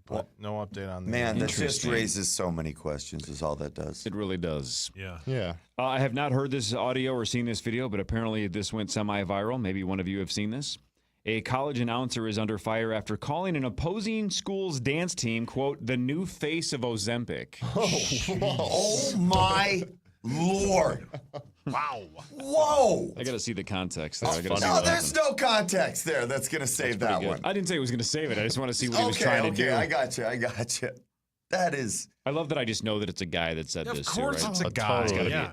Speaker 7: But no update on that.
Speaker 17: Man, that just raises so many questions, is all that does.
Speaker 3: It really does.
Speaker 21: Yeah.
Speaker 3: I have not heard this audio or seen this video, but apparently this went semi-viral. Maybe one of you have seen this. A college announcer is under fire after calling an opposing school's dance team, quote, the new face of Ozempic.
Speaker 17: Oh my Lord.
Speaker 5: Wow.
Speaker 17: Whoa.
Speaker 3: I got to see the context there.
Speaker 17: No, there's no context there that's going to save that one.
Speaker 3: I didn't say he was going to save it. I just want to see what he was trying to do.
Speaker 17: Okay, I got you. That is...
Speaker 3: I love that I just know that it's a guy that said this, too, right?
Speaker 5: Of course it's a guy.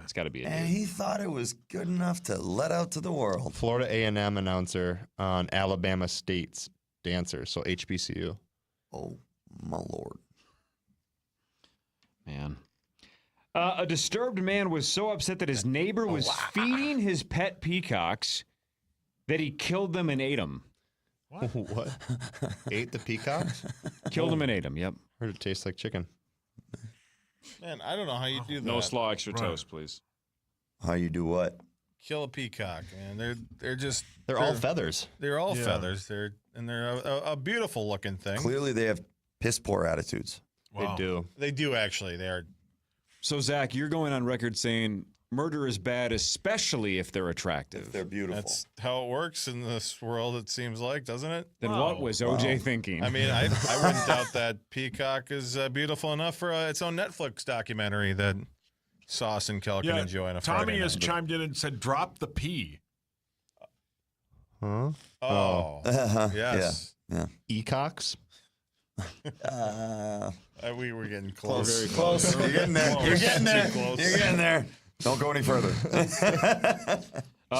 Speaker 3: It's got to be a dude.
Speaker 17: And he thought it was good enough to let out to the world.
Speaker 21: Florida A&M announcer on Alabama State's dancer, so HBCU.
Speaker 17: Oh, my Lord.
Speaker 3: Man. A disturbed man was so upset that his neighbor was feeding his pet peacocks that he killed them and ate them.
Speaker 21: What? Ate the peacocks?
Speaker 3: Killed them and ate them, yep.
Speaker 21: Heard it tastes like chicken.
Speaker 7: Man, I don't know how you do that.
Speaker 3: No slaw extra toast, please.
Speaker 17: How you do what?
Speaker 7: Kill a peacock, man. They're
Speaker 21: all feathers.
Speaker 7: They're all feathers. They're a beautiful looking thing.
Speaker 17: Clearly they have piss poor attitudes.
Speaker 21: Wow. They do.
Speaker 7: They do, actually. They are.
Speaker 3: So, Zach, you're going on record saying murder is bad, especially if they're attractive.
Speaker 17: If they're beautiful.
Speaker 7: That's how it works in this world, it seems like, doesn't it?
Speaker 3: Then what was OJ thinking?
Speaker 7: I mean, I wouldn't doubt that peacock is beautiful enough for its own Netflix documentary that Sauce and Kel can enjoy on a Friday
Speaker 5: Tommy has
Speaker 7: night.
Speaker 5: chimed in and said, drop the P.
Speaker 21: Huh?
Speaker 7: Oh. Yes.
Speaker 17: Yeah.
Speaker 21: Eacocks?
Speaker 7: We were getting close.
Speaker 17: Very close. You're getting there. You're getting there. You're getting there. Don't go any further.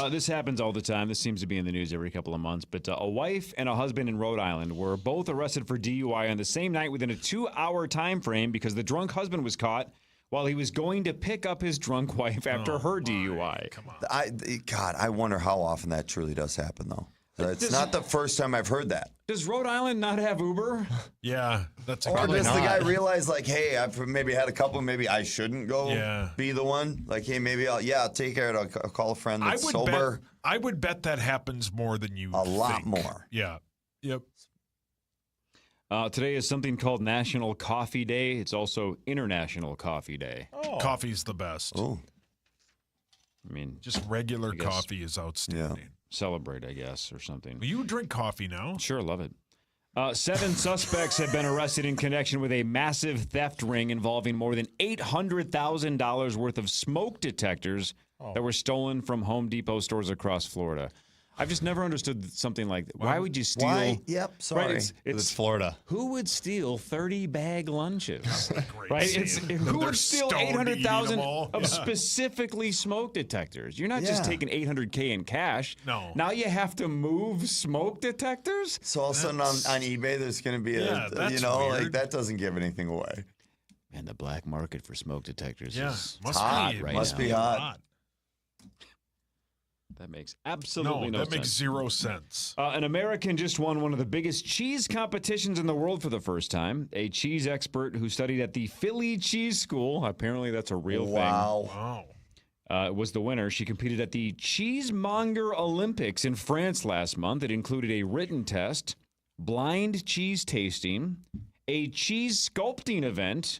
Speaker 3: This happens all the time. This seems to be in the news every couple of months. But a wife and a husband in Rhode Island were both arrested for DUI on the same night within a 2-hour time frame because the drunk husband was caught while he was going to pick up his drunk wife after her DUI.
Speaker 5: Come on.
Speaker 17: I wonder how often that truly does happen, though. It's not the first time I've heard that.
Speaker 3: Does Rhode Island not have Uber?
Speaker 5: Yeah, that's
Speaker 17: or
Speaker 5: probably
Speaker 17: does
Speaker 5: not.
Speaker 17: the guy realize, like, hey, I've maybe had a couple, maybe I shouldn't go be the one? Like, hey, maybe I'll take care of it. I'll call a friend that's sober.
Speaker 5: I would bet that happens more than you think.
Speaker 17: lot more.
Speaker 5: Yeah. Yep.
Speaker 3: Today is something called National Coffee Day. It's also International Coffee Day.
Speaker 5: Oh. Coffee's the best.
Speaker 17: Oh.
Speaker 3: I mean,
Speaker 5: just regular coffee is outstanding.
Speaker 3: Yeah. Celebrate, I guess, or something.
Speaker 5: You drink coffee now?
Speaker 3: Sure, love it. 7 suspects have been arrested in connection with a massive theft ring involving more than $800,000 worth of smoke detectors that were stolen from Home Depot stores across Florida. I've just never understood something like that. Why would you steal?
Speaker 17: Why? Yep, sorry.
Speaker 3: Right,
Speaker 21: it's Florida.
Speaker 3: Who would steal 30-bag lunches? Right? Who
Speaker 5: They're
Speaker 3: would steal
Speaker 5: stoned to eat 'em
Speaker 3: $800,000
Speaker 5: all.
Speaker 3: of specifically smoke detectors? You're not just taking $800K in cash.
Speaker 5: No.
Speaker 3: Now you have to move smoke detectors?
Speaker 17: So all of a sudden on eBay, there's going to be
Speaker 5: that's
Speaker 17: like
Speaker 5: weird.
Speaker 17: that doesn't give anything away.
Speaker 3: And the black market for smoke detectors is
Speaker 5: must
Speaker 3: hot
Speaker 5: be,
Speaker 3: right
Speaker 17: must
Speaker 3: now.
Speaker 17: be hot.
Speaker 3: That makes absolutely no sense.
Speaker 5: That makes zero sense.
Speaker 3: An American just won one of the biggest cheese competitions in the world for the first time. A cheese expert who studied at the Philly Cheese School, apparently that's a real thing.
Speaker 5: Wow.
Speaker 3: Was the winner. She competed at the Cheesemonger Olympics in France last month. It included a written test, blind cheese tasting, a cheese sculpting event,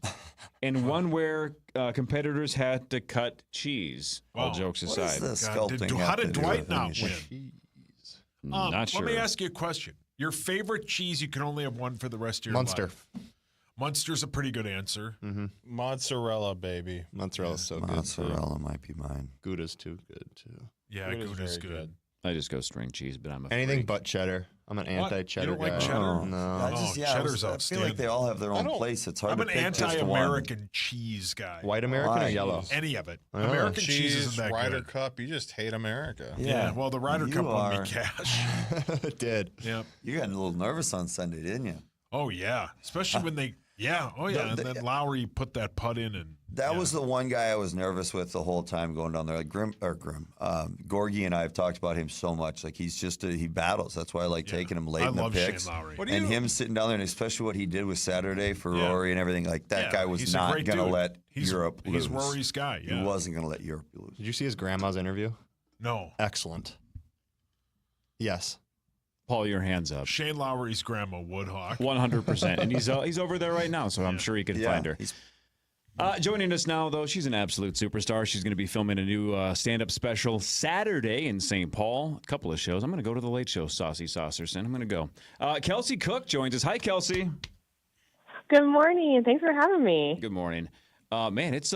Speaker 3: and one where competitors had to cut cheese. All jokes aside.
Speaker 17: What is the sculpting
Speaker 5: how
Speaker 17: have
Speaker 5: did
Speaker 17: to do
Speaker 5: Dwight
Speaker 17: with
Speaker 5: not
Speaker 17: anything?
Speaker 5: win?
Speaker 3: Not sure.
Speaker 5: Let me ask you a question. Your favorite cheese, you can only have one for the rest of your
Speaker 21: Munster.
Speaker 5: life. Munster's a pretty good answer.
Speaker 7: Mozzarella, baby.
Speaker 21: Mozzarella's so good.
Speaker 17: Mozzarella might be mine.
Speaker 21: Gouda's too good too.
Speaker 5: Yeah, Gouda's good.
Speaker 3: I just go string cheese, but I'm a
Speaker 21: Anything
Speaker 3: freak.
Speaker 21: but cheddar. I'm an anti-cheddar
Speaker 5: You don't
Speaker 21: guy.
Speaker 5: like cheddar?
Speaker 21: No.
Speaker 5: Cheddar's
Speaker 17: I feel like they all have their own place. It's hard
Speaker 5: I'm
Speaker 17: to
Speaker 5: an
Speaker 17: pick just one.
Speaker 5: anti-American cheese guy.
Speaker 21: White American or yellow?
Speaker 5: Any of it.
Speaker 21: Oh.
Speaker 5: American cheese isn't that
Speaker 7: Ryder
Speaker 5: good.
Speaker 7: Cup, you just hate America.
Speaker 5: Yeah, well, the Ryder Cup won me cash.
Speaker 21: It did.
Speaker 5: Yeah.
Speaker 17: You got a little nervous on Sunday, didn't you?
Speaker 5: Oh, yeah. Especially when they, and then Lowry put that putt in. And
Speaker 17: That was the one guy I was nervous with the whole time going down there. Like Gorgie and I have talked about him so much. Like he's just, he battles. That's why I like taking him late in the picks.
Speaker 5: Shane Lowry.
Speaker 17: And him sitting down there, and especially what he did with Saturday for Rory and everything. Like that guy was not going to let Europe lose.
Speaker 5: He's Rory's guy,
Speaker 17: He wasn't going to let Europe lose.
Speaker 21: Did you see his grandma's interview?
Speaker 5: No.
Speaker 21: Excellent. Yes.
Speaker 3: Paul, your hands up.
Speaker 5: Shane Lowry's grandma, Woodhawk.
Speaker 3: 100%. And he's over there right now, so I'm sure he can find her. Joining us now, though, she's an absolute superstar. She's going to be filming a new stand-up special Saturday in St. Paul. A couple of shows. I'm going to go to the Late Show, Saucy Saucerson. I'm going to go. Kelsey Cook joins us. Hi, Kelsey.
Speaker 4: Good morning. Thanks for having me.
Speaker 3: Good morning. Man, it's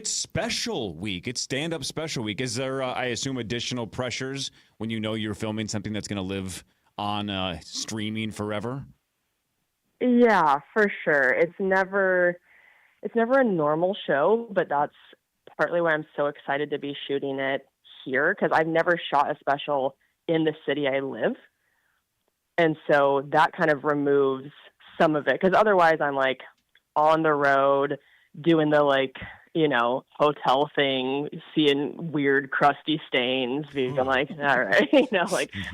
Speaker 3: special week. It's stand-up special week. Is there, I assume, additional pressures when you know you're filming something that's going to live on streaming forever?
Speaker 4: Yeah, for sure. It's never a normal show, but that's partly why I'm so excited to be shooting it here, because I've never shot a special in the city I live. And so that kind of removes some of it, because otherwise I'm like on the road doing the hotel thing, seeing weird crusty stains, being like, all right,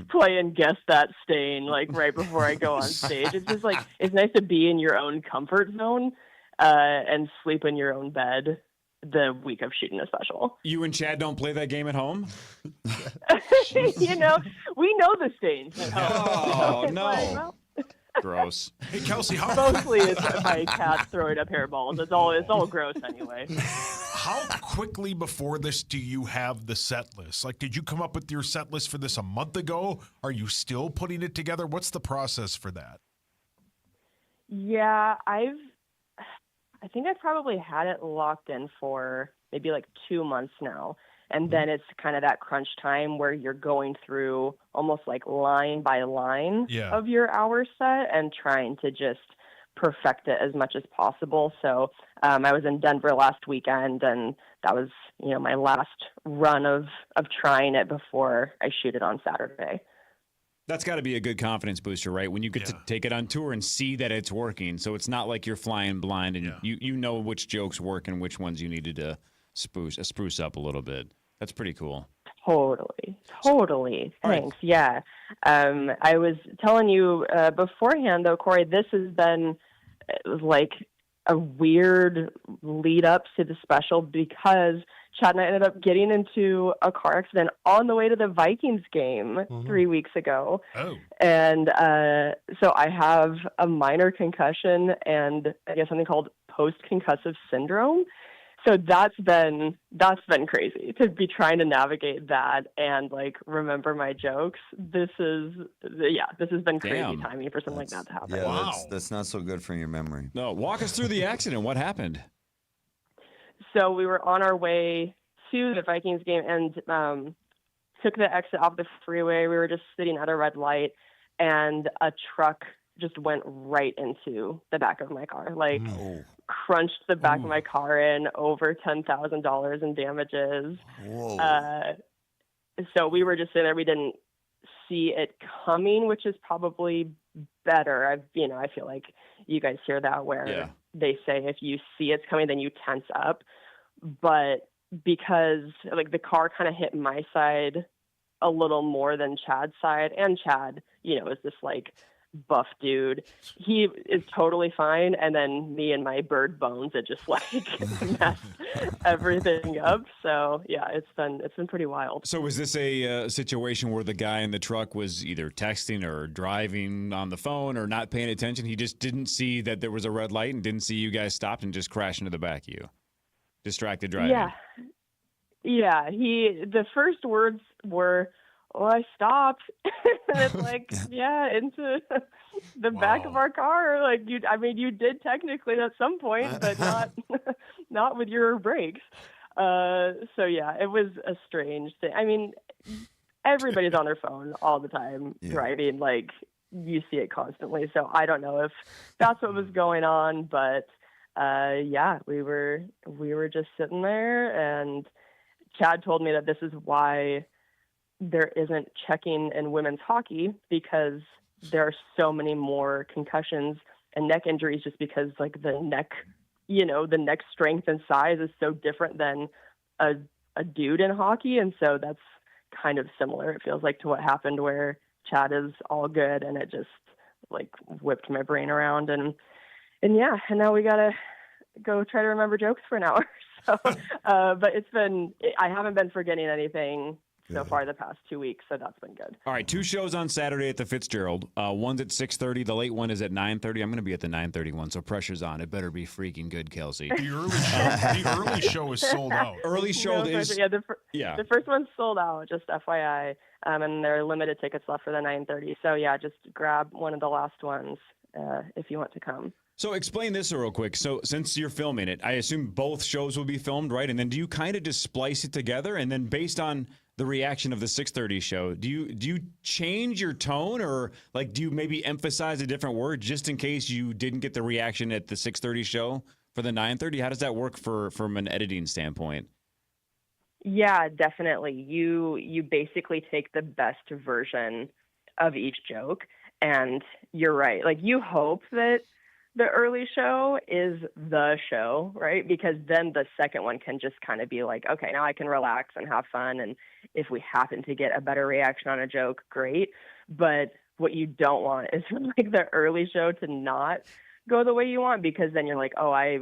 Speaker 4: playing guess that stain right before I go on stage. It's just it's nice to be in your own comfort zone and sleep in your own bed the week of shooting a special.
Speaker 3: You and Chad don't play that game at home?
Speaker 4: We know the stains at home.
Speaker 3: Oh, no. Gross.
Speaker 5: Hey, Kelsey,
Speaker 4: mostly it's my cat throwing up hairballs. It's all gross anyway.
Speaker 5: How quickly before this do you have the set list? Did you come up with your set list for this a month ago? Are you still putting it together? What's the process for that?
Speaker 4: Yeah, I think I've probably had it locked in for maybe 2 months now. And then it's kind of that crunch time where you're going through almost line by line of your hour set and trying to just perfect it as much as possible. So I was in Denver last weekend, and that was, my last run of trying it before I shoot it on Saturday.
Speaker 3: That's got to be a good confidence booster, right? When you get to take it on tour and see that it's working. So it's not like you're flying blind and you know which jokes work and which ones you needed to spruce up a little bit. That's pretty cool. Totally. Thanks. Yeah. I was telling you beforehand, though, Cory, this has been a weird lead up to the special because Chad and I ended up getting into a car accident on the way to the Vikings game 3 weeks ago. Oh. And so I have a minor concussion and I guess something called post-concussive syndrome. So that's been crazy to be trying to navigate that and remember my jokes. This has been crazy timing for something like that to happen.
Speaker 17: Yeah, wow. That's not so good for your memory.
Speaker 3: No, walk us through the accident. What happened?
Speaker 4: So we were on our way to the Vikings game and took the exit off the freeway. We were just sitting at a red light and a truck just went right into the back of my car. Crunched the back of my car in, over $10,000 in damages. Whoa. So we were just sitting there. We didn't see it coming, which is probably better. I feel like you guys hear that where they say if you see it's coming, then you tense up. But because the car kind of hit my side a little more than Chad's side, and Chad, is this buff dude. He is totally fine, and then me and my bird bones, it just messed everything up. So yeah, it's been pretty wild.
Speaker 3: So was this a situation where the guy in the truck was either texting or driving on the phone or not paying attention? He just didn't see that there was a red light and didn't see you guys stopped and just crashed into the back of you. Distracted driving.
Speaker 4: Yeah. The first words were, well, I stopped. And it's like, into the back of our car. Like, you did technically at some point, but not with your brakes. So yeah, it was a strange thing. I mean, everybody's on their phone all the time driving. Like, you see it constantly. So I don't know if that's what was going on, but we were just sitting there, and Chad told me that this is why there isn't checking in women's hockey, because there are so many more concussions and neck injuries, just because like the neck strength and size is so different than a dude in hockey. And so that's kind of similar, it feels like, to what happened, where Chad is all good and it just like whipped my brain around. And now we got to go try to remember jokes for an hour. So, but I haven't been forgetting anything so far the past 2 weeks, so that's been good.
Speaker 3: All right, 2 shows on Saturday at the Fitzgerald. One's at 6:30. The late one is at 9:30. I'm going to be at the 9:30 one, so pressure's on. It better be freaking good, Kelsey.
Speaker 5: The early show is sold out.
Speaker 3: Early show is...
Speaker 4: The first one's sold out, just FYI, and there are limited tickets left for the 9:30. So, just grab one of the last ones if you want to come.
Speaker 3: So explain this real quick. So since you're filming it, I assume both shows will be filmed, right? And then do you kind of just splice it together? And then based on the reaction of the 6:30 show, do you change your tone, or like do you maybe emphasize a different word just in case you didn't get the reaction at the 6:30 show for the 9:30? How does that work from an editing standpoint?
Speaker 4: Yeah, definitely. You basically take the best version of each joke, and you're right. Like, you hope that the early show is the show, right? Because then the second one can just kind of be like, okay, now I can relax and have fun. And if we happen to get a better reaction on a joke, great. But what you don't want is for like the early show to not go the way you want, because then you're like, oh, I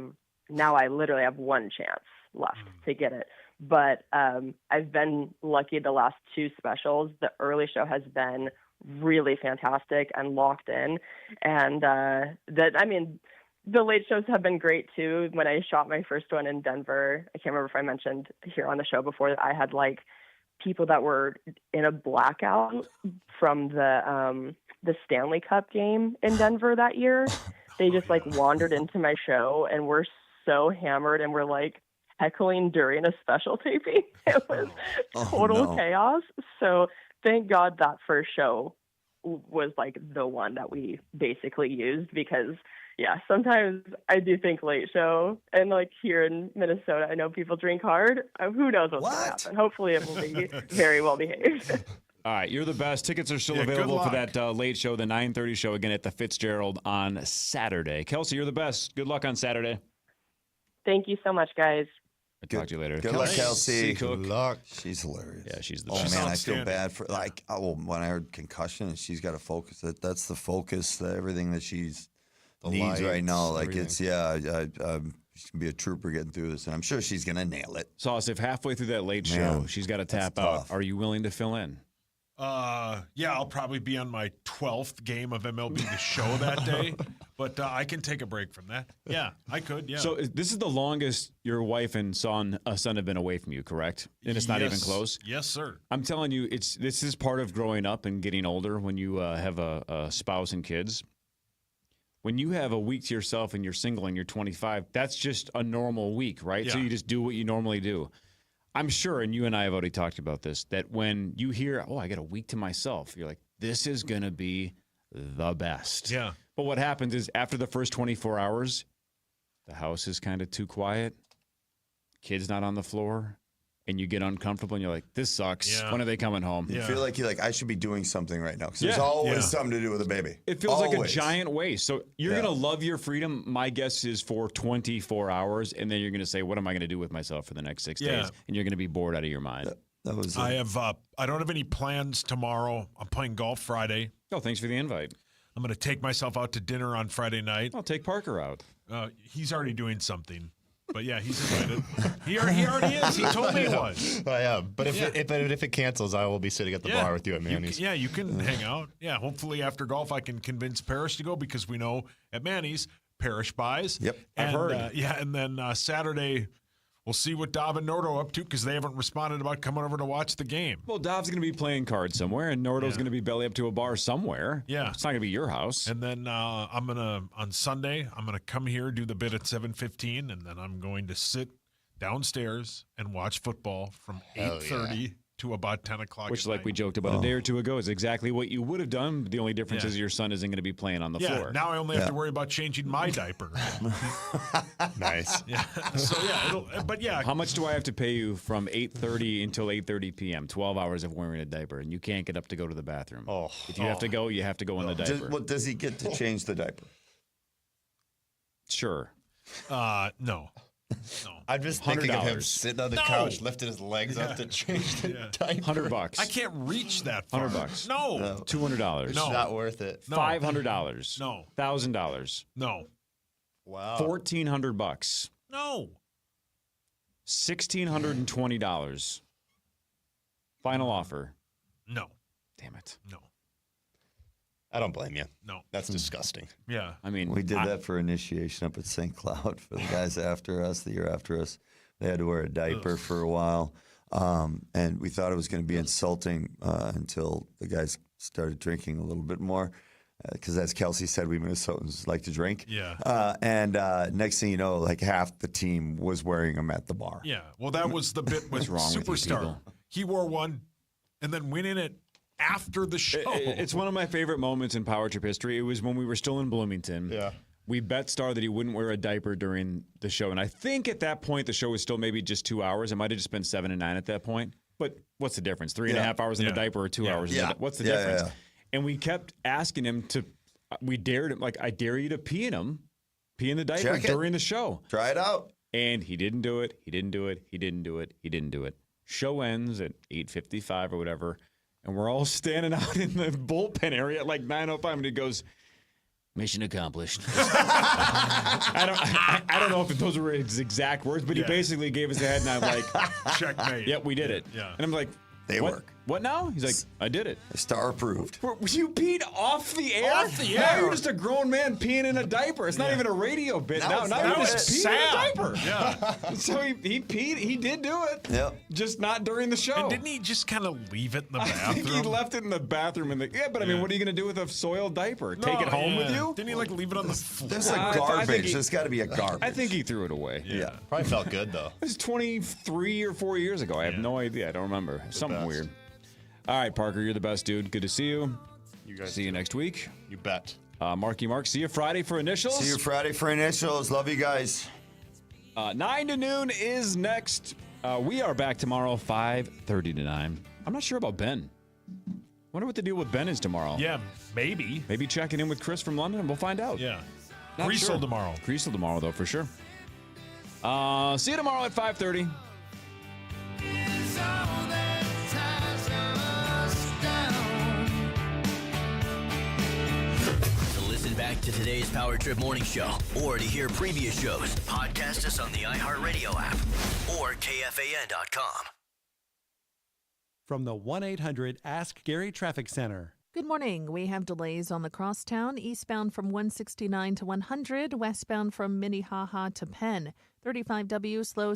Speaker 4: literally have one chance left to get it. But I've been lucky the last 2 specials. The early show has been really fantastic and locked in, and the late shows have been great too. When I shot my first one in Denver, I can't remember if I mentioned here on the show before that I had like people that were in a blackout from the Stanley Cup game in Denver that year. They just wandered into my show and were so hammered and were like heckling during a special taping. It was total chaos. So thank God that first show was like the one that we basically used, because sometimes I do think late show, and like here in Minnesota, I know people drink hard. Who knows what's going to happen? Hopefully it will be very well behaved.
Speaker 3: All right, you're the best. Tickets are still available for that late show, the 9:30 show, again at the Fitzgerald on Saturday. Kelsey, you're the best. Good luck on Saturday.
Speaker 4: Thank you so much, guys.
Speaker 3: I'll talk to you later.
Speaker 17: Good luck, Kelsey.
Speaker 3: Good
Speaker 17: luck. She's hilarious.
Speaker 3: Yeah, she's the
Speaker 17: best.
Speaker 3: best.
Speaker 17: Oh, man, I feel bad for, when I heard concussion and she's got to focus, that's the focus, everything that she's needs right now. Like, everything. She's going to be a trooper getting through this, and I'm sure she's going to nail it.
Speaker 3: Sauce, if halfway through that late show she's got to tap out, are you willing to fill in?
Speaker 5: I'll probably be on my 12th game of MLB The Show that day, but I can take a break from that. Yeah, I could, yeah.
Speaker 3: So this is the longest your wife and son have been away from you, correct? And it's not even close?
Speaker 5: Yes, sir.
Speaker 3: I'm telling you, this is part of growing up and getting older when you have a spouse and kids. When you have a week to yourself and you're single and you're 25, that's just a normal week, right?
Speaker 5: Yeah.
Speaker 3: So you just do what you normally do. I'm sure, and you and I have already talked about this, that when you hear, I got a week to myself, you're like, this is going to be the best.
Speaker 5: Yeah.
Speaker 3: But what happens is after the first 24 hours, the house is kind of too quiet, kid's not on the floor, and you get uncomfortable, and you're like, this sucks. Yeah. When are they coming home?
Speaker 17: You feel like I should be doing something right now, because there's always something to do with a baby.
Speaker 3: It feels like a giant waste. So you're going to love your freedom, my guess is, for 24 hours, and then you're going to say, what am I going to do with myself for the next 6 days? And you're going to be bored out of your mind.
Speaker 17: That was
Speaker 5: I don't have any plans tomorrow. I'm playing golf Friday.
Speaker 3: Oh, thanks for the invite.
Speaker 5: I'm going to take myself out to dinner on Friday night.
Speaker 3: I'll take Parker out.
Speaker 5: He's already doing something. But yeah, he's invited. He already is. He told me he was.
Speaker 21: But if it cancels, I will be sitting at the bar with you at Manny's.
Speaker 5: You can hang out. Yeah, hopefully after golf I can convince Parish to go, because we know at Manny's Parish buys.
Speaker 17: Yep,
Speaker 5: and,
Speaker 3: I've heard.
Speaker 5: And then Saturday we'll see what Dov and Nordo are up to because they haven't responded about coming over to watch the game.
Speaker 3: Well, Dov's going to be playing cards somewhere, and Nordo's going to be belly up to a bar somewhere.
Speaker 5: Yeah.
Speaker 3: It's not going to be your house.
Speaker 5: And then on Sunday, I'm going to come here, do the bit at 7:15, and then I'm going to sit downstairs and watch football from 8:30 to about 10 o'clock.
Speaker 3: Which, like we joked about a day or two ago, is exactly what you would have done. The only difference is your son isn't going to be playing on the floor.
Speaker 5: Now I only have to worry about changing my diaper.
Speaker 21: Nice.
Speaker 5: Yeah. So,
Speaker 3: How much do I have to pay you from 8:30 until 8:30 p.m.? 12 hours of wearing a diaper, and you can't get up to go to the bathroom. If you have to go, you have to go in the diaper.
Speaker 17: Does he get to change the diaper?
Speaker 3: Sure.
Speaker 5: No.
Speaker 21: I'm just thinking of him sitting on the couch, lifting his legs up to change the diaper.
Speaker 3: $100.
Speaker 5: I can't reach that far.
Speaker 3: $100.
Speaker 5: No.
Speaker 3: $200.
Speaker 21: It's not worth it.
Speaker 5: No.
Speaker 3: $500.
Speaker 5: No.
Speaker 3: $1,000.
Speaker 5: No.
Speaker 21: Wow.
Speaker 3: $1,400.
Speaker 5: No.
Speaker 3: $1,620. Final offer.
Speaker 5: No.
Speaker 3: Damn it.
Speaker 5: No.
Speaker 21: I don't blame you.
Speaker 5: No.
Speaker 21: That's disgusting.
Speaker 5: Yeah.
Speaker 3: I mean,
Speaker 17: we did that for initiation up at St. Cloud for the guys after us, the year after us. They had to wear a diaper for a while. And we thought it was going to be insulting until the guys started drinking a little bit more. Because as Kelsey said, we Minnesotans like to drink.
Speaker 5: Yeah.
Speaker 17: And next thing you know, like half the team was wearing them at the bar.
Speaker 5: Yeah. Well, that was the bit with
Speaker 3: wrong with you
Speaker 5: Superstar.
Speaker 3: people?
Speaker 5: He wore one and then went in it after the show.
Speaker 3: It's one of my favorite moments in Power Trip history. It was when we were still in Bloomington.
Speaker 21: Yeah.
Speaker 3: We bet Star that he wouldn't wear a diaper during the show. And I think at that point, the show was still maybe just 2 hours. It might have just been 7 and 9 at that point. But what's the difference? 3.5 hours in a diaper or 2 hours in a diaper? What's the difference?
Speaker 17: Yeah.
Speaker 3: And we kept asking him to, we dared him, like, I dare you to pee in the diaper
Speaker 17: Check it.
Speaker 3: during the show.
Speaker 17: Try it out.
Speaker 3: And he didn't do it. He didn't do it. He didn't do it. He didn't do it. Show ends at 8:55 or whatever. And we're all standing out in the bullpen area at like 9:05, and he goes, "Mission accomplished." I don't know if those were his exact words, but he basically gave us a head nod like,
Speaker 5: checkmate.
Speaker 3: Yep, we did it.
Speaker 5: Yeah.
Speaker 3: And I'm like,
Speaker 17: They
Speaker 3: what?
Speaker 17: work.
Speaker 3: What now? He's like, I did it.
Speaker 17: Star approved.
Speaker 3: You peed off the air?
Speaker 5: Off the
Speaker 3: Now
Speaker 5: air.
Speaker 3: you're just a grown man peeing in a diaper. It's not even a radio bit. Now you're just peeing in a diaper.
Speaker 5: Yeah.
Speaker 3: So he peed. He did do it.
Speaker 17: Yep.
Speaker 3: Just not during the show.
Speaker 5: And didn't he just kind of leave it in the
Speaker 3: I
Speaker 5: bathroom?
Speaker 3: think he left it in the bathroom. But I mean, what are you going to do with a soiled diaper? Take it home with you?
Speaker 5: Didn't he like leave it on the floor?
Speaker 17: There's a
Speaker 3: I think
Speaker 17: garbage. There's got to be a garbage.
Speaker 3: I think he threw it away.
Speaker 17: Yeah.
Speaker 21: Probably felt good, though.
Speaker 3: It was 23 or 4 years ago. I have no idea. I don't remember. Something
Speaker 21: best.
Speaker 3: weird. All right, Parker, you're the best, dude. Good to see you.
Speaker 21: You guys
Speaker 3: see you next week.
Speaker 21: You bet.
Speaker 3: Marky Mark, see you Friday for initials.
Speaker 17: See you Friday for initials. Love you guys.
Speaker 3: 9 to noon is next. We are back tomorrow, 5:30 to 9. I'm not sure about Ben. Wonder what the deal with Ben is tomorrow.
Speaker 5: Yeah, maybe.
Speaker 3: Maybe checking in with Chris from London. We'll find out.
Speaker 5: Yeah.
Speaker 3: Not
Speaker 5: Creasel
Speaker 3: sure.
Speaker 5: tomorrow.
Speaker 3: Creasel tomorrow, though, for sure. See you tomorrow at 5:30.
Speaker 18: Back to today's Power Trip Morning Show, or to hear previous shows, podcast us on the iHeartRadio app or KFAN.com.
Speaker 8: From the 1-800-ASK-GARY Traffic Center.
Speaker 6: Good morning. We have delays on the crosstown, eastbound from 169 to 100, westbound from Minnehaha to Penn. 35W slow